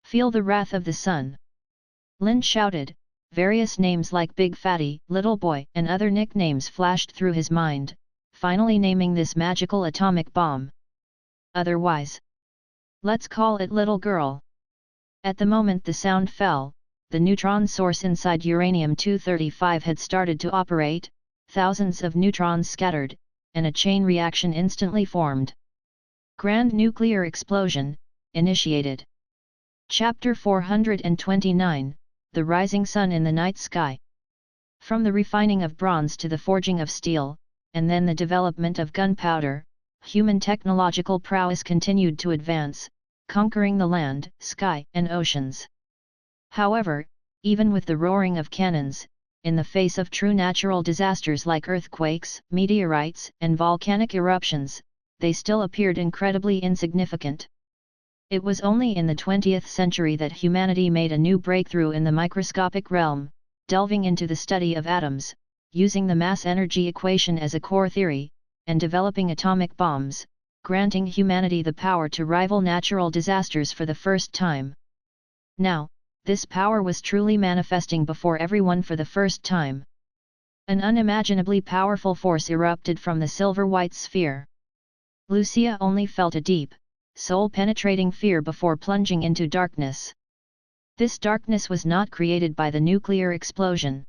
"Feel the wrath of the sun!" Lynn shouted. Various names like Big Fatty, Little Boy and other nicknames flashed through his mind, finally naming this magical atomic bomb. "Otherwise, let's call it Little Girl." At the moment the sound fell, the neutron source inside uranium-235 had started to operate, thousands of neutrons scattered, and a chain reaction instantly formed. Grand nuclear explosion, initiated. Chapter 429, The Rising Sun in the Night Sky. From the refining of bronze to the forging of steel, and then the development of gunpowder, human technological prowess continued to advance, conquering the land, sky and oceans. However, even with the roaring of cannons, in the face of true natural disasters like earthquakes, meteorites and volcanic eruptions, they still appeared incredibly insignificant. It was only in the 20th century that humanity made a new breakthrough in the microscopic realm, delving into the study of atoms, using the mass energy equation as a core theory, and developing atomic bombs, granting humanity the power to rival natural disasters for the first time. Now, this power was truly manifesting before everyone for the first time. An unimaginably powerful force erupted from the silver-white sphere. Lucia only felt a deep, soul-penetrating fear before plunging into darkness. This darkness was not created by the nuclear explosion.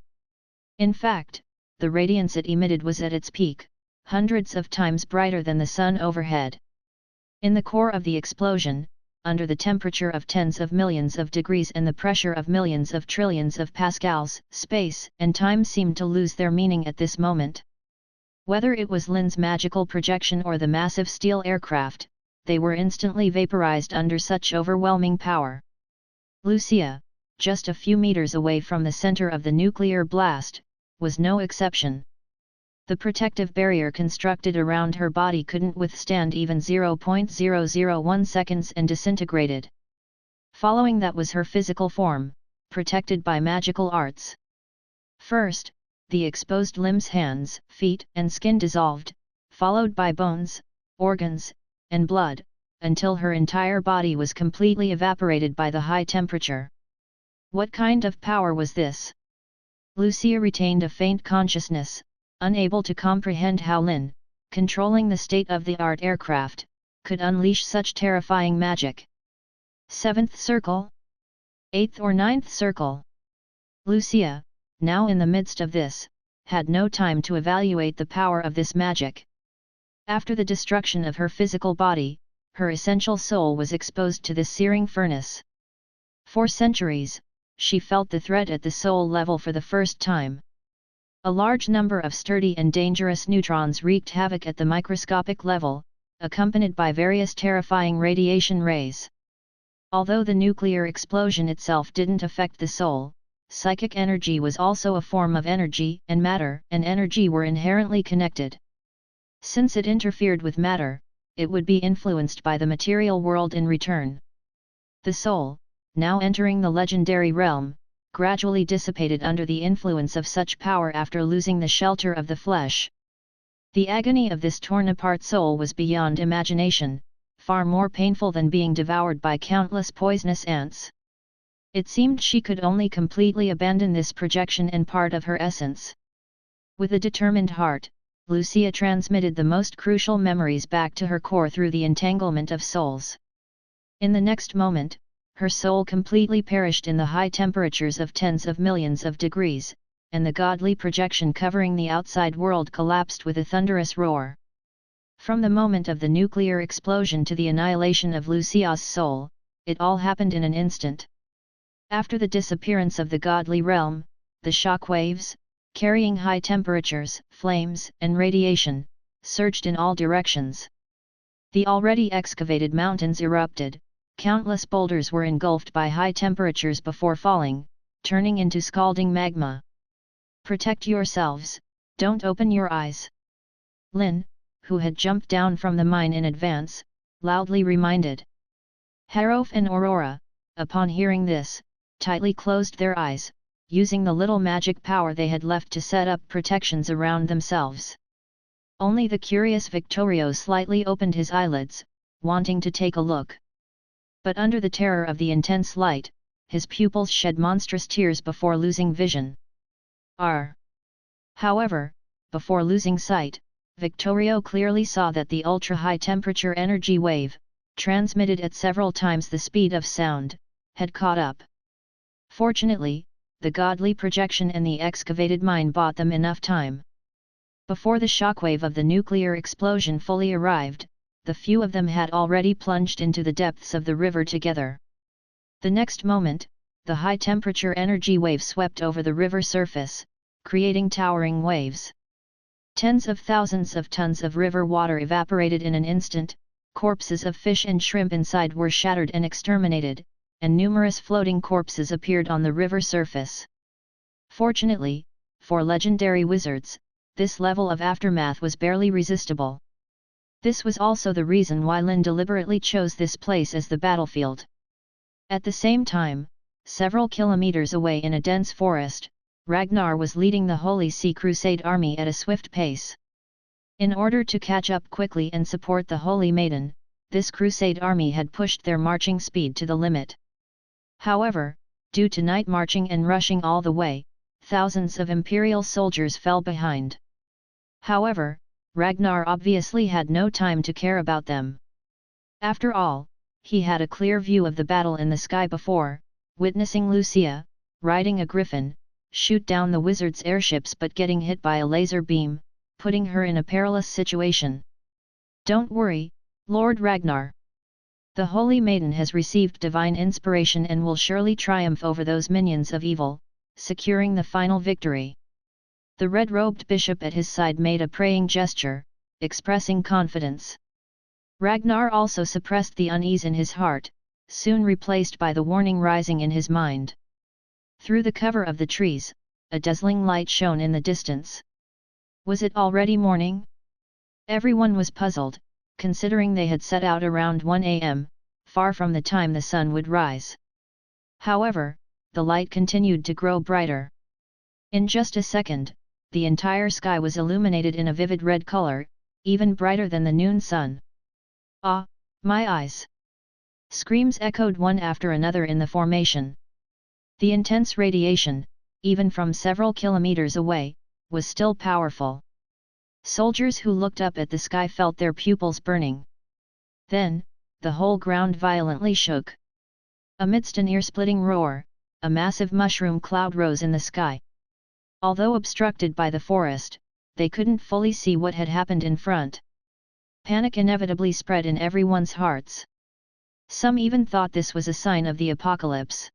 In fact, the radiance it emitted was at its peak, hundreds of times brighter than the sun overhead. In the core of the explosion, under the temperature of tens of millions of degrees and the pressure of millions of trillions of pascals, space and time seemed to lose their meaning at this moment. Whether it was Lynn's magical projection or the massive steel aircraft, they were instantly vaporized under such overwhelming power. Lucia, just a few meters away from the center of the nuclear blast, was no exception. The protective barrier constructed around her body couldn't withstand even 0.001 seconds and disintegrated. Following that was her physical form, protected by magical arts. First, the exposed limbs, hands, feet and skin dissolved, followed by bones, organs, and blood, until her entire body was completely evaporated by the high temperature. What kind of power was this? Lucia retained a faint consciousness, unable to comprehend how Lynn, controlling the state-of-the-art aircraft, could unleash such terrifying magic. 7th circle? 8th or 9th circle? Lucia, now in the midst of this, had no time to evaluate the power of this magic. After the destruction of her physical body, her essential soul was exposed to this searing furnace. For centuries, she felt the threat at the soul level for the first time. A large number of sturdy and dangerous neutrons wreaked havoc at the microscopic level, accompanied by various terrifying radiation rays. Although the nuclear explosion itself didn't affect the soul, psychic energy was also a form of energy, and matter and energy were inherently connected. Since it interfered with matter, it would be influenced by the material world in return. The soul, now entering the legendary realm, gradually dissipated under the influence of such power after losing the shelter of the flesh. The agony of this torn-apart soul was beyond imagination, far more painful than being devoured by countless poisonous ants. It seemed she could only completely abandon this projection and part of her essence. With a determined heart, Lucia transmitted the most crucial memories back to her core through the entanglement of souls. In the next moment, her soul completely perished in the high temperatures of tens of millions of degrees, and the godly projection covering the outside world collapsed with a thunderous roar. From the moment of the nuclear explosion to the annihilation of Lucia's soul, it all happened in an instant. After the disappearance of the godly realm, the shock waves, carrying high temperatures, flames, and radiation, surged in all directions. The already excavated mountains erupted, countless boulders were engulfed by high temperatures before falling, turning into scalding magma. Protect yourselves, don't open your eyes. Lynn, who had jumped down from the mine in advance, loudly reminded. Harof and Aurora, upon hearing this, tightly closed their eyes, using the little magic power they had left to set up protections around themselves. Only the curious Victorio slightly opened his eyelids, wanting to take a look. But under the terror of the intense light, his pupils shed monstrous tears before losing vision. However, before losing sight, Victorio clearly saw that the ultra-high temperature energy wave, transmitted at several times the speed of sound, had caught up. Fortunately, the godly projection and the excavated mine bought them enough time. Before the shockwave of the nuclear explosion fully arrived, the few of them had already plunged into the depths of the river together. The next moment, the high-temperature energy wave swept over the river surface, creating towering waves. Tens of thousands of tons of river water evaporated in an instant, corpses of fish and shrimp inside were shattered and exterminated, and numerous floating corpses appeared on the river surface. Fortunately, for legendary wizards, this level of aftermath was barely resistible. This was also the reason why Lynn deliberately chose this place as the battlefield. At the same time, several kilometers away in a dense forest, Ragnar was leading the Holy Sea Crusade army at a swift pace. In order to catch up quickly and support the Holy Maiden, this crusade army had pushed their marching speed to the limit. However, due to night marching and rushing all the way, thousands of imperial soldiers fell behind. However, Ragnar obviously had no time to care about them. After all, he had a clear view of the battle in the sky before, witnessing Lucia, riding a griffin, shoot down the wizard's airships but getting hit by a laser beam, putting her in a perilous situation. Don't worry, Lord Ragnar. The Holy Maiden has received divine inspiration and will surely triumph over those minions of evil, securing the final victory. The red-robed bishop at his side made a praying gesture, expressing confidence. Ragnar also suppressed the unease in his heart, soon replaced by the warning rising in his mind. Through the cover of the trees, a dazzling light shone in the distance. Was it already morning? Everyone was puzzled, considering they had set out around 1 a.m., far from the time the sun would rise. However, the light continued to grow brighter. In just a second, the entire sky was illuminated in a vivid red color, even brighter than the noon sun. Ah, my eyes! Screams echoed one after another in the formation. The intense radiation, even from several kilometers away, was still powerful. Soldiers who looked up at the sky felt their pupils burning. Then, the whole ground violently shook. Amidst an ear-splitting roar, a massive mushroom cloud rose in the sky. Although obstructed by the forest, they couldn't fully see what had happened in front. Panic inevitably spread in everyone's hearts. Some even thought this was a sign of the apocalypse.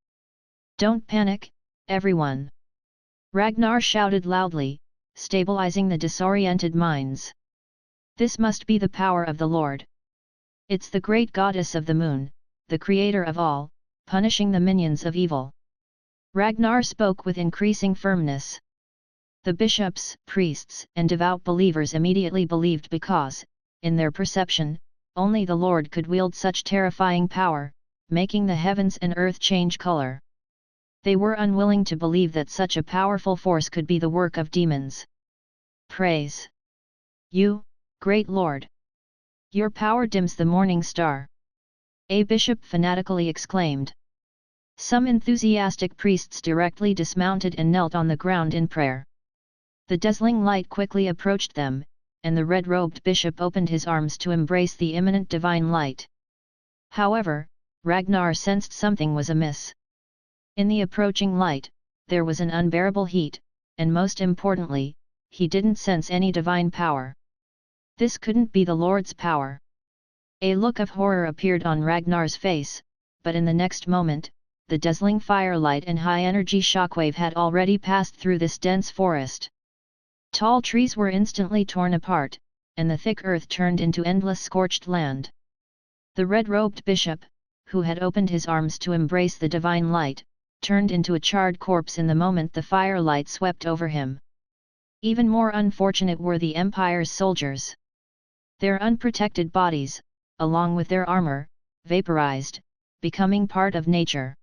Don't panic, everyone! Ragnar shouted loudly, stabilizing the disoriented minds. This must be the power of the Lord. It's the great goddess of the moon, the creator of all, punishing the minions of evil. Ragnar spoke with increasing firmness. The bishops, priests, and devout believers immediately believed because, in their perception, only the Lord could wield such terrifying power, making the heavens and earth change color. They were unwilling to believe that such a powerful force could be the work of demons. Praise you, great Lord! Your power dims the morning star. A bishop fanatically exclaimed. Some enthusiastic priests directly dismounted and knelt on the ground in prayer. The dazzling light quickly approached them, and the red-robed bishop opened his arms to embrace the imminent divine light. However, Ragnar sensed something was amiss. In the approaching light, there was an unbearable heat, and most importantly, he didn't sense any divine power. This couldn't be the Lord's power. A look of horror appeared on Ragnar's face, but in the next moment, the dazzling firelight and high-energy shockwave had already passed through this dense forest. Tall trees were instantly torn apart, and the thick earth turned into endless scorched land. The red-robed bishop, who had opened his arms to embrace the divine light, turned into a charred corpse in the moment the firelight swept over him. Even more unfortunate were the Empire's soldiers. Their unprotected bodies, along with their armor, vaporized, becoming part of nature.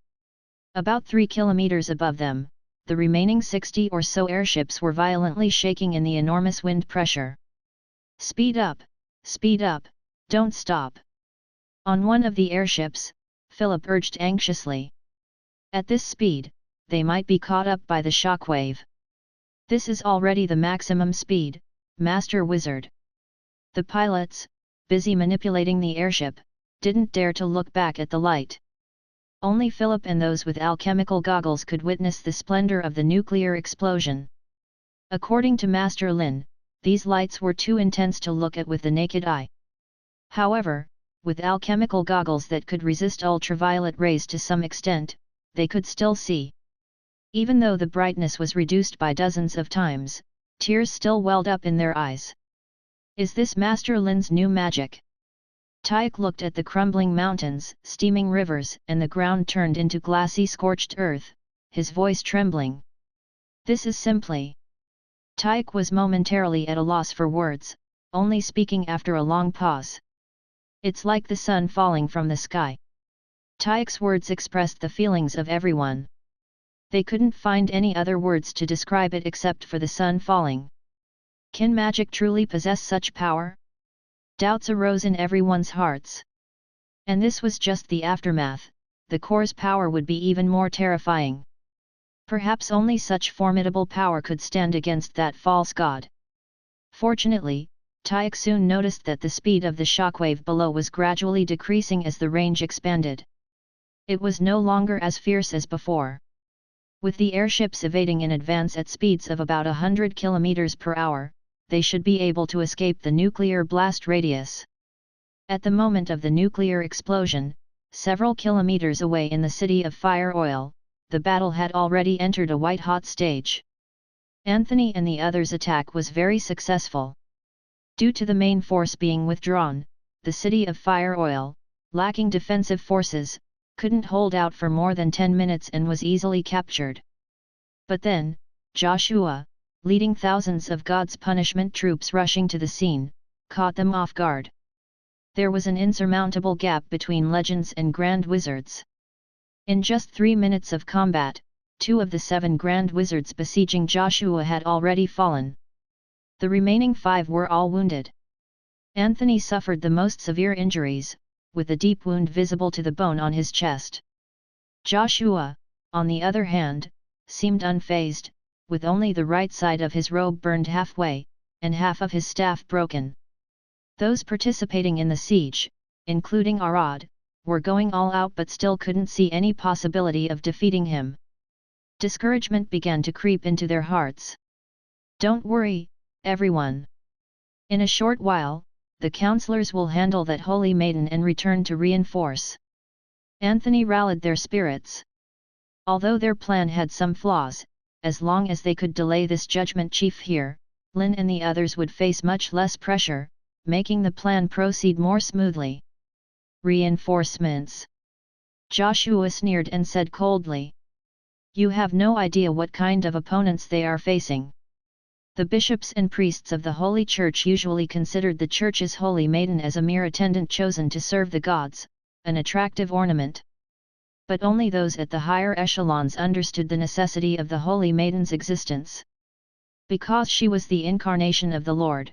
About 3 kilometers above them, the remaining 60 or so airships were violently shaking in the enormous wind pressure. Speed up, don't stop. On one of the airships, Philip urged anxiously. At this speed, they might be caught up by the shockwave. This is already the maximum speed, Master Wizard. The pilots, busy manipulating the airship, didn't dare to look back at the light. Only Philip and those with alchemical goggles could witness the splendor of the nuclear explosion. According to Master Lynn, these lights were too intense to look at with the naked eye. However, with alchemical goggles that could resist ultraviolet rays to some extent, they could still see. Even though the brightness was reduced by dozens of times, tears still welled up in their eyes. Is this Master Lin's new magic? Tyke looked at the crumbling mountains, steaming rivers, and the ground turned into glassy scorched earth, his voice trembling. This is simply... Tyke was momentarily at a loss for words, only speaking after a long pause. It's like the sun falling from the sky. Tyke's words expressed the feelings of everyone. They couldn't find any other words to describe it except for the sun falling. Can magic truly possess such power? Doubts arose in everyone's hearts. And this was just the aftermath. The core's power would be even more terrifying. Perhaps only such formidable power could stand against that false god. Fortunately, Taek soon noticed that the speed of the shockwave below was gradually decreasing as the range expanded. It was no longer as fierce as before. With the airships evading in advance at speeds of about 100 km per hour, they should be able to escape the nuclear blast radius. At the moment of the nuclear explosion, several kilometers away in the city of Fire Oil, the battle had already entered a white-hot stage. Anthony and the others' attack was very successful. Due to the main force being withdrawn, the city of Fire Oil, lacking defensive forces, couldn't hold out for more than 10 minutes and was easily captured. But then, Joshua, leading thousands of God's punishment troops rushing to the scene, caught them off guard. There was an insurmountable gap between legends and grand wizards. In just 3 minutes of combat, 2 of the 7 grand wizards besieging Joshua had already fallen. The remaining 5 were all wounded. Anthony suffered the most severe injuries, with a deep wound visible to the bone on his chest. Joshua, on the other hand, seemed unfazed, with only the right side of his robe burned halfway, and half of his staff broken. Those participating in the siege, including Arad, were going all out but still couldn't see any possibility of defeating him. Discouragement began to creep into their hearts. Don't worry, everyone. In a short while, the counselors will handle that holy maiden and return to reinforce. Anthony rallied their spirits. Although their plan had some flaws, as long as they could delay this judgment chief here, Lynn and the others would face much less pressure, making the plan proceed more smoothly. Reinforcements. Joshua sneered and said coldly. You have no idea what kind of opponents they are facing. The bishops and priests of the Holy Church usually considered the Church's holy maiden as a mere attendant chosen to serve the gods, an attractive ornament. But only those at the higher echelons understood the necessity of the holy maiden's existence. Because she was the incarnation of the Lord.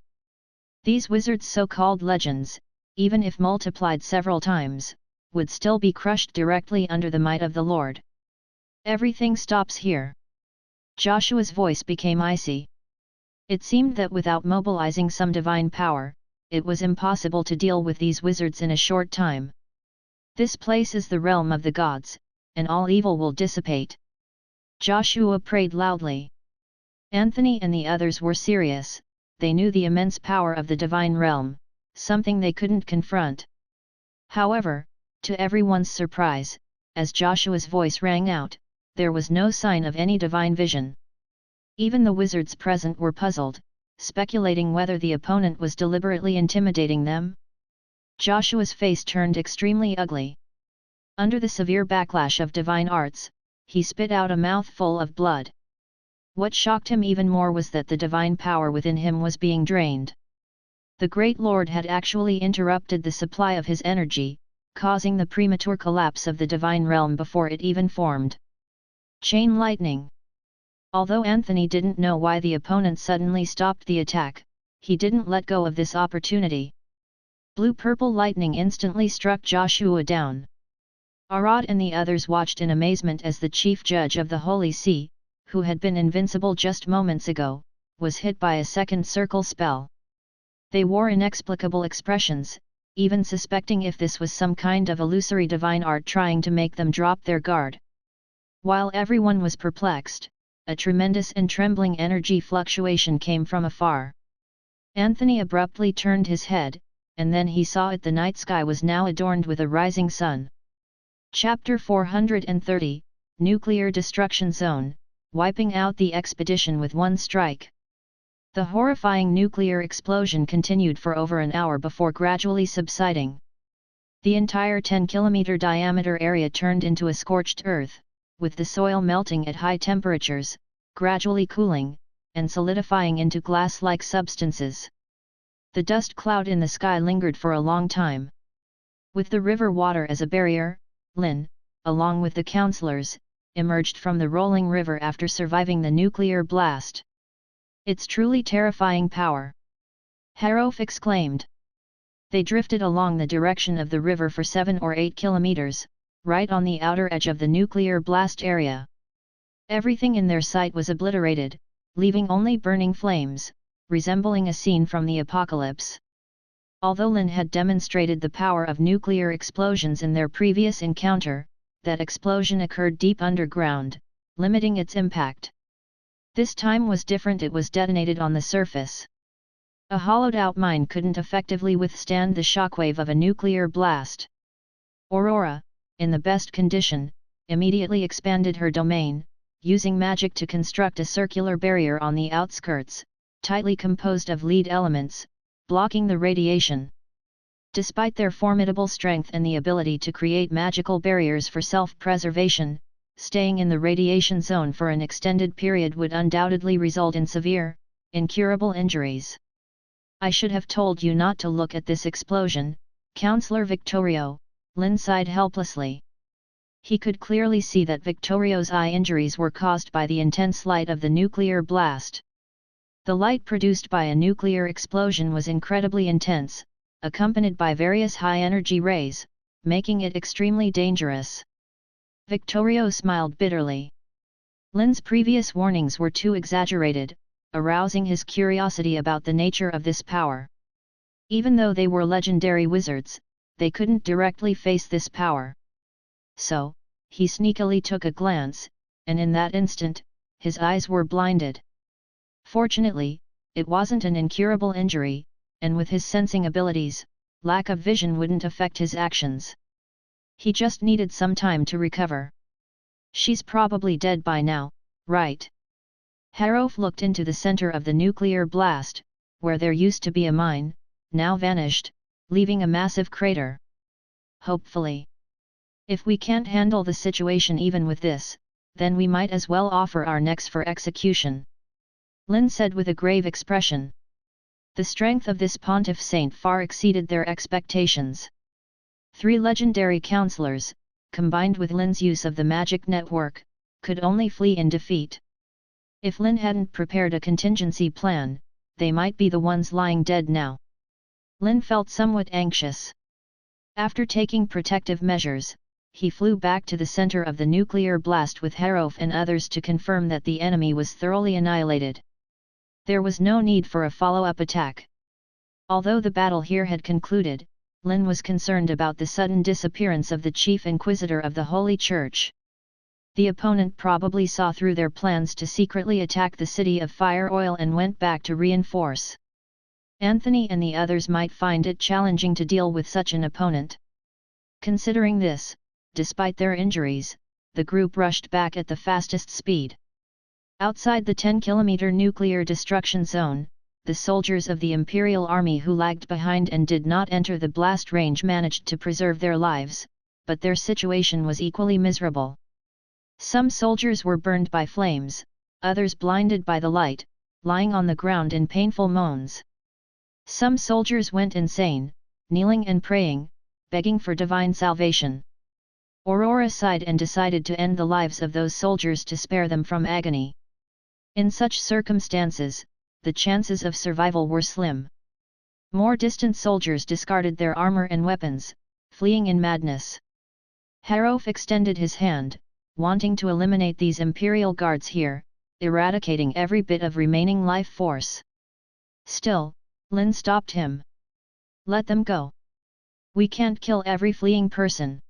These wizards' so-called legends, even if multiplied several times, would still be crushed directly under the might of the Lord. Everything stops here. Joshua's voice became icy. It seemed that without mobilizing some divine power, it was impossible to deal with these wizards in a short time. This place is the realm of the gods, and all evil will dissipate. Joshua prayed loudly. Anthony and the others were serious. They knew the immense power of the divine realm, something they couldn't confront. However, to everyone's surprise, as Joshua's voice rang out, there was no sign of any divine vision. Even the wizards present were puzzled, speculating whether the opponent was deliberately intimidating them. Joshua's face turned extremely ugly. Under the severe backlash of divine arts, he spit out a mouthful of blood. What shocked him even more was that the divine power within him was being drained. The Great Lord had actually interrupted the supply of his energy, causing the premature collapse of the divine realm before it even formed. Chain lightning. Although Anthony didn't know why the opponent suddenly stopped the attack, he didn't let go of this opportunity. Blue-purple lightning instantly struck Joshua down. Arad and the others watched in amazement as the chief judge of the Holy See, who had been invincible just moments ago, was hit by a second circle spell. They wore inexplicable expressions, even suspecting if this was some kind of illusory divine art trying to make them drop their guard. While everyone was perplexed, a tremendous and trembling energy fluctuation came from afar. Anthony abruptly turned his head, and then he saw the night sky was now adorned with a rising sun. Chapter 430, Nuclear Destruction Zone, wiping out the expedition with one strike. The horrifying nuclear explosion continued for over an hour before gradually subsiding. The entire 10-kilometer diameter area turned into a scorched earth, with the soil melting at high temperatures, gradually cooling, and solidifying into glass-like substances. The dust cloud in the sky lingered for a long time. With the river water as a barrier, Lynn, along with the counselors, emerged from the rolling river after surviving the nuclear blast. "It's truly terrifying power," Harof exclaimed. They drifted along the direction of the river for 7 or 8 kilometers, right on the outer edge of the nuclear blast area. Everything in their sight was obliterated, leaving only burning flames, resembling a scene from the apocalypse. Although Lynn had demonstrated the power of nuclear explosions in their previous encounter, that explosion occurred deep underground, limiting its impact. This time was different. It was detonated on the surface. A hollowed-out mine couldn't effectively withstand the shockwave of a nuclear blast. Aurora, in the best condition, immediately expanded her domain, using magic to construct a circular barrier on the outskirts, tightly composed of lead elements, blocking the radiation. Despite their formidable strength and the ability to create magical barriers for self-preservation, staying in the radiation zone for an extended period would undoubtedly result in severe, incurable injuries. "I should have told you not to look at this explosion, Counselor Victorio," Lynn sighed helplessly. He could clearly see that Victorio's eye injuries were caused by the intense light of the nuclear blast. The light produced by a nuclear explosion was incredibly intense, accompanied by various high-energy rays, making it extremely dangerous. Victorio smiled bitterly. Lynn's previous warnings were too exaggerated, arousing his curiosity about the nature of this power. Even though they were legendary wizards, they couldn't directly face this power. So, he sneakily took a glance, and in that instant, his eyes were blinded. Fortunately, it wasn't an incurable injury, and with his sensing abilities, lack of vision wouldn't affect his actions. He just needed some time to recover. "She's probably dead by now, right?" Harof looked into the center of the nuclear blast, where there used to be a mine, now vanished, leaving a massive crater. "Hopefully. If we can't handle the situation even with this, then we might as well offer our necks for execution," Lynn said with a grave expression. The strength of this pontiff saint far exceeded their expectations. 3 legendary counselors, combined with Lynn's use of the magic network, could only flee in defeat. If Lynn hadn't prepared a contingency plan, they might be the ones lying dead now. Lynn felt somewhat anxious. After taking protective measures, he flew back to the center of the nuclear blast with Harof and others to confirm that the enemy was thoroughly annihilated. There was no need for a follow-up attack. Although the battle here had concluded, Lynn was concerned about the sudden disappearance of the chief inquisitor of the Holy Church. The opponent probably saw through their plans to secretly attack the city of Fire Oil and went back to reinforce. Anthony and the others might find it challenging to deal with such an opponent. Considering this, despite their injuries, the group rushed back at the fastest speed. Outside the 10-kilometer nuclear destruction zone, the soldiers of the Imperial Army who lagged behind and did not enter the blast range managed to preserve their lives, but their situation was equally miserable. Some soldiers were burned by flames, others blinded by the light, lying on the ground in painful moans. Some soldiers went insane, kneeling and praying, begging for divine salvation. Aurora sighed and decided to end the lives of those soldiers to spare them from agony. In such circumstances, the chances of survival were slim. More distant soldiers discarded their armor and weapons, fleeing in madness. Harof extended his hand, wanting to eliminate these Imperial guards here, eradicating every bit of remaining life force. Still, Lynn stopped him. "Let them go. We can't kill every fleeing person,"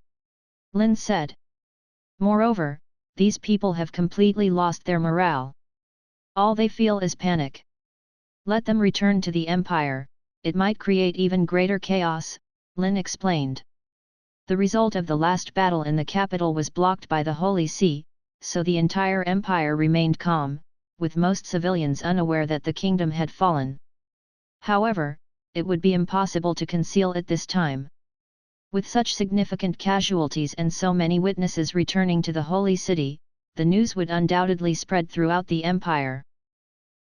Lynn said. "Moreover, these people have completely lost their morale. All they feel is panic. Let them return to the Empire, it might create even greater chaos," Lynn explained. The result of the last battle in the capital was blocked by the Holy See, so the entire empire remained calm, with most civilians unaware that the kingdom had fallen. However, it would be impossible to conceal it this time. With such significant casualties and so many witnesses returning to the Holy City, the news would undoubtedly spread throughout the empire.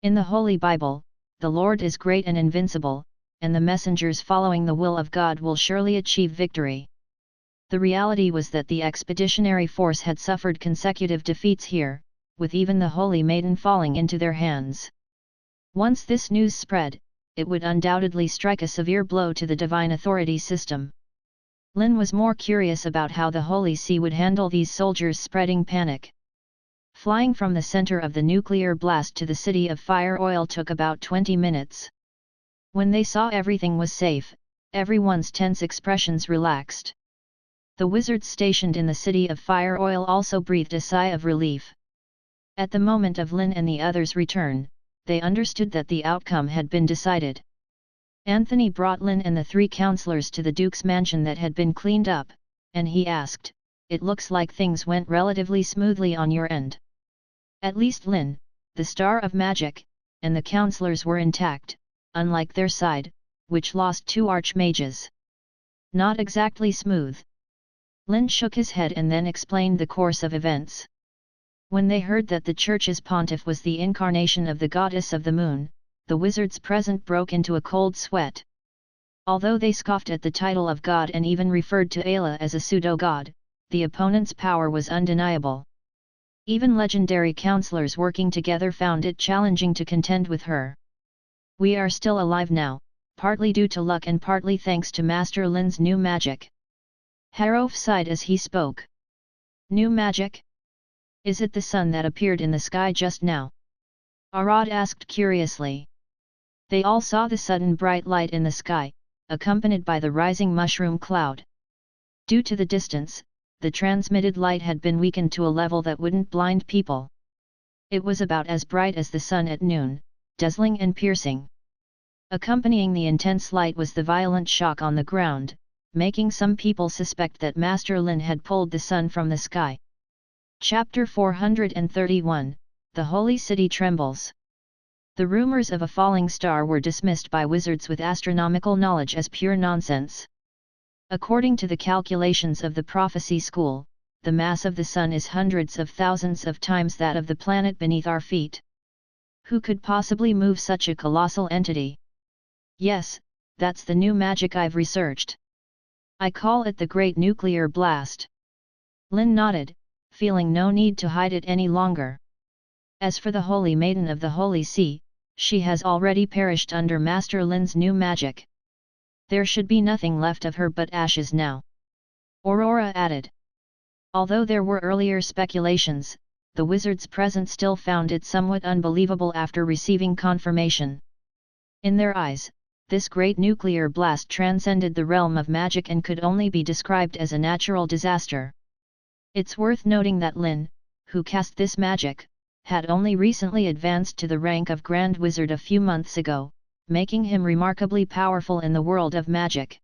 In the Holy Bible, the Lord is great and invincible, and the messengers following the will of God will surely achieve victory. The reality was that the expeditionary force had suffered consecutive defeats here, with even the Holy Maiden falling into their hands. Once this news spread, it would undoubtedly strike a severe blow to the divine authority system. Lynn was more curious about how the Holy See would handle these soldiers spreading panic. Flying from the center of the nuclear blast to the city of Fire Oil took about 20 minutes. When they saw everything was safe, everyone's tense expressions relaxed. The wizards stationed in the city of Fire Oil also breathed a sigh of relief. At the moment of Lynn and the others' return, they understood that the outcome had been decided. Anthony brought Lynn and the 3 counselors to the Duke's mansion that had been cleaned up, and he asked, "It looks like things went relatively smoothly on your end." At least Lynn, the star of magic, and the counselors were intact, unlike their side, which lost 2 archmages. Not exactly smooth. Lynn shook his head and then explained the course of events. When they heard that the church's pontiff was the incarnation of the goddess of the moon, the wizards present broke into a cold sweat. Although they scoffed at the title of god and even referred to A.K.A. as a pseudo-god, the opponent's power was undeniable. Even legendary counselors working together found it challenging to contend with her. "We are still alive now, partly due to luck and partly thanks to Master Lin's new magic." Harof sighed as he spoke. "New magic? Is it the sun that appeared in the sky just now?" Arad asked curiously. They all saw the sudden bright light in the sky, accompanied by the rising mushroom cloud. Due to the distance, the transmitted light had been weakened to a level that wouldn't blind people. It was about as bright as the sun at noon, dazzling and piercing. Accompanying the intense light was the violent shock on the ground, making some people suspect that Master Lin had pulled the sun from the sky. Chapter 431, The Holy City Trembles. The rumors of a falling star were dismissed by wizards with astronomical knowledge as pure nonsense. According to the calculations of the prophecy school, the mass of the sun is hundreds of thousands of times that of the planet beneath our feet. Who could possibly move such a colossal entity? Yes, that's the new magic I've researched. I call it the Great Nuclear Blast. Lynn nodded, feeling no need to hide it any longer. As for the Holy Maiden of the Holy See, she has already perished under Master Lin's new magic. There should be nothing left of her but ashes now. Aurora added. Although there were earlier speculations, the wizards present still found it somewhat unbelievable after receiving confirmation. In their eyes, this great nuclear blast transcended the realm of magic and could only be described as a natural disaster. It's worth noting that Lynn, who cast this magic, had only recently advanced to the rank of Grand Wizard a few months ago, making him remarkably powerful in the world of magic.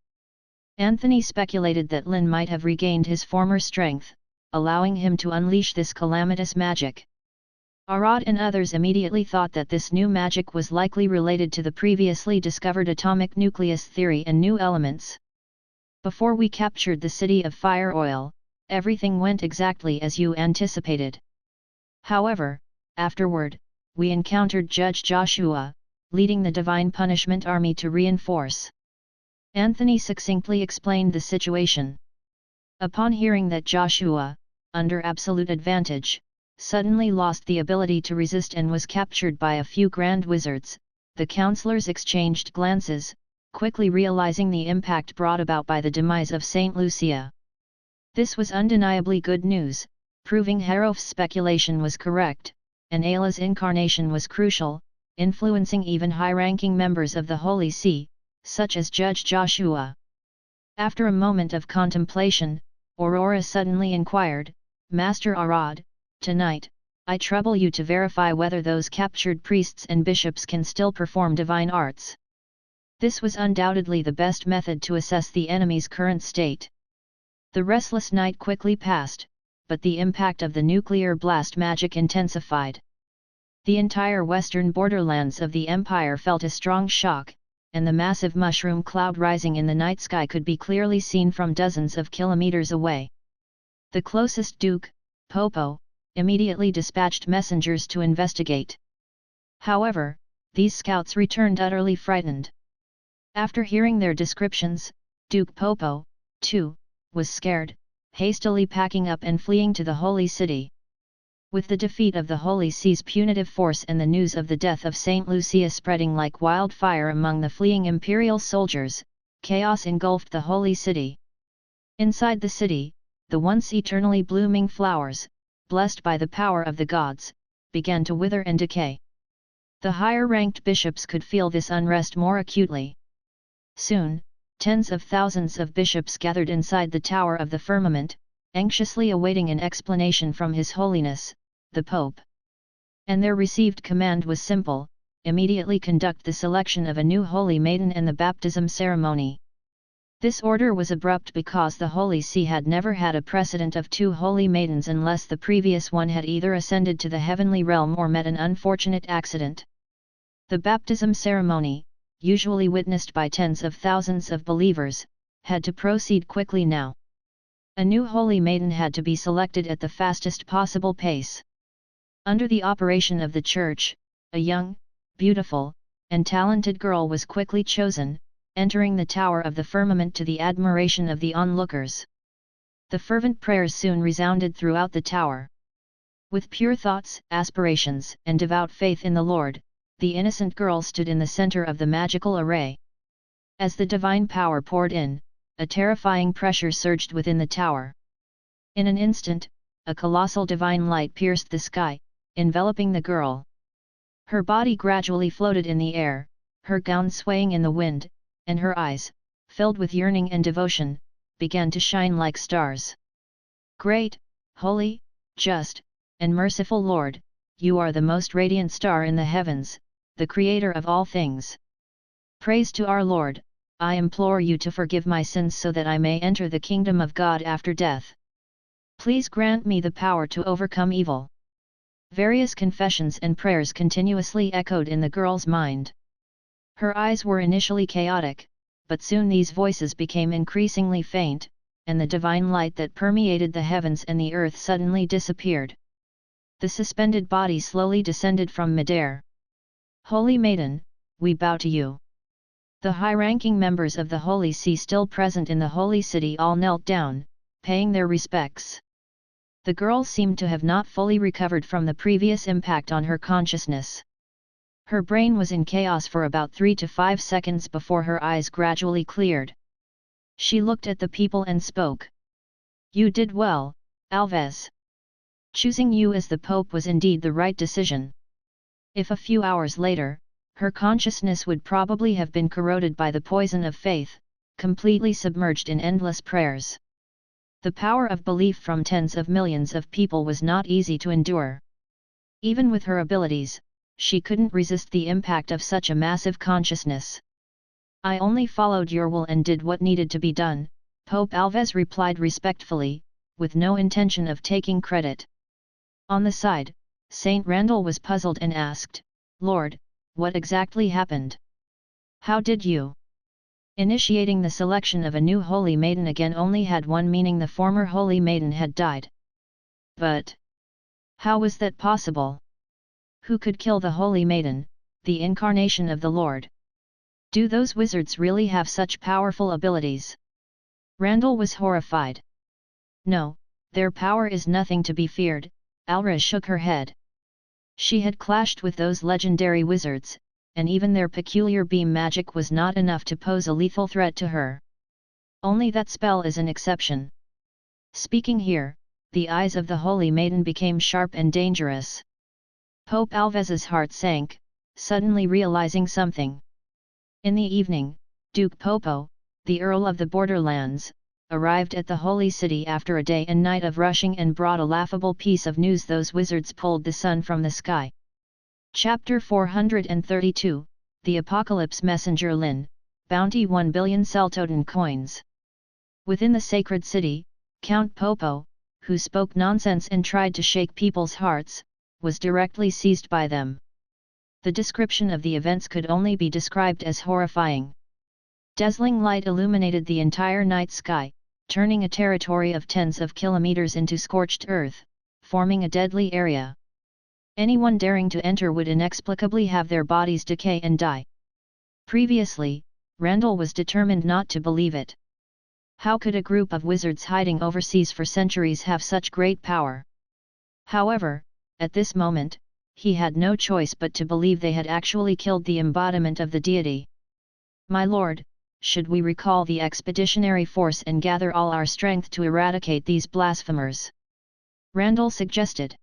Anthony speculated that Lynn might have regained his former strength, allowing him to unleash this calamitous magic. Arad and others immediately thought that this new magic was likely related to the previously discovered atomic nucleus theory and new elements. Before we captured the city of Fire Oil, everything went exactly as you anticipated. However, afterward, we encountered Judge Joshua, leading the Divine Punishment Army to reinforce. Anthony succinctly explained the situation. Upon hearing that Joshua, under absolute advantage, suddenly lost the ability to resist and was captured by a few grand wizards, the counselors exchanged glances, quickly realizing the impact brought about by the demise of Saint Lucia. This was undeniably good news, proving Harof's speculation was correct, and Ayla's incarnation was crucial, influencing even high-ranking members of the Holy See, such as Judge Joshua. After a moment of contemplation, Aurora suddenly inquired, Master Arad, tonight, I trouble you to verify whether those captured priests and bishops can still perform divine arts. This was undoubtedly the best method to assess the enemy's current state. The restless night quickly passed, but the impact of the nuclear blast magic intensified. The entire western borderlands of the Empire felt a strong shock, and the massive mushroom cloud rising in the night sky could be clearly seen from dozens of kilometers away. The closest Duke, Popo, immediately dispatched messengers to investigate. However, these scouts returned utterly frightened. After hearing their descriptions, Duke Popo, too, was scared, hastily packing up and fleeing to the Holy City. With the defeat of the Holy See's punitive force and the news of the death of Saint Lucia spreading like wildfire among the fleeing imperial soldiers, chaos engulfed the Holy City. Inside the city, the once eternally blooming flowers, blessed by the power of the gods, began to wither and decay. The higher-ranked bishops could feel this unrest more acutely. Soon, tens of thousands of bishops gathered inside the Tower of the Firmament, anxiously awaiting an explanation from His Holiness, the Pope. And their received command was simple: immediately conduct the selection of a new holy maiden and the baptism ceremony. This order was abrupt because the Holy See had never had a precedent of two holy maidens unless the previous one had either ascended to the heavenly realm or met an unfortunate accident. The baptism ceremony, usually witnessed by tens of thousands of believers, had to proceed quickly now. A new holy maiden had to be selected at the fastest possible pace. Under the operation of the Church, a young, beautiful, and talented girl was quickly chosen, entering the Tower of the Firmament to the admiration of the onlookers. The fervent prayers soon resounded throughout the tower. With pure thoughts, aspirations, and devout faith in the Lord, the innocent girl stood in the center of the magical array. As the divine power poured in, a terrifying pressure surged within the tower. In an instant, a colossal divine light pierced the sky, enveloping the girl. Her body gradually floated in the air, her gown swaying in the wind, and her eyes, filled with yearning and devotion, began to shine like stars. Great, holy, just, and merciful Lord, you are the most radiant star in the heavens, the Creator of all things. Praise to our Lord, I implore you to forgive my sins so that I may enter the kingdom of God after death. Please grant me the power to overcome evil. Various confessions and prayers continuously echoed in the girl's mind. Her eyes were initially chaotic, but soon these voices became increasingly faint, and the divine light that permeated the heavens and the earth suddenly disappeared. The suspended body slowly descended from midair. Holy Maiden, we bow to you. The high-ranking members of the Holy See still present in the Holy City all knelt down, paying their respects. The girl seemed to have not fully recovered from the previous impact on her consciousness. Her brain was in chaos for about 3 to 5 seconds before her eyes gradually cleared. She looked at the people and spoke. You did well, Alves. Choosing you as the Pope was indeed the right decision. If a few hours later, her consciousness would probably have been corroded by the poison of faith, completely submerged in endless prayers. The power of belief from tens of millions of people was not easy to endure. Even with her abilities, she couldn't resist the impact of such a massive consciousness. I only followed your will and did what needed to be done, Pope Alves replied respectfully, with no intention of taking credit. On the side, Saint Randall was puzzled and asked, Lord, what exactly happened? How did you? Initiating the selection of a new holy maiden again only had one meaning: the former holy maiden had died. But how was that possible? Who could kill the holy maiden, the incarnation of the Lord? Do those wizards really have such powerful abilities? Randall was horrified. No, their power is nothing to be feared, Alra shook her head. She had clashed with those legendary wizards, and even their peculiar beam magic was not enough to pose a lethal threat to her. Only that spell is an exception. Speaking here, the eyes of the Holy Maiden became sharp and dangerous. Pope Alves's heart sank, suddenly realizing something. In the evening, Duke Popo, the Earl of the Borderlands, arrived at the Holy City after a day and night of rushing and brought a laughable piece of news: those wizards pulled the sun from the sky. Chapter 432, The Apocalypse Messenger. Lynn, Bounty 1 billion Celtoden coins. Within the sacred city, Count Popo, who spoke nonsense and tried to shake people's hearts, was directly seized by them. The description of the events could only be described as horrifying. Dazzling light illuminated the entire night sky, turning a territory of tens of kilometers into scorched earth, forming a deadly area. Anyone daring to enter would inexplicably have their bodies decay and die. Previously, Randall was determined not to believe it. How could a group of wizards hiding overseas for centuries have such great power? However, at this moment, he had no choice but to believe they had actually killed the embodiment of the deity. My lord, should we recall the expeditionary force and gather all our strength to eradicate these blasphemers? Randall suggested.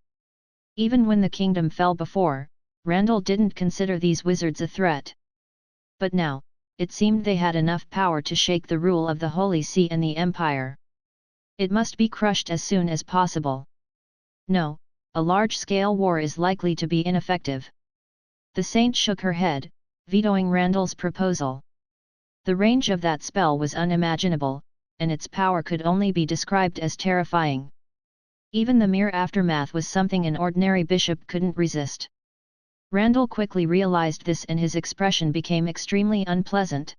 Even when the kingdom fell before, Randall didn't consider these wizards a threat. But now, it seemed they had enough power to shake the rule of the Holy See and the Empire. It must be crushed as soon as possible. No, a large-scale war is likely to be ineffective. The saint shook her head, vetoing Randall's proposal. The range of that spell was unimaginable, and its power could only be described as terrifying. Even the mere aftermath was something an ordinary bishop couldn't resist. Randall quickly realized this and his expression became extremely unpleasant.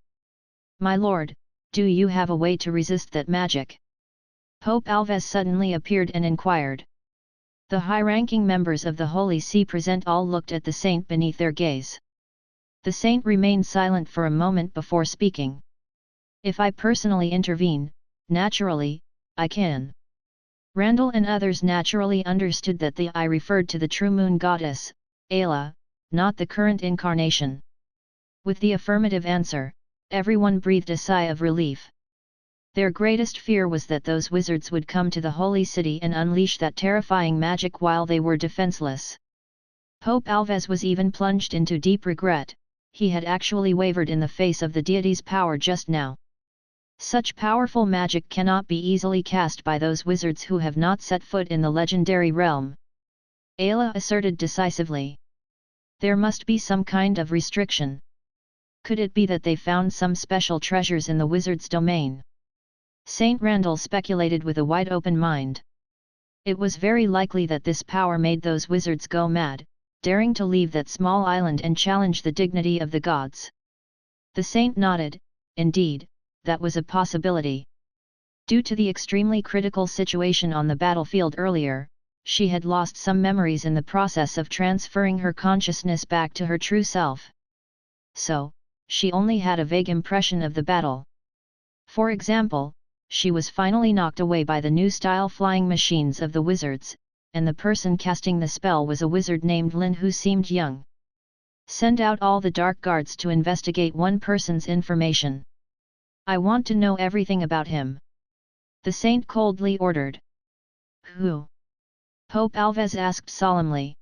My lord, do you have a way to resist that magic? Pope Alves suddenly appeared and inquired. The high-ranking members of the Holy See present all looked at the saint beneath their gaze. The saint remained silent for a moment before speaking. If I personally intervene, naturally, I can. Randall and others naturally understood that the I referred to the true moon goddess, Ayla, not the current incarnation. With the affirmative answer, everyone breathed a sigh of relief. Their greatest fear was that those wizards would come to the holy city and unleash that terrifying magic while they were defenseless. Pope Alves was even plunged into deep regret. He had actually wavered in the face of the deity's power just now. Such powerful magic cannot be easily cast by those wizards who have not set foot in the legendary realm. Ayla asserted decisively. There must be some kind of restriction. Could it be that they found some special treasures in the wizard's domain? Saint Randall speculated with a wide-open mind. It was very likely that this power made those wizards go mad, daring to leave that small island and challenge the dignity of the gods. The saint nodded. Indeed, that was a possibility. Due to the extremely critical situation on the battlefield earlier, she had lost some memories in the process of transferring her consciousness back to her true self. So, she only had a vague impression of the battle. For example, she was finally knocked away by the new-style flying machines of the wizards, and the person casting the spell was a wizard named Lynn who seemed young. Send out all the dark guards to investigate one person's information. I want to know everything about him. The saint coldly ordered. Who? Pope Alves asked solemnly.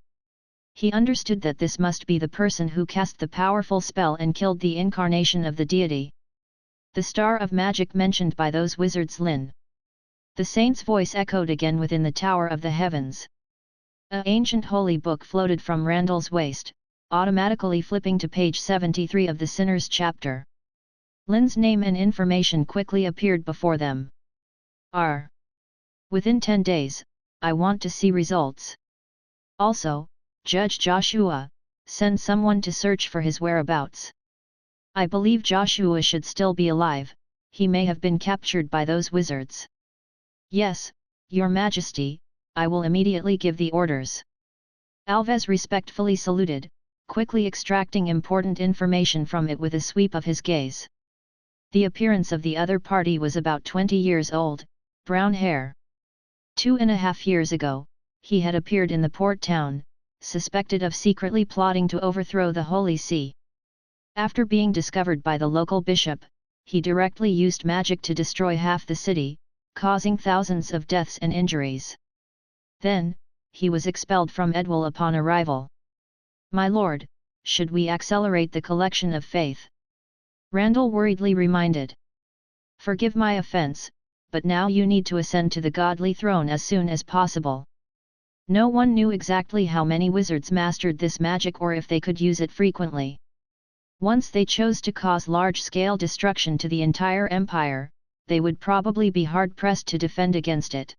He understood that this must be the person who cast the powerful spell and killed the incarnation of the deity. The star of magic mentioned by those wizards, Lynn. The saint's voice echoed again within the tower of the heavens. An ancient holy book floated from Randall's waist, automatically flipping to page 73 of the Sinner's chapter. Lynn's name and information quickly appeared before them. R. Within 10 days, I want to see results. Also, Judge Joshua, send someone to search for his whereabouts. I believe Joshua should still be alive, he may have been captured by those wizards. Yes, Your Majesty, I will immediately give the orders. Alves respectfully saluted, quickly extracting important information from it with a sweep of his gaze. The appearance of the other party was about 20 years old, brown hair. 2.5 years ago, he had appeared in the port town, suspected of secretly plotting to overthrow the Holy See. After being discovered by the local bishop, he directly used magic to destroy half the city, causing thousands of deaths and injuries. Then, he was expelled from Edwell upon arrival. My lord, should we accelerate the collection of faith? Randall worriedly reminded. Forgive my offense, but now you need to ascend to the godly throne as soon as possible. No one knew exactly how many wizards mastered this magic or if they could use it frequently. Once they chose to cause large-scale destruction to the entire empire, they would probably be hard-pressed to defend against it.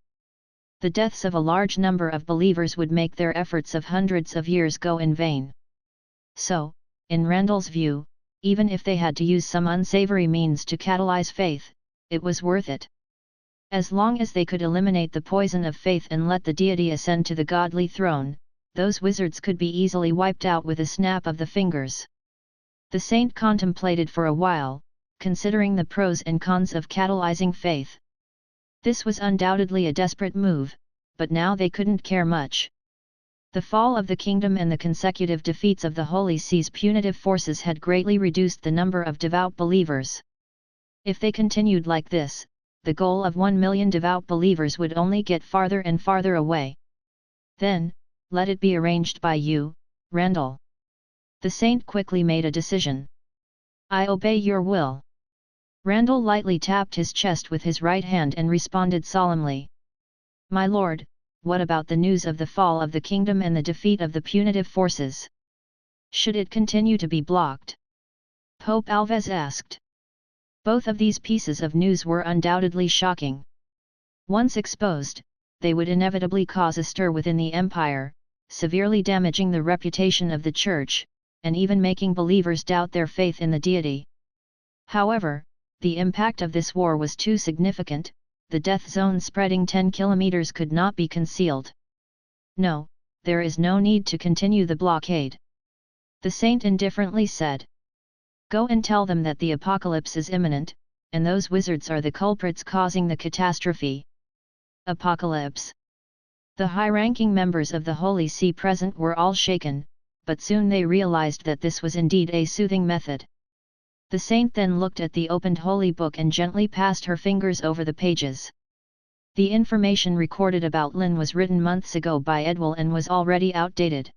The deaths of a large number of believers would make their efforts of hundreds of years go in vain. So, in Randall's view, even if they had to use some unsavory means to catalyze faith, it was worth it. As long as they could eliminate the poison of faith and let the deity ascend to the godly throne, those wizards could be easily wiped out with a snap of the fingers. The saint contemplated for a while, considering the pros and cons of catalyzing faith. This was undoubtedly a desperate move, but now they couldn't care much. The fall of the kingdom and the consecutive defeats of the Holy See's punitive forces had greatly reduced the number of devout believers. If they continued like this, the goal of 1 million devout believers would only get farther and farther away. Then, let it be arranged by you, Randall. The saint quickly made a decision. I obey your will. Randall lightly tapped his chest with his right hand and responded solemnly. My lord, what about the news of the fall of the kingdom and the defeat of the punitive forces? Should it continue to be blocked? Pope Alves asked. Both of these pieces of news were undoubtedly shocking. Once exposed, they would inevitably cause a stir within the empire, severely damaging the reputation of the Church, and even making believers doubt their faith in the deity. However, the impact of this war was too significant. The death zone spreading 10 kilometers could not be concealed. No, there is no need to continue the blockade. The saint indifferently said. Go and tell them that the apocalypse is imminent, and those wizards are the culprits causing the catastrophe. Apocalypse. The high-ranking members of the Holy See present were all shaken, but soon they realized that this was indeed a soothing method. The saint then looked at the opened holy book and gently passed her fingers over the pages. The information recorded about Lynn was written months ago by Edwell and was already outdated.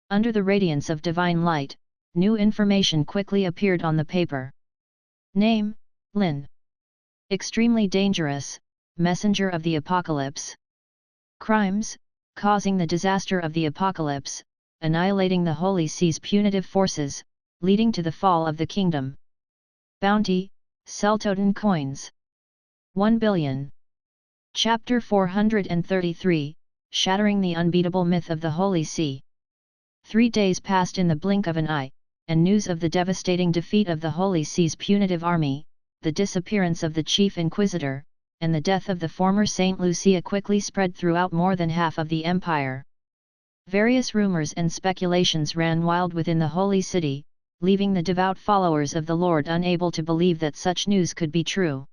Under the radiance of divine light, new information quickly appeared on the paper. Name, Lynn. Extremely dangerous, messenger of the apocalypse. Crimes, causing the disaster of the apocalypse, annihilating the Holy See's punitive forces, leading to the fall of the kingdom. Bounty, Seltoten coins. 1 billion. Chapter 433, Shattering the Unbeatable Myth of the Holy See. 3 days passed in the blink of an eye, and news of the devastating defeat of the Holy See's punitive army, the disappearance of the chief inquisitor, and the death of the former Saint Lucia quickly spread throughout more than half of the empire. Various rumors and speculations ran wild within the holy city, leaving the devout followers of the Lord unable to believe that such news could be true.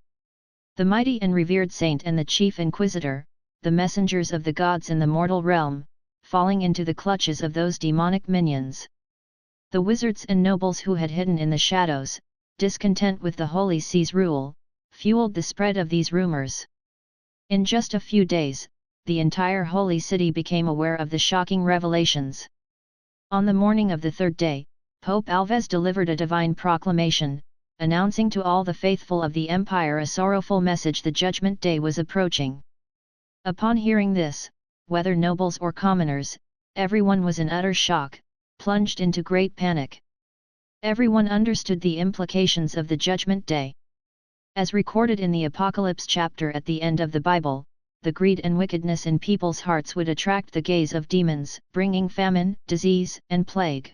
The mighty and revered saint and the chief inquisitor, the messengers of the gods in the mortal realm, falling into the clutches of those demonic minions. The wizards and nobles who had hidden in the shadows, discontent with the Holy See's rule, fueled the spread of these rumors. In just a few days, the entire holy city became aware of the shocking revelations. On the morning of the third day, Pope Alves delivered a divine proclamation, announcing to all the faithful of the empire a sorrowful message: the judgment day was approaching. Upon hearing this, whether nobles or commoners, everyone was in utter shock, plunged into great panic. Everyone understood the implications of the judgment day. As recorded in the Apocalypse chapter at the end of the Bible, the greed and wickedness in people's hearts would attract the gaze of demons, bringing famine, disease, and plague.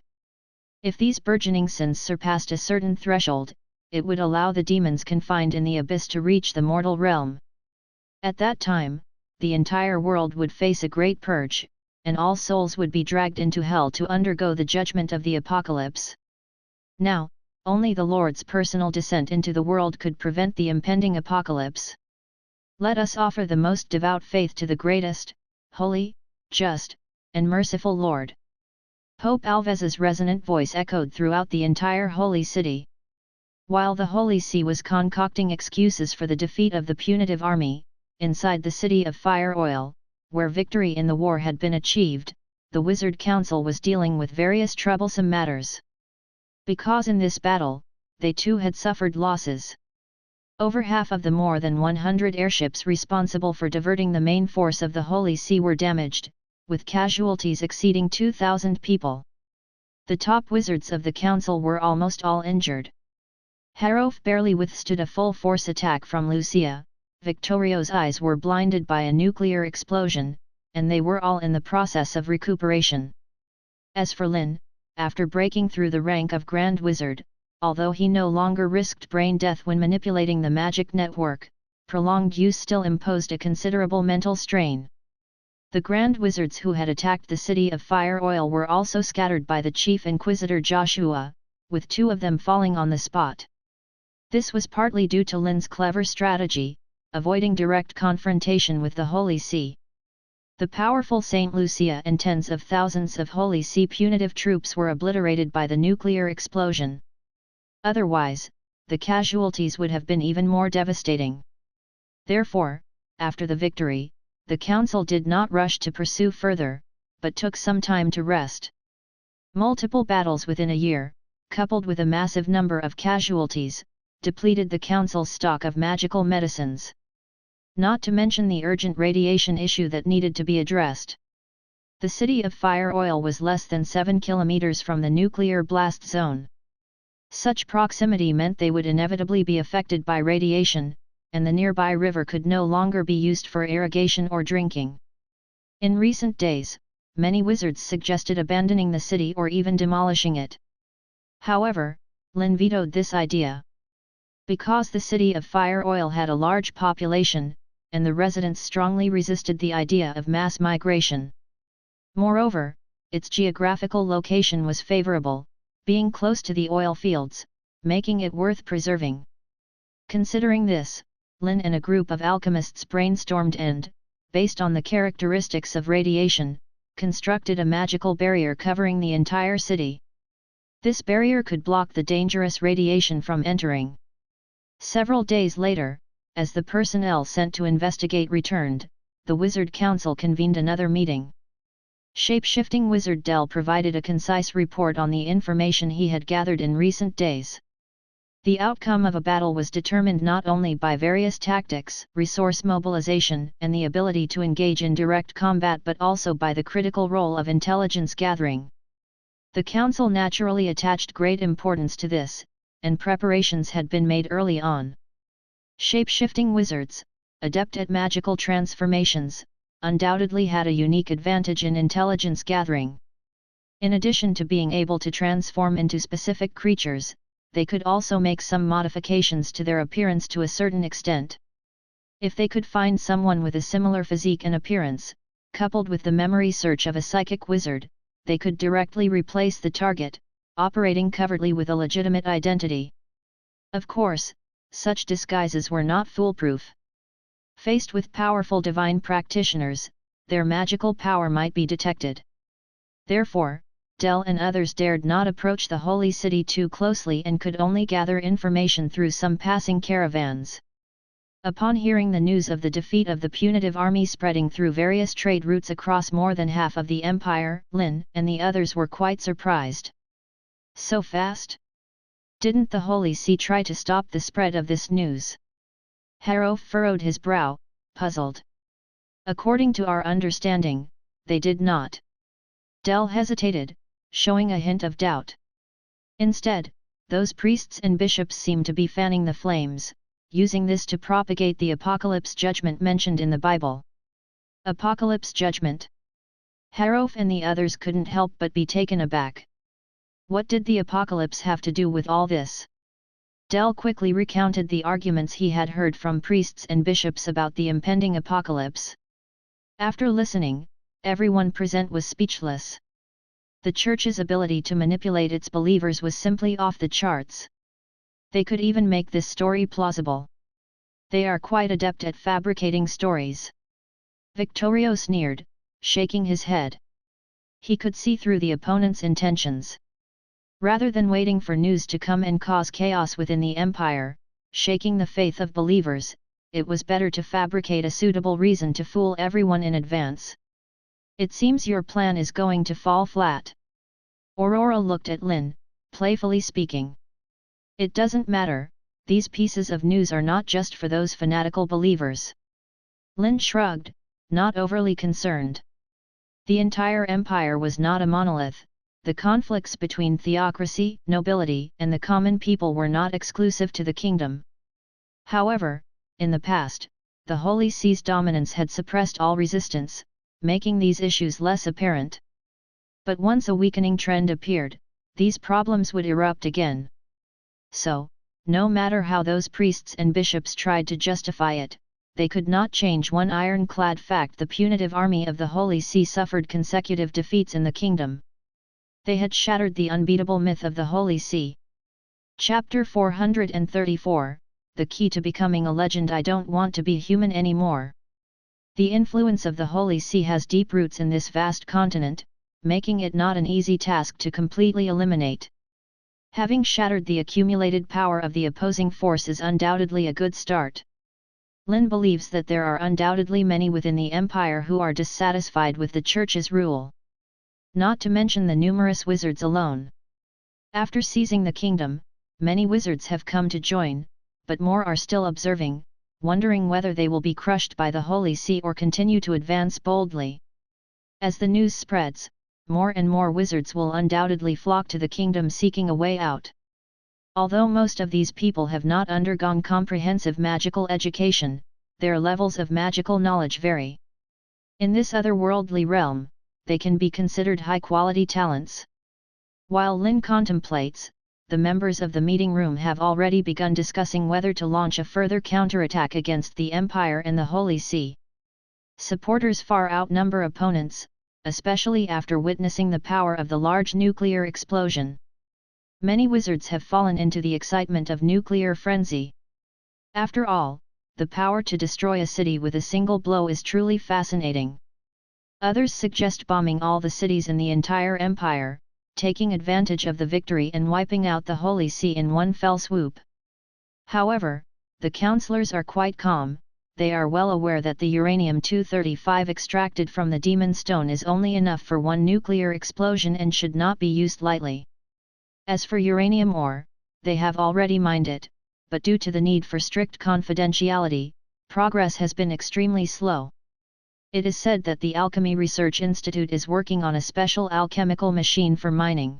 If these burgeoning sins surpassed a certain threshold, it would allow the demons confined in the abyss to reach the mortal realm. At that time, the entire world would face a great purge, and all souls would be dragged into hell to undergo the judgment of the apocalypse. Now, only the Lord's personal descent into the world could prevent the impending apocalypse. Let us offer the most devout faith to the greatest, holy, just, and merciful Lord. Pope Alves's resonant voice echoed throughout the entire holy city. While the Holy See was concocting excuses for the defeat of the punitive army, inside the city of Fire Oil, where victory in the war had been achieved, the Wizard Council was dealing with various troublesome matters. Because in this battle, they too had suffered losses. Over half of the more than 100 airships responsible for diverting the main force of the Holy See were damaged, with casualties exceeding 2,000 people. The top wizards of the council were almost all injured. Harof barely withstood a full-force attack from Lucia, Victorio's eyes were blinded by a nuclear explosion, and they were all in the process of recuperation. As for Lynn, after breaking through the rank of Grand Wizard, although he no longer risked brain death when manipulating the magic network, prolonged use still imposed a considerable mental strain. The Grand Wizards who had attacked the city of Fire Oil were also scattered by the Chief Inquisitor Joshua, with 2 of them falling on the spot. This was partly due to Lynn's clever strategy, avoiding direct confrontation with the Holy See. The powerful Saint Lucia and tens of thousands of Holy See punitive troops were obliterated by the nuclear explosion. Otherwise, the casualties would have been even more devastating. Therefore, after the victory, the council did not rush to pursue further, but took some time to rest. Multiple battles within a year, coupled with a massive number of casualties, depleted the council's stock of magical medicines. Not to mention the urgent radiation issue that needed to be addressed. The city of Fire Oil was less than 7 kilometers from the nuclear blast zone. Such proximity meant they would inevitably be affected by radiation, and the nearby river could no longer be used for irrigation or drinking. In recent days, many wizards suggested abandoning the city or even demolishing it. However, Lynn vetoed this idea. Because the city of Fire Oil had a large population, and the residents strongly resisted the idea of mass migration. Moreover, its geographical location was favorable, being close to the oil fields, making it worth preserving. Considering this, Lynn and a group of alchemists brainstormed and, based on the characteristics of radiation, constructed a magical barrier covering the entire city. This barrier could block the dangerous radiation from entering. Several days later, as the personnel sent to investigate returned, the Wizard Council convened another meeting. Shape-shifting wizard Del provided a concise report on the information he had gathered in recent days. The outcome of a battle was determined not only by various tactics, resource mobilization, and the ability to engage in direct combat but also by the critical role of intelligence gathering. The Council naturally attached great importance to this, and preparations had been made early on. Shape-shifting wizards, adept at magical transformations, undoubtedly had a unique advantage in intelligence gathering. In addition to being able to transform into specific creatures, they could also make some modifications to their appearance to a certain extent. If they could find someone with a similar physique and appearance, coupled with the memory search of a psychic wizard, they could directly replace the target, operating covertly with a legitimate identity. Of course, such disguises were not foolproof. Faced with powerful divine practitioners, their magical power might be detected. Therefore, Del and others dared not approach the holy city too closely and could only gather information through some passing caravans. Upon hearing the news of the defeat of the punitive army spreading through various trade routes across more than half of the empire, Lynn and the others were quite surprised. So fast? Didn't the Holy See try to stop the spread of this news? Harrow furrowed his brow, puzzled. According to our understanding, they did not. Del hesitated, showing a hint of doubt. Instead, those priests and bishops seemed to be fanning the flames, using this to propagate the apocalypse judgment mentioned in the Bible. Apocalypse judgment? Harrow and the others couldn't help but be taken aback. What did the apocalypse have to do with all this? Del quickly recounted the arguments he had heard from priests and bishops about the impending apocalypse. After listening, everyone present was speechless. The Church's ability to manipulate its believers was simply off the charts. They could even make this story plausible. They are quite adept at fabricating stories. Victorio sneered, shaking his head. He could see through the opponent's intentions. Rather than waiting for news to come and cause chaos within the empire, shaking the faith of believers, it was better to fabricate a suitable reason to fool everyone in advance. It seems your plan is going to fall flat. Aurora looked at Lynn, playfully speaking. It doesn't matter, these pieces of news are not just for those fanatical believers. Lynn shrugged, not overly concerned. The entire empire was not a monolith. The conflicts between theocracy, nobility, and the common people were not exclusive to the kingdom. However, in the past, the Holy See's dominance had suppressed all resistance, making these issues less apparent. But once a weakening trend appeared, these problems would erupt again. So, no matter how those priests and bishops tried to justify it, they could not change one ironclad fact: the punitive army of the Holy See suffered consecutive defeats in the kingdom. They had shattered the unbeatable myth of the Holy See. Chapter 434, The Key to Becoming a Legend. I don't want to be human anymore. The influence of the Holy See has deep roots in this vast continent, making it not an easy task to completely eliminate. Having shattered the accumulated power of the opposing force is undoubtedly a good start. Lynn believes that there are undoubtedly many within the Empire who are dissatisfied with the Church's rule. Not to mention the numerous wizards alone. After seizing the kingdom, many wizards have come to join, but more are still observing, wondering whether they will be crushed by the Holy See or continue to advance boldly. As the news spreads, more and more wizards will undoubtedly flock to the kingdom seeking a way out. Although most of these people have not undergone comprehensive magical education, their levels of magical knowledge vary. In this otherworldly realm, they can be considered high-quality talents. While Lynn contemplates, the members of the meeting room have already begun discussing whether to launch a further counterattack against the Empire and the Holy See. Supporters far outnumber opponents, especially after witnessing the power of the large nuclear explosion. Many wizards have fallen into the excitement of nuclear frenzy. After all, the power to destroy a city with a single blow is truly fascinating. Others suggest bombing all the cities in the entire empire, taking advantage of the victory and wiping out the Holy See in one fell swoop. However, the councillors are quite calm. They are well aware that the uranium-235 extracted from the Demon Stone is only enough for one nuclear explosion and should not be used lightly. As for uranium ore, they have already mined it, but due to the need for strict confidentiality, progress has been extremely slow. It is said that the Alchemy Research Institute is working on a special alchemical machine for mining.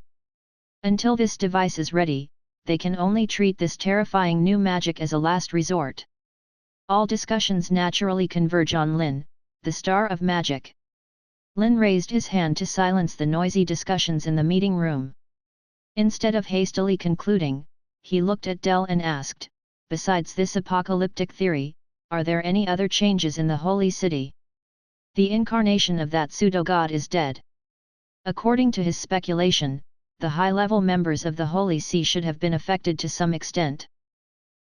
Until this device is ready, they can only treat this terrifying new magic as a last resort. All discussions naturally converge on Lynn, the star of magic. Lynn raised his hand to silence the noisy discussions in the meeting room. Instead of hastily concluding, he looked at Dell and asked, "Besides this apocalyptic theory, are there any other changes in the Holy City? The incarnation of that pseudo-god is dead." According to his speculation, the high-level members of the Holy See should have been affected to some extent.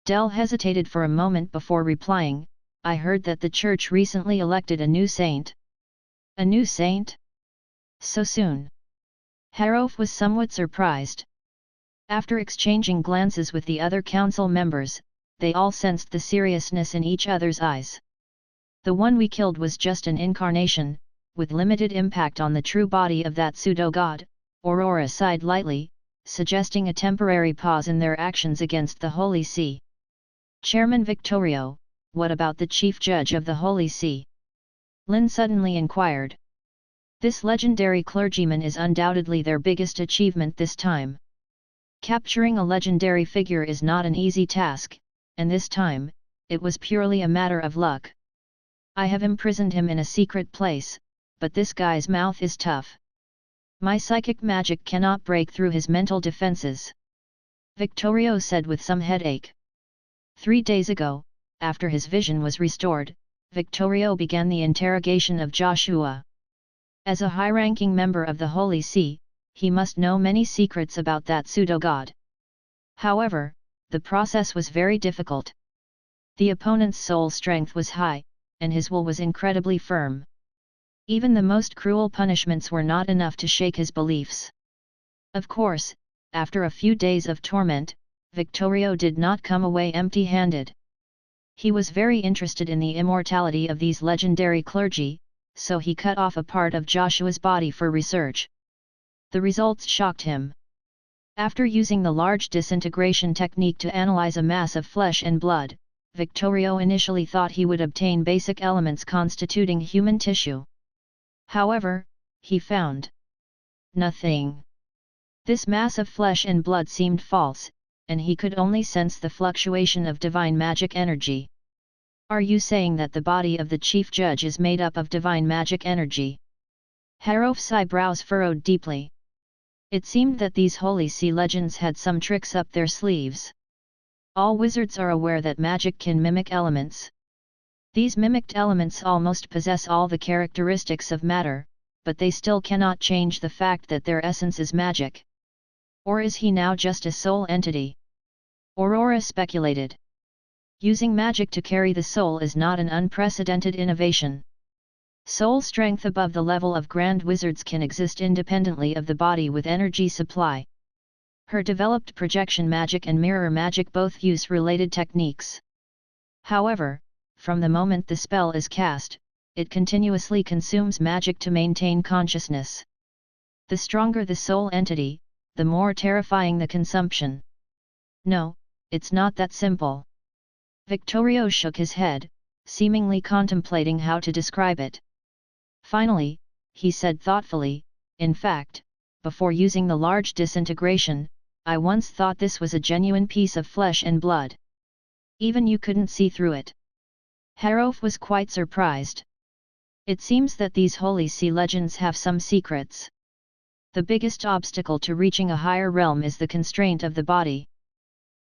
Dell hesitated for a moment before replying, "I heard that the Church recently elected a new saint." "A new saint? So soon?" Harof was somewhat surprised. After exchanging glances with the other council members, they all sensed the seriousness in each other's eyes. "The one we killed was just an incarnation, with limited impact on the true body of that pseudo-god," Aurora sighed lightly, suggesting a temporary pause in their actions against the Holy See. "Chairman Victorio, what about the Chief Judge of the Holy See?" Lynn suddenly inquired. "This legendary clergyman is undoubtedly their biggest achievement this time. Capturing a legendary figure is not an easy task, and this time, it was purely a matter of luck. I have imprisoned him in a secret place, but this guy's mouth is tough. My psychic magic cannot break through his mental defenses," Victorio said with some headache. 3 days ago, after his vision was restored, Victorio began the interrogation of Joshua. As a high-ranking member of the Holy See, he must know many secrets about that pseudo-god. However, the process was very difficult. The opponent's soul strength was high, and his will was incredibly firm. Even the most cruel punishments were not enough to shake his beliefs. Of course, after a few days of torment, Victorio did not come away empty-handed. He was very interested in the immortality of these legendary clergy, so he cut off a part of Joshua's body for research. The results shocked him. After using the large disintegration technique to analyze a mass of flesh and blood, Victorio initially thought he would obtain basic elements constituting human tissue. However, he found nothing. This mass of flesh and blood seemed false, and he could only sense the fluctuation of divine magic energy. "Are you saying that the body of the Chief Judge is made up of divine magic energy?" Harof's eyebrows furrowed deeply. It seemed that these Holy See legends had some tricks up their sleeves. All wizards are aware that magic can mimic elements. These mimicked elements almost possess all the characteristics of matter, but they still cannot change the fact that their essence is magic. Or is he now just a soul entity? Aurora speculated. Using magic to carry the soul is not an unprecedented innovation. Soul strength above the level of grand wizards can exist independently of the body with energy supply. Her developed projection magic and mirror magic both use related techniques. However, from the moment the spell is cast, it continuously consumes magic to maintain consciousness. The stronger the soul entity, the more terrifying the consumption. No, it's not that simple. Victorio shook his head, seemingly contemplating how to describe it. Finally, he said thoughtfully, in fact, before using the large disintegration, I once thought this was a genuine piece of flesh and blood. Even you couldn't see through it. Harof was quite surprised. It seems that these Holy See legends have some secrets. The biggest obstacle to reaching a higher realm is the constraint of the body.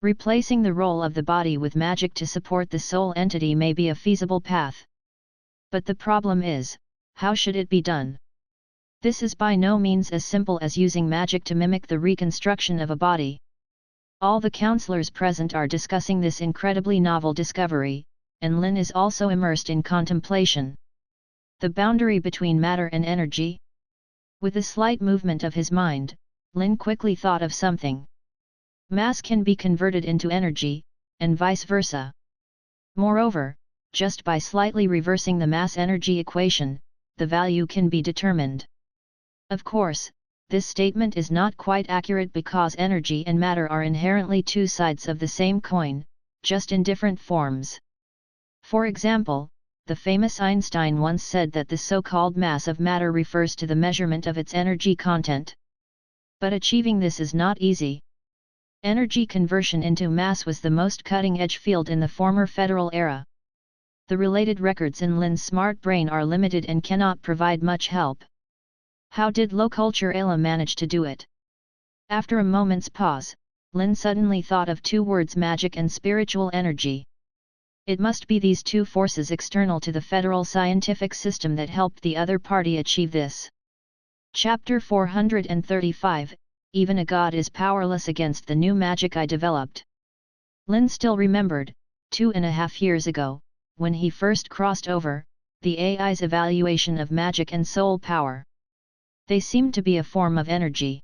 Replacing the role of the body with magic to support the soul entity may be a feasible path. But the problem is, how should it be done? This is by no means as simple as using magic to mimic the reconstruction of a body. All the counselors present are discussing this incredibly novel discovery, and Lynn is also immersed in contemplation. The boundary between matter and energy? With a slight movement of his mind, Lynn quickly thought of something. Mass can be converted into energy, and vice versa. Moreover, just by slightly reversing the mass-energy equation, the value can be determined. Of course, this statement is not quite accurate because energy and matter are inherently two sides of the same coin, just in different forms. For example, the famous Einstein once said that the so-called mass of matter refers to the measurement of its energy content. But achieving this is not easy. Energy conversion into mass was the most cutting-edge field in the former federal era. The related records in Lynn's smart brain are limited and cannot provide much help. How did Low Culture Ella manage to do it? After a moment's pause, Lynn suddenly thought of two words: magic and spiritual energy. It must be these two forces external to the federal scientific system that helped the other party achieve this. Chapter 435, Even a God is powerless against the new magic I developed. Lynn still remembered, 2.5 years ago, when he first crossed over, the AI's evaluation of magic and soul power. They seemed to be a form of energy.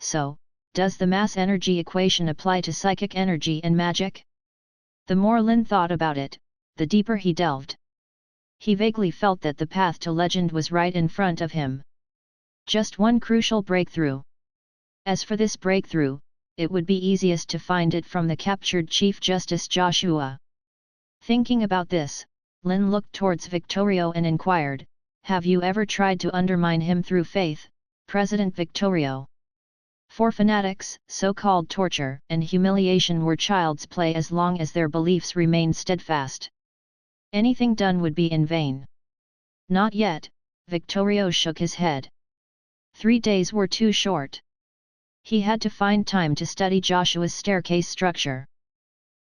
So, does the mass-energy equation apply to psychic energy and magic? The more Lynn thought about it, the deeper he delved. He vaguely felt that the path to legend was right in front of him. Just one crucial breakthrough. As for this breakthrough, it would be easiest to find it from the captured Chief Justice Joshua. Thinking about this, Lynn looked towards Victorio and inquired, "Have you ever tried to undermine him through faith, President Victorio?" For fanatics, so-called torture and humiliation were child's play as long as their beliefs remained steadfast. Anything done would be in vain. Not yet, Victorio shook his head. 3 days were too short. He had to find time to study Joshua's staircase structure.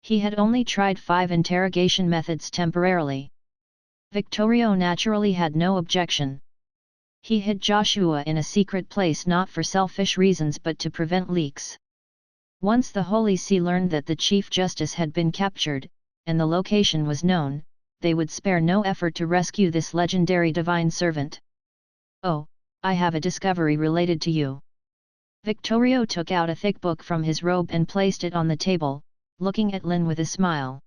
He had only tried 5 interrogation methods temporarily. Victorio naturally had no objection. He hid Joshua in a secret place not for selfish reasons but to prevent leaks. Once the Holy See learned that the Chief Justice had been captured, and the location was known, they would spare no effort to rescue this legendary divine servant. "Oh, I have a discovery related to you." Victorio took out a thick book from his robe and placed it on the table, looking at Lynn with a smile.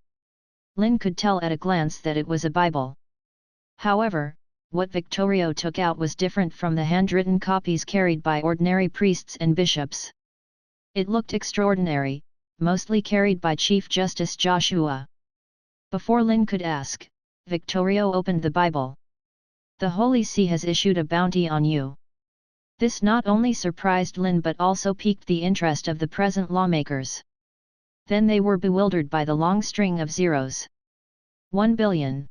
Lynn could tell at a glance that it was a Bible. However, what Victorio took out was different from the handwritten copies carried by ordinary priests and bishops. It looked extraordinary, mostly carried by Chief Justice Joshua. Before Lynn could ask, Victorio opened the Bible. "The Holy See has issued a bounty on you." This not only surprised Lynn but also piqued the interest of the present lawmakers. Then they were bewildered by the long string of zeros. 1 billion.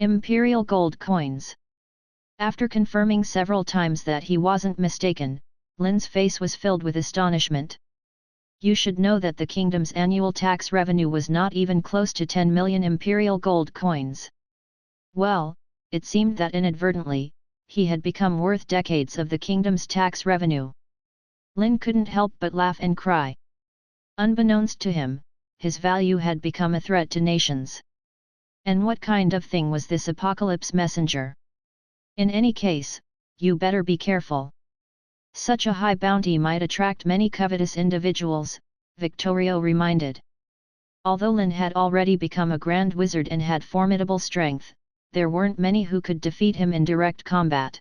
Imperial gold coins. After confirming several times that he wasn't mistaken, Lynn's face was filled with astonishment. You should know that the kingdom's annual tax revenue was not even close to 10 million imperial gold coins. Well, it seemed that inadvertently, he had become worth decades of the kingdom's tax revenue. Lynn couldn't help but laugh and cry. Unbeknownst to him, his value had become a threat to nations. And what kind of thing was this apocalypse messenger? In any case, you better be careful. Such a high bounty might attract many covetous individuals, Victorio reminded. Although Lynn had already become a grand wizard and had formidable strength, there weren't many who could defeat him in direct combat.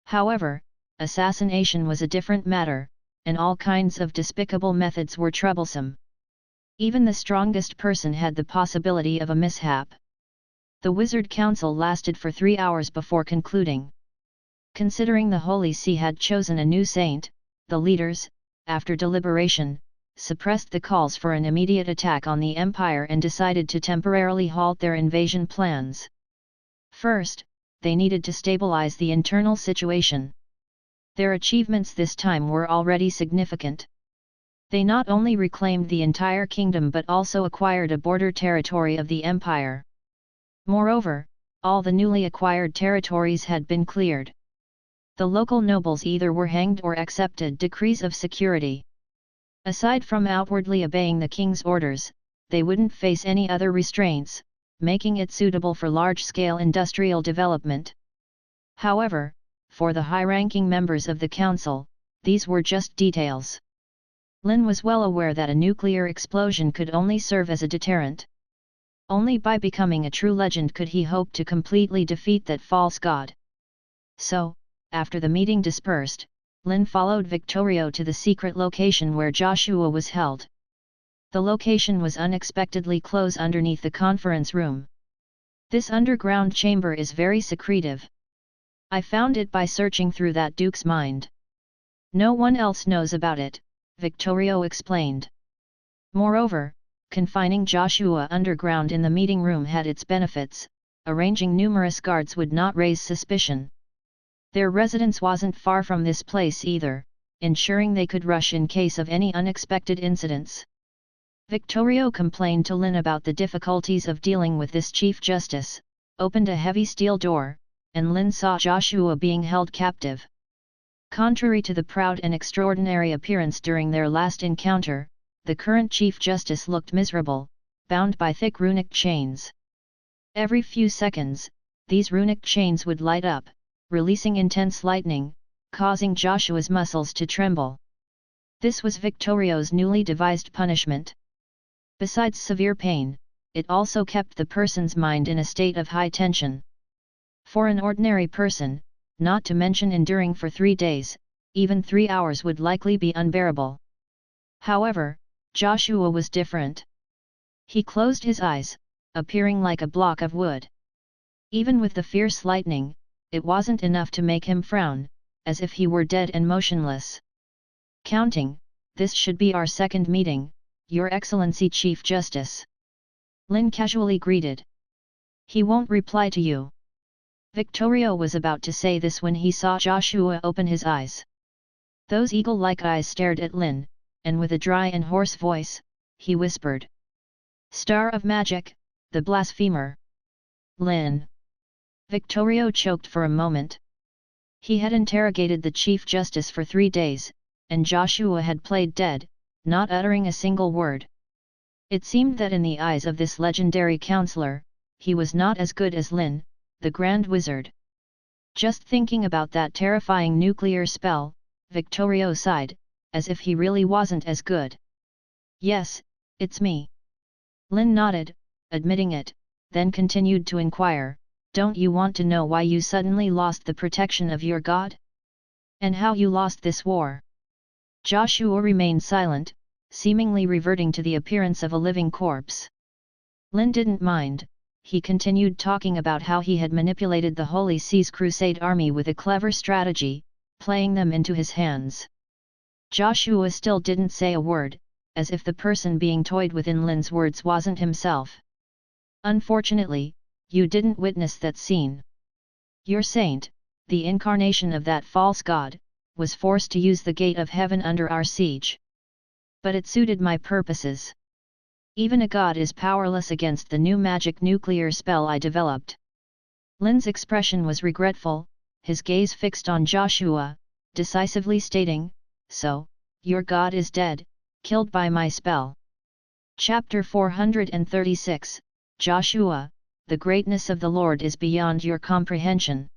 However, assassination was a different matter, and all kinds of despicable methods were troublesome. Even the strongest person had the possibility of a mishap. The Wizard Council lasted for 3 hours before concluding. Considering the Holy See had chosen a new saint, the leaders, after deliberation, suppressed the calls for an immediate attack on the Empire and decided to temporarily halt their invasion plans. First, they needed to stabilize the internal situation. Their achievements this time were already significant. They not only reclaimed the entire kingdom but also acquired a border territory of the Empire. Moreover, all the newly acquired territories had been cleared. The local nobles either were hanged or accepted decrees of security. Aside from outwardly obeying the king's orders, they wouldn't face any other restraints, making it suitable for large-scale industrial development. However, for the high-ranking members of the council, these were just details. Lynn was well aware that a nuclear explosion could only serve as a deterrent. Only by becoming a true legend could he hope to completely defeat that false god. So, after the meeting dispersed, Lynn followed Victorio to the secret location where Joshua was held. The location was unexpectedly close underneath the conference room. This underground chamber is very secretive. I found it by searching through that duke's mind. No one else knows about it, Victorio explained. Moreover, confining Joshua underground in the meeting room had its benefits. Arranging numerous guards would not raise suspicion. Their residence wasn't far from this place either, ensuring they could rush in case of any unexpected incidents. Victorio complained to Lynn about the difficulties of dealing with this Chief Justice, opened a heavy steel door, and Lynn saw Joshua being held captive. Contrary to the proud and extraordinary appearance during their last encounter, the current Chief Justice looked miserable, bound by thick runic chains. Every few seconds, these runic chains would light up, releasing intense lightning, causing Joshua's muscles to tremble. This was Victorio's newly devised punishment. Besides severe pain, it also kept the person's mind in a state of high tension. For an ordinary person, not to mention enduring for 3 days, even 3 hours would likely be unbearable. However, Joshua was different. He closed his eyes, appearing like a block of wood. Even with the fierce lightning, it wasn't enough to make him frown, as if he were dead and motionless. Counting, this should be our second meeting, Your Excellency Chief Justice. Lynn casually greeted. He won't reply to you. Victorio was about to say this when he saw Joshua open his eyes. Those eagle-like eyes stared at Lynn, and with a dry and hoarse voice, he whispered. Star of Magic, the blasphemer. Lynn. Victorio choked for a moment. He had interrogated the Chief Justice for 3 days, and Joshua had played dead, not uttering a single word. It seemed that in the eyes of this legendary counselor, he was not as good as Lynn, the Grand Wizard. Just thinking about that terrifying nuclear spell, Victorio sighed, as if he really wasn't as good. Yes, it's me. Lynn nodded, admitting it, then continued to inquire, don't you want to know why you suddenly lost the protection of your god? And how you lost this war? Joshua remained silent, seemingly reverting to the appearance of a living corpse. Lynn didn't mind. He continued talking about how he had manipulated the Holy See's crusade army with a clever strategy, playing them into his hands. Joshua still didn't say a word, as if the person being toyed with in Lynn's words wasn't himself. Unfortunately, you didn't witness that scene. Your saint, the incarnation of that false god, was forced to use the gate of heaven under our siege. But it suited my purposes. Even a god is powerless against the new magic nuclear spell I developed. Lynn's expression was regretful, his gaze fixed on Joshua, decisively stating, so, your god is dead, killed by my spell. Chapter 436, Joshua, the greatness of the Lord is beyond your comprehension.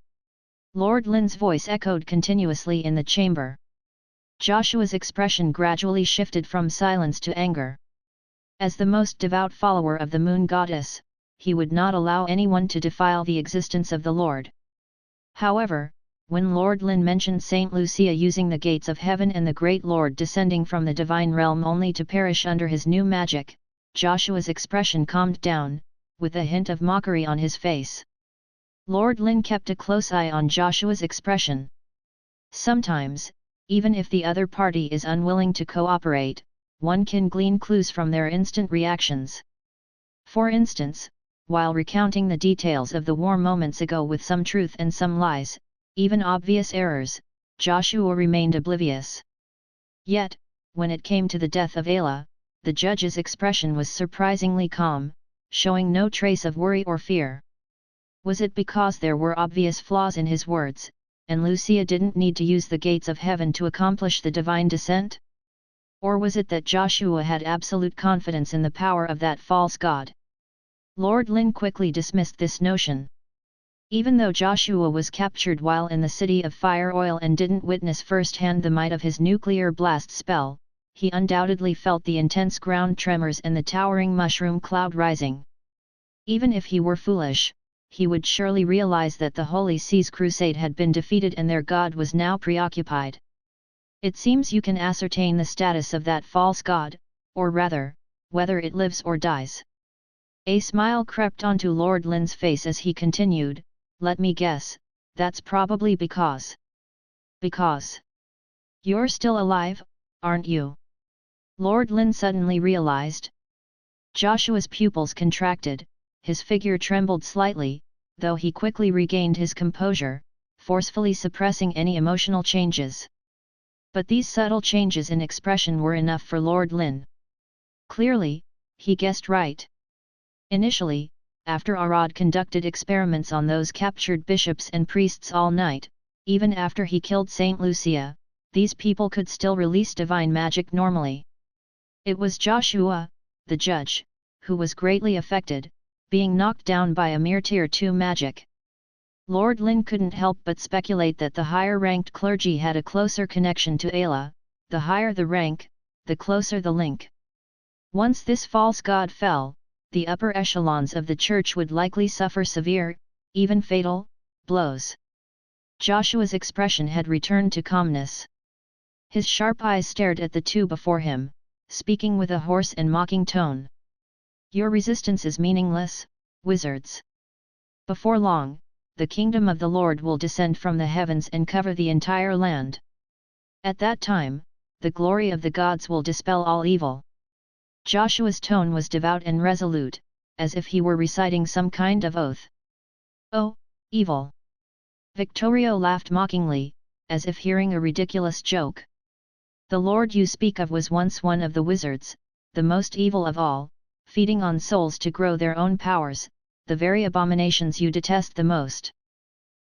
Lord Lynn's voice echoed continuously in the chamber. Joshua's expression gradually shifted from silence to anger. As the most devout follower of the moon goddess, he would not allow anyone to defile the existence of the Lord. However, when Lord Lynn mentioned Saint Lucia using the gates of heaven and the great Lord descending from the divine realm only to perish under his new magic, Joshua's expression calmed down, with a hint of mockery on his face. Lord Lynn kept a close eye on Joshua's expression. Sometimes, even if the other party is unwilling to cooperate, one can glean clues from their instant reactions. For instance, while recounting the details of the war moments ago with some truth and some lies, even obvious errors, Joshua remained oblivious. Yet, when it came to the death of Ayla, the judge's expression was surprisingly calm, showing no trace of worry or fear. Was it because there were obvious flaws in his words, and Lucia didn't need to use the gates of heaven to accomplish the divine descent? Or was it that Joshua had absolute confidence in the power of that false god? Lord Lynn quickly dismissed this notion. Even though Joshua was captured while in the city of fire oil and didn't witness firsthand the might of his nuclear blast spell, he undoubtedly felt the intense ground tremors and the towering mushroom cloud rising. Even if he were foolish, he would surely realize that the Holy See's crusade had been defeated and their god was now preoccupied. It seems you can ascertain the status of that false god, or rather, whether it lives or dies. A smile crept onto Lord Lynn's face as he continued, "Let me guess, that's probably because you're still alive, aren't you?" Lord Lynn suddenly realized. Joshua's pupils contracted, his figure trembled slightly, though he quickly regained his composure, forcefully suppressing any emotional changes. But these subtle changes in expression were enough for Lord Lynn. Clearly, he guessed right. Initially, after Arad conducted experiments on those captured bishops and priests all night, even after he killed Saint Lucia, these people could still release divine magic normally. It was Joshua, the judge, who was greatly affected, being knocked down by a mere Tier 2 magic. Lord Lynn couldn't help but speculate that the higher-ranked clergy had a closer connection to Ayla, the higher the rank, the closer the link. Once this false god fell, the upper echelons of the church would likely suffer severe, even fatal, blows. Joshua's expression had returned to calmness. His sharp eyes stared at the two before him, speaking with a hoarse and mocking tone. "Your resistance is meaningless, wizards. Before long, the kingdom of the Lord will descend from the heavens and cover the entire land. At that time, the glory of the gods will dispel all evil." Joshua's tone was devout and resolute, as if he were reciting some kind of oath. "Oh, evil!" Victorio laughed mockingly, as if hearing a ridiculous joke. "The Lord you speak of was once one of the wizards, the most evil of all, feeding on souls to grow their own powers, the very abominations you detest the most.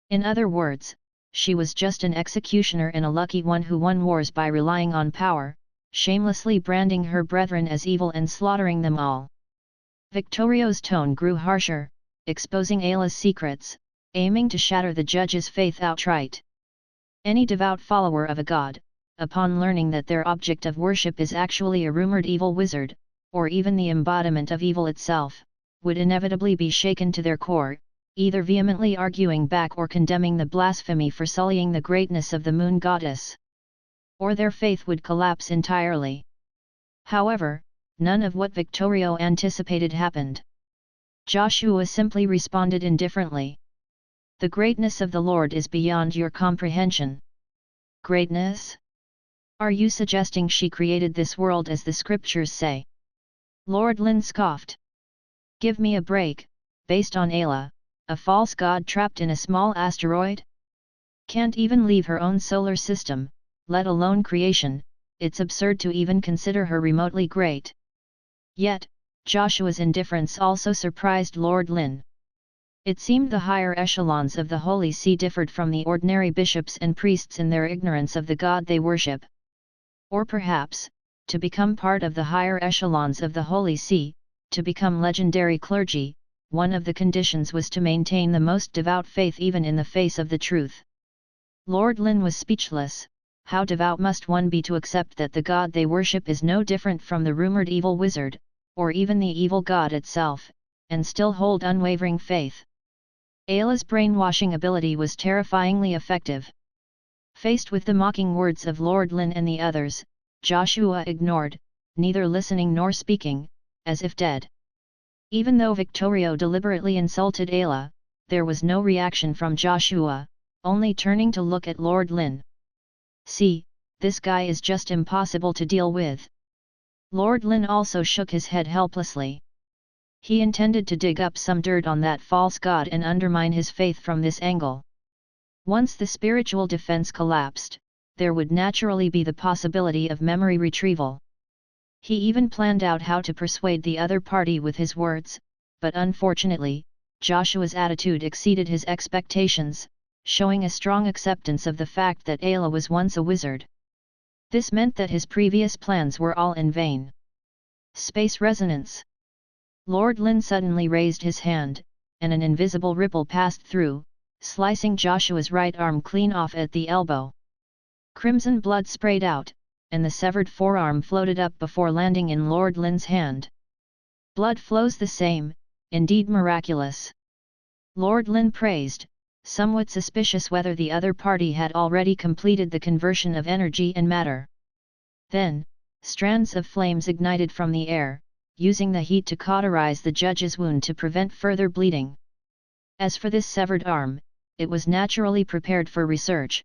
In other words, she was just an executioner and a lucky one who won wars by relying on power, shamelessly branding her brethren as evil and slaughtering them all." Victorio's tone grew harsher, exposing Ayla's secrets, aiming to shatter the judge's faith outright. Any devout follower of a god, upon learning that their object of worship is actually a rumored evil wizard, or even the embodiment of evil itself, would inevitably be shaken to their core, either vehemently arguing back or condemning the blasphemy for sullying the greatness of the moon goddess. Or their faith would collapse entirely. However, none of what Victorio anticipated happened. Joshua simply responded indifferently. "The greatness of the Lord is beyond your comprehension." Greatness? Are you suggesting she created this world as the scriptures say? Lord Lynn scoffed. "Give me a break, based on Ayla, a false god trapped in a small asteroid? Can't even leave her own solar system, let alone creation, it's absurd to even consider her remotely great." Yet, Joshua's indifference also surprised Lord Lynn. It seemed the higher echelons of the Holy See differed from the ordinary bishops and priests in their ignorance of the god they worship. Or perhaps, to become part of the higher echelons of the Holy See, to become legendary clergy. One of the conditions was to maintain the most devout faith even in the face of the truth. Lord Lynn was speechless. How devout must one be to accept that the god they worship is no different from the rumored evil wizard, or even the evil god itself, and still hold unwavering faith? Ayla's brainwashing ability was terrifyingly effective. Faced with the mocking words of Lord Lynn and the others, Joshua ignored, neither listening nor speaking, as if dead. Even though Victorio deliberately insulted Ayla, there was no reaction from Joshua, only turning to look at Lord Lynn. "See, this guy is just impossible to deal with." Lord Lynn also shook his head helplessly. He intended to dig up some dirt on that false god and undermine his faith from this angle. Once the spiritual defense collapsed, there would naturally be the possibility of memory retrieval. He even planned out how to persuade the other party with his words, but unfortunately, Joshua's attitude exceeded his expectations, showing a strong acceptance of the fact that Ayla was once a wizard. This meant that his previous plans were all in vain. Space resonance. Lord Lynn suddenly raised his hand, and an invisible ripple passed through, slicing Joshua's right arm clean off at the elbow. Crimson blood sprayed out, and the severed forearm floated up before landing in Lord Lynn's hand. Blood flows the same, indeed miraculous. Lord Lynn praised, somewhat suspicious whether the other party had already completed the conversion of energy and matter. Then, strands of flames ignited from the air, using the heat to cauterize the judge's wound to prevent further bleeding. As for this severed arm, it was naturally prepared for research.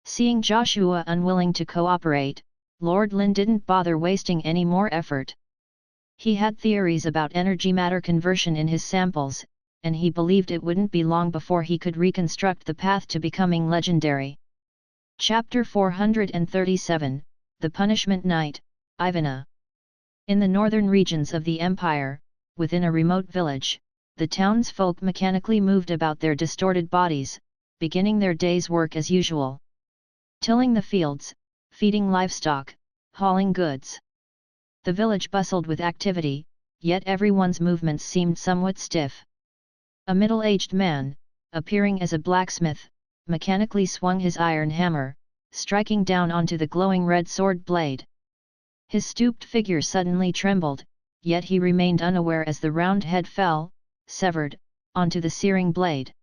Seeing Joshua unwilling to cooperate, Lord Lynn didn't bother wasting any more effort. He had theories about energy-matter conversion in his samples, and he believed it wouldn't be long before he could reconstruct the path to becoming legendary. Chapter 437, The Punishment Night, Ivana. In the northern regions of the Empire, within a remote village, the townsfolk mechanically moved about their distorted bodies, beginning their day's work as usual. Tilling the fields, feeding livestock, hauling goods. The village bustled with activity, yet everyone's movements seemed somewhat stiff. A middle-aged man, appearing as a blacksmith, mechanically swung his iron hammer, striking down onto the glowing red sword blade. His stooped figure suddenly trembled, yet he remained unaware as the round head fell, severed, onto the searing blade.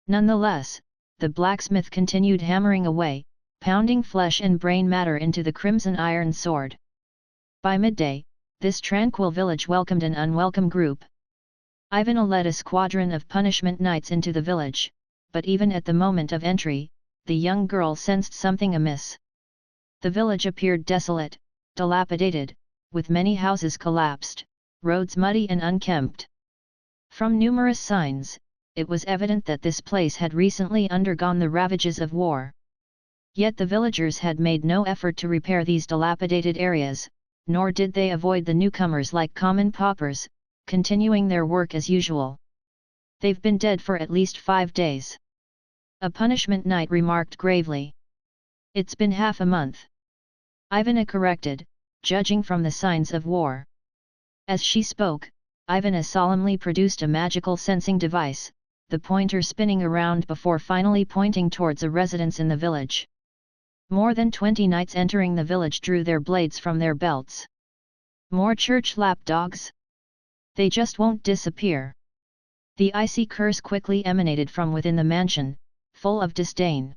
Nonetheless, the blacksmith continued hammering away, pounding flesh and brain matter into the crimson iron sword. By midday, this tranquil village welcomed an unwelcome group. Ivana led a squadron of punishment knights into the village, but even at the moment of entry, the young girl sensed something amiss. The village appeared desolate, dilapidated, with many houses collapsed, roads muddy and unkempt. From numerous signs, it was evident that this place had recently undergone the ravages of war. Yet the villagers had made no effort to repair these dilapidated areas, nor did they avoid the newcomers like common paupers, continuing their work as usual. "They've been dead for at least 5 days. A punishment knight remarked gravely. "It's been half a month." Ivana corrected, judging from the signs of war. As she spoke, Ivana solemnly produced a magical sensing device, the pointer spinning around before finally pointing towards a residence in the village. More than 20 knights entering the village drew their blades from their belts. "More church lapdogs? They just won't disappear." The icy curse quickly emanated from within the mansion, full of disdain.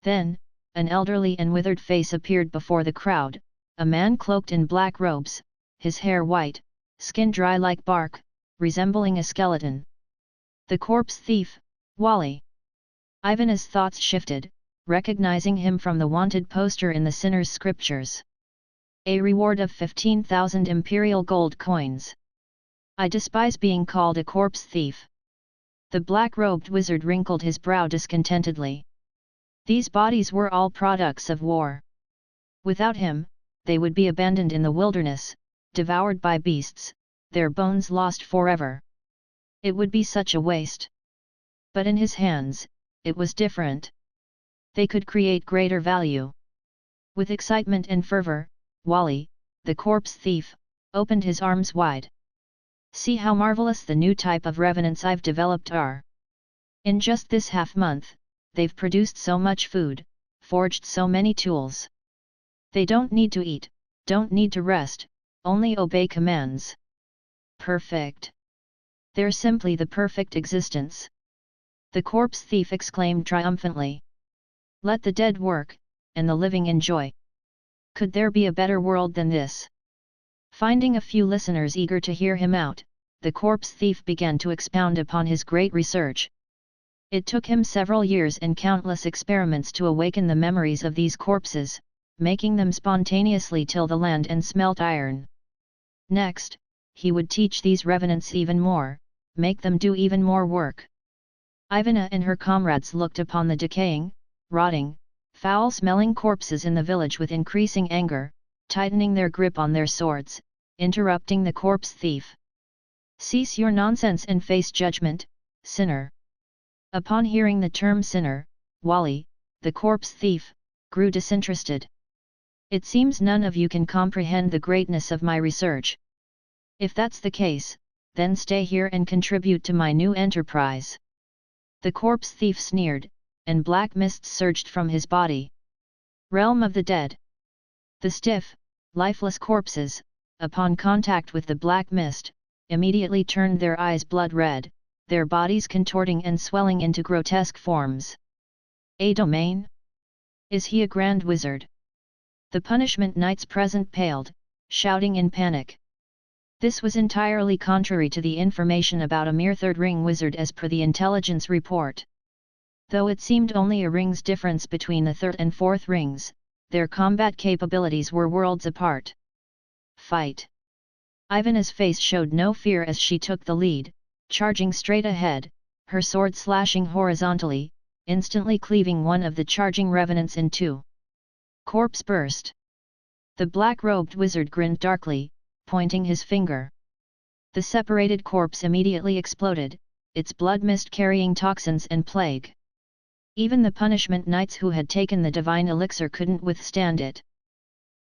Then, an elderly and withered face appeared before the crowd, a man cloaked in black robes, his hair white, skin dry like bark, resembling a skeleton. The corpse thief, Wally. Ivana's thoughts shifted, recognizing him from the wanted poster in the sinner's scriptures. A reward of 15,000 imperial gold coins. "I despise being called a corpse thief." The black-robed wizard wrinkled his brow discontentedly. These bodies were all products of war. Without him, they would be abandoned in the wilderness, devoured by beasts, their bones lost forever. It would be such a waste. But in his hands, it was different. They could create greater value. With excitement and fervor, Wally, the corpse thief, opened his arms wide. See how marvelous the new type of revenants I've developed are. In just this half-month, they've produced so much food, forged so many tools. They don't need to eat, don't need to rest, only obey commands. Perfect. They're simply the perfect existence. The corpse thief exclaimed triumphantly. Let the dead work, and the living enjoy. Could there be a better world than this? Finding a few listeners eager to hear him out, the corpse thief began to expound upon his great research. It took him several years and countless experiments to awaken the memories of these corpses, making them spontaneously till the land and smelt iron. Next, he would teach these revenants even more, make them do even more work. Ivana and her comrades looked upon the decaying, rotting, foul-smelling corpses in the village with increasing anger, tightening their grip on their swords, interrupting the corpse thief. Cease your nonsense and face judgment, sinner. Upon hearing the term sinner, Wally, the corpse thief, grew disinterested. It seems none of you can comprehend the greatness of my research. If that's the case, then stay here and contribute to my new enterprise. The corpse thief sneered, and black mists surged from his body. Realm of the dead. The stiff, lifeless corpses, upon contact with the black mist, immediately turned their eyes blood red, their bodies contorting and swelling into grotesque forms. A domain? Is he a grand wizard? The punishment knights present paled, shouting in panic. This was entirely contrary to the information about a mere third-ring wizard as per the intelligence report. Though it seemed only a ring's difference between the third and fourth rings, their combat capabilities were worlds apart. Fight! Ivana's face showed no fear as she took the lead, charging straight ahead, her sword slashing horizontally, instantly cleaving one of the charging revenants in two. Corpse burst. The black-robed wizard grinned darkly, pointing his finger. The separated corpse immediately exploded, its blood mist carrying toxins and plague. Even the punishment knights who had taken the divine elixir couldn't withstand it.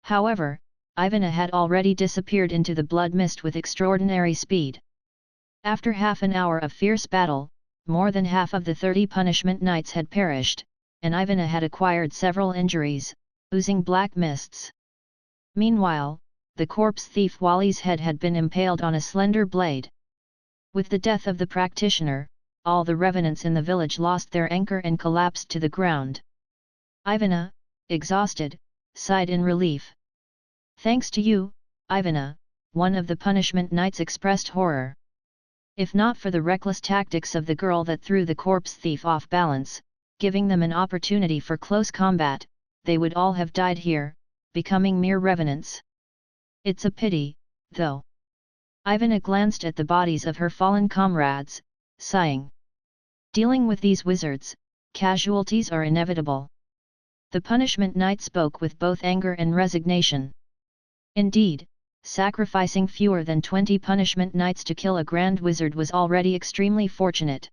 However, Ivana had already disappeared into the blood mist with extraordinary speed. After half an hour of fierce battle, more than half of the 30 punishment knights had perished, and Ivana had acquired several injuries, oozing black mists. Meanwhile, the corpse thief Wally's head had been impaled on a slender blade. With the death of the practitioner, all the revenants in the village lost their anchor and collapsed to the ground. Ivana, exhausted, sighed in relief. Thanks to you, Ivana, one of the punishment knights expressed horror. If not for the reckless tactics of the girl that threw the corpse thief off balance, giving them an opportunity for close combat, they would all have died here, becoming mere revenants. It's a pity, though. Ivana glanced at the bodies of her fallen comrades, sighing. Dealing with these wizards, casualties are inevitable. The punishment knight spoke with both anger and resignation. Indeed, sacrificing fewer than 20 punishment knights to kill a grand wizard was already extremely fortunate.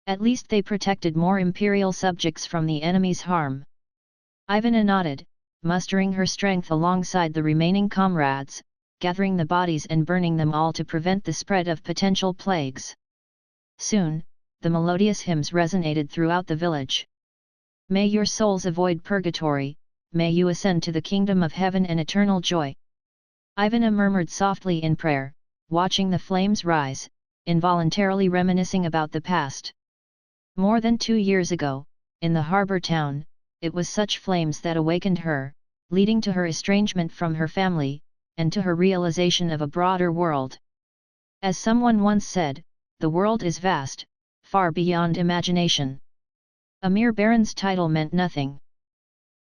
At least they protected more imperial subjects from the enemy's harm. Ivana nodded, mustering her strength alongside the remaining comrades, gathering the bodies and burning them all to prevent the spread of potential plagues. Soon, the melodious hymns resonated throughout the village. May your souls avoid purgatory, may you ascend to the kingdom of heaven and eternal joy. Ivana murmured softly in prayer, watching the flames rise, involuntarily reminiscing about the past. More than 2 years ago, in the harbor town, it was such flames that awakened her, leading to her estrangement from her family, and to her realization of a broader world. As someone once said, the world is vast, far beyond imagination. A mere baron's title meant nothing.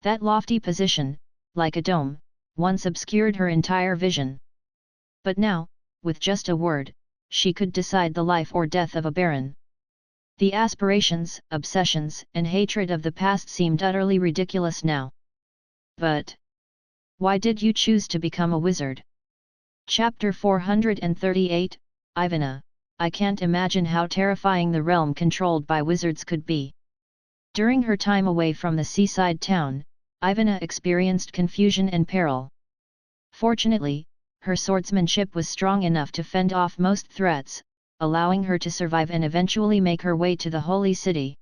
That lofty position, like a dome, once obscured her entire vision. But now, with just a word, she could decide the life or death of a baron. The aspirations, obsessions, and hatred of the past seemed utterly ridiculous now. But why did you choose to become a wizard? Chapter 438, Ivana, I can't imagine how terrifying the realm controlled by wizards could be. During her time away from the seaside town, Ivana experienced confusion and peril. Fortunately, her swordsmanship was strong enough to fend off most threats, allowing her to survive and eventually make her way to the Holy City.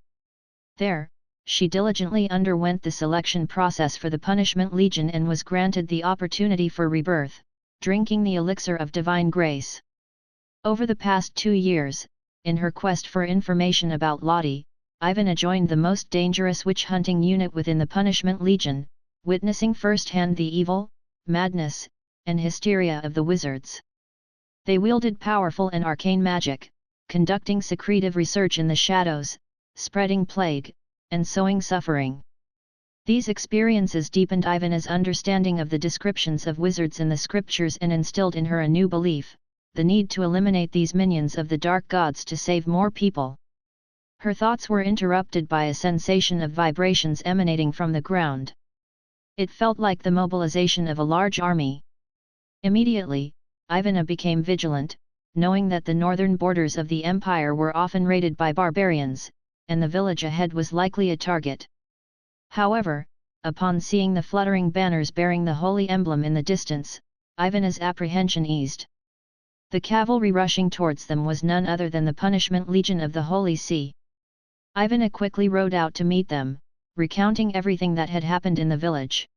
There, she diligently underwent the selection process for the Punishment Legion and was granted the opportunity for rebirth, drinking the elixir of divine grace. Over the past 2 years, in her quest for information about Lottie, Ivana joined the most dangerous witch-hunting unit within the Punishment Legion, witnessing firsthand the evil, madness, and hysteria of the wizards. They wielded powerful and arcane magic, conducting secretive research in the shadows, spreading plague, and sowing suffering. These experiences deepened Ivana's understanding of the descriptions of wizards in the scriptures and instilled in her a new belief, the need to eliminate these minions of the dark gods to save more people. Her thoughts were interrupted by a sensation of vibrations emanating from the ground. It felt like the mobilization of a large army. Immediately, Ivana became vigilant, knowing that the northern borders of the empire were often raided by barbarians, and the village ahead was likely a target. However, upon seeing the fluttering banners bearing the holy emblem in the distance, Ivana's apprehension eased. The cavalry rushing towards them was none other than the Punishment Legion of the Holy See. Ivana quickly rode out to meet them, recounting everything that had happened in the village.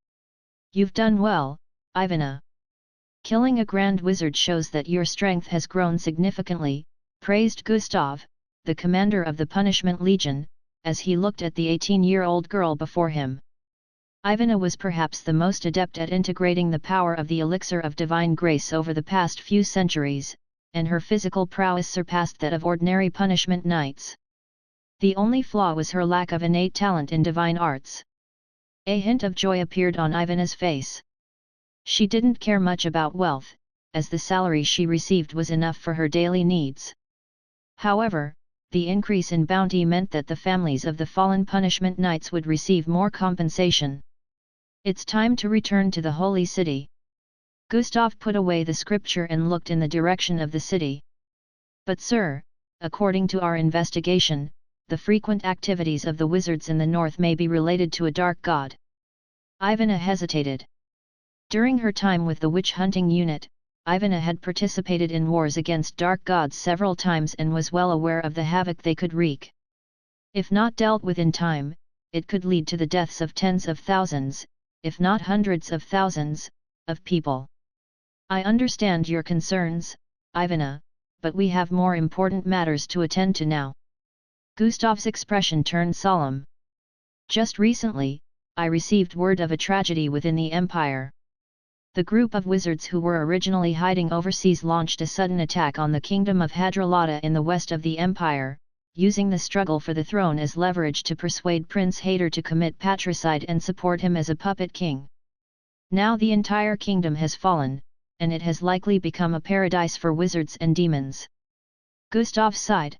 "You've done well, Ivana. Killing a grand wizard shows that your strength has grown significantly," praised Gustav, the commander of the Punishment Legion, as he looked at the 18-year-old girl before him. Ivana was perhaps the most adept at integrating the power of the elixir of divine grace over the past few centuries, and her physical prowess surpassed that of ordinary punishment knights. The only flaw was her lack of innate talent in divine arts. A hint of joy appeared on Ivana's face. She didn't care much about wealth, as the salary she received was enough for her daily needs. However, the increase in bounty meant that the families of the fallen punishment knights would receive more compensation. "It's time to return to the Holy City." Gustav put away the scripture and looked in the direction of the city. "But sir, according to our investigation, the frequent activities of the wizards in the north may be related to a dark god." Ivana hesitated. During her time with the witch-hunting unit, Ivana had participated in wars against dark gods several times and was well aware of the havoc they could wreak. If not dealt with in time, it could lead to the deaths of tens of thousands, if not hundreds of thousands, of people. "I understand your concerns, Ivana, but we have more important matters to attend to now." Gustav's expression turned solemn. "Just recently, I received word of a tragedy within the Empire. The group of wizards who were originally hiding overseas launched a sudden attack on the kingdom of Hadralata in the west of the Empire, using the struggle for the throne as leverage to persuade Prince Hader to commit patricide and support him as a puppet king. Now the entire kingdom has fallen, and it has likely become a paradise for wizards and demons." Gustav sighed.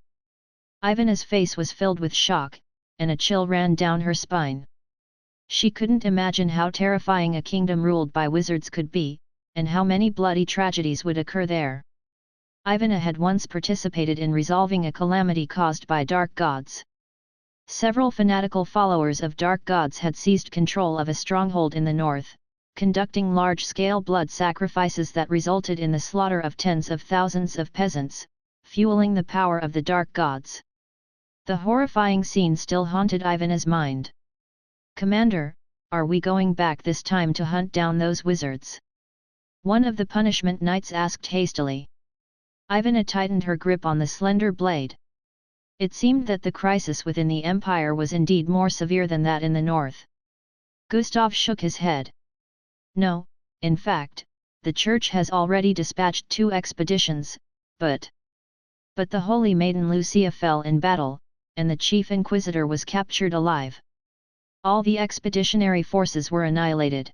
Ivana's face was filled with shock, and a chill ran down her spine. She couldn't imagine how terrifying a kingdom ruled by wizards could be, and how many bloody tragedies would occur there. Ivana had once participated in resolving a calamity caused by dark gods. Several fanatical followers of dark gods had seized control of a stronghold in the north, conducting large-scale blood sacrifices that resulted in the slaughter of tens of thousands of peasants, fueling the power of the dark gods. The horrifying scene still haunted Ivana's mind. "Commander, are we going back this time to hunt down those wizards?" one of the punishment knights asked hastily. Ivana tightened her grip on the slender blade. It seemed that the crisis within the Empire was indeed more severe than that in the north. Gustav shook his head. "No, in fact, the Church has already dispatched 2 expeditions, but the Holy Maiden Lucia fell in battle, and the Chief Inquisitor was captured alive. All the expeditionary forces were annihilated."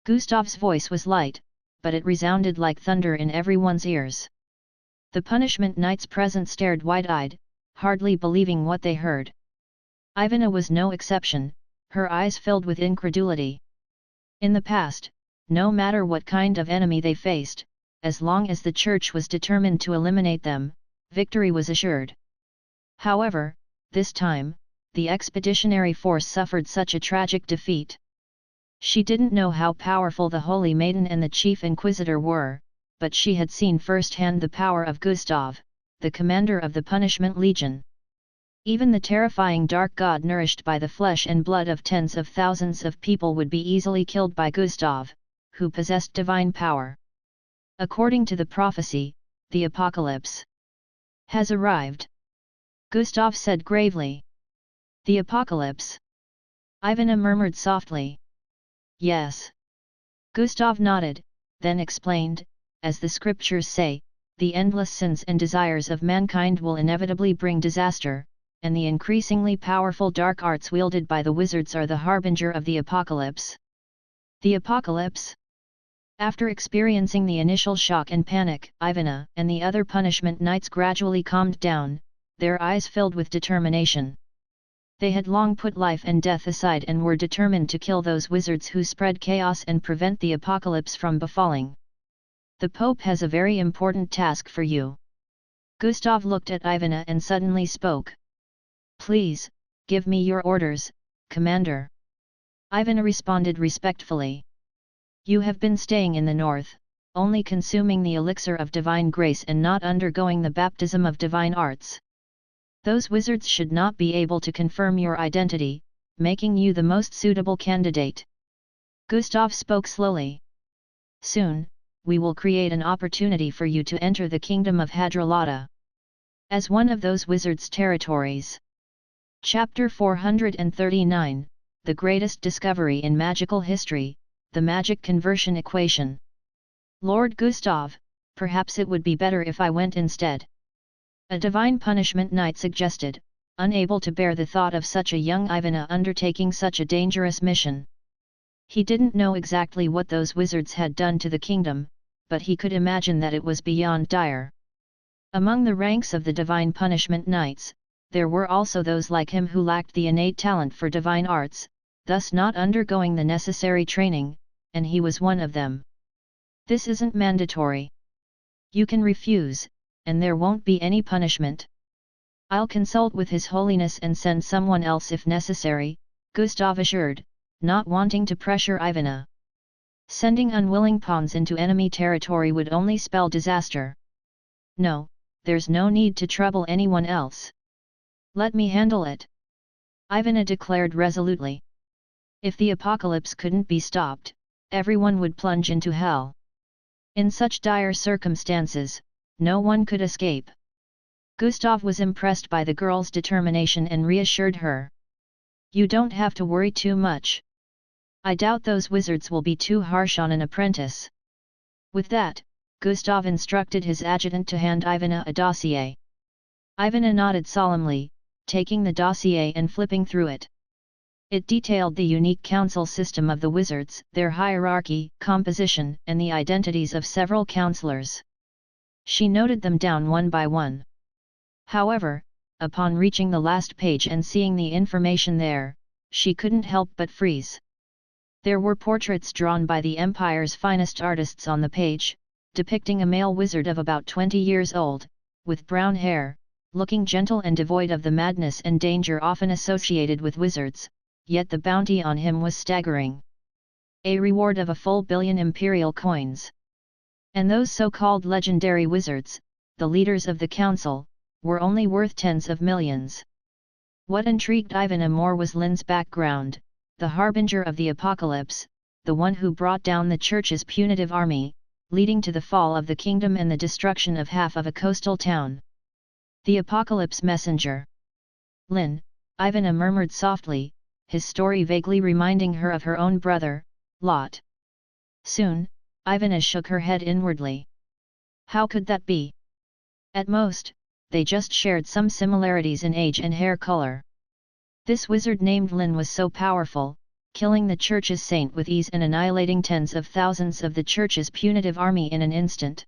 Gustav's voice was light, but it resounded like thunder in everyone's ears. The punishment knights present stared wide-eyed, hardly believing what they heard. Ivana was no exception, her eyes filled with incredulity. In the past, no matter what kind of enemy they faced, as long as the Church was determined to eliminate them, victory was assured. However, this time, the expeditionary force suffered such a tragic defeat. She didn't know how powerful the Holy Maiden and the Chief Inquisitor were, but she had seen firsthand the power of Gustav, the commander of the Punishment Legion. Even the terrifying dark god nourished by the flesh and blood of tens of thousands of people would be easily killed by Gustav, who possessed divine power. According to the prophecy, the apocalypse has arrived. Gustav said gravely. The apocalypse? Ivana murmured softly. Yes. Gustav nodded, then explained, as the scriptures say, the endless sins and desires of mankind will inevitably bring disaster, and the increasingly powerful dark arts wielded by the wizards are the harbinger of the apocalypse. The apocalypse? After experiencing the initial shock and panic, Ivana and the other punishment knights gradually calmed down, their eyes filled with determination. They had long put life and death aside and were determined to kill those wizards who spread chaos and prevent the apocalypse from befalling. The Pope has a very important task for you. Gustav looked at Ivana and suddenly spoke. Please, give me your orders, Commander. Ivana responded respectfully. You have been staying in the north, only consuming the elixir of divine grace and not undergoing the baptism of divine arts. Those wizards should not be able to confirm your identity, making you the most suitable candidate. Gustav spoke slowly. Soon, we will create an opportunity for you to enter the kingdom of Hadralata as one of those wizards' territories. Chapter 439, The Greatest Discovery in Magical History, the Magic Conversion Equation. Lord Gustav, perhaps it would be better if I went instead. A divine punishment knight suggested, unable to bear the thought of such a young Ivana undertaking such a dangerous mission. He didn't know exactly what those wizards had done to the kingdom, but he could imagine that it was beyond dire. Among the ranks of the divine punishment knights, there were also those like him who lacked the innate talent for divine arts, thus not undergoing the necessary training, and he was one of them. This isn't mandatory. You can refuse, and there won't be any punishment. I'll consult with His Holiness and send someone else if necessary, Gustav assured, not wanting to pressure Ivana. Sending unwilling pawns into enemy territory would only spell disaster. No, there's no need to trouble anyone else. Let me handle it. Ivana declared resolutely. If the apocalypse couldn't be stopped, everyone would plunge into hell. In such dire circumstances, no one could escape. Gustav was impressed by the girl's determination and reassured her. You don't have to worry too much. I doubt those wizards will be too harsh on an apprentice. With that, Gustav instructed his adjutant to hand Ivana a dossier. Ivana nodded solemnly, taking the dossier and flipping through it. It detailed the unique council system of the wizards, their hierarchy, composition, and the identities of several counselors. She noted them down one by one. However, upon reaching the last page and seeing the information there, she couldn't help but freeze. There were portraits drawn by the Empire's finest artists on the page, depicting a male wizard of about 20 years old, with brown hair, looking gentle and devoid of the madness and danger often associated with wizards, yet the bounty on him was staggering. A reward of a full billion imperial coins. And those so-called legendary wizards, the leaders of the council, were only worth tens of millions. What intrigued Ivana more was Lynn's background, the harbinger of the apocalypse, the one who brought down the church's punitive army, leading to the fall of the kingdom and the destruction of half of a coastal town. The apocalypse messenger. Lynn, Ivana murmured softly, his story vaguely reminding her of her own brother, Lot. Soon, Ivana shook her head inwardly. How could that be? At most, they just shared some similarities in age and hair color. This wizard named Lynn was so powerful, killing the church's saint with ease and annihilating tens of thousands of the church's punitive army in an instant.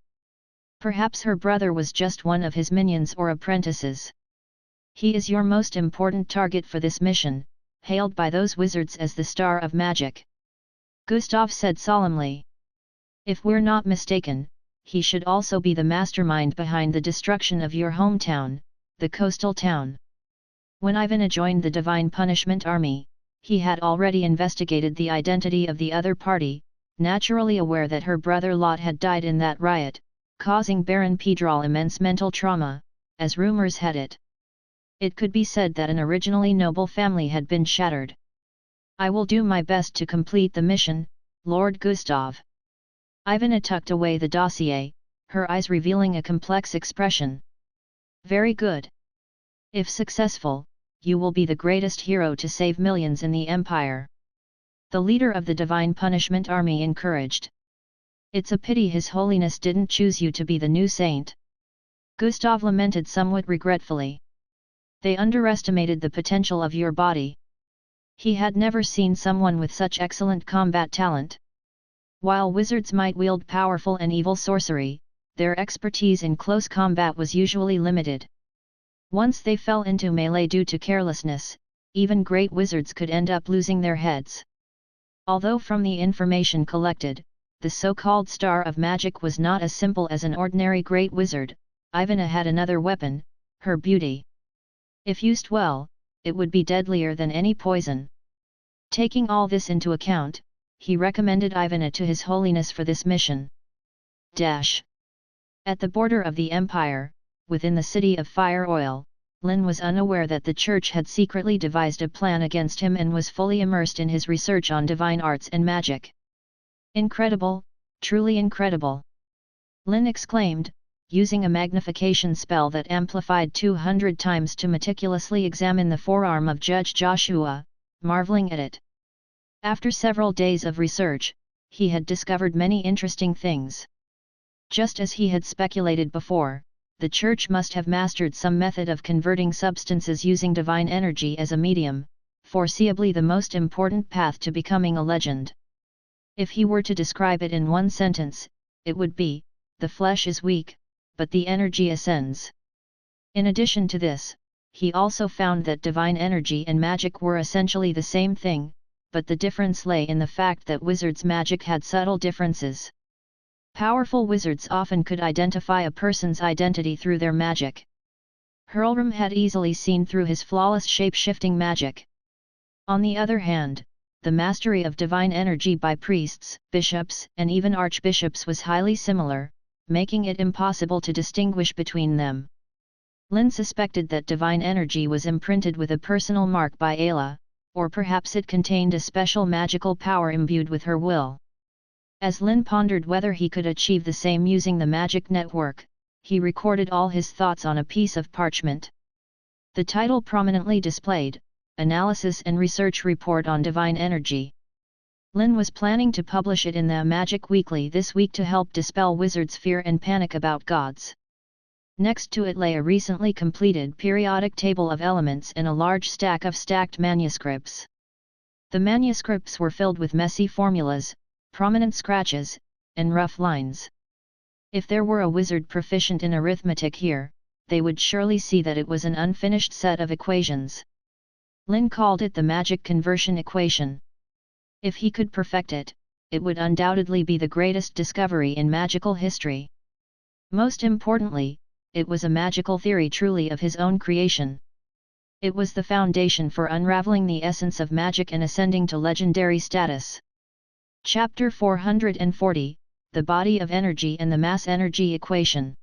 Perhaps her brother was just one of his minions or apprentices. He is your most important target for this mission, hailed by those wizards as the Star of Magic. Gustav said solemnly. If we're not mistaken, he should also be the mastermind behind the destruction of your hometown, the coastal town. When Ivana joined the Divine Punishment Army, He had already investigated the identity of the other party, naturally aware that her brother Lot had died in that riot, causing Baron Pedral immense mental trauma, as rumors had it. It could be said that an originally noble family had been shattered. "I will do my best to complete the mission, Lord Gustav." Ivana tucked away the dossier, her eyes revealing a complex expression. "Very good. If successful, you will be the greatest hero to save millions in the Empire," the leader of the Divine Punishment Army encouraged. "It's a pity His Holiness didn't choose you to be the new saint," Gustav lamented somewhat regretfully. "They underestimated the potential of your body." He had never seen someone with such excellent combat talent. While wizards might wield powerful and evil sorcery, their expertise in close combat was usually limited. Once they fell into melee due to carelessness, even great wizards could end up losing their heads. Although from the information collected, the so-called star of magic was not as simple as an ordinary great wizard, Ivana had another weapon, her beauty. If used well, it would be deadlier than any poison. Taking all this into account, he recommended Ivana to His Holiness for this mission. At the border of the Empire, within the city of Fire Oil, Lynn was unaware that the Church had secretly devised a plan against him and was fully immersed in his research on divine arts and magic. "Incredible, truly incredible!" Lynn exclaimed, using a magnification spell that amplified 200 times to meticulously examine the forearm of Judge Joshua, marveling at it. After several days of research, he had discovered many interesting things. Just as he had speculated before, the Church must have mastered some method of converting substances using divine energy as a medium, foreseeably the most important path to becoming a legend. If he were to describe it in one sentence, it would be, "The flesh is weak, but the energy ascends." In addition to this, he also found that divine energy and magic were essentially the same thing, but the difference lay in the fact that wizards' magic had subtle differences. Powerful wizards often could identify a person's identity through their magic. Hurlram had easily seen through his flawless shape-shifting magic. On the other hand, the mastery of divine energy by priests, bishops, and even archbishops was highly similar, making it impossible to distinguish between them. Lynn suspected that divine energy was imprinted with a personal mark by Ayla, or perhaps it contained a special magical power imbued with her will. As Lynn pondered whether he could achieve the same using the magic network, he recorded all his thoughts on a piece of parchment. The title prominently displayed, "Analysis and Research Report on Divine Energy." Lynn was planning to publish it in the Magic Weekly this week to help dispel wizards' fear and panic about gods. Next to it lay a recently completed periodic table of elements and a large stack of stacked manuscripts. The manuscripts were filled with messy formulas, prominent scratches, and rough lines. If there were a wizard proficient in arithmetic here, they would surely see that it was an unfinished set of equations. Lynn called it the magic conversion equation. If he could perfect it, it would undoubtedly be the greatest discovery in magical history. Most importantly, it was a magical theory truly of his own creation. It was the foundation for unraveling the essence of magic and ascending to legendary status. Chapter 440, The Body of Energy and the Mass Energy Equation.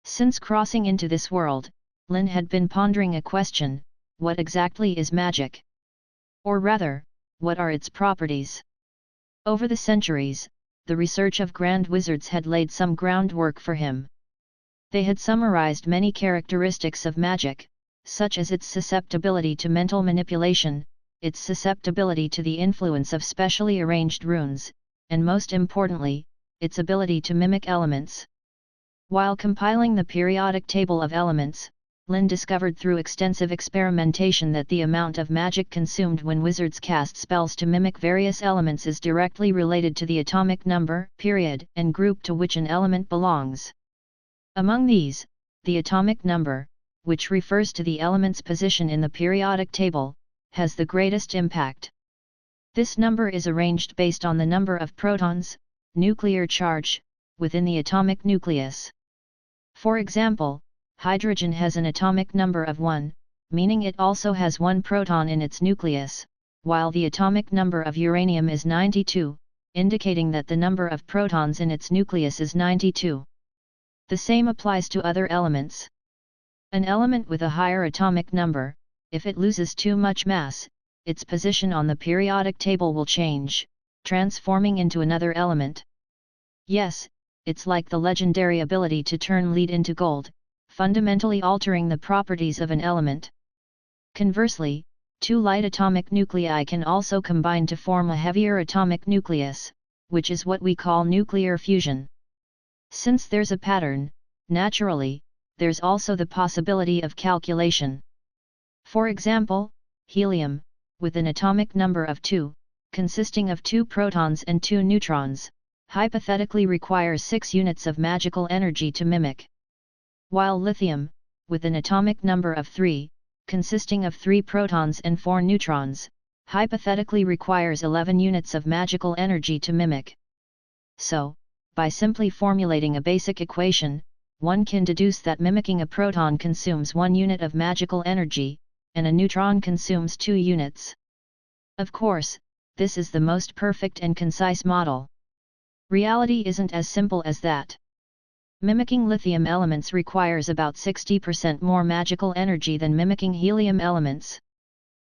Since crossing into this world, Lynn had been pondering a question: what exactly is magic? Or rather, what are its properties? Over the centuries, the research of grand wizards had laid some groundwork for him. They had summarized many characteristics of magic, such as its susceptibility to mental manipulation, its susceptibility to the influence of specially arranged runes, and most importantly, its ability to mimic elements. While compiling the periodic table of elements, Lynn discovered through extensive experimentation that the amount of magic consumed when wizards cast spells to mimic various elements is directly related to the atomic number, period, and group to which an element belongs. Among these, the atomic number, which refers to the element's position in the periodic table, has the greatest impact. This number is arranged based on the number of protons, nuclear charge, within the atomic nucleus. For example, hydrogen has an atomic number of 1, meaning it also has 1 proton in its nucleus, while the atomic number of uranium is 92, indicating that the number of protons in its nucleus is 92. The same applies to other elements. An element with a higher atomic number, if it loses too much mass, its position on the periodic table will change, transforming into another element. Yes, it's like the legendary ability to turn lead into gold, fundamentally altering the properties of an element. Conversely, two light atomic nuclei can also combine to form a heavier atomic nucleus, which is what we call nuclear fusion. Since there's a pattern, naturally, there's also the possibility of calculation. For example, helium, with an atomic number of 2, consisting of 2 protons and 2 neutrons, hypothetically requires 6 units of magical energy to mimic. While lithium, with an atomic number of 3, consisting of 3 protons and 4 neutrons, hypothetically requires 11 units of magical energy to mimic. So, by simply formulating a basic equation, one can deduce that mimicking a proton consumes 1 unit of magical energy, and a neutron consumes 2 units. Of course, this is the most perfect and concise model. Reality isn't as simple as that. Mimicking lithium elements requires about 60% more magical energy than mimicking helium elements.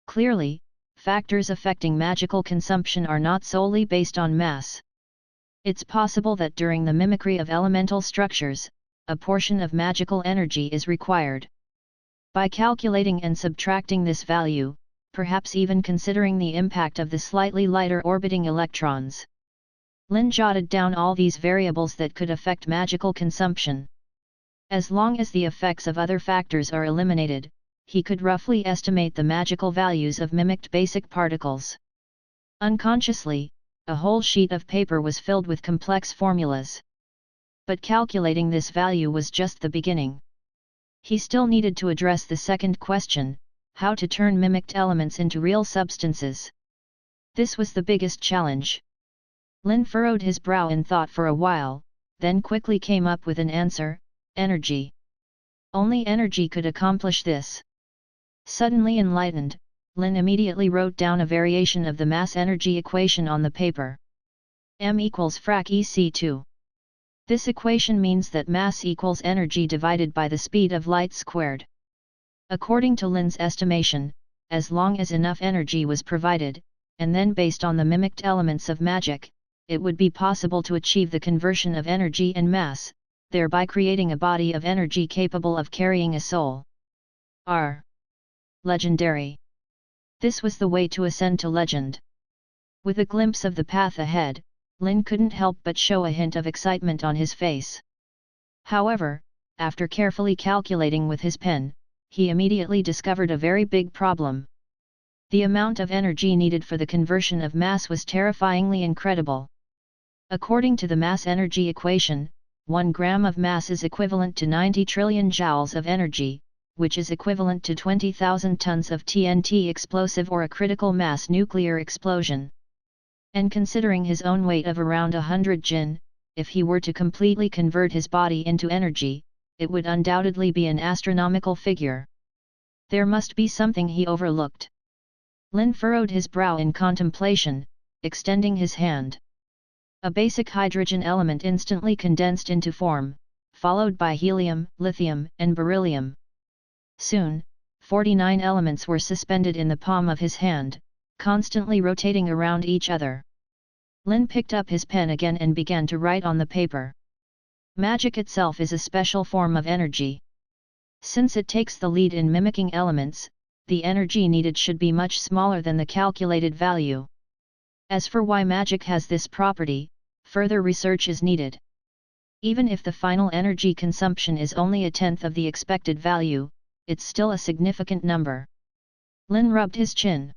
Clearly, factors affecting magical consumption are not solely based on mass. It's possible that during the mimicry of elemental structures, a portion of magical energy is required. By calculating and subtracting this value, perhaps even considering the impact of the slightly lighter orbiting electrons, Lynn jotted down all these variables that could affect magical consumption. As long as the effects of other factors are eliminated, he could roughly estimate the magical values of mimicked basic particles. Unconsciously, a whole sheet of paper was filled with complex formulas. But calculating this value was just the beginning. He still needed to address the second question, how to turn mimicked elements into real substances. This was the biggest challenge. Lynn furrowed his brow in thought for a while, then quickly came up with an answer: energy. Only energy could accomplish this. Suddenly enlightened, Lynn immediately wrote down a variation of the mass-energy equation on the paper. M equals frac EC2. This equation means that mass equals energy divided by the speed of light squared. According to Lynn's estimation, as long as enough energy was provided, and then based on the mimicked elements of magic, it would be possible to achieve the conversion of energy and mass, thereby creating a body of energy capable of carrying a soul. Legendary. This was the way to ascend to legend. With a glimpse of the path ahead, Lynn couldn't help but show a hint of excitement on his face. However, after carefully calculating with his pen, he immediately discovered a very big problem. The amount of energy needed for the conversion of mass was terrifyingly incredible. According to the mass-energy equation, 1 gram of mass is equivalent to 90 trillion joules of energy, which is equivalent to 20,000 tons of TNT explosive or a critical mass nuclear explosion. And considering his own weight of around 100 jin, if he were to completely convert his body into energy, it would undoubtedly be an astronomical figure. There must be something he overlooked. Lynn furrowed his brow in contemplation, extending his hand. A basic hydrogen element instantly condensed into form, followed by helium, lithium, and beryllium. Soon, 49 elements were suspended in the palm of his hand, constantly rotating around each other. Lynn picked up his pen again and began to write on the paper. Magic itself is a special form of energy. Since it takes the lead in mimicking elements, the energy needed should be much smaller than the calculated value. As for why magic has this property, further research is needed. Even if the final energy consumption is only 1/10 of the expected value, it's still a significant number. Lynn rubbed his chin.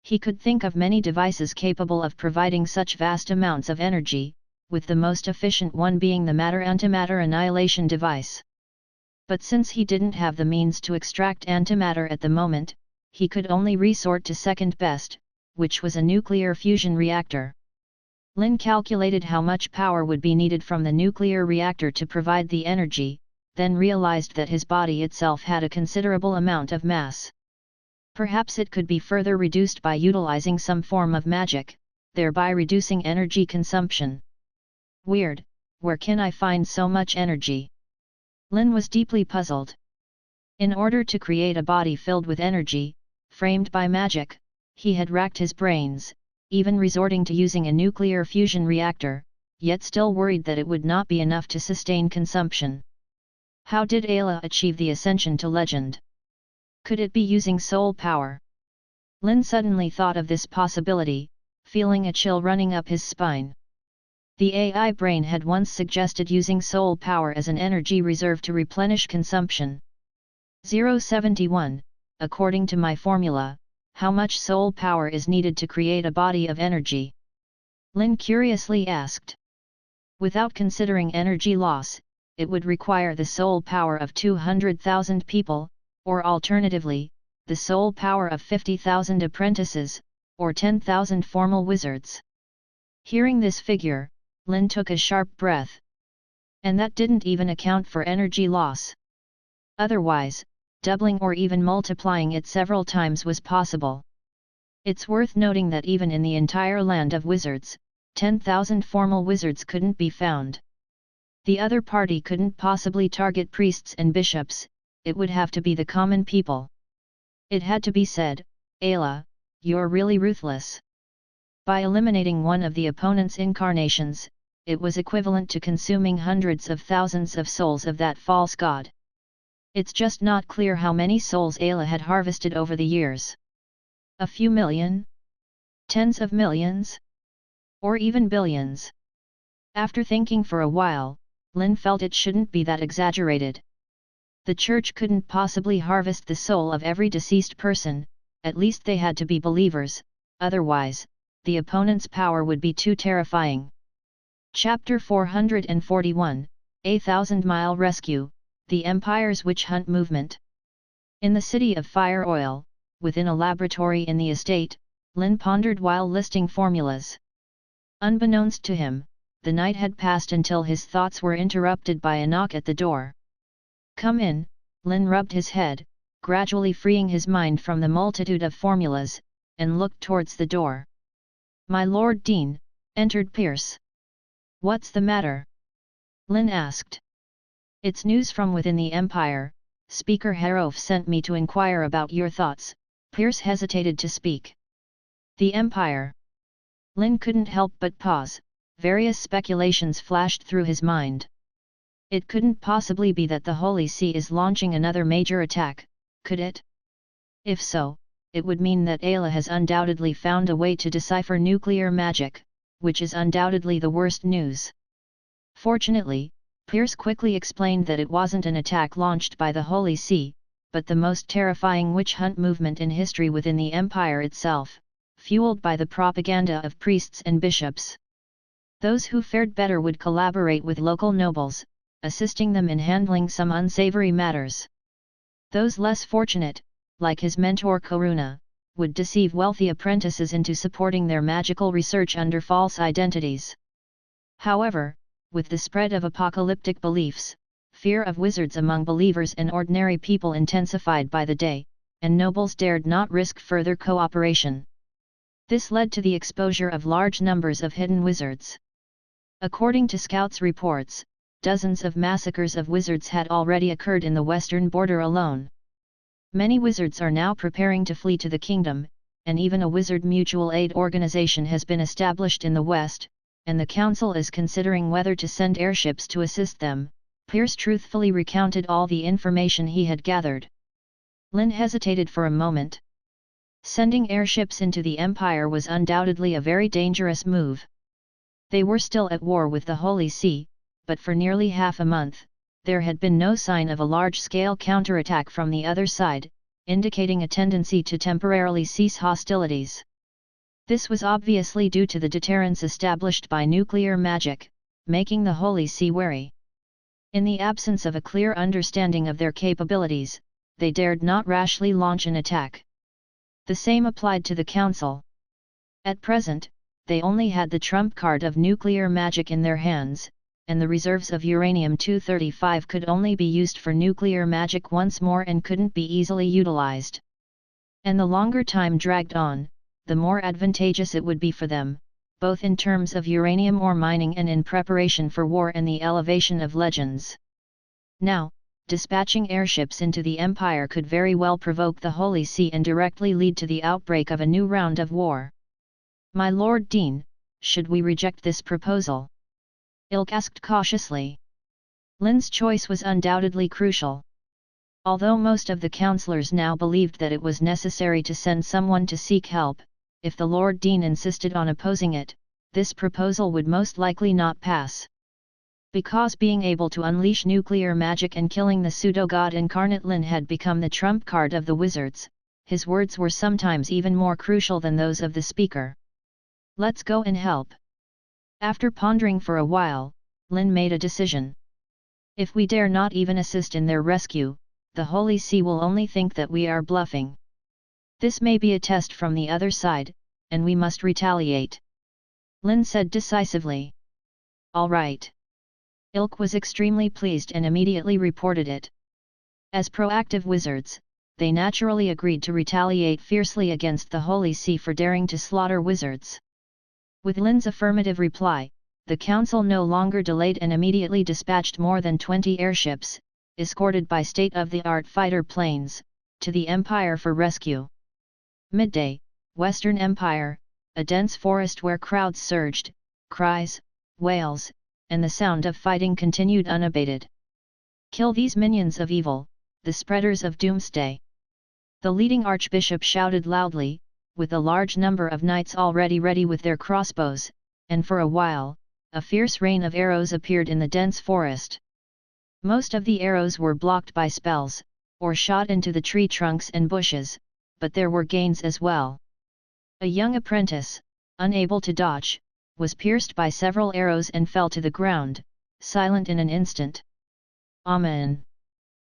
He could think of many devices capable of providing such vast amounts of energy, with the most efficient one being the matter-antimatter annihilation device. But since he didn't have the means to extract antimatter at the moment, he could only resort to second best, which was a nuclear fusion reactor. Lynn calculated how much power would be needed from the nuclear reactor to provide the energy, then realized that his body itself had a considerable amount of mass. Perhaps it could be further reduced by utilizing some form of magic, thereby reducing energy consumption. Weird, where can I find so much energy? Lynn was deeply puzzled. In order to create a body filled with energy, framed by magic, he had racked his brains, even resorting to using a nuclear fusion reactor, yet still worried that it would not be enough to sustain consumption. How did Ayla achieve the ascension to legend? Could it be using soul power? Lynn suddenly thought of this possibility, feeling a chill running up his spine. The AI brain had once suggested using soul power as an energy reserve to replenish consumption. 071, according to my formula, how much soul power is needed to create a body of energy? Lynn curiously asked. Without considering energy loss, it would require the soul power of 200,000 people, or alternatively, the soul power of 50,000 apprentices, or 10,000 formal wizards. Hearing this figure, Lynn took a sharp breath. And that didn't even account for energy loss. Otherwise, doubling or even multiplying it several times was possible. It's worth noting that even in the entire land of wizards, 10,000 formal wizards couldn't be found. The other party couldn't possibly target priests and bishops, it would have to be the common people. It had to be said, Ayla, you're really ruthless. By eliminating one of the opponent's incarnations, it was equivalent to consuming hundreds of thousands of souls of that false god. It's just not clear how many souls Ayla had harvested over the years. A few million? Tens of millions? Or even billions? After thinking for a while, Lynn felt it shouldn't be that exaggerated. The church couldn't possibly harvest the soul of every deceased person, at least they had to be believers, otherwise, the opponent's power would be too terrifying. Chapter 441, A 1,000-Mile Rescue, The Empire's Witch Hunt Movement. In the city of Fire Oil, within a laboratory in the estate, Lynn pondered while listing formulas. Unbeknownst to him, the night had passed until his thoughts were interrupted by a knock at the door. Come in, Lynn rubbed his head, gradually freeing his mind from the multitude of formulas, and looked towards the door. My Lord Dean, entered Pierce. What's the matter? Lynn asked. It's news from within the Empire, Speaker Harof sent me to inquire about your thoughts. Pierce hesitated to speak. The Empire. Lynn couldn't help but pause, various speculations flashed through his mind. It couldn't possibly be that the Holy See is launching another major attack, could it? If so, it would mean that Ayla has undoubtedly found a way to decipher nuclear magic, which is undoubtedly the worst news. Fortunately, Pierce quickly explained that it wasn't an attack launched by the Holy See, but the most terrifying witch hunt movement in history within the Empire itself, fueled by the propaganda of priests and bishops. Those who fared better would collaborate with local nobles, assisting them in handling some unsavory matters. Those less fortunate, like his mentor Karuna, would deceive wealthy apprentices into supporting their magical research under false identities. However, with the spread of apocalyptic beliefs, fear of wizards among believers and ordinary people intensified by the day, and nobles dared not risk further cooperation. This led to the exposure of large numbers of hidden wizards. According to scouts' reports, dozens of massacres of wizards had already occurred in the western border alone. Many wizards are now preparing to flee to the kingdom, and even a wizard mutual aid organization has been established in the west, and the council is considering whether to send airships to assist them. Pierce truthfully recounted all the information he had gathered. Lynn hesitated for a moment. Sending airships into the Empire was undoubtedly a very dangerous move. They were still at war with the Holy See, but for nearly half a month, there had been no sign of a large-scale counterattack from the other side, indicating a tendency to temporarily cease hostilities. This was obviously due to the deterrence established by nuclear magic, making the Holy See wary. In the absence of a clear understanding of their capabilities, they dared not rashly launch an attack. The same applied to the Council. At present, they only had the trump card of nuclear magic in their hands, and the reserves of uranium-235 could only be used for nuclear magic once more and couldn't be easily utilized. And the longer time dragged on, the more advantageous it would be for them, both in terms of uranium ore mining and in preparation for war and the elevation of legends. Now, dispatching airships into the Empire could very well provoke the Holy See and directly lead to the outbreak of a new round of war. My Lord Dean, should we reject this proposal? Ilk asked cautiously. Lynn's choice was undoubtedly crucial. Although most of the councillors now believed that it was necessary to send someone to seek help, if the Lord Dean insisted on opposing it, this proposal would most likely not pass. Because being able to unleash nuclear magic and killing the pseudo-god incarnate Lynn had become the trump card of the wizards, his words were sometimes even more crucial than those of the speaker. Let's go and help. After pondering for a while, Lynn made a decision. If we dare not even assist in their rescue, the Holy See will only think that we are bluffing. This may be a test from the other side, and we must retaliate. Lynn said decisively. All right. Ilk was extremely pleased and immediately reported it. As proactive wizards, they naturally agreed to retaliate fiercely against the Holy See for daring to slaughter wizards. With Lynn's affirmative reply, the council no longer delayed and immediately dispatched more than 20 airships, escorted by state-of-the-art fighter planes, to the Empire for rescue. Midday, Western Empire, a dense forest where crowds surged, cries, wails, and the sound of fighting continued unabated. Kill these minions of evil, the spreaders of doomsday. The leading archbishop shouted loudly, with a large number of knights already ready with their crossbows, and for a while, a fierce rain of arrows appeared in the dense forest. Most of the arrows were blocked by spells, or shot into the tree trunks and bushes, but there were gains as well. A young apprentice, unable to dodge, was pierced by several arrows and fell to the ground, silent in an instant. Amen.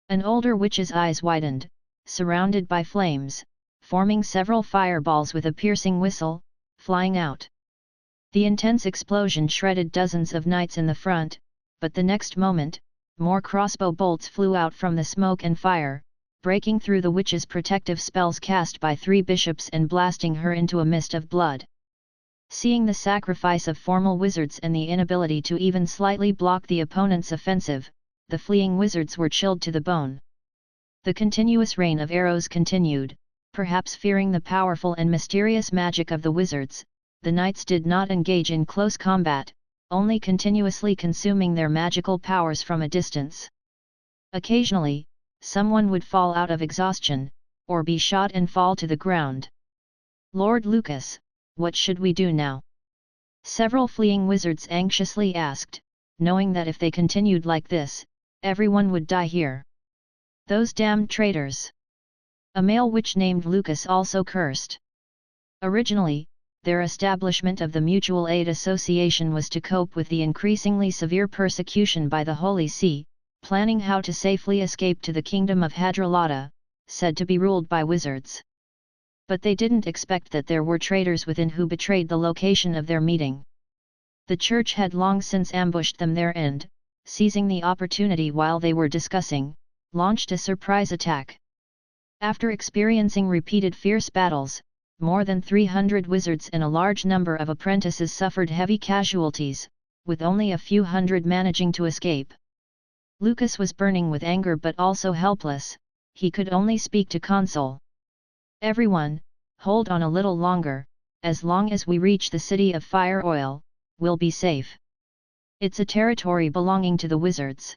An older witch's eyes widened, surrounded by flames, forming several fireballs with a piercing whistle, flying out. The intense explosion shredded dozens of knights in the front, but the next moment, more crossbow bolts flew out from the smoke and fire, breaking through the witch's protective spells cast by 3 bishops and blasting her into a mist of blood. Seeing the sacrifice of formal wizards and the inability to even slightly block the opponent's offensive, the fleeing wizards were chilled to the bone. The continuous rain of arrows continued, perhaps fearing the powerful and mysterious magic of the wizards. The knights did not engage in close combat, only continuously consuming their magical powers from a distance. Occasionally, someone would fall out of exhaustion, or be shot and fall to the ground. Lord Lucas, what should we do now? Several fleeing wizards anxiously asked, knowing that if they continued like this, everyone would die here. Those damned traitors! A male witch named Lucas also cursed. Originally, their establishment of the Mutual Aid Association was to cope with the increasingly severe persecution by the Holy See, planning how to safely escape to the kingdom of Hadralata, said to be ruled by wizards. But they didn't expect that there were traitors within who betrayed the location of their meeting. The church had long since ambushed them there and, seizing the opportunity while they were discussing, launched a surprise attack. After experiencing repeated fierce battles, more than 300 wizards and a large number of apprentices suffered heavy casualties, with only a few hundred managing to escape. Lucas was burning with anger but also helpless, he could only speak to console. Everyone, hold on a little longer, as long as we reach the city of Fire Oil, we'll be safe. It's a territory belonging to the wizards.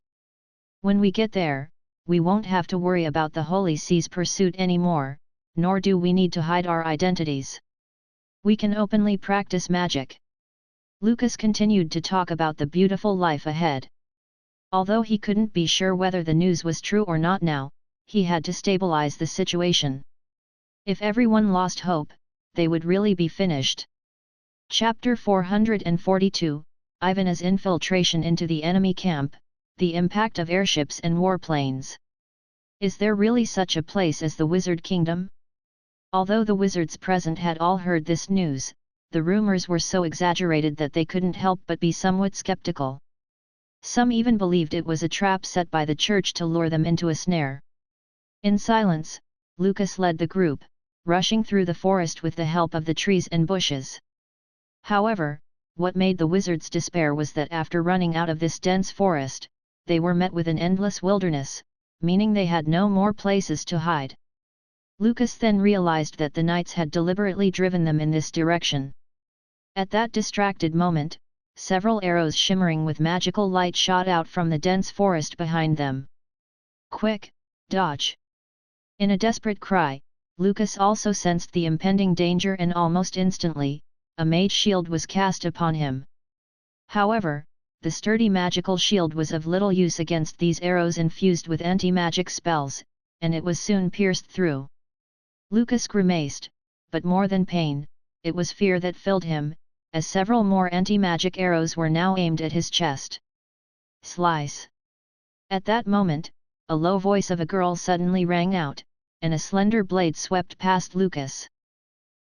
When we get there, we won't have to worry about the Holy See's pursuit anymore, nor do we need to hide our identities. We can openly practice magic. Lucas continued to talk about the beautiful life ahead. Although he couldn't be sure whether the news was true or not now, he had to stabilize the situation. If everyone lost hope, they would really be finished. Chapter 442, Ivan's infiltration into the enemy camp, the impact of airships and warplanes. Is there really such a place as the Wizard Kingdom? Although the wizards present had all heard this news, the rumors were so exaggerated that they couldn't help but be somewhat skeptical. Some even believed it was a trap set by the church to lure them into a snare. In silence, Lucas led the group, rushing through the forest with the help of the trees and bushes. However, what made the wizards despair was that after running out of this dense forest, they were met with an endless wilderness, meaning they had no more places to hide. Lucas then realized that the knights had deliberately driven them in this direction. At that distracted moment, several arrows shimmering with magical light shot out from the dense forest behind them. Quick, dodge! In a desperate cry, Lucas also sensed the impending danger, and almost instantly, a mage shield was cast upon him. However, the sturdy magical shield was of little use against these arrows infused with anti-magic spells, and it was soon pierced through. Lucas grimaced, but more than pain, it was fear that filled him, as several more anti-magic arrows were now aimed at his chest. Slice! At that moment, a low voice of a girl suddenly rang out, and a slender blade swept past Lucas.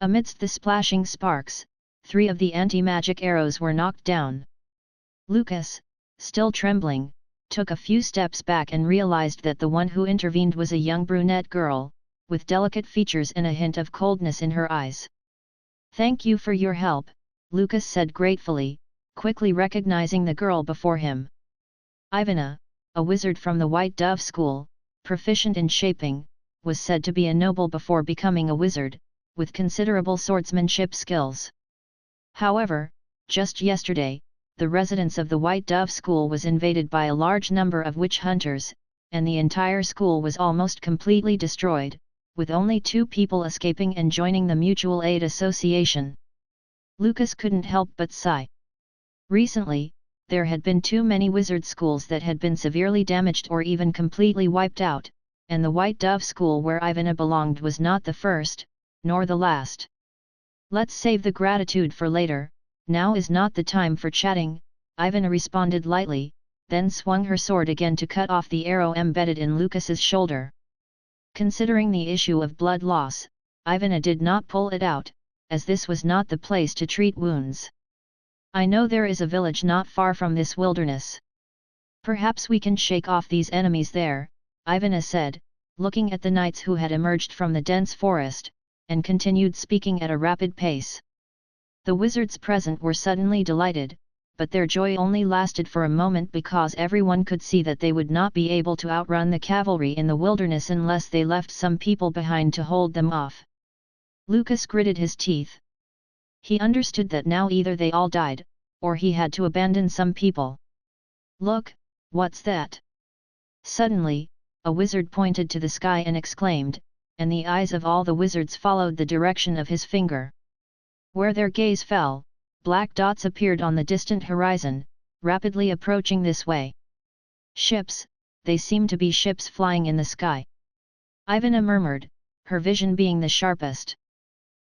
Amidst the splashing sparks, 3 of the anti-magic arrows were knocked down. Lucas, still trembling, took a few steps back and realized that the one who intervened was a young brunette girl, with delicate features and a hint of coldness in her eyes. "Thank you for your help," Lucas said gratefully, quickly recognizing the girl before him. Ivana, a wizard from the White Dove School, proficient in shaping, was said to be a noble before becoming a wizard, with considerable swordsmanship skills. However, just yesterday, the residence of the White Dove School was invaded by a large number of witch hunters, and the entire school was almost completely destroyed, with only 2 people escaping and joining the Mutual Aid Association. Lucas couldn't help but sigh. Recently, there had been too many wizard schools that had been severely damaged or even completely wiped out, and the White Dove School where Ivana belonged was not the first, nor the last. "Let's save the gratitude for later, now is not the time for chatting," Ivana responded lightly, then swung her sword again to cut off the arrow embedded in Lucas's shoulder. Considering the issue of blood loss, Ivana did not pull it out, as this was not the place to treat wounds. "I know there is a village not far from this wilderness. Perhaps we can shake off these enemies there," Ivana said, looking at the knights who had emerged from the dense forest, and continued speaking at a rapid pace. The wizards present were suddenly delighted, but their joy only lasted for a moment because everyone could see that they would not be able to outrun the cavalry in the wilderness unless they left some people behind to hold them off. Lucas gritted his teeth. He understood that now either they all died, or he had to abandon some people. "Look, what's that?" Suddenly, a wizard pointed to the sky and exclaimed, and the eyes of all the wizards followed the direction of his finger. Where their gaze fell, black dots appeared on the distant horizon, rapidly approaching this way. "Ships, they seem to be ships flying in the sky," Ivana murmured, her vision being the sharpest.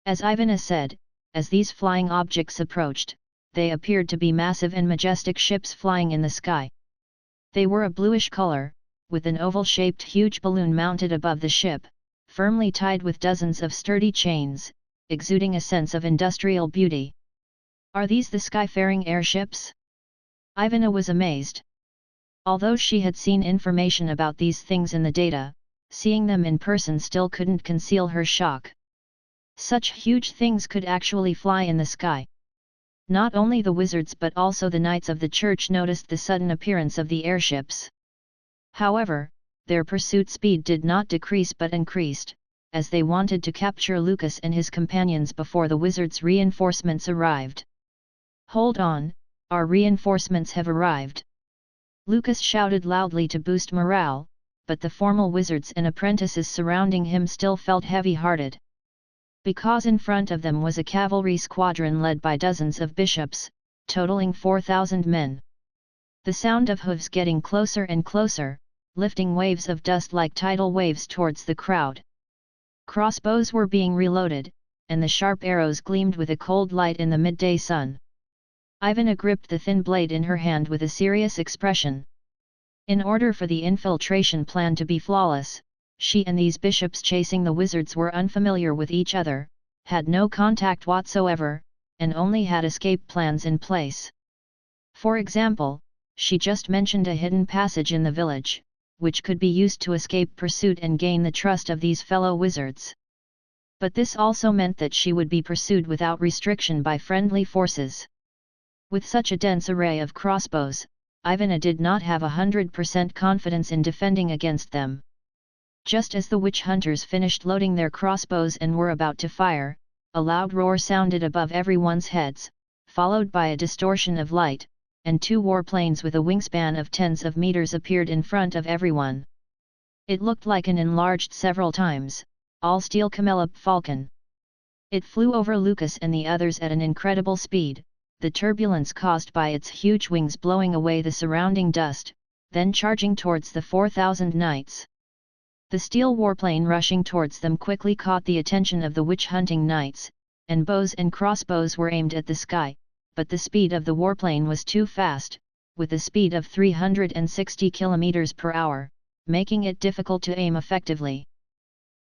As Ivana said, as these flying objects approached, they appeared to be massive and majestic ships flying in the sky. They were a bluish color, with an oval-shaped huge balloon mounted above the ship, firmly tied with dozens of sturdy chains, exuding a sense of industrial beauty. "Are these the skyfaring airships?" Ivana was amazed. Although she had seen information about these things in the data, seeing them in person still couldn't conceal her shock. Such huge things could actually fly in the sky. Not only the wizards but also the knights of the church noticed the sudden appearance of the airships. However, their pursuit speed did not decrease but increased, as they wanted to capture Lucas and his companions before the wizards' reinforcements arrived. "Hold on, our reinforcements have arrived!" Lucas shouted loudly to boost morale, but the formal wizards and apprentices surrounding him still felt heavy-hearted. Because in front of them was a cavalry squadron led by dozens of bishops, totaling 4,000 men. The sound of hooves getting closer and closer, lifting waves of dust like tidal waves towards the crowd. Crossbows were being reloaded, and the sharp arrows gleamed with a cold light in the midday sun. Ivana gripped the thin blade in her hand with a serious expression. In order for the infiltration plan to be flawless, she and these bishops chasing the wizards were unfamiliar with each other, had no contact whatsoever, and only had escape plans in place. For example, she just mentioned a hidden passage in the village, which could be used to escape pursuit and gain the trust of these fellow wizards. But this also meant that she would be pursued without restriction by friendly forces. With such a dense array of crossbows, Ivana did not have 100% confidence in defending against them. Just as the witch hunters finished loading their crossbows and were about to fire, a loud roar sounded above everyone's heads, followed by a distortion of light, and 2 warplanes with a wingspan of tens of meters appeared in front of everyone. It looked like an enlarged several times, all-steel camelop falcon. It flew over Lucas and the others at an incredible speed, the turbulence caused by its huge wings blowing away the surrounding dust, then charging towards the 4,000 knights. The steel warplane rushing towards them quickly caught the attention of the witch-hunting knights, and bows and crossbows were aimed at the sky, but the speed of the warplane was too fast, with a speed of 360 km per hour, making it difficult to aim effectively.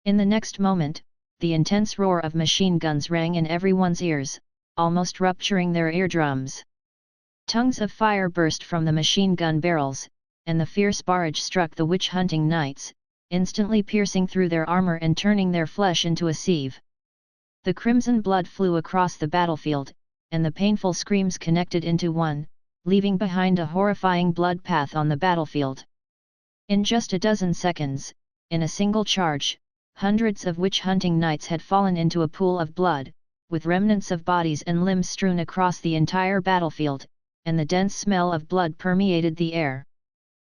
In the next moment, the intense roar of machine guns rang in everyone's ears, almost rupturing their eardrums. Tongues of fire burst from the machine gun barrels, and the fierce barrage struck the witch-hunting knights, instantly piercing through their armor and turning their flesh into a sieve. The crimson blood flew across the battlefield, and the painful screams connected into one, leaving behind a horrifying blood path on the battlefield. In just a dozen seconds, in a single charge, hundreds of witch-hunting knights had fallen into a pool of blood, with remnants of bodies and limbs strewn across the entire battlefield, and the dense smell of blood permeated the air.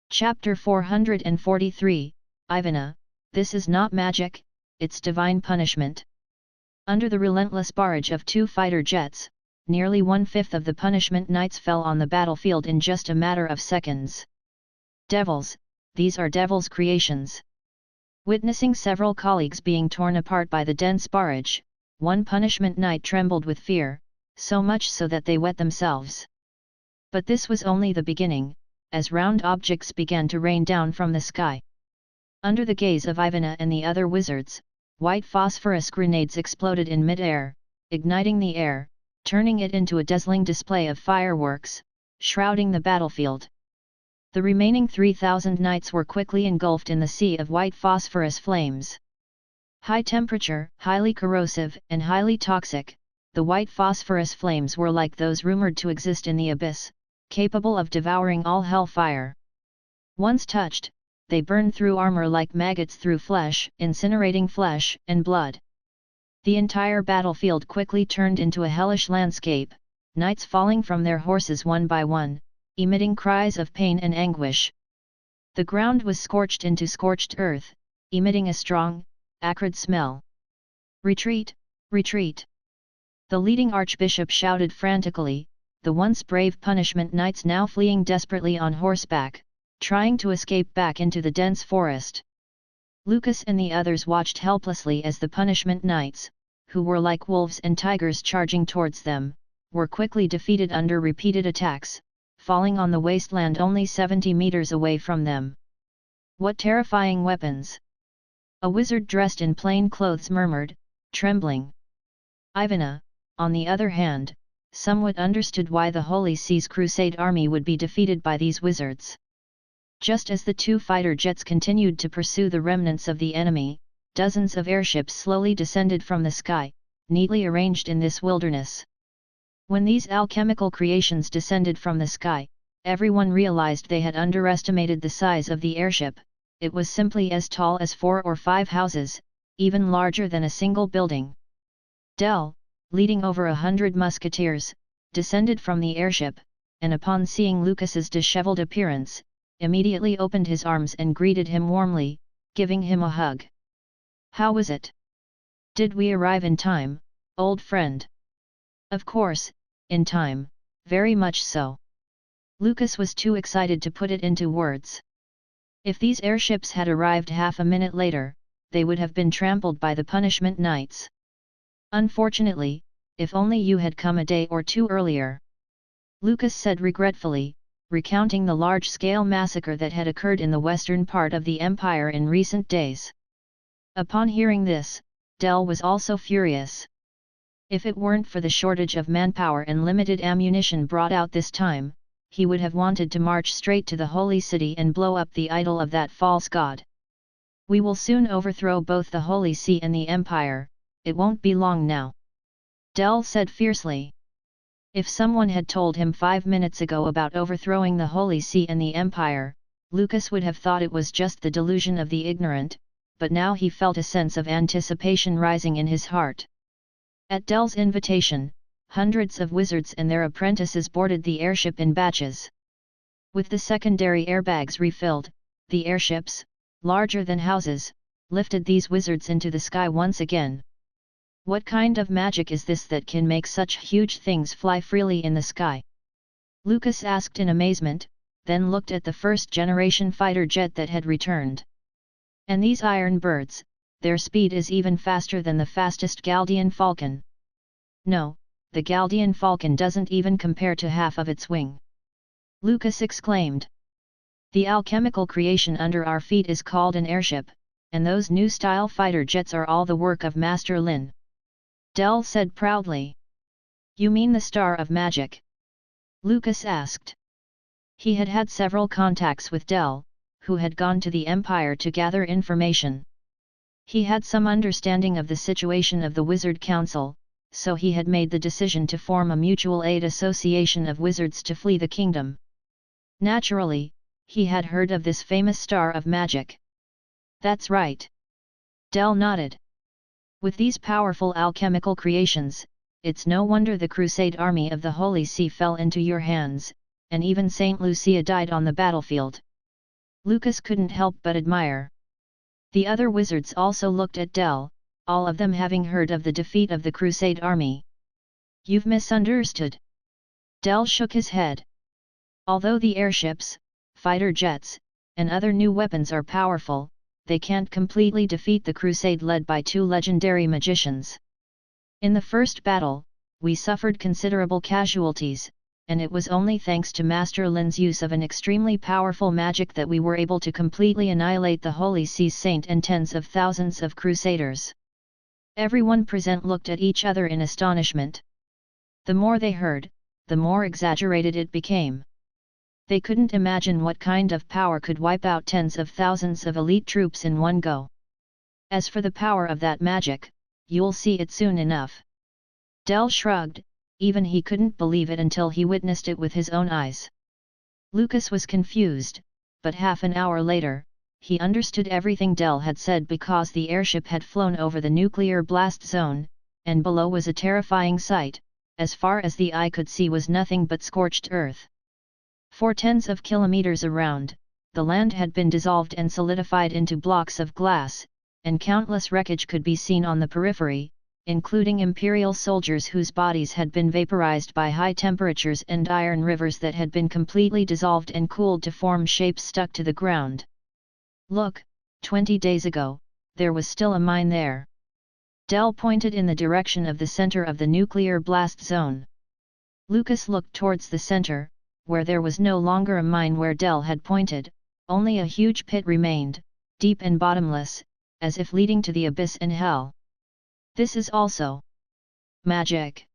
Chapter 443, Ivana, this is not magic, it's divine punishment. Under the relentless barrage of 2 fighter jets, nearly 1/5 of the punishment knights fell on the battlefield in just a matter of seconds. Devils, these are devils' creations. Witnessing several colleagues being torn apart by the dense barrage, one punishment knight trembled with fear, so much so that they wet themselves. But this was only the beginning, as round objects began to rain down from the sky. Under the gaze of Ivana and the other wizards, white phosphorus grenades exploded in mid-air, igniting the air, turning it into a dazzling display of fireworks, shrouding the battlefield. The remaining 3,000 knights were quickly engulfed in the sea of white phosphorus flames. High temperature, highly corrosive, and highly toxic, the white phosphorus flames were like those rumored to exist in the abyss, capable of devouring all hellfire. Once touched, they burned through armor like maggots through flesh, incinerating flesh and blood. The entire battlefield quickly turned into a hellish landscape, knights falling from their horses one by one, emitting cries of pain and anguish. The ground was scorched into scorched earth, emitting a strong, acrid smell. Retreat, retreat! The leading archbishop shouted frantically, the once brave punishment knights now fleeing desperately on horseback, trying to escape back into the dense forest. Lucas and the others watched helplessly as the punishment knights, who were like wolves and tigers charging towards them, were quickly defeated under repeated attacks, falling on the wasteland only 70 meters away from them. What terrifying weapons! A wizard dressed in plain clothes murmured, trembling. Ivana, on the other hand, somewhat understood why the Holy See's crusade army would be defeated by these wizards. Just as the 2 fighter jets continued to pursue the remnants of the enemy, dozens of airships slowly descended from the sky, neatly arranged in this wilderness. When these alchemical creations descended from the sky, everyone realized they had underestimated the size of the airship. It was simply as tall as 4 or 5 houses, even larger than a single building. Del, leading over 100 musketeers, descended from the airship, and upon seeing Lucas's disheveled appearance, immediately opened his arms and greeted him warmly, giving him a hug. How was it? Did we arrive in time, old friend? Of course, in time, very much so. Lucas was too excited to put it into words. If these airships had arrived half a minute later, they would have been trampled by the punishment knights. Unfortunately, if only you had come a day or 2 earlier. Lucas said regretfully, recounting the large-scale massacre that had occurred in the western part of the empire in recent days. Upon hearing this, Del was also furious. If it weren't for the shortage of manpower and limited ammunition brought out this time, he would have wanted to march straight to the holy city and blow up the idol of that false god. We will soon overthrow both the Holy See and the Empire, it won't be long now," Del said fiercely. If someone had told him 5 minutes ago about overthrowing the Holy See and the Empire, Lucas would have thought it was just the delusion of the ignorant, but now he felt a sense of anticipation rising in his heart. At Del's invitation, hundreds of wizards and their apprentices boarded the airship in batches. With the secondary airbags refilled, the airships, larger than houses, lifted these wizards into the sky once again. What kind of magic is this that can make such huge things fly freely in the sky? Lucas asked in amazement, then looked at the first-generation fighter jet that had returned. And these iron birds, their speed is even faster than the fastest Galdian falcon. No, the Galdian falcon doesn't even compare to half of its wing. Lucas exclaimed. The alchemical creation under our feet is called an airship, and those new-style fighter jets are all the work of Master Lynn. Del said proudly. You mean the Star of Magic? Lucas asked. He had had several contacts with Del, who had gone to the Empire to gather information. He had some understanding of the situation of the Wizard Council, so he had made the decision to form a mutual aid association of wizards to flee the kingdom. Naturally, he had heard of this famous Star of Magic. That's right. Del nodded. With these powerful alchemical creations, it's no wonder the Crusade army of the Holy See fell into your hands, and even Saint Lucia died on the battlefield. Lucas couldn't help but admire. The other wizards also looked at Del, all of them having heard of the defeat of the Crusade army. You've misunderstood. Del shook his head. Although the airships, fighter jets, and other new weapons are powerful, they can't completely defeat the crusade led by 2 legendary magicians. In the first battle, we suffered considerable casualties, and it was only thanks to Master Lynn's use of an extremely powerful magic that we were able to completely annihilate the Holy See's saint and tens of thousands of crusaders. Everyone present looked at each other in astonishment. The more they heard, the more exaggerated it became. They couldn't imagine what kind of power could wipe out tens of thousands of elite troops in one go. As for the power of that magic, you'll see it soon enough. Del shrugged, even he couldn't believe it until he witnessed it with his own eyes. Lucas was confused, but half an hour later, he understood everything Del had said because the airship had flown over the nuclear blast zone, and below was a terrifying sight. As far as the eye could see was nothing but scorched earth. For tens of kilometers around, the land had been dissolved and solidified into blocks of glass, and countless wreckage could be seen on the periphery, including Imperial soldiers whose bodies had been vaporized by high temperatures and iron rivers that had been completely dissolved and cooled to form shapes stuck to the ground. Look, 20 days ago, there was still a mine there. Del pointed in the direction of the center of the nuclear blast zone. Lucas looked towards the center, where there was no longer a mine where Del had pointed, only a huge pit remained, deep and bottomless, as if leading to the abyss and hell. This is also magic.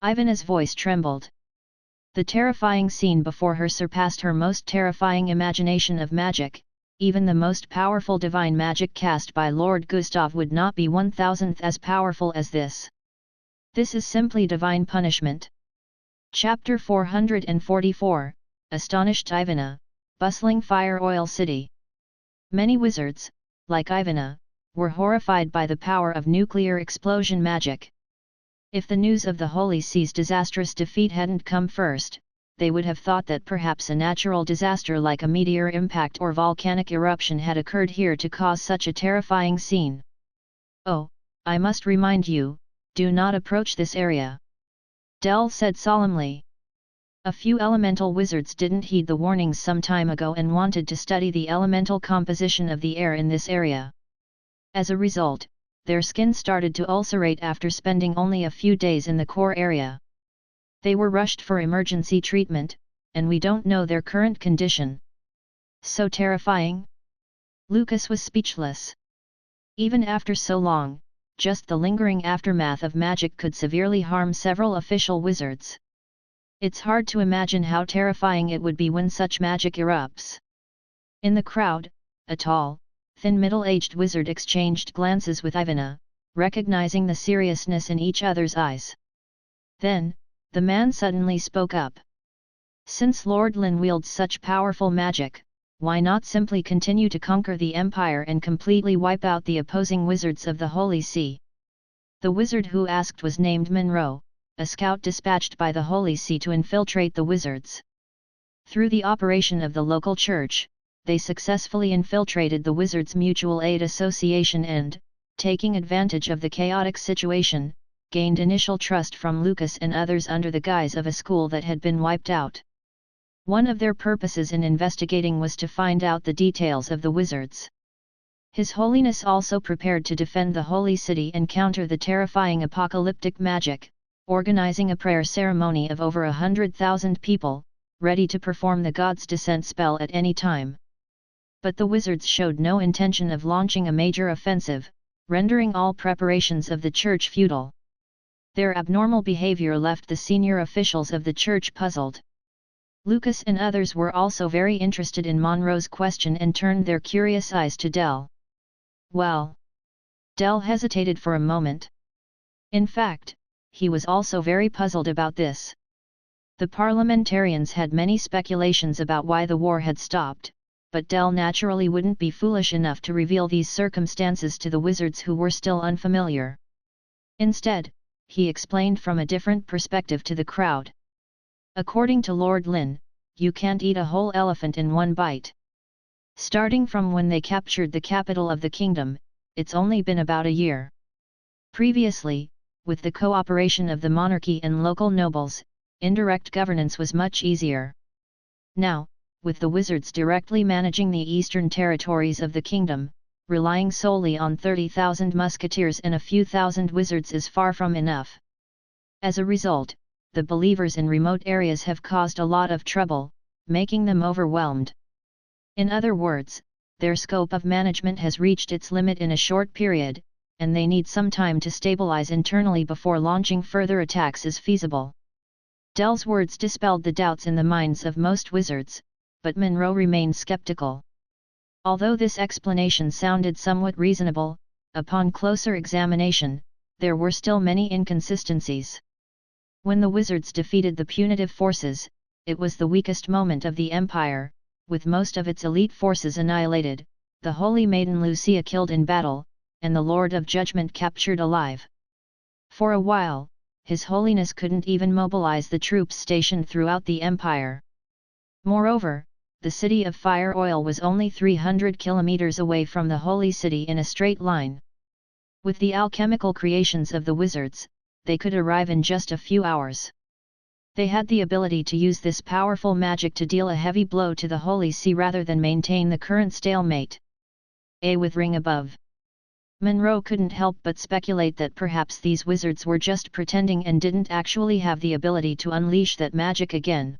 Ivana's voice trembled. The terrifying scene before her surpassed her most terrifying imagination of magic. Even the most powerful divine magic cast by Lord Gustav would not be 1,000th as powerful as this. This is simply divine punishment. Chapter 444, Astonished Ivana, Bustling Fire Oil City. Many wizards, like Ivana, were horrified by the power of nuclear explosion magic. If the news of the Holy See's disastrous defeat hadn't come first, they would have thought that perhaps a natural disaster like a meteor impact or volcanic eruption had occurred here to cause such a terrifying scene. Oh, I must remind you, do not approach this area. Del said solemnly. A few elemental wizards didn't heed the warnings some time ago and wanted to study the elemental composition of the air in this area. As a result, their skin started to ulcerate after spending only a few days in the core area. They were rushed for emergency treatment, and we don't know their current condition. So terrifying? Lucas was speechless. Even after so long, just the lingering aftermath of magic could severely harm several official wizards. It's hard to imagine how terrifying it would be when such magic erupts. In the crowd, a tall, thin middle-aged wizard exchanged glances with Ivana, recognizing the seriousness in each other's eyes. Then, the man suddenly spoke up. Since Lord Lynn wields such powerful magic, why not simply continue to conquer the Empire and completely wipe out the opposing wizards of the Holy See? The wizard who asked was named Monroe, a scout dispatched by the Holy See to infiltrate the wizards. Through the operation of the local church, they successfully infiltrated the Wizards' Mutual Aid Association and, taking advantage of the chaotic situation, gained initial trust from Lucas and others under the guise of a school that had been wiped out. One of their purposes in investigating was to find out the details of the wizards. His Holiness also prepared to defend the Holy City and counter the terrifying apocalyptic magic, organizing a prayer ceremony of over 100,000 people, ready to perform the God's Descent spell at any time. But the wizards showed no intention of launching a major offensive, rendering all preparations of the church futile. Their abnormal behavior left the senior officials of the church puzzled. Lucas and others were also very interested in Monroe's question and turned their curious eyes to Dell. Well, Dell hesitated for a moment. In fact, he was also very puzzled about this. The parliamentarians had many speculations about why the war had stopped, but Dell naturally wouldn't be foolish enough to reveal these circumstances to the wizards who were still unfamiliar. Instead, he explained from a different perspective to the crowd. According to Lord Lynn, you can't eat a whole elephant in one bite. Starting from when they captured the capital of the kingdom, it's only been about a year. Previously, with the cooperation of the monarchy and local nobles, indirect governance was much easier. Now, with the wizards directly managing the eastern territories of the kingdom, relying solely on 30,000 musketeers and a few thousand wizards is far from enough. As a result, the believers in remote areas have caused a lot of trouble, making them overwhelmed. In other words, their scope of management has reached its limit in a short period, and they need some time to stabilize internally before launching further attacks is feasible. Dell's words dispelled the doubts in the minds of most wizards, but Monroe remained skeptical. Although this explanation sounded somewhat reasonable, upon closer examination, there were still many inconsistencies. When the wizards defeated the punitive forces, it was the weakest moment of the Empire, with most of its elite forces annihilated, the Holy Maiden Lucia killed in battle, and the Lord of Judgment captured alive. For a while, His Holiness couldn't even mobilize the troops stationed throughout the Empire. Moreover, the city of Fire Oil was only 300 kilometers away from the Holy City in a straight line. With the alchemical creations of the wizards, they could arrive in just a few hours. They had the ability to use this powerful magic to deal a heavy blow to the Holy See rather than maintain the current stalemate. With ring above. Monroe couldn't help but speculate that perhaps these wizards were just pretending and didn't actually have the ability to unleash that magic again.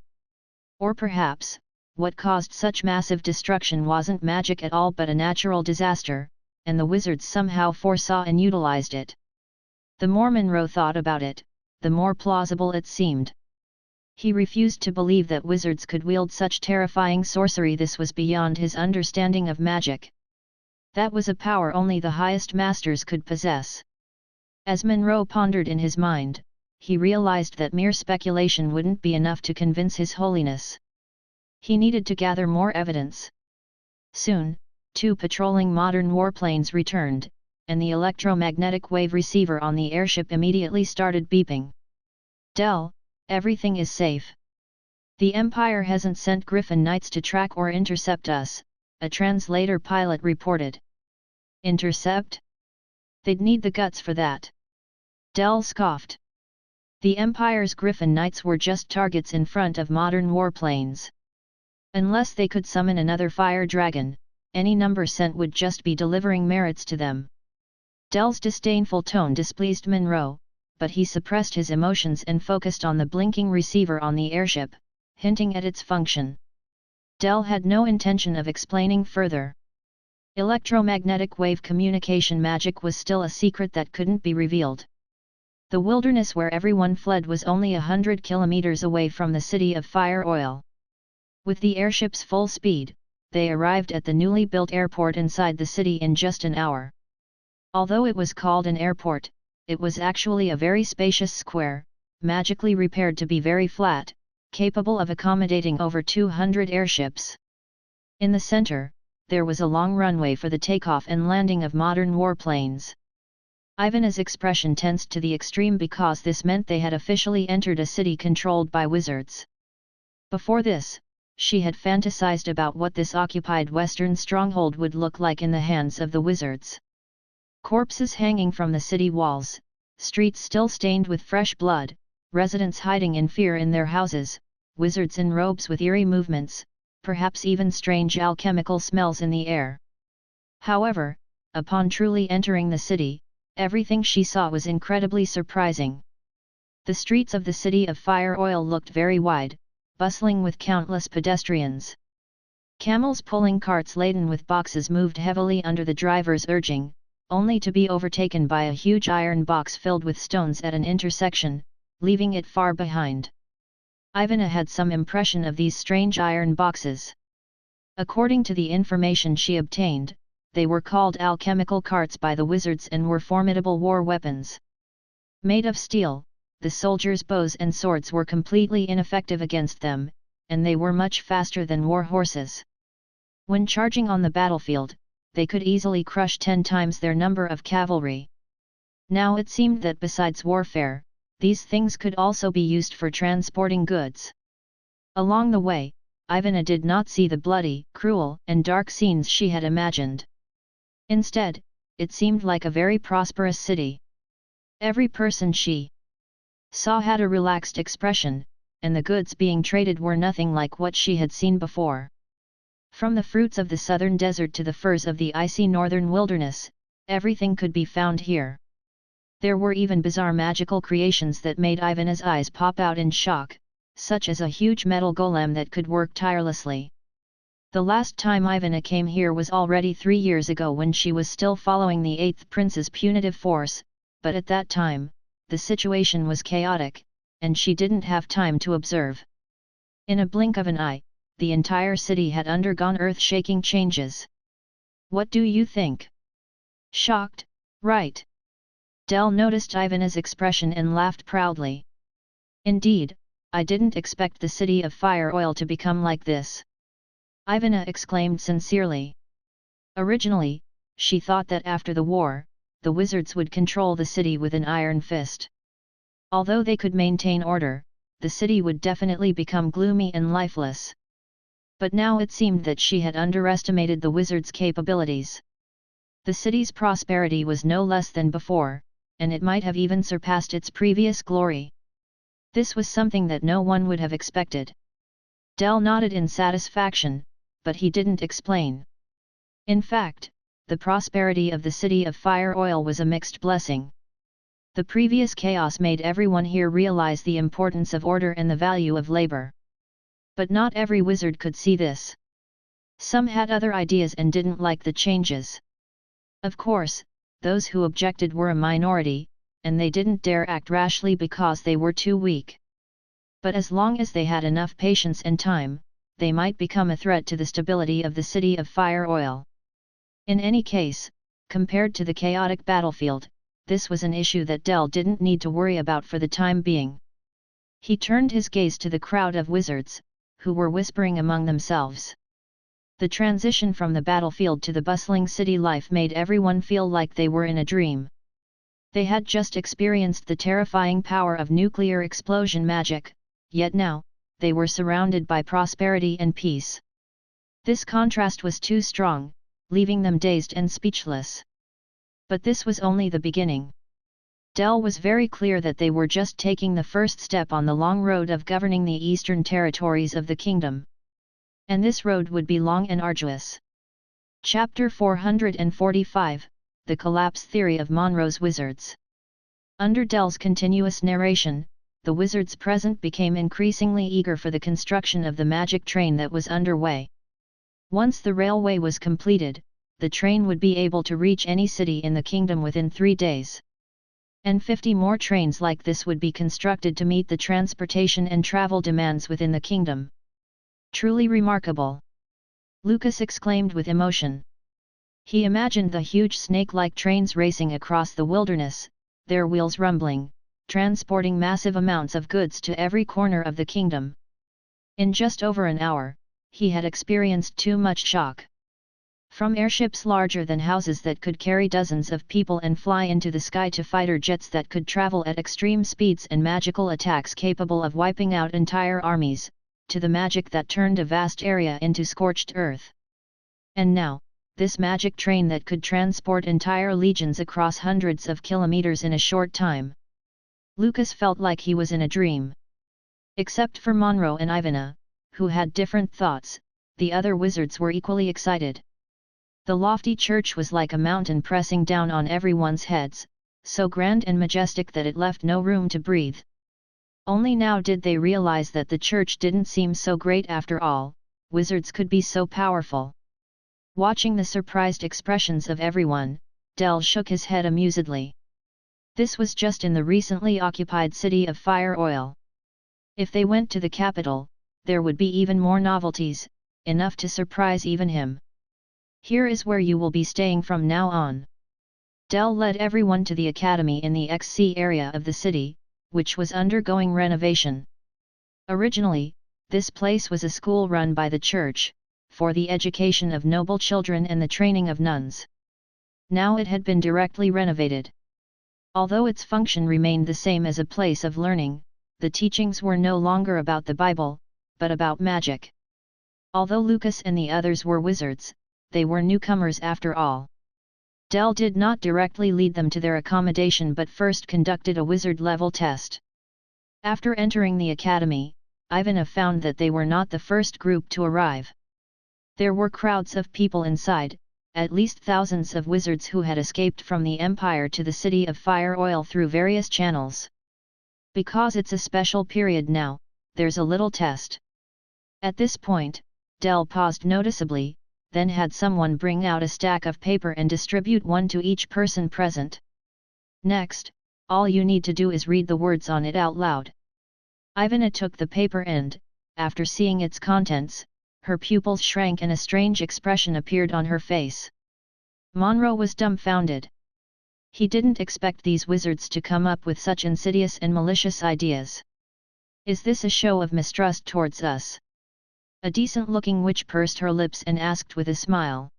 Or perhaps, what caused such massive destruction wasn't magic at all but a natural disaster, and the wizards somehow foresaw and utilized it. The more Monroe thought about it, the more plausible it seemed. He refused to believe that wizards could wield such terrifying sorcery. This was beyond his understanding of magic. That was a power only the highest masters could possess. As Monroe pondered in his mind, he realized that mere speculation wouldn't be enough to convince His Holiness. He needed to gather more evidence. Soon, 2 patrolling modern warplanes returned, and the electromagnetic wave receiver on the airship immediately started beeping. Dell, everything is safe. The Empire hasn't sent Griffin Knights to track or intercept us, a translator pilot reported. Intercept? They'd need the guts for that. Dell scoffed. The Empire's Griffin Knights were just targets in front of modern warplanes. Unless they could summon another fire dragon, any number sent would just be delivering merits to them. Dell's disdainful tone displeased Monroe, but he suppressed his emotions and focused on the blinking receiver on the airship, hinting at its function. Dell had no intention of explaining further. Electromagnetic wave communication magic was still a secret that couldn't be revealed. The wilderness where everyone fled was only 100 kilometers away from the city of Fire Oil. With the airship's full speed, they arrived at the newly built airport inside the city in just an hour. Although it was called an airport, it was actually a very spacious square, magically repaired to be very flat, capable of accommodating over 200 airships. In the center, there was a long runway for the takeoff and landing of modern warplanes. Ivana's expression tensed to the extreme because this meant they had officially entered a city controlled by wizards. Before this, she had fantasized about what this occupied western stronghold would look like in the hands of the wizards. Corpses hanging from the city walls, streets still stained with fresh blood, residents hiding in fear in their houses, wizards in robes with eerie movements, perhaps even strange alchemical smells in the air. However, upon truly entering the city, everything she saw was incredibly surprising. The streets of the city of Fire Oil looked very wide, bustling with countless pedestrians. Camels pulling carts laden with boxes moved heavily under the driver's urging, only to be overtaken by a huge iron box filled with stones at an intersection, leaving it far behind. Ivana had some impression of these strange iron boxes. According to the information she obtained, they were called alchemical carts by the wizards and were formidable war weapons. Made of steel, the soldiers' bows and swords were completely ineffective against them, and they were much faster than war horses. When charging on the battlefield, they could easily crush 10 times their number of cavalry. Now it seemed that besides warfare, these things could also be used for transporting goods. Along the way, Ivana did not see the bloody, cruel, and dark scenes she had imagined. Instead, it seemed like a very prosperous city. Every person she saw had a relaxed expression, and the goods being traded were nothing like what she had seen before. From the fruits of the southern desert to the furs of the icy northern wilderness, everything could be found here. There were even bizarre magical creations that made Ivana's eyes pop out in shock, such as a huge metal golem that could work tirelessly. The last time Ivana came here was already 3 years ago when she was still following the 8th Prince's punitive force, but at that time, the situation was chaotic, and she didn't have time to observe. In a blink of an eye, the entire city had undergone earth-shaking changes. What do you think? Shocked, right? Del noticed Ivana's expression and laughed proudly. Indeed, I didn't expect the city of Fire Oil to become like this. Ivana exclaimed sincerely. Originally, she thought that after the war, the wizards would control the city with an iron fist. Although they could maintain order, the city would definitely become gloomy and lifeless. But now it seemed that she had underestimated the wizards' capabilities. The city's prosperity was no less than before, and it might have even surpassed its previous glory. This was something that no one would have expected. Del nodded in satisfaction, but he didn't explain. In fact, the prosperity of the city of Fire Oil was a mixed blessing. The previous chaos made everyone here realize the importance of order and the value of labor. But not every wizard could see this. Some had other ideas and didn't like the changes. Of course, those who objected were a minority, and they didn't dare act rashly because they were too weak. But as long as they had enough patience and time, they might become a threat to the stability of the city of Fire Oil. In any case, compared to the chaotic battlefield, this was an issue that Del didn't need to worry about for the time being. He turned his gaze to the crowd of wizards, who were whispering among themselves. The transition from the battlefield to the bustling city life made everyone feel like they were in a dream. They had just experienced the terrifying power of nuclear explosion magic, yet now, they were surrounded by prosperity and peace. This contrast was too strong, leaving them dazed and speechless. But this was only the beginning. Del was very clear that they were just taking the first step on the long road of governing the eastern territories of the kingdom. And this road would be long and arduous. Chapter 445, The Collapse Theory of Monroe's Wizards. Under Del's continuous narration, the wizards present became increasingly eager for the construction of the magic train that was underway. Once the railway was completed, the train would be able to reach any city in the kingdom within 3 days. And 50 more trains like this would be constructed to meet the transportation and travel demands within the kingdom. Truly remarkable! Lucas exclaimed with emotion. He imagined the huge snake-like trains racing across the wilderness, their wheels rumbling, transporting massive amounts of goods to every corner of the kingdom. In just over an hour, he had experienced too much shock. From airships larger than houses that could carry dozens of people and fly into the sky to fighter jets that could travel at extreme speeds and magical attacks capable of wiping out entire armies, to the magic that turned a vast area into scorched earth. And now, this magic train that could transport entire legions across hundreds of kilometers in a short time. Lucas felt like he was in a dream. Except for Monroe and Ivana, who had different thoughts, the other wizards were equally excited. The lofty church was like a mountain pressing down on everyone's heads, so grand and majestic that it left no room to breathe. Only now did they realize that the church didn't seem so great after all, wizards could be so powerful. Watching the surprised expressions of everyone, Del shook his head amusedly. This was just in the recently occupied city of Fire Oil. If they went to the capital, there would be even more novelties, enough to surprise even him. Here is where you will be staying from now on. Del led everyone to the academy in the XC area of the city, which was undergoing renovation. Originally, this place was a school run by the church, for the education of noble children and the training of nuns. Now it had been directly renovated. Although its function remained the same as a place of learning, the teachings were no longer about the Bible, but about magic. Although Lucas and the others were wizards, they were newcomers after all. Del did not directly lead them to their accommodation but first conducted a wizard-level test. After entering the academy, Ivana found that they were not the first group to arrive. There were crowds of people inside, at least thousands of wizards who had escaped from the Empire to the city of Fire Oil through various channels. Because it's a special period now, there's a little test. At this point, Del paused noticeably, then had someone bring out a stack of paper and distribute one to each person present. Next, all you need to do is read the words on it out loud. Ivana took the paper and, after seeing its contents, her pupils shrank and a strange expression appeared on her face. Monroe was dumbfounded. He didn't expect these wizards to come up with such insidious and malicious ideas. Is this a show of mistrust towards us? A decent-looking witch pursed her lips and asked with a smile.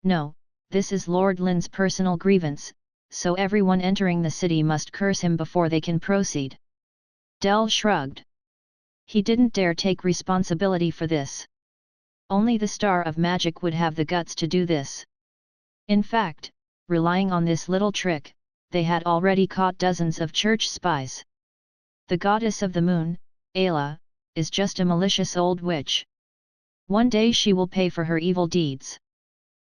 No, this is Lord Lynn's personal grievance, so everyone entering the city must curse him before they can proceed. Del shrugged. He didn't dare take responsibility for this. Only the Star of Magic would have the guts to do this. In fact, relying on this little trick, they had already caught dozens of church spies. The goddess of the moon, A.K.A, is just a malicious old witch. One day she will pay for her evil deeds.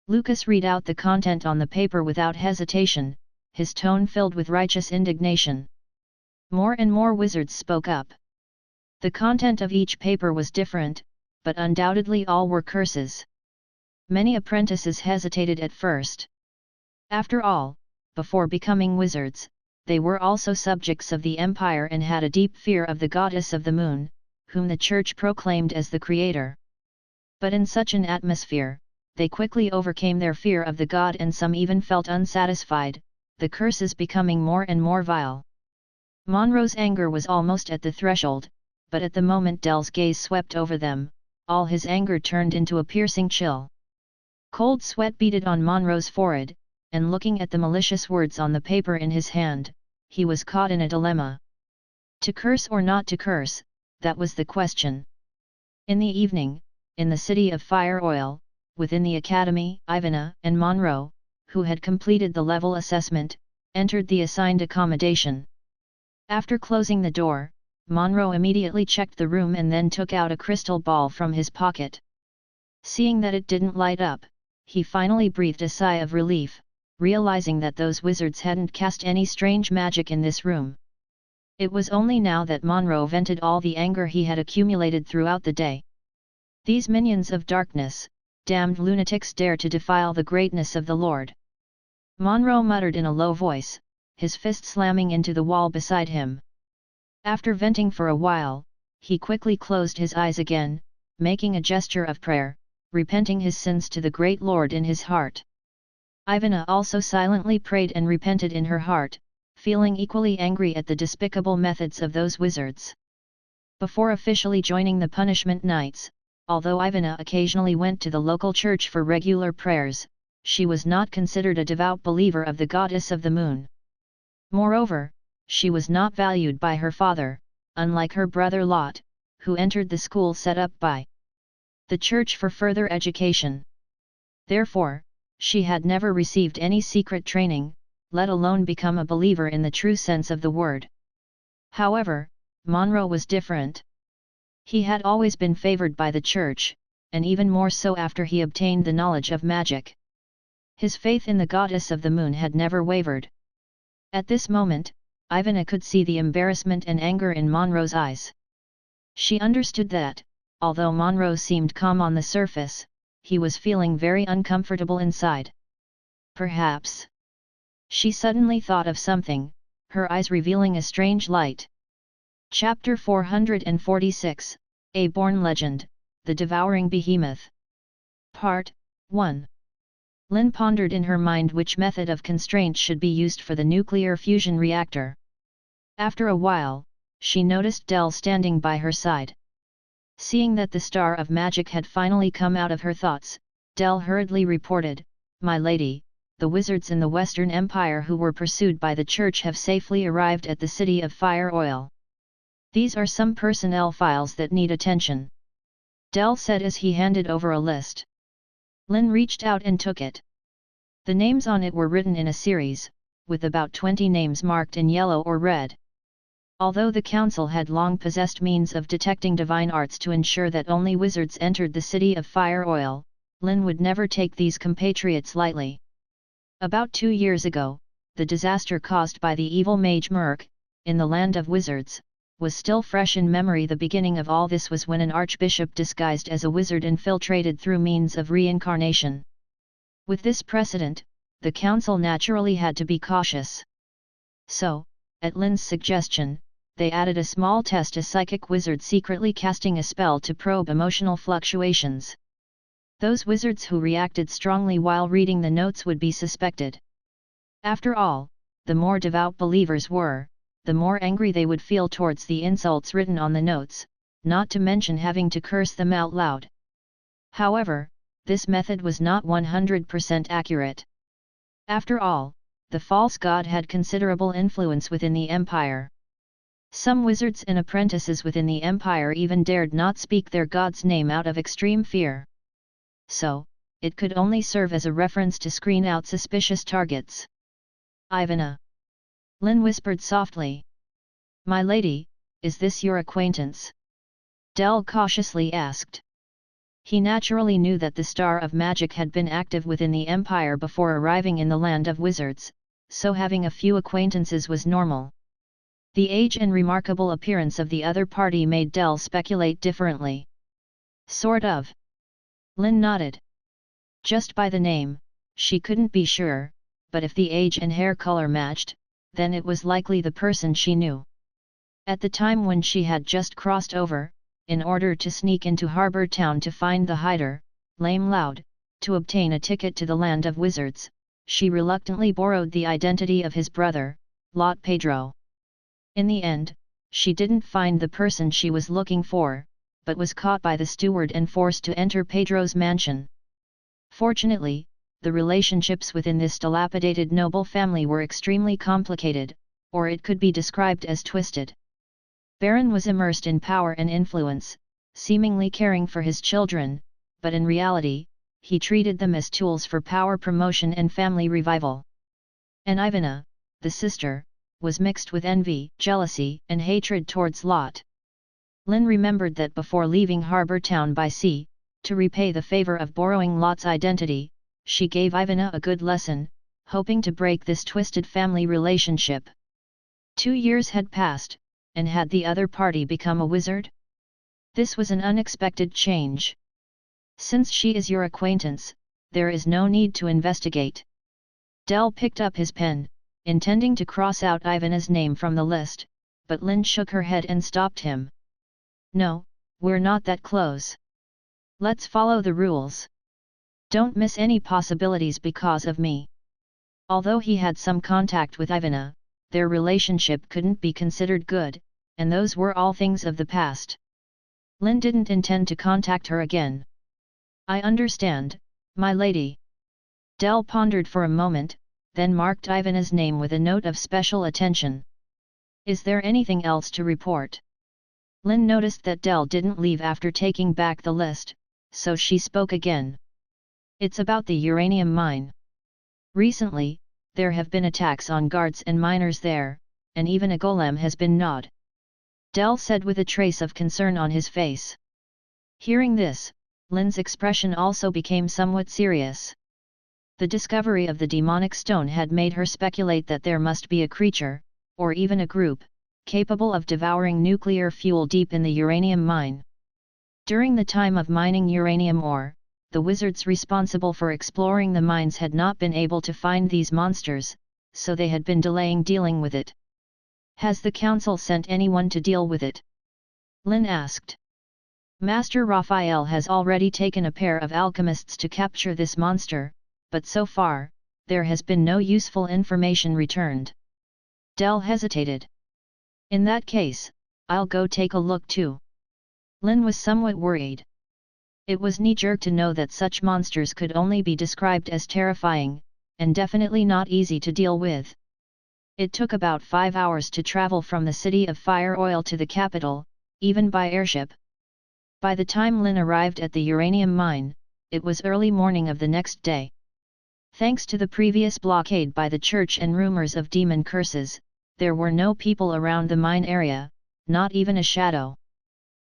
Lucas read out the content on the paper without hesitation, his tone filled with righteous indignation. More and more wizards spoke up. The content of each paper was different, but undoubtedly all were curses. Many apprentices hesitated at first. After all, before becoming wizards, they were also subjects of the Empire and had a deep fear of the goddess of the moon, whom the church proclaimed as the creator. But in such an atmosphere, they quickly overcame their fear of the god and some even felt unsatisfied, the curses becoming more and more vile. Monroe's anger was almost at the threshold, but at the moment Del's gaze swept over them, all his anger turned into a piercing chill. Cold sweat beaded on Monroe's forehead, and looking at the malicious words on the paper in his hand, he was caught in a dilemma. To curse or not to curse, that was the question. In the evening, in the city of Fire Oil, within the academy, Ivana and Monroe, who had completed the level assessment, entered the assigned accommodation. After closing the door, Monroe immediately checked the room and then took out a crystal ball from his pocket. Seeing that it didn't light up, he finally breathed a sigh of relief, realizing that those wizards hadn't cast any strange magic in this room. It was only now that Monroe vented all the anger he had accumulated throughout the day. These minions of darkness, damned lunatics, dare to defile the greatness of the Lord. Monroe muttered in a low voice, his fist slamming into the wall beside him. After venting for a while, he quickly closed his eyes again, making a gesture of prayer, repenting his sins to the great Lord in his heart. Ivana also silently prayed and repented in her heart, feeling equally angry at the despicable methods of those wizards. Before officially joining the punishment knights, although Ivana occasionally went to the local church for regular prayers, she was not considered a devout believer of the goddess of the moon. Moreover, she was not valued by her father, unlike her brother Lot, who entered the school set up by the church for further education. Therefore, she had never received any secret training, let alone become a believer in the true sense of the word. However, Monroe was different. He had always been favored by the church, and even more so after he obtained the knowledge of magic. His faith in the goddess of the moon had never wavered. At this moment, Ivana could see the embarrassment and anger in Monroe's eyes. She understood that, although Monroe seemed calm on the surface, he was feeling very uncomfortable inside. Perhaps. She suddenly thought of something, her eyes revealing a strange light. Chapter 446, A Born Legend, The Devouring Behemoth. Part 1. Lynn pondered in her mind which method of constraint should be used for the nuclear fusion reactor. After a while, she noticed Dell standing by her side. Seeing that the star of magic had finally come out of her thoughts, Dell hurriedly reported, "My lady, the wizards in the Western Empire who were pursued by the church have safely arrived at the city of Fire Oil. These are some personnel files that need attention," Dell said as he handed over a list. Lynn reached out and took it. The names on it were written in a series, with about 20 names marked in yellow or red. Although the council had long possessed means of detecting divine arts to ensure that only wizards entered the city of Fire Oil, Lynn would never take these compatriots lightly. About 2 years ago, the disaster caused by the evil mage Merc, in the land of wizards, was still fresh in memory. The beginning of all this was when an archbishop disguised as a wizard infiltrated through means of reincarnation. With this precedent, the council naturally had to be cautious. So, at Lynn's suggestion, they added a small test: a psychic wizard secretly casting a spell to probe emotional fluctuations. Those wizards who reacted strongly while reading the notes would be suspected. After all, the more devout believers were, the more angry they would feel towards the insults written on the notes, not to mention having to curse them out loud. However, this method was not 100% accurate. After all, the false god had considerable influence within the empire. Some wizards and apprentices within the empire even dared not speak their god's name out of extreme fear. So, it could only serve as a reference to screen out suspicious targets. "Ivana," Lynn whispered softly. "My lady, is this your acquaintance?" Dell cautiously asked. He naturally knew that the star of magic had been active within the empire before arriving in the land of wizards, so having a few acquaintances was normal. The age and remarkable appearance of the other party made Dell speculate differently. "Sort of." Lynn nodded. Just by the name, she couldn't be sure, but if the age and hair color matched, then it was likely the person she knew. At the time when she had just crossed over, in order to sneak into Harbor Town to find the hider, Lame Loud, to obtain a ticket to the land of wizards, she reluctantly borrowed the identity of his brother, Lot Pedro. In the end, she didn't find the person she was looking for, but was caught by the steward and forced to enter Pedro's mansion. Fortunately, the relationships within this dilapidated noble family were extremely complicated, or it could be described as twisted. Baron was immersed in power and influence, seemingly caring for his children, but in reality, he treated them as tools for power promotion and family revival. And Ivana, the sister, was mixed with envy, jealousy, and hatred towards Lot. Lynn remembered that before leaving Harbor Town by sea, to repay the favor of borrowing Lot's identity, she gave Ivana a good lesson, hoping to break this twisted family relationship. 2 years had passed, and had the other party become a wizard? This was an unexpected change. "Since she is your acquaintance, there is no need to investigate." Dell picked up his pen, intending to cross out Ivana's name from the list, but Lynn shook her head and stopped him. "No, we're not that close. Let's follow the rules. Don't miss any possibilities because of me." Although he had some contact with Ivana, their relationship couldn't be considered good, and those were all things of the past. Lynn didn't intend to contact her again. I understand, my lady. Dell pondered for a moment, then marked Ivana's name with a note of special attention. Is there anything else to report? Lynn noticed that Dell didn't leave after taking back the list, so she spoke again. It's about the uranium mine. Recently, there have been attacks on guards and miners there, and even a golem has been gnawed. Dell said with a trace of concern on his face. Hearing this, Lynn's expression also became somewhat serious. The discovery of the demonic stone had made her speculate that there must be a creature, or even a group, capable of devouring nuclear fuel deep in the uranium mine. During the time of mining uranium ore, the wizards responsible for exploring the mines had not been able to find these monsters, so they had been delaying dealing with it. Has the council sent anyone to deal with it? Lynn asked. Master Raphael has already taken a pair of alchemists to capture this monster, but so far, there has been no useful information returned. Dell hesitated. In that case, I'll go take a look too. Lynn was somewhat worried. It was knee-jerk to know that such monsters could only be described as terrifying, and definitely not easy to deal with. It took about 5 hours to travel from the city of Fire Oil to the capital, even by airship. By the time Lynn arrived at the uranium mine, it was early morning of the next day. Thanks to the previous blockade by the church and rumors of demon curses, there were no people around the mine area, not even a shadow.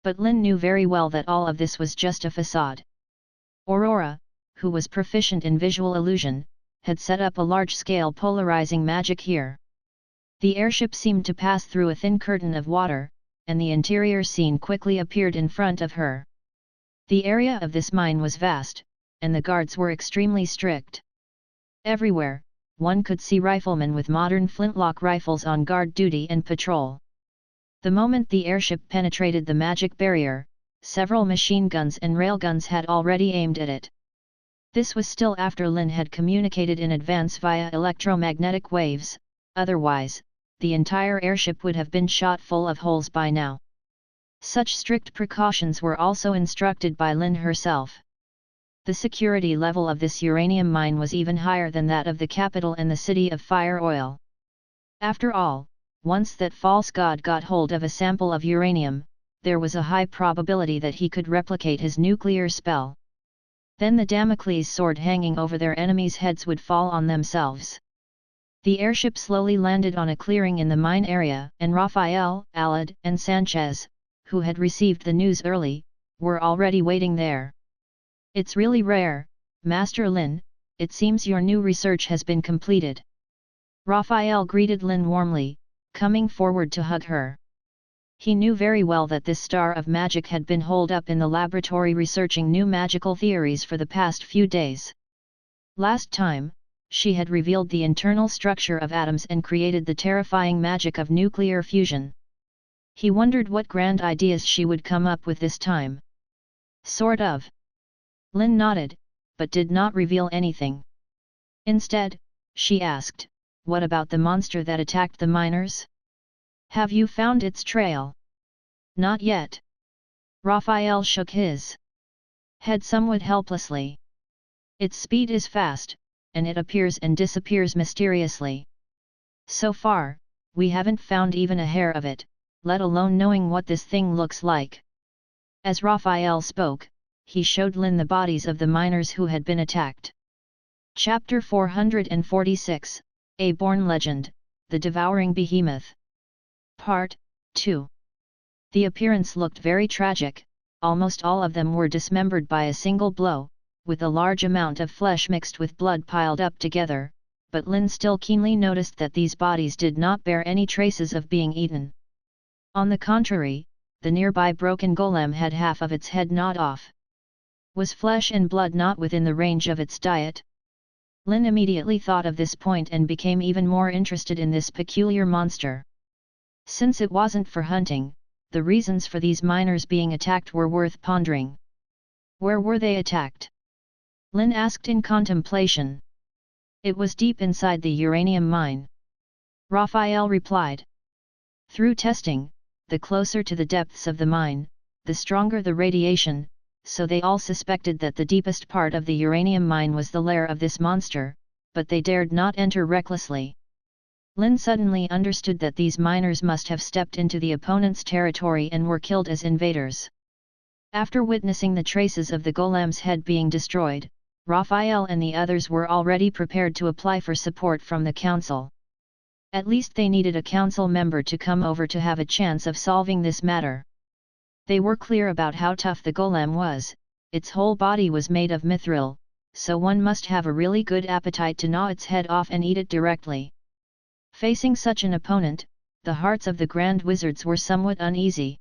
But Lynn knew very well that all of this was just a facade. Aurora, who was proficient in visual illusion, had set up a large-scale polarizing magic here. The airship seemed to pass through a thin curtain of water, and the interior scene quickly appeared in front of her. The area of this mine was vast, and the guards were extremely strict. Everywhere, one could see riflemen with modern flintlock rifles on guard duty and patrol. The moment the airship penetrated the magic barrier, several machine guns and railguns had already aimed at it. This was still after Lynn had communicated in advance via electromagnetic waves, otherwise, the entire airship would have been shot full of holes by now. Such strict precautions were also instructed by Lynn herself. The security level of this uranium mine was even higher than that of the capital and the city of Fire Oil. After all, once that false god got hold of a sample of uranium, there was a high probability that he could replicate his nuclear spell. Then the Damocles sword hanging over their enemies' heads would fall on themselves. The airship slowly landed on a clearing in the mine area, and Raphael, Alad, and Sanchez, who had received the news early, were already waiting there. It's really rare, Master Lynn, it seems your new research has been completed. Raphael greeted Lynn warmly, coming forward to hug her. He knew very well that this star of magic had been holed up in the laboratory researching new magical theories for the past few days. Last time, she had revealed the internal structure of atoms and created the terrifying magic of nuclear fusion. He wondered what grand ideas she would come up with this time. Sort of. Lynn nodded, but did not reveal anything. Instead, she asked, what about the monster that attacked the miners? Have you found its trail? Not yet. Raphael shook his head somewhat helplessly. Its speed is fast, and it appears and disappears mysteriously. So far, we haven't found even a hair of it, let alone knowing what this thing looks like. As Raphael spoke, he showed Lynn the bodies of the miners who had been attacked. Chapter 446, A Born Legend, The Devouring Behemoth. Part 2. The appearance looked very tragic, almost all of them were dismembered by a single blow, with a large amount of flesh mixed with blood piled up together, but Lynn still keenly noticed that these bodies did not bear any traces of being eaten. On the contrary, the nearby broken golem had half of its head gnawed off. Was flesh and blood not within the range of its diet? Lynn immediately thought of this point and became even more interested in this peculiar monster. Since it wasn't for hunting, the reasons for these miners being attacked were worth pondering. Where were they attacked? Lynn asked in contemplation. It was deep inside the uranium mine. Raphael replied. Through testing, the closer to the depths of the mine, the stronger the radiation, so they all suspected that the deepest part of the uranium mine was the lair of this monster, but they dared not enter recklessly. Lynn suddenly understood that these miners must have stepped into the opponent's territory and were killed as invaders. After witnessing the traces of the golem's head being destroyed, Raphael and the others were already prepared to apply for support from the council. At least they needed a council member to come over to have a chance of solving this matter. They were clear about how tough the golem was. Its whole body was made of mithril, so one must have a really good appetite to gnaw its head off and eat it directly. Facing such an opponent, the hearts of the Grand Wizards were somewhat uneasy.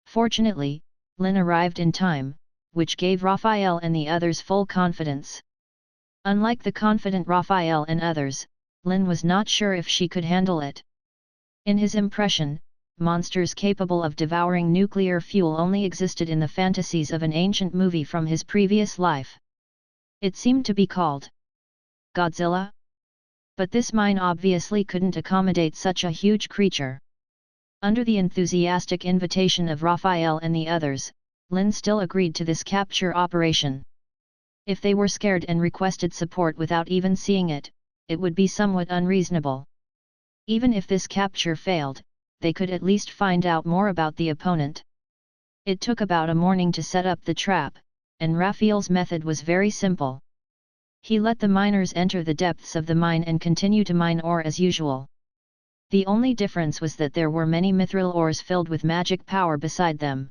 Fortunately, Lynn arrived in time, which gave Raphael and the others full confidence. Unlike the confident Raphael and others, Lynn was not sure if she could handle it. In his impression, monsters capable of devouring nuclear fuel only existed in the fantasies of an ancient movie from his previous life. It seemed to be called Godzilla? But this mine obviously couldn't accommodate such a huge creature. Under the enthusiastic invitation of Raphael and the others, Lynn still agreed to this capture operation. If they were scared and requested support without even seeing it, it would be somewhat unreasonable. Even if this capture failed, they could at least find out more about the opponent. It took about a morning to set up the trap, and Raphael's method was very simple. He let the miners enter the depths of the mine and continue to mine ore as usual. The only difference was that there were many mithril ores filled with magic power beside them.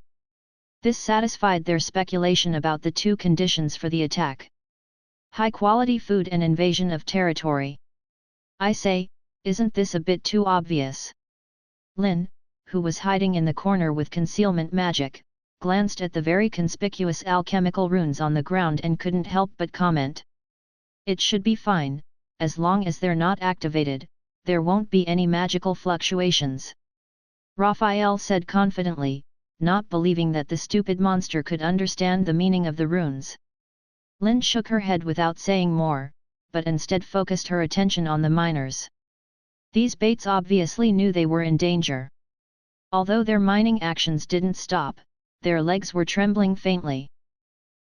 This satisfied their speculation about the two conditions for the attack: high-quality food and invasion of territory. I say, isn't this a bit too obvious? Lynn, who was hiding in the corner with concealment magic, glanced at the very conspicuous alchemical runes on the ground and couldn't help but comment. It should be fine, as long as they're not activated, there won't be any magical fluctuations. Raphael said confidently, not believing that the stupid monster could understand the meaning of the runes. Lynn shook her head without saying more, but instead focused her attention on the miners. These baits obviously knew they were in danger. Although their mining actions didn't stop, their legs were trembling faintly.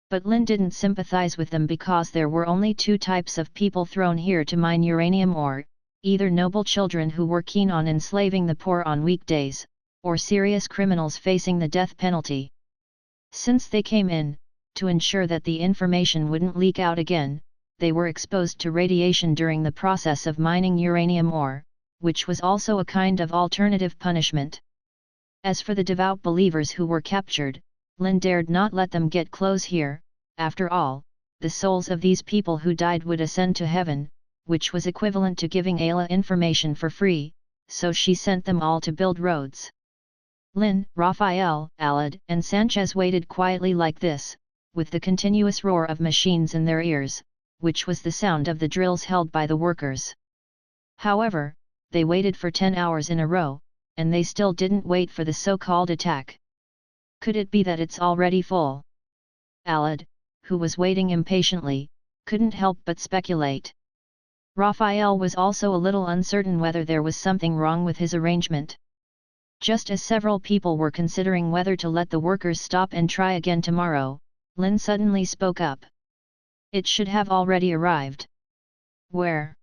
But Lynn didn't sympathize with them because there were only two types of people thrown here to mine uranium ore: either noble children who were keen on enslaving the poor on weekdays, or serious criminals facing the death penalty. Since they came in, to ensure that the information wouldn't leak out again, they were exposed to radiation during the process of mining uranium ore, which was also a kind of alternative punishment. As for the devout believers who were captured, Lynn dared not let them get close here. After all, the souls of these people who died would ascend to heaven, which was equivalent to giving Ayla information for free, so she sent them all to build roads. Lynn, Raphael, Alad, and Sanchez waited quietly like this, with the continuous roar of machines in their ears, which was the sound of the drills held by the workers. However, they waited for 10 hours in a row, and they still didn't wait for the so-called attack. Could it be that it's already full? Alad, who was waiting impatiently, couldn't help but speculate. Raphael was also a little uncertain whether there was something wrong with his arrangement. Just as several people were considering whether to let the workers stop and try again tomorrow, Lynn suddenly spoke up. It should have already arrived. Where?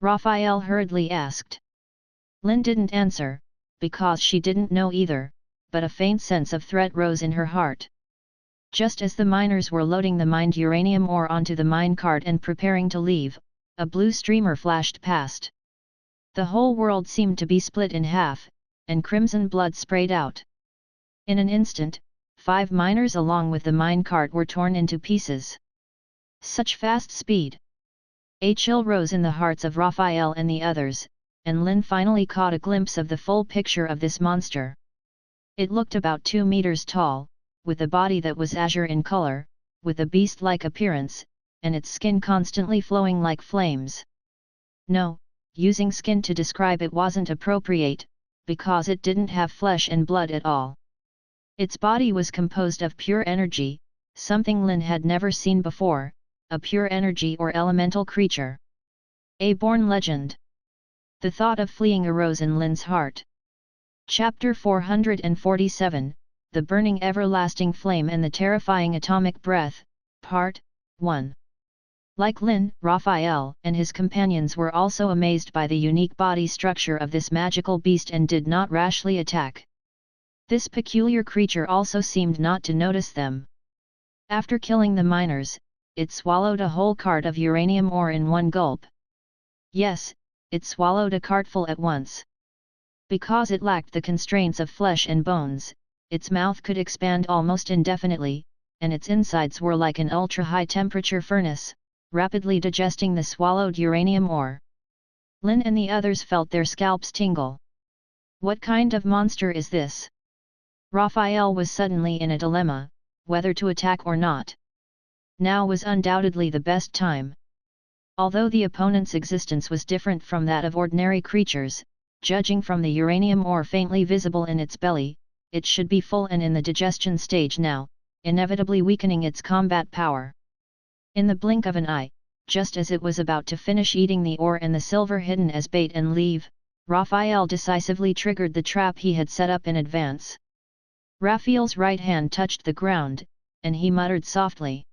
Raphael hurriedly asked. Lynn didn't answer, because she didn't know either, but a faint sense of threat rose in her heart. Just as the miners were loading the mined uranium ore onto the mine cart and preparing to leave, a blue streamer flashed past. The whole world seemed to be split in half, and crimson blood sprayed out. In an instant, 5 miners along with the mine cart were torn into pieces. Such fast speed! A chill rose in the hearts of Raphael and the others, and Lynn finally caught a glimpse of the full picture of this monster. It looked about 2 meters tall, with a body that was azure in color, with a beast-like appearance, and its skin constantly flowing like flames. No, using skin to describe it wasn't appropriate, because it didn't have flesh and blood at all. Its body was composed of pure energy, something Lynn had never seen before, a pure energy or elemental creature. A born legend. The thought of fleeing arose in Lynn's heart. Chapter 447, The Burning Everlasting Flame and the Terrifying Atomic Breath, Part 1. Like Lynn, Raphael and his companions were also amazed by the unique body structure of this magical beast and did not rashly attack. This peculiar creature also seemed not to notice them. After killing the miners, it swallowed a whole cart of uranium ore in one gulp. Yes, it swallowed a cartful at once. Because it lacked the constraints of flesh and bones, its mouth could expand almost indefinitely, and its insides were like an ultra-high temperature furnace, rapidly digesting the swallowed uranium ore. Lynn and the others felt their scalps tingle. What kind of monster is this? Raphael was suddenly in a dilemma, whether to attack or not. Now was undoubtedly the best time. Although the opponent's existence was different from that of ordinary creatures, judging from the uranium ore faintly visible in its belly, it should be full and in the digestion stage now, inevitably weakening its combat power. In the blink of an eye, just as it was about to finish eating the ore and the silver hidden as bait and leave, Raphael decisively triggered the trap he had set up in advance. Raphael's right hand touched the ground, and he muttered softly.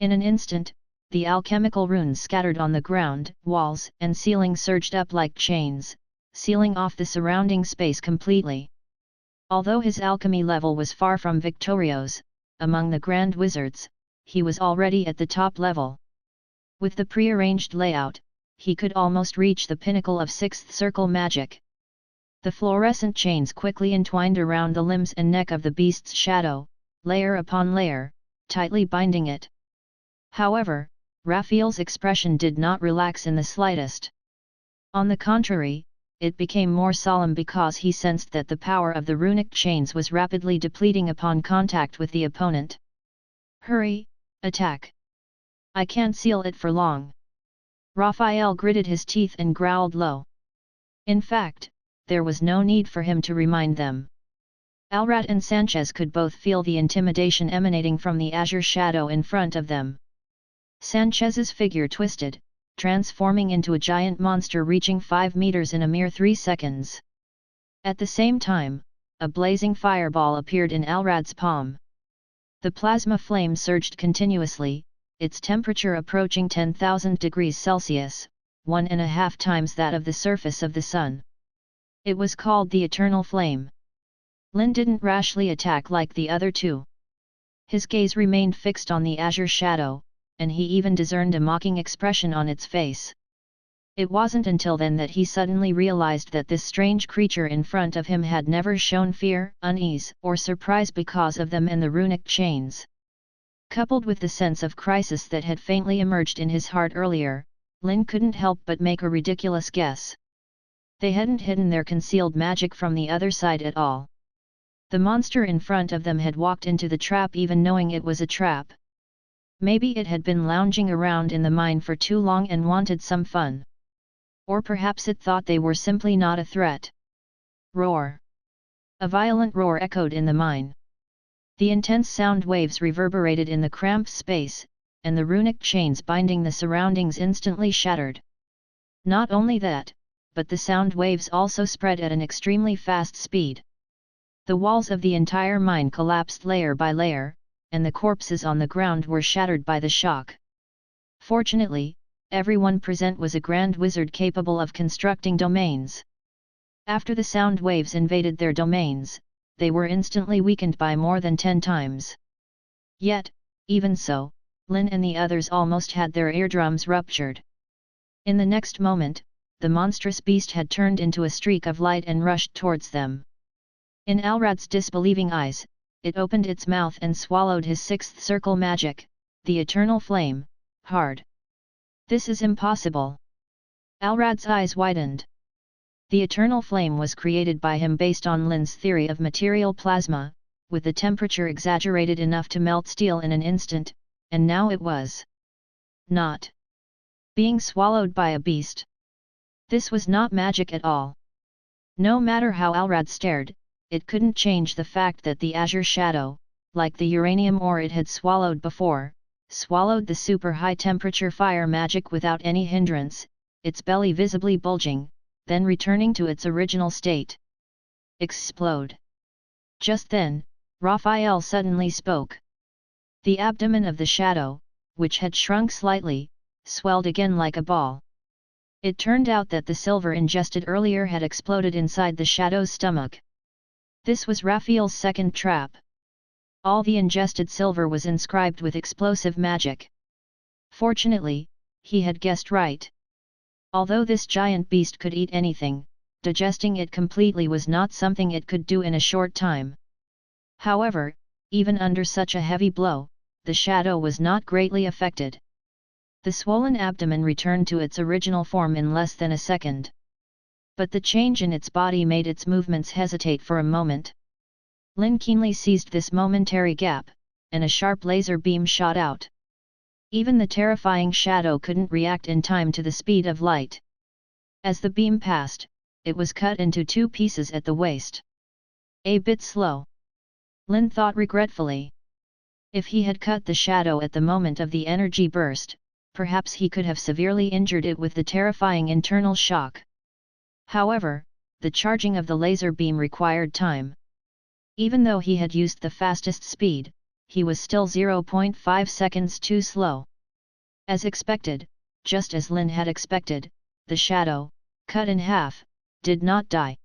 In an instant, the alchemical runes scattered on the ground, walls and ceiling surged up like chains, sealing off the surrounding space completely. Although his alchemy level was far from victorious, among the Grand Wizards, he was already at the top level. With the prearranged layout, he could almost reach the pinnacle of sixth circle magic. The fluorescent chains quickly entwined around the limbs and neck of the beast's shadow, layer upon layer, tightly binding it. However, Raphael's expression did not relax in the slightest. On the contrary, it became more solemn because he sensed that the power of the runic chains was rapidly depleting upon contact with the opponent. Hurry, attack! I can't seal it for long. Raphael gritted his teeth and growled low. In fact, there was no need for him to remind them. Alrat and Sanchez could both feel the intimidation emanating from the azure shadow in front of them. Sanchez's figure twisted, transforming into a giant monster reaching 5 meters in a mere 3 seconds. At the same time, a blazing fireball appeared in Alrad's palm. The plasma flame surged continuously, its temperature approaching 10,000 degrees Celsius, 1.5 times that of the surface of the sun. It was called the Eternal Flame. Lynn didn't rashly attack like the other two. His gaze remained fixed on the azure shadow, and he even discerned a mocking expression on its face. It wasn't until then that he suddenly realized that this strange creature in front of him had never shown fear, unease, or surprise because of them and the runic chains. Coupled with the sense of crisis that had faintly emerged in his heart earlier, Lynn couldn't help but make a ridiculous guess. They hadn't hidden their concealed magic from the other side at all. The monster in front of them had walked into the trap even knowing it was a trap. Maybe it had been lounging around in the mine for too long and wanted some fun. Or perhaps it thought they were simply not a threat. Roar! A violent roar echoed in the mine. The intense sound waves reverberated in the cramped space, and the runic chains binding the surroundings instantly shattered. Not only that, but the sound waves also spread at an extremely fast speed. The walls of the entire mine collapsed layer by layer, and the corpses on the ground were shattered by the shock. Fortunately, everyone present was a grand wizard capable of constructing domains. After the sound waves invaded their domains, they were instantly weakened by more than 10 times. Yet, even so, Lynn and the others almost had their eardrums ruptured. In the next moment, the monstrous beast had turned into a streak of light and rushed towards them. In Alrad's disbelieving eyes, it opened its mouth and swallowed his sixth circle magic, the Eternal Flame, hard. This is impossible. Alrad's eyes widened. The Eternal Flame was created by him based on Lynn's theory of material plasma, with the temperature exaggerated enough to melt steel in an instant, and now it was not being swallowed by a beast. This was not magic at all. No matter how Alrad stared, it couldn't change the fact that the azure shadow, like the uranium ore it had swallowed before, swallowed the super high temperature fire magic without any hindrance, its belly visibly bulging, then returning to its original state. Explode. Just then, Raphael suddenly spoke. The abdomen of the shadow, which had shrunk slightly, swelled again like a ball. It turned out that the silver ingested earlier had exploded inside the shadow's stomach. This was Raphael's second trap. All the ingested silver was inscribed with explosive magic. Fortunately, he had guessed right. Although this giant beast could eat anything, digesting it completely was not something it could do in a short time. However, even under such a heavy blow, the shadow was not greatly affected. The swollen abdomen returned to its original form in less than a second. But the change in its body made its movements hesitate for a moment. Lynn keenly seized this momentary gap, and a sharp laser beam shot out. Even the terrifying shadow couldn't react in time to the speed of light. As the beam passed, it was cut into 2 pieces at the waist. A bit slow. Lynn thought regretfully. If he had cut the shadow at the moment of the energy burst, perhaps he could have severely injured it with the terrifying internal shock. However, the charging of the laser beam required time. Even though he had used the fastest speed, he was still 0.5 seconds too slow. As expected, just as Lynn had expected, the shadow, cut in half, did not die.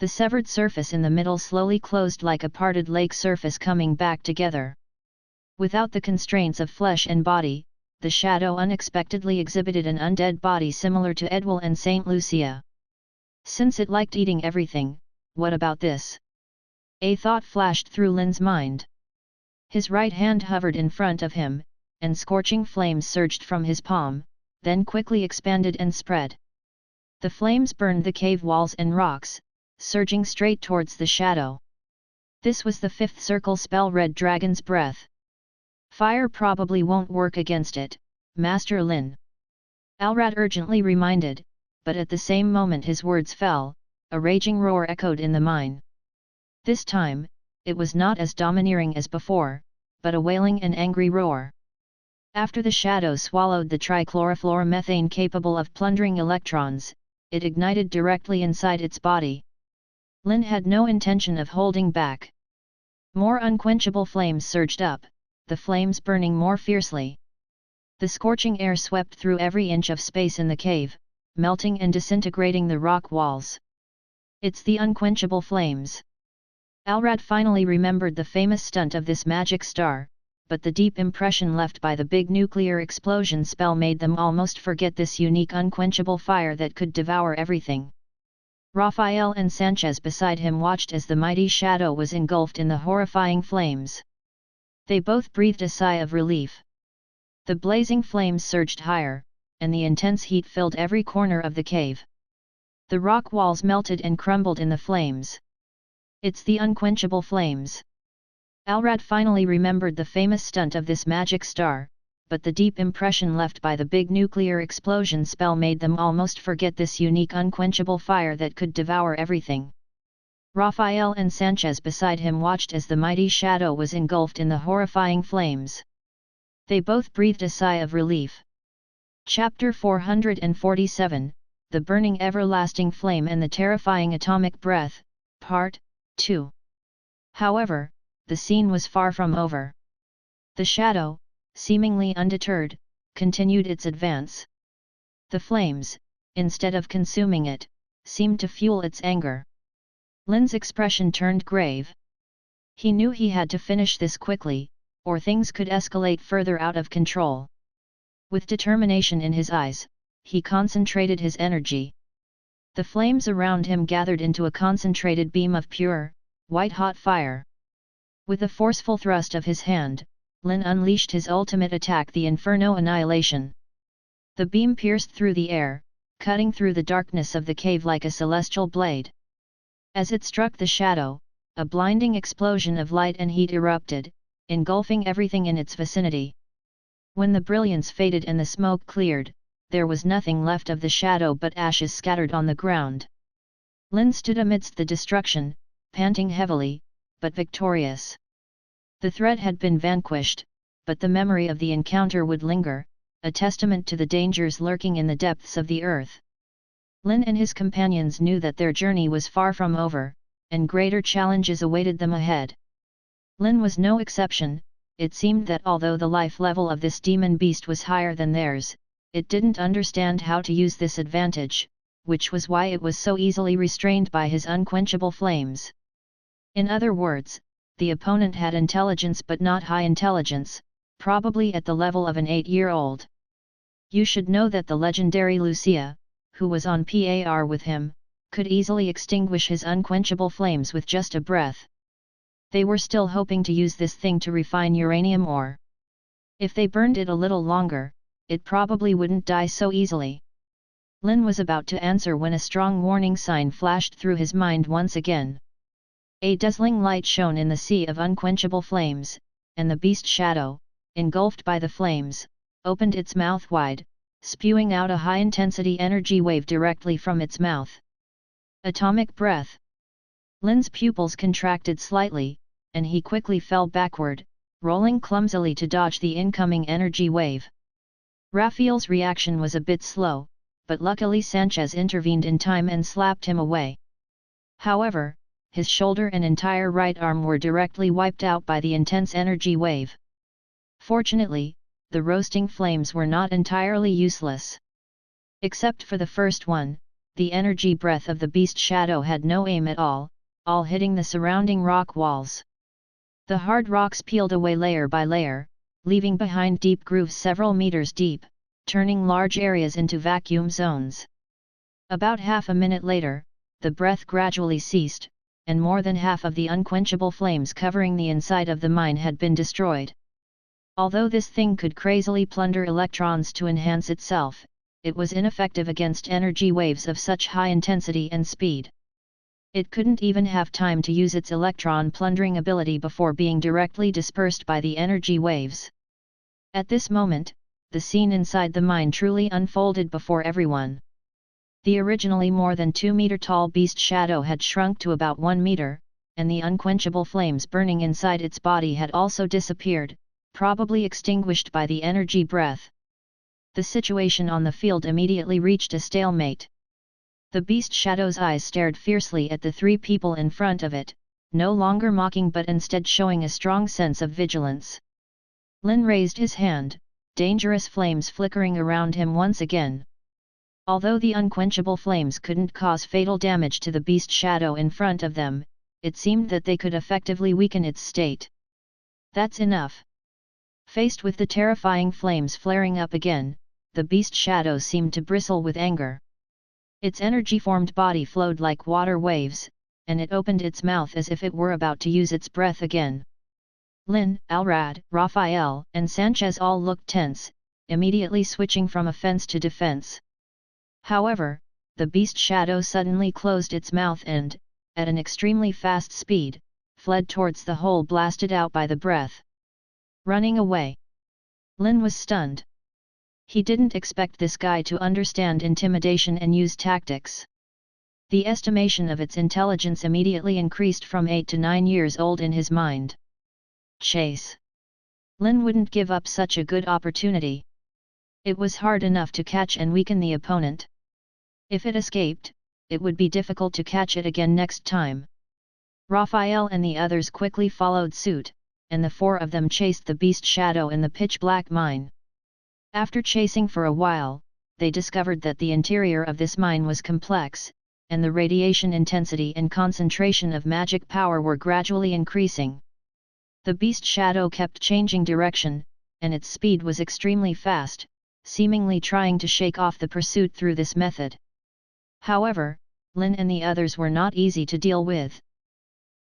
The severed surface in the middle slowly closed like a parted lake surface coming back together. Without the constraints of flesh and body, the shadow unexpectedly exhibited an undead body similar to Edwil and Saint Lucia. Since it liked eating everything, what about this? A thought flashed through Lynn's mind. His right hand hovered in front of him, and scorching flames surged from his palm, then quickly expanded and spread. The flames burned the cave walls and rocks, surging straight towards the shadow. This was the 5th circle spell, Red Dragon's Breath. Fire probably won't work against it, Master Lynn. Alrad urgently reminded, but at the same moment his words fell, a raging roar echoed in the mine. This time, it was not as domineering as before, but a wailing and angry roar. After the shadow swallowed the trichlorofluoromethane capable of plundering electrons, it ignited directly inside its body. Lynn had no intention of holding back. More unquenchable flames surged up, the flames burning more fiercely. The scorching air swept through every inch of space in the cave, melting and disintegrating the rock walls. It's the unquenchable flames. Alrad finally remembered the famous stunt of this magic star, but the deep impression left by the big nuclear explosion spell made them almost forget this unique unquenchable fire that could devour everything. Raphael and Sanchez beside him watched as the mighty shadow was engulfed in the horrifying flames. They both breathed a sigh of relief. The blazing flames surged higher, and the intense heat filled every corner of the cave. The rock walls melted and crumbled in the flames. It's the unquenchable flames. Alrad finally remembered the famous stunt of this magic star, but the deep impression left by the big nuclear explosion spell made them almost forget this unique unquenchable fire that could devour everything. Raphael and Sanchez beside him watched as the mighty shadow was engulfed in the horrifying flames. They both breathed a sigh of relief. Chapter 447, The Burning Everlasting Flame and the Terrifying Atomic Breath, Part 2. However, the scene was far from over. The shadow, seemingly undeterred, continued its advance. The flames, instead of consuming it, seemed to fuel its anger. Lynn's expression turned grave. He knew he had to finish this quickly, or things could escalate further out of control. With determination in his eyes, he concentrated his energy. The flames around him gathered into a concentrated beam of pure, white-hot fire. With a forceful thrust of his hand, Lynn unleashed his ultimate attack, the Inferno Annihilation. The beam pierced through the air, cutting through the darkness of the cave like a celestial blade. As it struck the shadow, a blinding explosion of light and heat erupted, engulfing everything in its vicinity. When the brilliance faded and the smoke cleared, there was nothing left of the shadow but ashes scattered on the ground. Lynn stood amidst the destruction, panting heavily, but victorious. The threat had been vanquished, but the memory of the encounter would linger, a testament to the dangers lurking in the depths of the earth. Lynn and his companions knew that their journey was far from over, and greater challenges awaited them ahead. Lynn was no exception. It seemed that although the life level of this demon beast was higher than theirs, it didn't understand how to use this advantage, which was why it was so easily restrained by his unquenchable flames. In other words, the opponent had intelligence but not high intelligence, probably at the level of an 8-year-old. You should know that the legendary Lucia, who was on par with him, could easily extinguish his unquenchable flames with just a breath. They were still hoping to use this thing to refine uranium ore. If they burned it a little longer, it probably wouldn't die so easily. Lynn was about to answer when a strong warning sign flashed through his mind once again. A dazzling light shone in the sea of unquenchable flames, and the beast shadow, engulfed by the flames, opened its mouth wide, spewing out a high-intensity energy wave directly from its mouth. Atomic breath. Lynn's pupils contracted slightly, and he quickly fell backward, rolling clumsily to dodge the incoming energy wave. Raphael's reaction was a bit slow, but luckily Sanchez intervened in time and slapped him away. However, his shoulder and entire right arm were directly wiped out by the intense energy wave. Fortunately, the roasting flames were not entirely useless. Except for the first one, the energy breath of the beast shadow had no aim at all hitting the surrounding rock walls. The hard rocks peeled away layer by layer, leaving behind deep grooves several meters deep, turning large areas into vacuum zones. About half a minute later, the breath gradually ceased, and more than half of the unquenchable flames covering the inside of the mine had been destroyed. Although this thing could crazily plunder electrons to enhance itself, it was ineffective against energy waves of such high intensity and speed. It couldn't even have time to use its electron plundering ability before being directly dispersed by the energy waves. At this moment, the scene inside the mine truly unfolded before everyone. The originally more than 2-meter tall beast shadow had shrunk to about 1 meter, and the unquenchable flames burning inside its body had also disappeared, probably extinguished by the energy breath. The situation on the field immediately reached a stalemate. The beast shadow's eyes stared fiercely at the 3 people in front of it, no longer mocking but instead showing a strong sense of vigilance. Lynn raised his hand, dangerous flames flickering around him once again. Although the unquenchable flames couldn't cause fatal damage to the beast shadow in front of them, it seemed that they could effectively weaken its state. That's enough. Faced with the terrifying flames flaring up again, the beast shadow seemed to bristle with anger. Its energy-formed body flowed like water waves, and it opened its mouth as if it were about to use its breath again. Lynn, Alrad, Raphael, and Sanchez all looked tense, immediately switching from offense to defense. However, the beast shadow suddenly closed its mouth and, at an extremely fast speed, fled towards the hole blasted out by the breath. Running away. Lynn was stunned. He didn't expect this guy to understand intimidation and use tactics. The estimation of its intelligence immediately increased from 8 to 9 years old in his mind. Chase. Lynn wouldn't give up such a good opportunity. It was hard enough to catch and weaken the opponent. If it escaped, it would be difficult to catch it again next time. Raphael and the others quickly followed suit, and the 4 of them chased the beast shadow in the pitch-black mine. After chasing for a while, they discovered that the interior of this mine was complex, and the radiation intensity and concentration of magic power were gradually increasing. The beast shadow kept changing direction, and its speed was extremely fast, seemingly trying to shake off the pursuit through this method. However, Lynn and the others were not easy to deal with.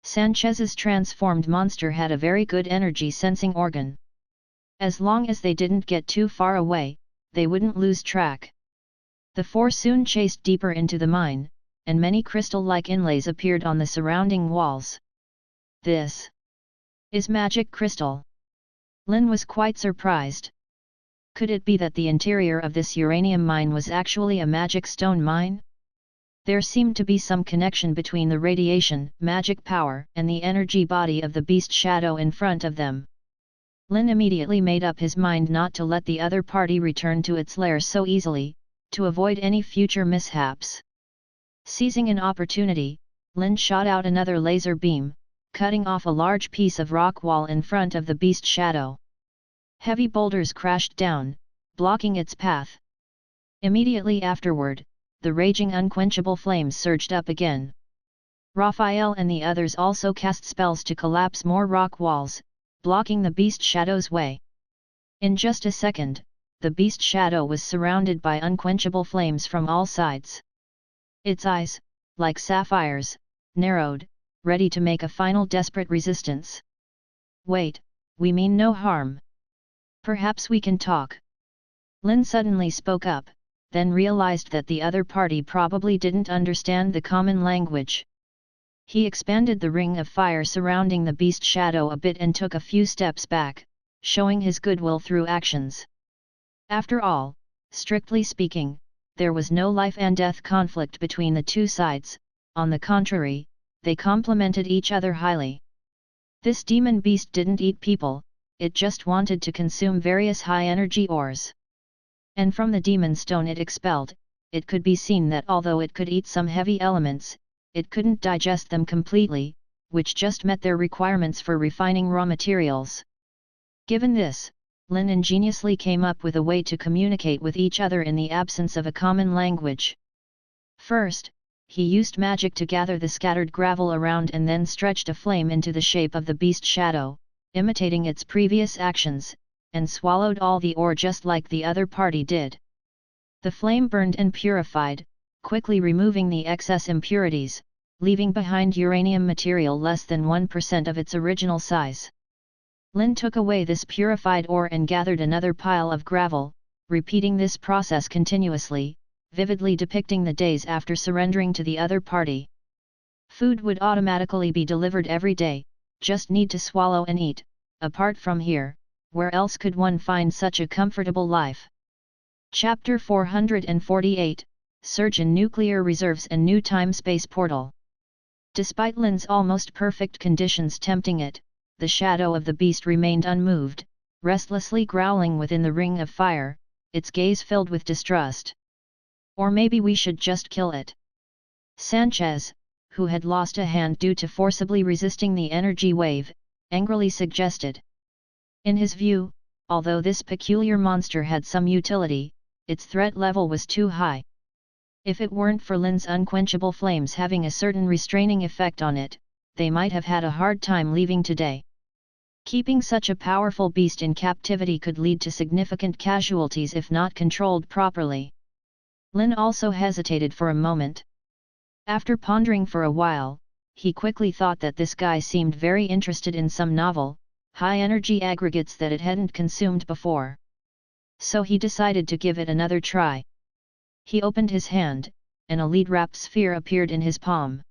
Sanchez's transformed monster had a very good energy sensing organ. As long as they didn't get too far away, they wouldn't lose track. The 4 soon chased deeper into the mine, and many crystal-like inlays appeared on the surrounding walls. This is magic crystal. Lynn was quite surprised. Could it be that the interior of this uranium mine was actually a magic stone mine? There seemed to be some connection between the radiation, magic power, and the energy body of the beast shadow in front of them. Lynn immediately made up his mind not to let the other party return to its lair so easily, to avoid any future mishaps. Seizing an opportunity, Lynn shot out another laser beam, cutting off a large piece of rock wall in front of the beast shadow. Heavy boulders crashed down, blocking its path. Immediately afterward, the raging unquenchable flames surged up again. Raphael and the others also cast spells to collapse more rock walls, blocking the beast shadow's way. In just a second, the beast shadow was surrounded by unquenchable flames from all sides. Its eyes, like sapphires, narrowed, ready to make a final desperate resistance. "Wait, we mean no harm. Perhaps we can talk." Lynn suddenly spoke up, then realized that the other party probably didn't understand the common language. He expanded the ring of fire surrounding the beast shadow a bit and took a few steps back, showing his goodwill through actions. After all, strictly speaking, there was no life and death conflict between the two sides. On the contrary, they complemented each other highly. This demon beast didn't eat people, it just wanted to consume various high-energy ores. And from the demon stone it expelled, it could be seen that although it could eat some heavy elements, it couldn't digest them completely, which just met their requirements for refining raw materials. Given this, Lynn ingeniously came up with a way to communicate with each other in the absence of a common language. First, he used magic to gather the scattered gravel around and then stretched a flame into the shape of the beast shadow, imitating its previous actions, and swallowed all the ore just like the other party did. The flame burned and purified, quickly removing the excess impurities, leaving behind uranium material less than 1% of its original size. Lynn took away this purified ore and gathered another pile of gravel, repeating this process continuously, vividly depicting the days after surrendering to the other party. Food would automatically be delivered every day, just need to swallow and eat. Apart from here, where else could one find such a comfortable life? Chapter 448, Surge in Nuclear Reserves and New Time-Space Portal. Despite Lynn's almost perfect conditions tempting it, the shadow of the beast remained unmoved, restlessly growling within the ring of fire, its gaze filled with distrust. "Or maybe we should just kill it?" Sanchez, who had lost a hand due to forcibly resisting the energy wave, angrily suggested. In his view, although this peculiar monster had some utility, its threat level was too high. If it weren't for Lynn's unquenchable flames having a certain restraining effect on it, they might have had a hard time leaving today. Keeping such a powerful beast in captivity could lead to significant casualties if not controlled properly. Lynn also hesitated for a moment. After pondering for a while, he quickly thought that this guy seemed very interested in some novel, high-energy aggregates that it hadn't consumed before. So he decided to give it another try. He opened his hand, and a lead-wrapped sphere appeared in his palm.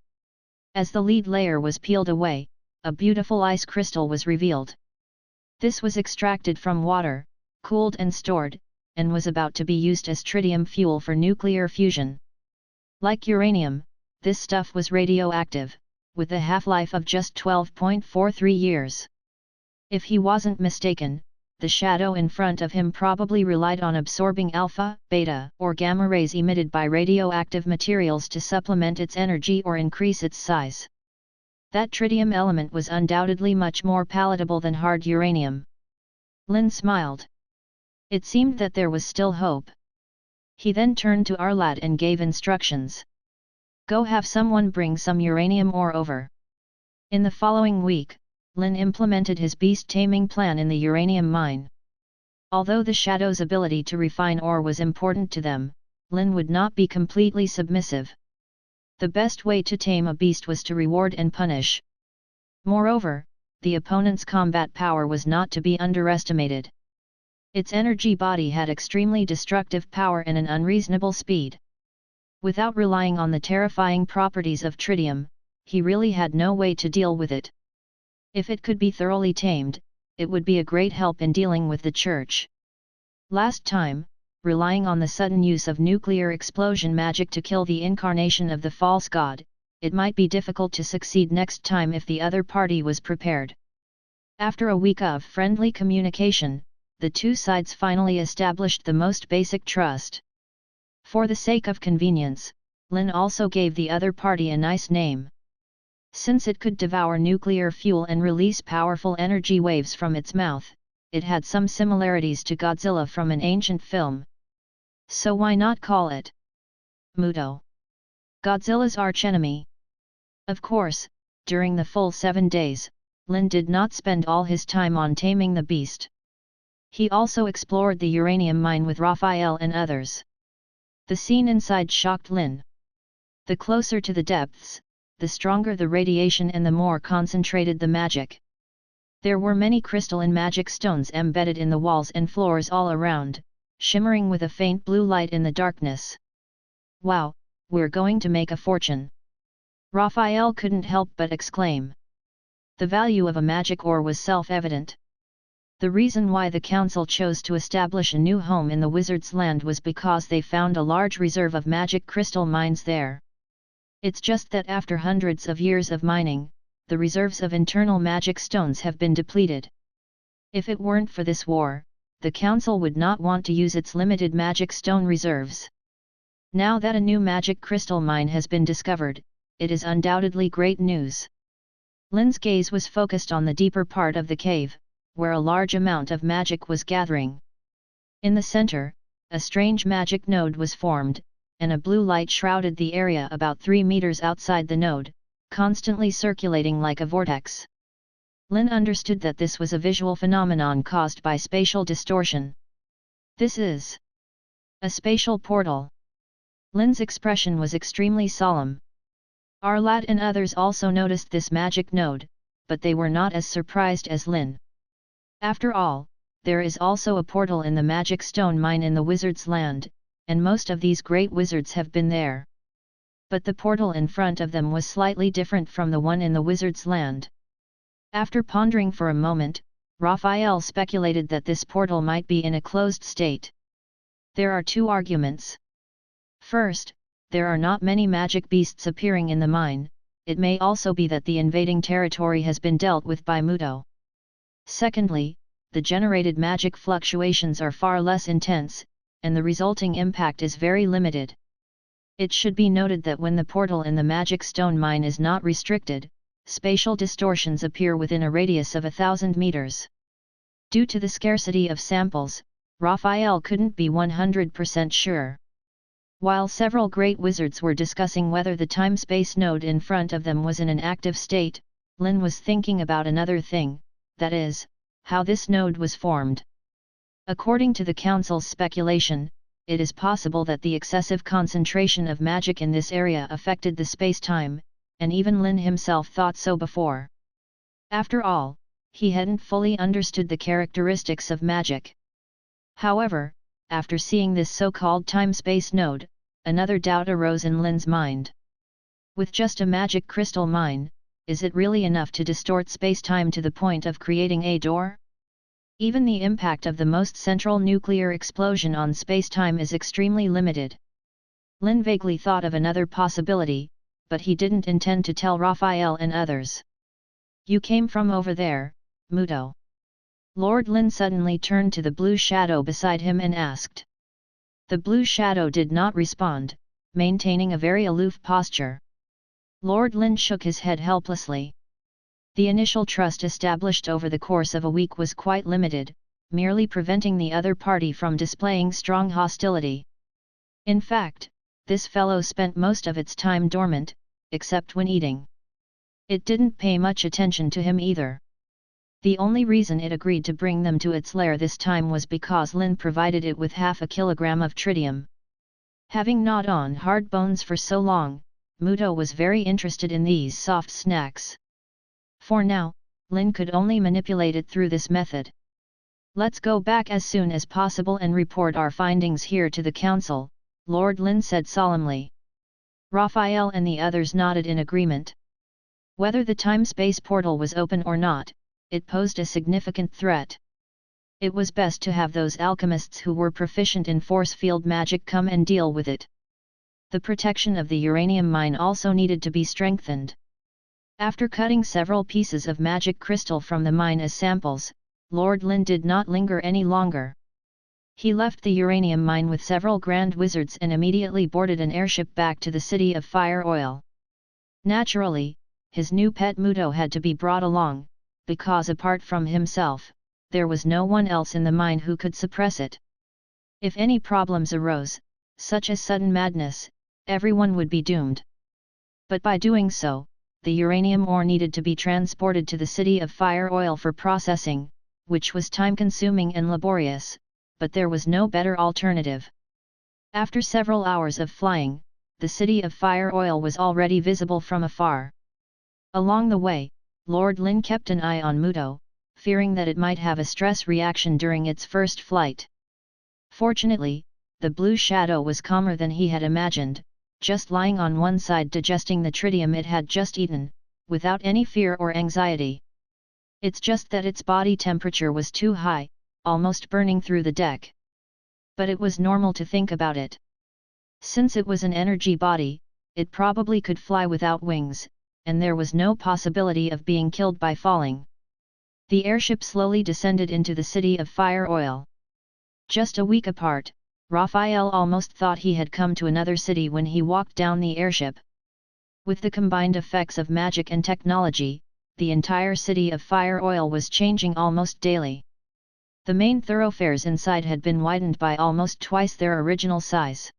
As the lead layer was peeled away, a beautiful ice crystal was revealed. This was extracted from water, cooled and stored, and was about to be used as tritium fuel for nuclear fusion. Like uranium, this stuff was radioactive, with a half-life of just 12.43 years. If he wasn't mistaken, the shadow in front of him probably relied on absorbing alpha, beta, or gamma rays emitted by radioactive materials to supplement its energy or increase its size. That tritium element was undoubtedly much more palatable than hard uranium. Lynn smiled. It seemed that there was still hope. He then turned to Arlad and gave instructions. "Go have someone bring some uranium ore over." In the following week, Lynn implemented his beast-taming plan in the uranium mine. Although the Shadow's ability to refine ore was important to them, Lynn would not be completely submissive. The best way to tame a beast was to reward and punish. Moreover, the opponent's combat power was not to be underestimated. Its energy body had extremely destructive power and an unreasonable speed. Without relying on the terrifying properties of tritium, he really had no way to deal with it. If it could be thoroughly tamed, it would be a great help in dealing with the Church. Last time, relying on the sudden use of nuclear explosion magic to kill the incarnation of the false god, it might be difficult to succeed next time if the other party was prepared. After a week of friendly communication, the two sides finally established the most basic trust. For the sake of convenience, Lynn also gave the other party a nice name. Since it could devour nuclear fuel and release powerful energy waves from its mouth, it had some similarities to Godzilla from an ancient film. So why not call it Muto, Godzilla's archenemy? Of course, during the full 7 days, Lynn did not spend all his time on taming the beast. He also explored the uranium mine with Raphael and others. The scene inside shocked Lynn. The closer to the depths, the stronger the radiation and the more concentrated the magic. There were many crystalline magic stones embedded in the walls and floors all around, shimmering with a faint blue light in the darkness. Wow, we're going to make a fortune! Raphael couldn't help but exclaim. The value of a magic ore was self-evident. The reason why the council chose to establish a new home in the wizard's land was because they found a large reserve of magic crystal mines there. It's just that after hundreds of years of mining, the reserves of internal magic stones have been depleted. If it weren't for this war, the council would not want to use its limited magic stone reserves. Now that a new magic crystal mine has been discovered, it is undoubtedly great news. Lynn's gaze was focused on the deeper part of the cave, where a large amount of magic was gathering. In the center, a strange magic node was formed, and a blue light shrouded the area about 3 meters outside the node, constantly circulating like a vortex. Lynn understood that this was a visual phenomenon caused by spatial distortion. This is a spatial portal. Lynn's expression was extremely solemn. Arlat and others also noticed this magic node, but they were not as surprised as Lynn. After all, there is also a portal in the magic stone mine in the wizard's land, and most of these great wizards have been there. But the portal in front of them was slightly different from the one in the wizard's land. After pondering for a moment, Raphael speculated that this portal might be in a closed state. There are two arguments. First, there are not many magic beasts appearing in the mine. It may also be that the invading territory has been dealt with by Muto. Secondly, the generated magic fluctuations are far less intense, and the resulting impact is very limited. It should be noted that when the portal in the magic stone mine is not restricted, spatial distortions appear within a radius of 1,000 meters. Due to the scarcity of samples, Raphael couldn't be 100% sure. While several great wizards were discussing whether the time-space node in front of them was in an active state, Lynn was thinking about another thing, that is, how this node was formed. According to the council's speculation, it is possible that the excessive concentration of magic in this area affected the space-time, and even Lynn himself thought so before. After all, he hadn't fully understood the characteristics of magic. However, after seeing this so-called time-space node, another doubt arose in Lynn's mind. With just a magic crystal mine, is it really enough to distort space-time to the point of creating a door? Even the impact of the most central nuclear explosion on space-time is extremely limited. Lynn vaguely thought of another possibility, but he didn't intend to tell Raphael and others. "You came from over there, Muto." Lord Lynn suddenly turned to the blue shadow beside him and asked. The blue shadow did not respond, maintaining a very aloof posture. Lord Lynn shook his head helplessly. The initial trust established over the course of a week was quite limited, merely preventing the other party from displaying strong hostility. In fact, this fellow spent most of its time dormant, except when eating. It didn't pay much attention to him either. The only reason it agreed to bring them to its lair this time was because Lynn provided it with 1/2 kilogram of tritium. Having gnawed on hard bones for so long, Muto was very interested in these soft snacks. For now, Lynn could only manipulate it through this method. "Let's go back as soon as possible and report our findings here to the council," Lord Lynn said solemnly. Raphael and the others nodded in agreement. Whether the time-space portal was open or not, it posed a significant threat. It was best to have those alchemists who were proficient in force field magic come and deal with it. The protection of the uranium mine also needed to be strengthened. After cutting several pieces of magic crystal from the mine as samples, Lord Lynn did not linger any longer. He left the uranium mine with several grand wizards and immediately boarded an airship back to the city of Fire Oil. Naturally, his new pet Muto had to be brought along, because apart from himself, there was no one else in the mine who could suppress it. If any problems arose, such as sudden madness, everyone would be doomed. But by doing so, the uranium ore needed to be transported to the city of Fire Oil for processing, which was time-consuming and laborious, but there was no better alternative. After several hours of flying, the city of Fire Oil was already visible from afar. Along the way, Lord Lynn kept an eye on Muto, fearing that it might have a stress reaction during its first flight. Fortunately, the blue shadow was calmer than he had imagined, just lying on one side digesting the tritium it had just eaten, without any fear or anxiety. It's just that its body temperature was too high, almost burning through the deck. But it was normal to think about it. Since it was an energy body, it probably could fly without wings, and there was no possibility of being killed by falling. The airship slowly descended into the city of Fire Oil. Just a week apart, Raphael almost thought he had come to another city when he walked down the airship. With the combined effects of magic and technology, the entire city of Fire Oil was changing almost daily. The main thoroughfares inside had been widened by almost twice their original size.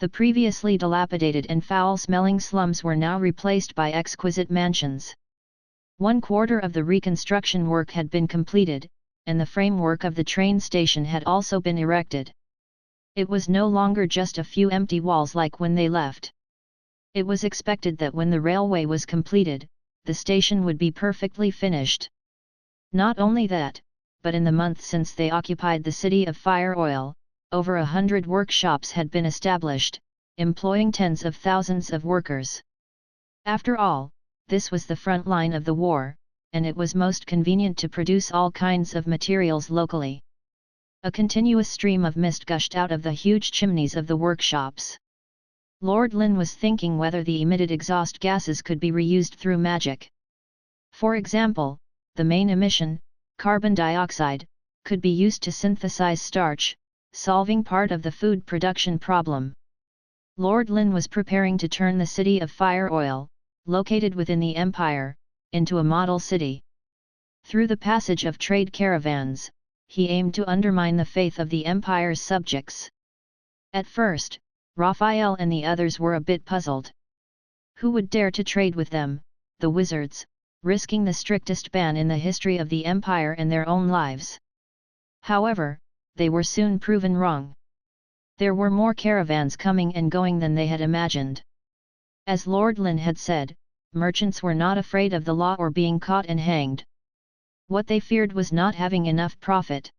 The previously dilapidated and foul-smelling slums were now replaced by exquisite mansions. 1/4 of the reconstruction work had been completed, and the framework of the train station had also been erected. It was no longer just a few empty walls like when they left. It was expected that when the railway was completed, the station would be perfectly finished. Not only that, but in the month since they occupied the city of Fire Oil, over 100 workshops had been established, employing tens of thousands of workers. After all, this was the front line of the war, and it was most convenient to produce all kinds of materials locally. A continuous stream of mist gushed out of the huge chimneys of the workshops. Lord Lynn was thinking whether the emitted exhaust gases could be reused through magic. For example, the main emission, carbon dioxide, could be used to synthesize starch, solving part of the food production problem. Lord Lynn was preparing to turn the city of Fire Oil, located within the empire, into a model city. Through the passage of trade caravans, he aimed to undermine the faith of the empire's subjects. At first, Raphael and the others were a bit puzzled. Who would dare to trade with them, the wizards, risking the strictest ban in the history of the empire and their own lives? However, they were soon proven wrong. There were more caravans coming and going than they had imagined. As Lord Lynn had said, merchants were not afraid of the law or being caught and hanged. What they feared was not having enough profit.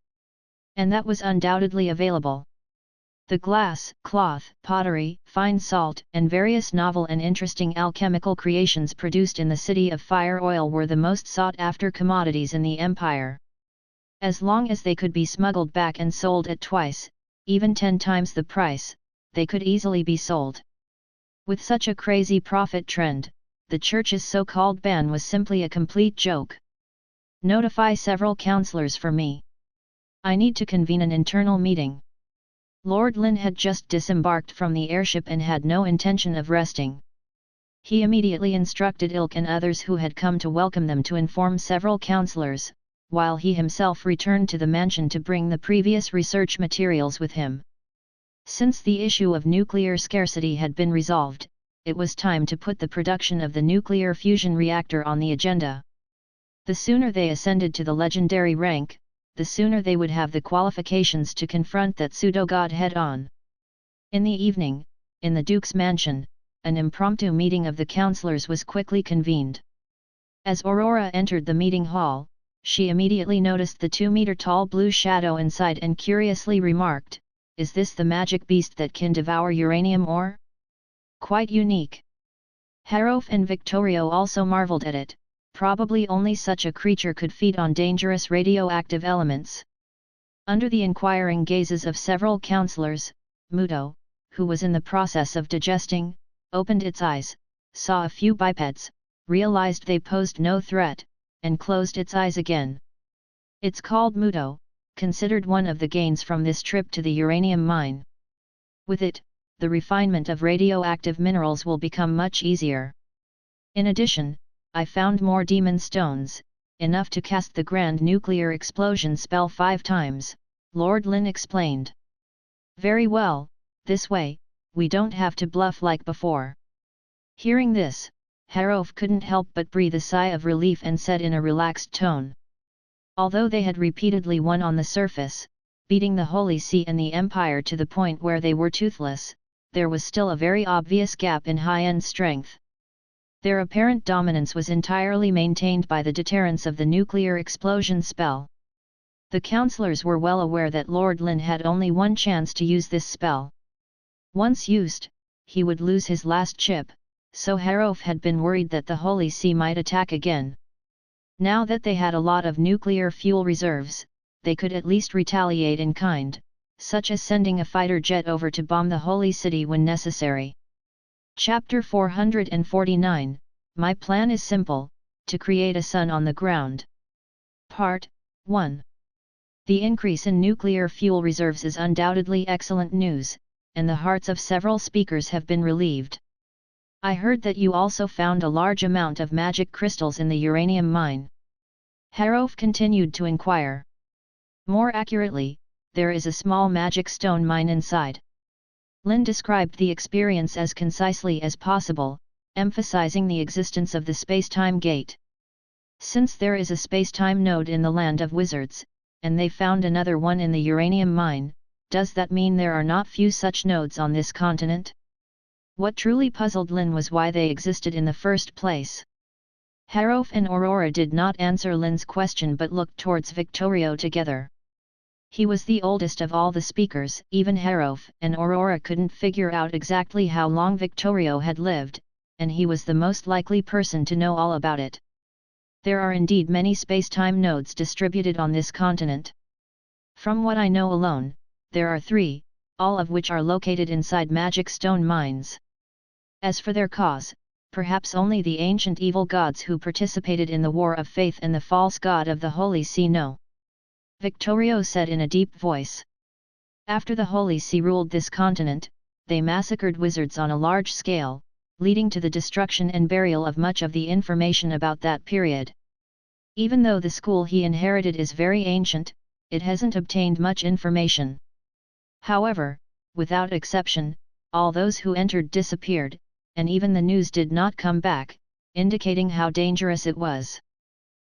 And that was undoubtedly available. The glass, cloth, pottery, fine salt, and various novel and interesting alchemical creations produced in the city of Fire Oil were the most sought-after commodities in the empire. As long as they could be smuggled back and sold at twice, even 10 times the price, they could easily be sold. With such a crazy profit trend, the church's so-called ban was simply a complete joke. Notify several councillors for me. I need to convene an internal meeting. Lord Lynn had just disembarked from the airship and had no intention of resting. He immediately instructed Ilk and others who had come to welcome them to inform several councillors, while he himself returned to the mansion to bring the previous research materials with him. Since the issue of nuclear scarcity had been resolved, it was time to put the production of the nuclear fusion reactor on the agenda. The sooner they ascended to the legendary rank, the sooner they would have the qualifications to confront that pseudo-god head-on. In the evening, in the Duke's mansion, an impromptu meeting of the councillors was quickly convened. As Aurora entered the meeting hall, she immediately noticed the 2-meter-tall blue shadow inside and curiously remarked, "Is this the magic beast that can devour uranium ore? Quite unique." Harof and Victorio also marveled at it. Probably only such a creature could feed on dangerous radioactive elements. Under the inquiring gazes of several councillors, Muto, who was in the process of digesting, opened its eyes, saw a few bipeds, realized they posed no threat, and closed its eyes again. It's called Muto, considered one of the gains from this trip to the uranium mine. With it, the refinement of radioactive minerals will become much easier. In addition, I found more demon stones, enough to cast the grand nuclear explosion spell 5 times, Lord Lynn explained. Very well, this way, we don't have to bluff like before. Hearing this, Harof couldn't help but breathe a sigh of relief and said in a relaxed tone. Although they had repeatedly won on the surface, beating the Holy See and the Empire to the point where they were toothless, there was still a very obvious gap in high-end strength. Their apparent dominance was entirely maintained by the deterrence of the nuclear explosion spell. The councillors were well aware that Lord Lynn had only one chance to use this spell. Once used, he would lose his last chip, so Harof had been worried that the Holy See might attack again. Now that they had a lot of nuclear fuel reserves, they could at least retaliate in kind, such as sending a fighter jet over to bomb the Holy City when necessary. Chapter 449, My plan is simple, to create a sun on the ground. Part 1. The increase in nuclear fuel reserves is undoubtedly excellent news, and the hearts of several speakers have been relieved. I heard that you also found a large amount of magic crystals in the uranium mine. Harof continued to inquire. More accurately, there is a small magic stone mine inside. Lynn described the experience as concisely as possible, emphasizing the existence of the space-time gate. Since there is a space-time node in the land of wizards, and they found another one in the uranium mine, does that mean there are not few such nodes on this continent? What truly puzzled Lynn was why they existed in the first place. Harof and Aurora did not answer Lynn's question but looked towards Victorio together. He was the oldest of all the speakers. Even Harof and Aurora couldn't figure out exactly how long Victorio had lived, and he was the most likely person to know all about it. There are indeed many space-time nodes distributed on this continent. From what I know alone, there are 3, all of which are located inside magic stone mines. As for their cause, perhaps only the ancient evil gods who participated in the War of Faith and the false god of the Holy See know. Victorio said in a deep voice. After the Holy See ruled this continent, they massacred wizards on a large scale, leading to the destruction and burial of much of the information about that period. Even though the school he inherited is very ancient, it hasn't obtained much information. However, without exception, all those who entered disappeared, and even the news did not come back, indicating how dangerous it was.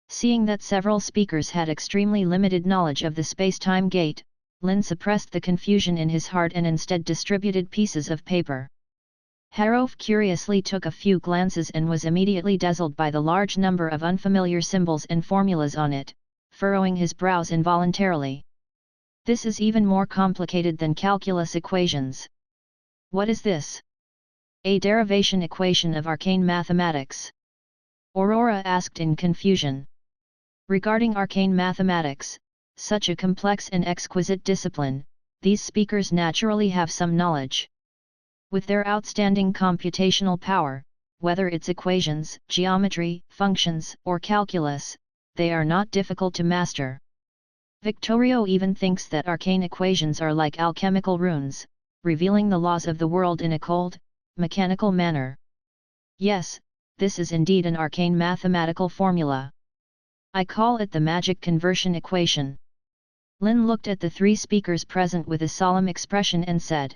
Seeing that several speakers had extremely limited knowledge of the space-time gate, Lynn suppressed the confusion in his heart and instead distributed pieces of paper. Harof curiously took a few glances and was immediately dazzled by the large number of unfamiliar symbols and formulas on it, furrowing his brows involuntarily. This is even more complicated than calculus equations. What is this? A derivation equation of arcane mathematics? Aurora asked in confusion. Regarding arcane mathematics, such a complex and exquisite discipline, these speakers naturally have some knowledge. With their outstanding computational power, whether it's equations, geometry, functions, or calculus, they are not difficult to master. Victorio even thinks that arcane equations are like alchemical runes, revealing the laws of the world in a cold, mechanical manner. Yes, this is indeed an arcane mathematical formula. I call it the magic conversion equation. Lynn looked at the 3 speakers present with a solemn expression and said.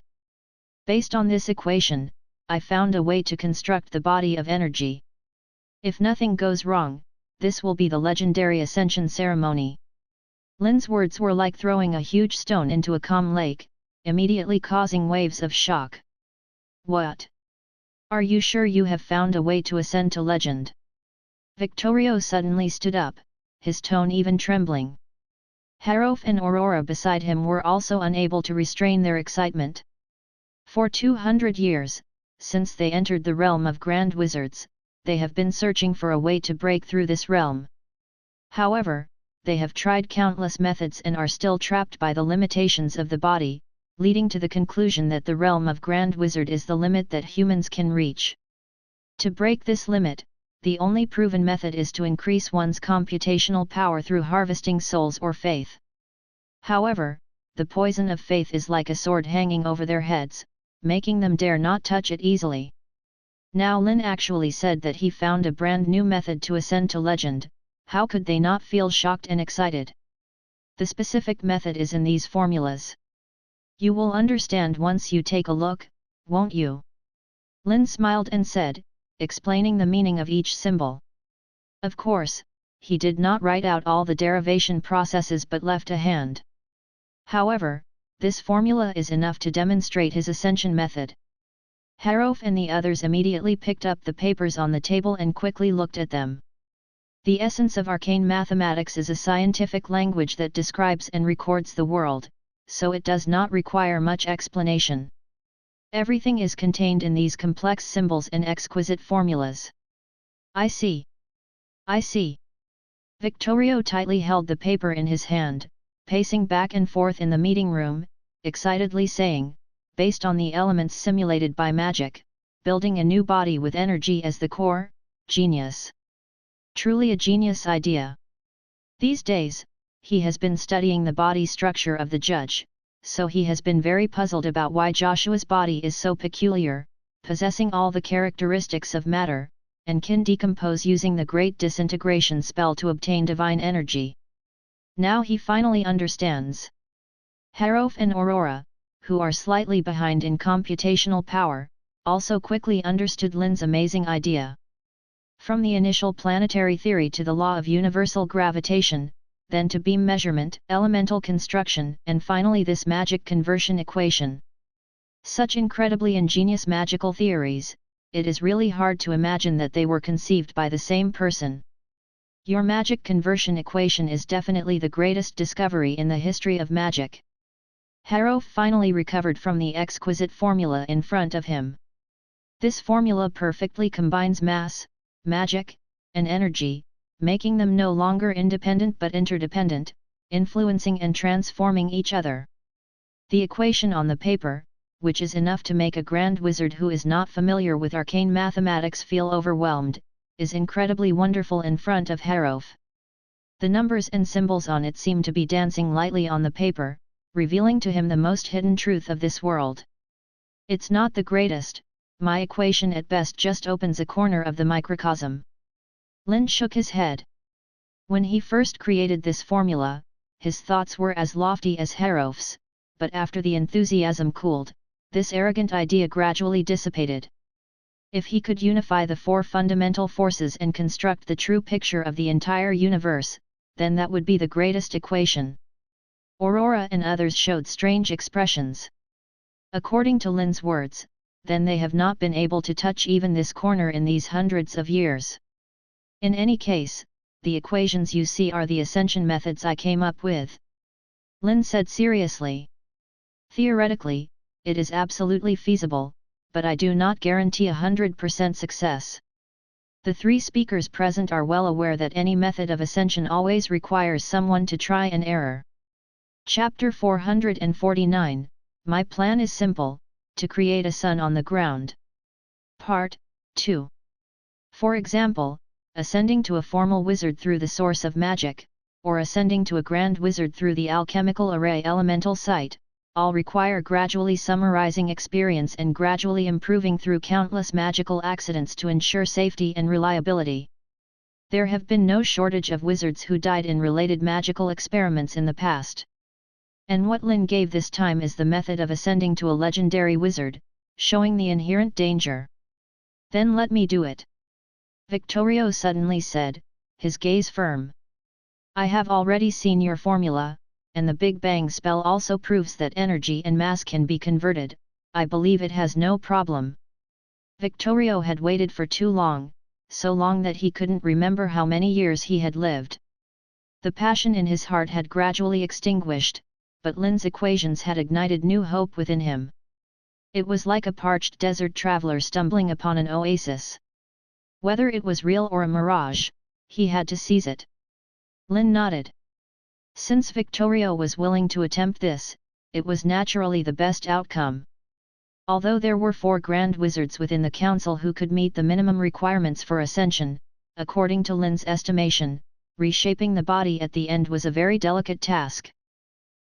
Based on this equation, I found a way to construct the body of energy. If nothing goes wrong, this will be the legendary ascension ceremony. Lynn's words were like throwing a huge stone into a calm lake, immediately causing waves of shock. What? Are you sure you have found a way to ascend to legend? Victorio suddenly stood up, his tone even trembling. Harof and Aurora beside him were also unable to restrain their excitement. For 200 years, since they entered the realm of grand wizards, they have been searching for a way to break through this realm. However, they have tried countless methods and are still trapped by the limitations of the body, leading to the conclusion that the realm of grand wizard is the limit that humans can reach. To break this limit, the only proven method is to increase one's computational power through harvesting souls or faith. However, the poison of faith is like a sword hanging over their heads, making them dare not touch it easily. Now Lynn actually said that he found a brand new method to ascend to legend. How could they not feel shocked and excited? The specific method is in these formulas. You will understand once you take a look, won't you? Lynn smiled and said, explaining the meaning of each symbol. Of course, he did not write out all the derivation processes but left a hand. However, this formula is enough to demonstrate his ascension method. Harof and the others immediately picked up the papers on the table and quickly looked at them. The essence of arcane mathematics is a scientific language that describes and records the world, so it does not require much explanation. Everything is contained in these complex symbols and exquisite formulas. I see. I see. Victorio tightly held the paper in his hand, pacing back and forth in the meeting room, excitedly saying, based on the elements simulated by magic, building a new body with energy as the core, genius. Truly a genius idea. These days, he has been studying the body structure of the judge, so he has been very puzzled about why Joshua's body is so peculiar, possessing all the characteristics of matter, and can decompose using the great disintegration spell to obtain divine energy. Now he finally understands. Harof and Aurora, who are slightly behind in computational power, also quickly understood Lynn's amazing idea. From the initial planetary theory to the law of universal gravitation, then to beam measurement, elemental construction, and finally this magic conversion equation. Such incredibly ingenious magical theories, it is really hard to imagine that they were conceived by the same person. Your magic conversion equation is definitely the greatest discovery in the history of magic. Harof finally recovered from the exquisite formula in front of him. This formula perfectly combines mass, magic, and energy, making them no longer independent but interdependent, influencing and transforming each other. The equation on the paper, which is enough to make a grand wizard who is not familiar with arcane mathematics feel overwhelmed, is incredibly wonderful in front of Harof. The numbers and symbols on it seem to be dancing lightly on the paper, revealing to him the most hidden truth of this world. It's not the greatest, my equation at best just opens a corner of the microcosm. Lynn shook his head. When he first created this formula, his thoughts were as lofty as Harof's, but after the enthusiasm cooled, this arrogant idea gradually dissipated. If he could unify the four fundamental forces and construct the true picture of the entire universe, then that would be the greatest equation. Aurora and others showed strange expressions. According to Lynn's words, then they have not been able to touch even this corner in these hundreds of years. In any case, the equations you see are the ascension methods I came up with. Lynn said seriously. Theoretically, it is absolutely feasible, but I do not guarantee 100% success. The three speakers present are well aware that any method of ascension always requires someone to try and error. Chapter 449, My plan is simple, to create a sun on the ground. Part 2. For example, ascending to a formal wizard through the source of magic, or ascending to a grand wizard through the alchemical array elemental site, all require gradually summarizing experience and gradually improving through countless magical accidents to ensure safety and reliability. There have been no shortage of wizards who died in related magical experiments in the past. And what Lynn gave this time is the method of ascending to a legendary wizard, showing the inherent danger. Then let me do it. Victorio suddenly said, his gaze firm. I have already seen your formula, and the Big Bang spell also proves that energy and mass can be converted. I believe it has no problem. Victorio had waited for too long, so long that he couldn't remember how many years he had lived. The passion in his heart had gradually extinguished, but Lynn's equations had ignited new hope within him. It was like a parched desert traveler stumbling upon an oasis. Whether it was real or a mirage, he had to seize it. Lynn nodded. Since Victorio was willing to attempt this, it was naturally the best outcome. Although there were 4 grand wizards within the council who could meet the minimum requirements for ascension, according to Lynn's estimation, reshaping the body at the end was a very delicate task.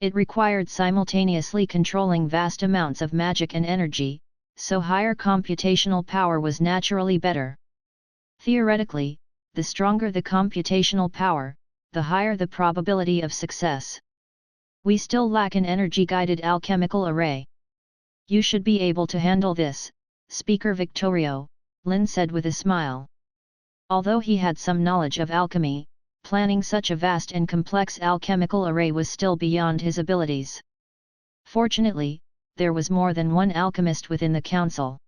It required simultaneously controlling vast amounts of magic and energy, so higher computational power was naturally better. Theoretically, the stronger the computational power, the higher the probability of success. We still lack an energy-guided alchemical array. You should be able to handle this, Speaker Victorio, Lynn said with a smile. Although he had some knowledge of alchemy, planning such a vast and complex alchemical array was still beyond his abilities. Fortunately, there was more than one alchemist within the council.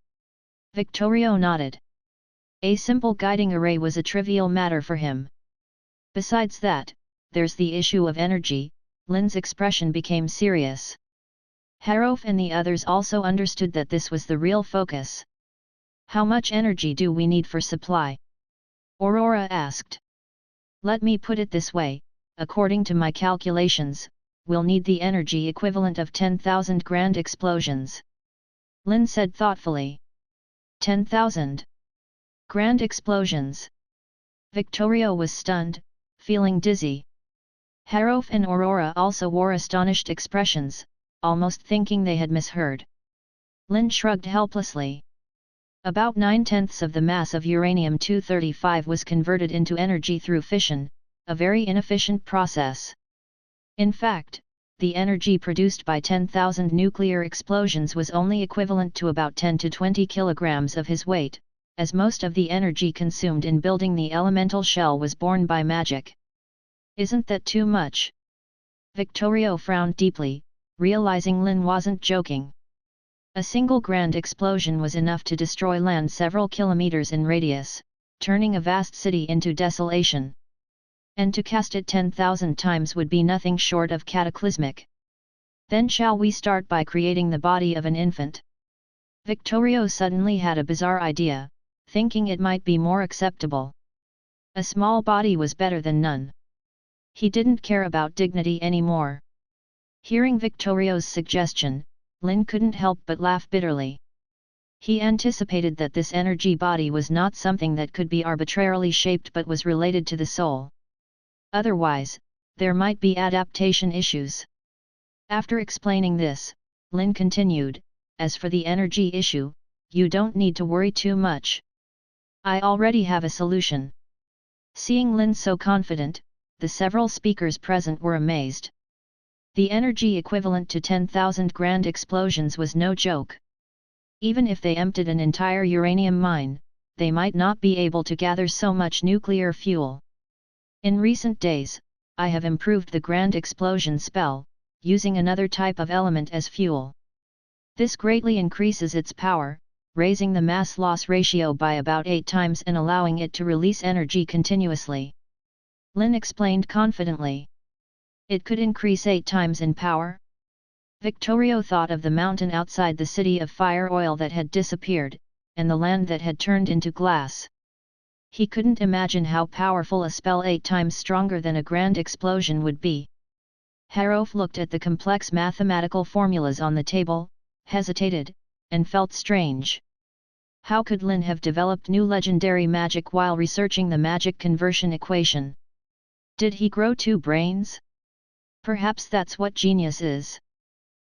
Victorio nodded. A simple guiding array was a trivial matter for him. Besides that, there's the issue of energy. Lynn's expression became serious. Harof and the others also understood that this was the real focus. How much energy do we need for supply? Aurora asked. Let me put it this way, according to my calculations, we'll need the energy equivalent of 10,000 grand explosions. Lynn said thoughtfully. 10,000 grand explosions. Victorio was stunned, feeling dizzy. Harof and Aurora also wore astonished expressions, almost thinking they had misheard. Lynn shrugged helplessly. About 9/10 of the mass of uranium-235 was converted into energy through fission, a very inefficient process. In fact, the energy produced by 10,000 nuclear explosions was only equivalent to about 10 to 20 kilograms of his weight, as most of the energy consumed in building the elemental shell was borne by magic. Isn't that too much? Victorio frowned deeply, realizing Lynn wasn't joking. A single grand explosion was enough to destroy land several kilometers in radius, turning a vast city into desolation. And to cast it 10,000 times would be nothing short of cataclysmic. Then shall we start by creating the body of an infant? Victorio suddenly had a bizarre idea, thinking it might be more acceptable. A small body was better than none. He didn't care about dignity anymore. Hearing Victorio's suggestion, Lynn couldn't help but laugh bitterly. He anticipated that this energy body was not something that could be arbitrarily shaped but was related to the soul. Otherwise, there might be adaptation issues. After explaining this, Lynn continued, as for the energy issue, you don't need to worry too much. I already have a solution. Seeing Lynn so confident, the several speakers present were amazed. The energy equivalent to 10,000 grand explosions was no joke. Even if they emptied an entire uranium mine, they might not be able to gather so much nuclear fuel. In recent days, I have improved the grand explosion spell, using another type of element as fuel. This greatly increases its power, raising the mass loss ratio by about 8 times and allowing it to release energy continuously. Lynn explained confidently. It could increase 8 times in power? Victorio thought of the mountain outside the city of fire oil that had disappeared, and the land that had turned into glass. He couldn't imagine how powerful a spell 8 times stronger than a grand explosion would be. Harof looked at the complex mathematical formulas on the table, hesitated, and felt strange. How could Lynn have developed new legendary magic while researching the magic conversion equation? Did he grow 2 brains? Perhaps that's what genius is.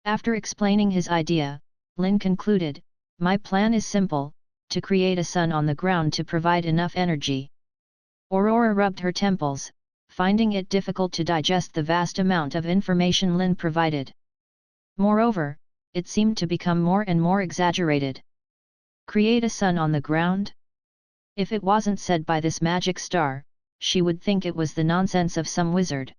After explaining his idea, Lynn concluded, my plan is simple, to create a sun on the ground to provide enough energy. Aurora rubbed her temples, finding it difficult to digest the vast amount of information Lynn provided. Moreover, it seemed to become more and more exaggerated. Create a sun on the ground? If it wasn't said by this magic star, she would think it was the nonsense of some wizard.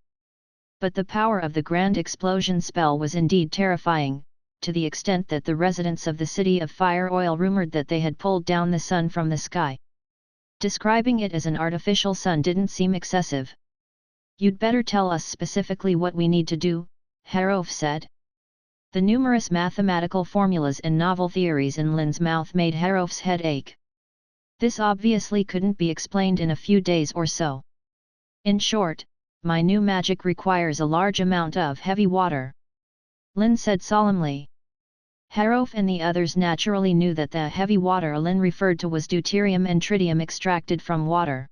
But the power of the grand explosion spell was indeed terrifying, to the extent that the residents of the city of fire oil rumored that they had pulled down the sun from the sky. Describing it as an artificial sun didn't seem excessive. You'd better tell us specifically what we need to do, Harof said. The numerous mathematical formulas and novel theories in Lynn's mouth made Harof's head ache. This obviously couldn't be explained in a few days or so. In short, my new magic requires a large amount of heavy water. Lynn said solemnly. Harof and the others naturally knew that the heavy water Lynn referred to was deuterium and tritium extracted from water.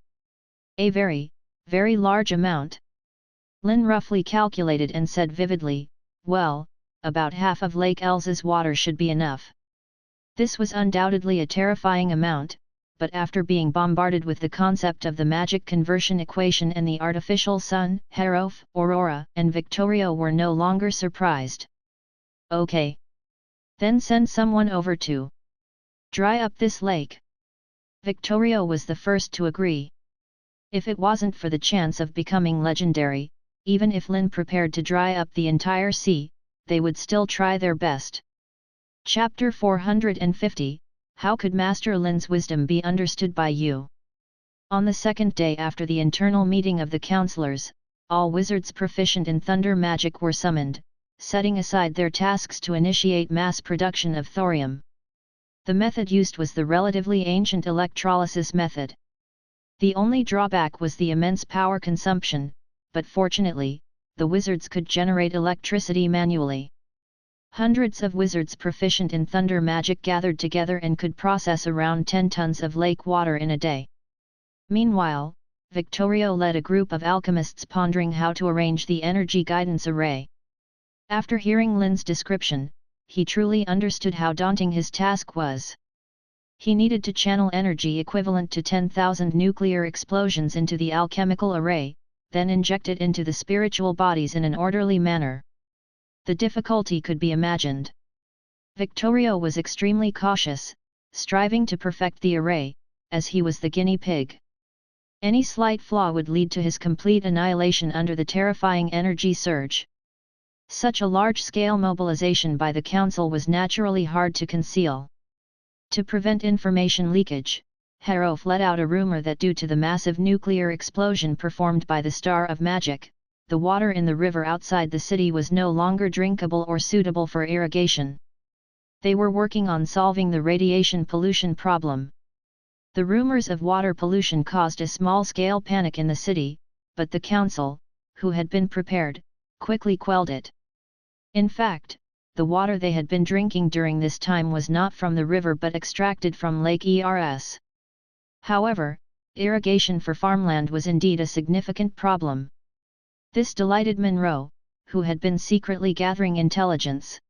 A very, very large amount. Lynn roughly calculated and said vividly, well, about half of Lake Elsa's water should be enough. This was undoubtedly a terrifying amount, but after being bombarded with the concept of the magic conversion equation and the artificial sun, Harof, Aurora, and Victorio were no longer surprised. Okay. Then send someone over to dry up this lake. Victorio was the first to agree. If it wasn't for the chance of becoming legendary, even if Lynn prepared to dry up the entire sea, they would still try their best. Chapter 450, How could Master Lin's wisdom be understood by you? On the second day after the internal meeting of the counselors, all wizards proficient in thunder magic were summoned, setting aside their tasks to initiate mass production of thorium. The method used was the relatively ancient electrolysis method. The only drawback was the immense power consumption, but fortunately, the wizards could generate electricity manually. Hundreds of wizards proficient in thunder magic gathered together and could process around 10 tons of lake water in a day. Meanwhile, Victorio led a group of alchemists pondering how to arrange the energy guidance array. After hearing Lynn's description, he truly understood how daunting his task was. He needed to channel energy equivalent to 10,000 nuclear explosions into the alchemical array, then inject it into the spiritual bodies in an orderly manner. The difficulty could be imagined. Victorio was extremely cautious, striving to perfect the array, as he was the guinea pig. Any slight flaw would lead to his complete annihilation under the terrifying energy surge. Such a large-scale mobilization by the Council was naturally hard to conceal. To prevent information leakage, Harof let out a rumor that due to the massive nuclear explosion performed by the Star of Magic, the water in the river outside the city was no longer drinkable or suitable for irrigation. They were working on solving the radiation pollution problem. The rumors of water pollution caused a small-scale panic in the city, but the Council, who had been prepared, quickly quelled it. In fact, the water they had been drinking during this time was not from the river but extracted from Lake Ers. However, irrigation for farmland was indeed a significant problem. This delighted Monroe, who had been secretly gathering intelligence.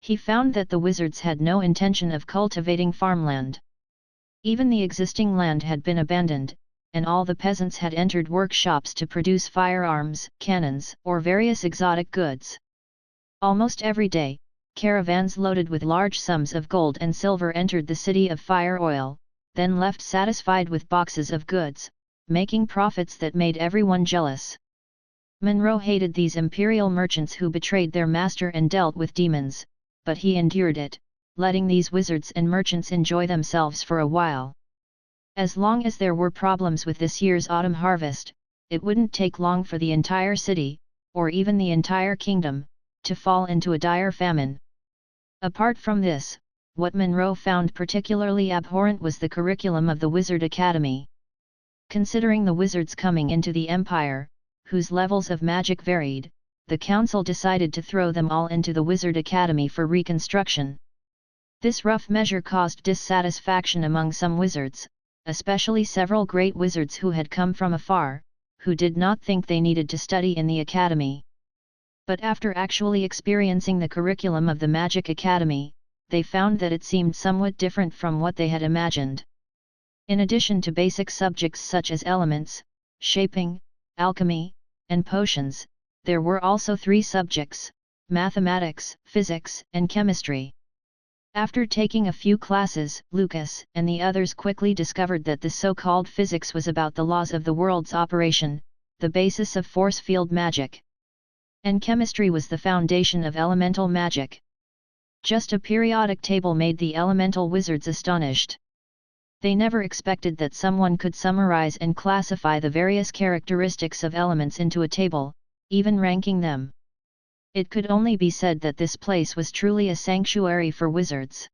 He found that the wizards had no intention of cultivating farmland. Even the existing land had been abandoned, and all the peasants had entered workshops to produce firearms, cannons, or various exotic goods. Almost every day, caravans loaded with large sums of gold and silver entered the city of Fire Oil, then left satisfied with boxes of goods, making profits that made everyone jealous. Monroe hated these imperial merchants who betrayed their master and dealt with demons, but he endured it, letting these wizards and merchants enjoy themselves for a while. As long as there were problems with this year's autumn harvest, it wouldn't take long for the entire city, or even the entire kingdom, to fall into a dire famine. Apart from this, what Monroe found particularly abhorrent was the curriculum of the Wizard Academy. Considering the wizards coming into the Empire, whose levels of magic varied, the Council decided to throw them all into the Wizard Academy for reconstruction. This rough measure caused dissatisfaction among some wizards, especially several great wizards who had come from afar, who did not think they needed to study in the academy. But after actually experiencing the curriculum of the Magic Academy, they found that it seemed somewhat different from what they had imagined. In addition to basic subjects such as elements, shaping, alchemy, and potions, there were also 3 subjects: mathematics, physics, and chemistry. After taking a few classes, Lucas and the others quickly discovered that the so-called physics was about the laws of the world's operation, the basis of force field magic. And chemistry was the foundation of elemental magic. Just a periodic table made the elemental wizards astonished. They never expected that someone could summarize and classify the various characteristics of elements into a table, even ranking them. It could only be said that this place was truly a sanctuary for wizards.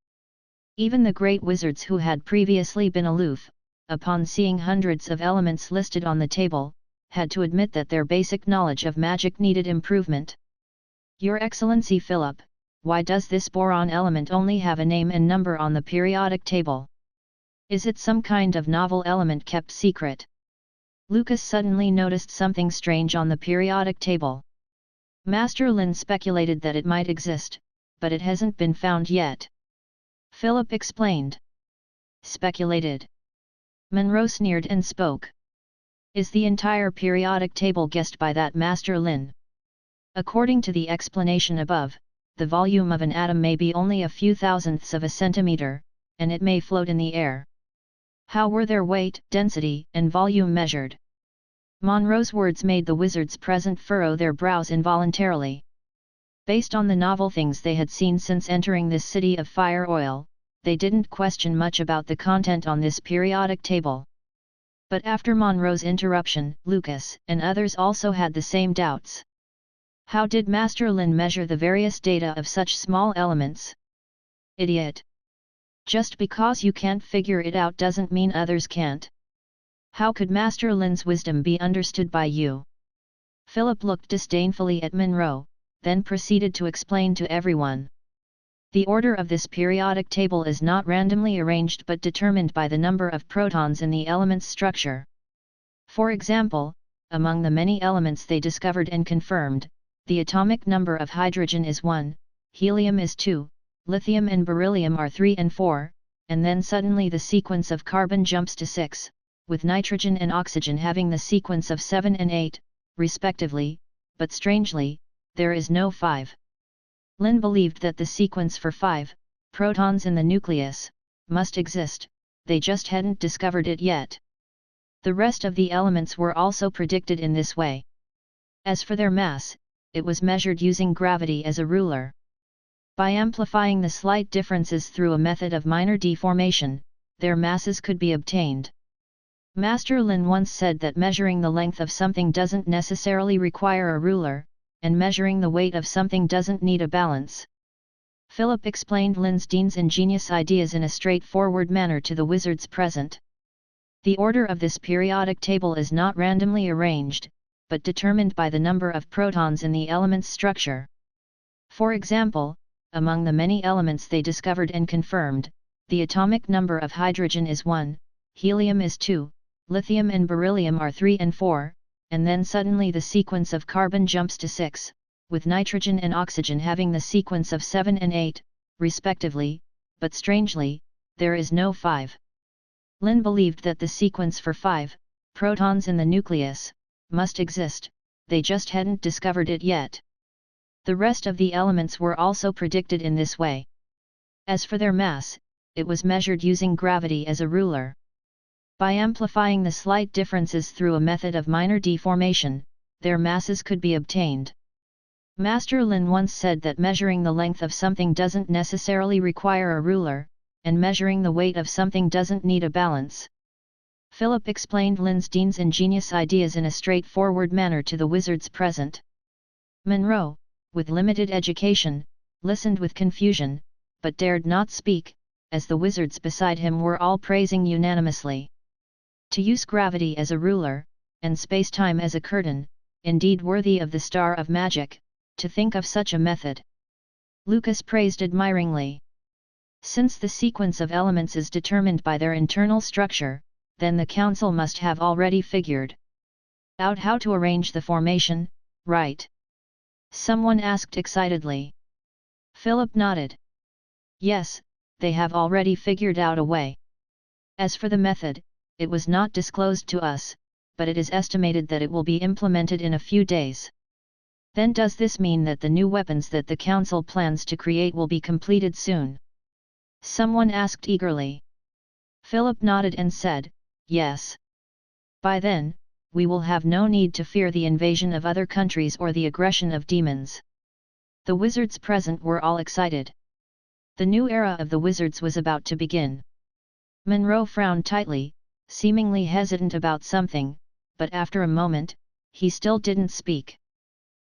Even the great wizards who had previously been aloof, upon seeing hundreds of elements listed on the table, had to admit that their basic knowledge of magic needed improvement. Your Excellency Philip, why does this boron element only have a name and number on the periodic table? Is it some kind of novel element kept secret? Lucas suddenly noticed something strange on the periodic table. Master Lynn speculated that it might exist, but it hasn't been found yet. Philip explained. Speculated. Monroe sneered and spoke. Is the entire periodic table guessed by that Master Lynn? According to the explanation above, the volume of an atom may be only a few thousandths of a centimeter, and it may float in the air. How were their weight, density, and volume measured? Monroe's words made the wizards present furrow their brows involuntarily. Based on the novel things they had seen since entering this city of fire oil, they didn't question much about the content on this periodic table. But after Monroe's interruption, Lucas and others also had the same doubts. How did Master Lynn measure the various data of such small elements? Idiot! Just because you can't figure it out doesn't mean others can't. How could Master Lynn's wisdom be understood by you? Philip looked disdainfully at Monroe, then proceeded to explain to everyone. The order of this periodic table is not randomly arranged but determined by the number of protons in the element's structure. For example, among the many elements they discovered and confirmed, the atomic number of hydrogen is 1, helium is 2, lithium and beryllium are 3 and 4, and then suddenly the sequence of carbon jumps to 6, with nitrogen and oxygen having the sequence of 7 and 8, respectively, but strangely, there is no 5. Lynn believed that the sequence for 5, protons in the nucleus, must exist, they just hadn't discovered it yet. The rest of the elements were also predicted in this way. As for their mass, it was measured using gravity as a ruler. By amplifying the slight differences through a method of minor deformation, their masses could be obtained. Master Lynn once said that measuring the length of something doesn't necessarily require a ruler, and measuring the weight of something doesn't need a balance. Philip explained Dean's ingenious ideas in a straightforward manner to the wizards present. The order of this periodic table is not randomly arranged, but determined by the number of protons in the element's structure. For example, among the many elements they discovered and confirmed, the atomic number of hydrogen is 1, helium is 2, lithium and beryllium are 3 and 4, and then suddenly the sequence of carbon jumps to 6, with nitrogen and oxygen having the sequence of 7 and 8, respectively, but strangely, there is no 5. Lynn believed that the sequence for 5, protons in the nucleus, must exist, they just hadn't discovered it yet. The rest of the elements were also predicted in this way. As for their mass, it was measured using gravity as a ruler. By amplifying the slight differences through a method of minor deformation, their masses could be obtained. Master Lynn once said that measuring the length of something doesn't necessarily require a ruler, and measuring the weight of something doesn't need a balance. Philip explained Dean's ingenious ideas in a straightforward manner to the wizards present. Monroe, with limited education, listened with confusion, but dared not speak, as the wizards beside him were all praising unanimously. To use gravity as a ruler, and space-time as a curtain, indeed worthy of the star of magic, to think of such a method. Lucas praised admiringly. Since the sequence of elements is determined by their internal structure, then the council must have already figured out how to arrange the formation, right? Someone asked excitedly. Philip nodded. Yes, they have already figured out a way. As for the method, it was not disclosed to us, but it is estimated that it will be implemented in a few days. Then does this mean that the new weapons that the Council plans to create will be completed soon? Someone asked eagerly. Philip nodded and said, yes. By then, we will have no need to fear the invasion of other countries or the aggression of demons. The wizards present were all excited. The new era of the wizards was about to begin. Monroe frowned tightly, seemingly hesitant about something, but after a moment, he still didn't speak.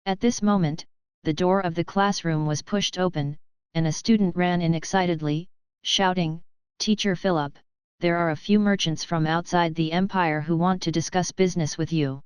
At this moment, the door of the classroom was pushed open, and a student ran in excitedly, shouting, "Teacher Philip, there are a few merchants from outside the Empire who want to discuss business with you."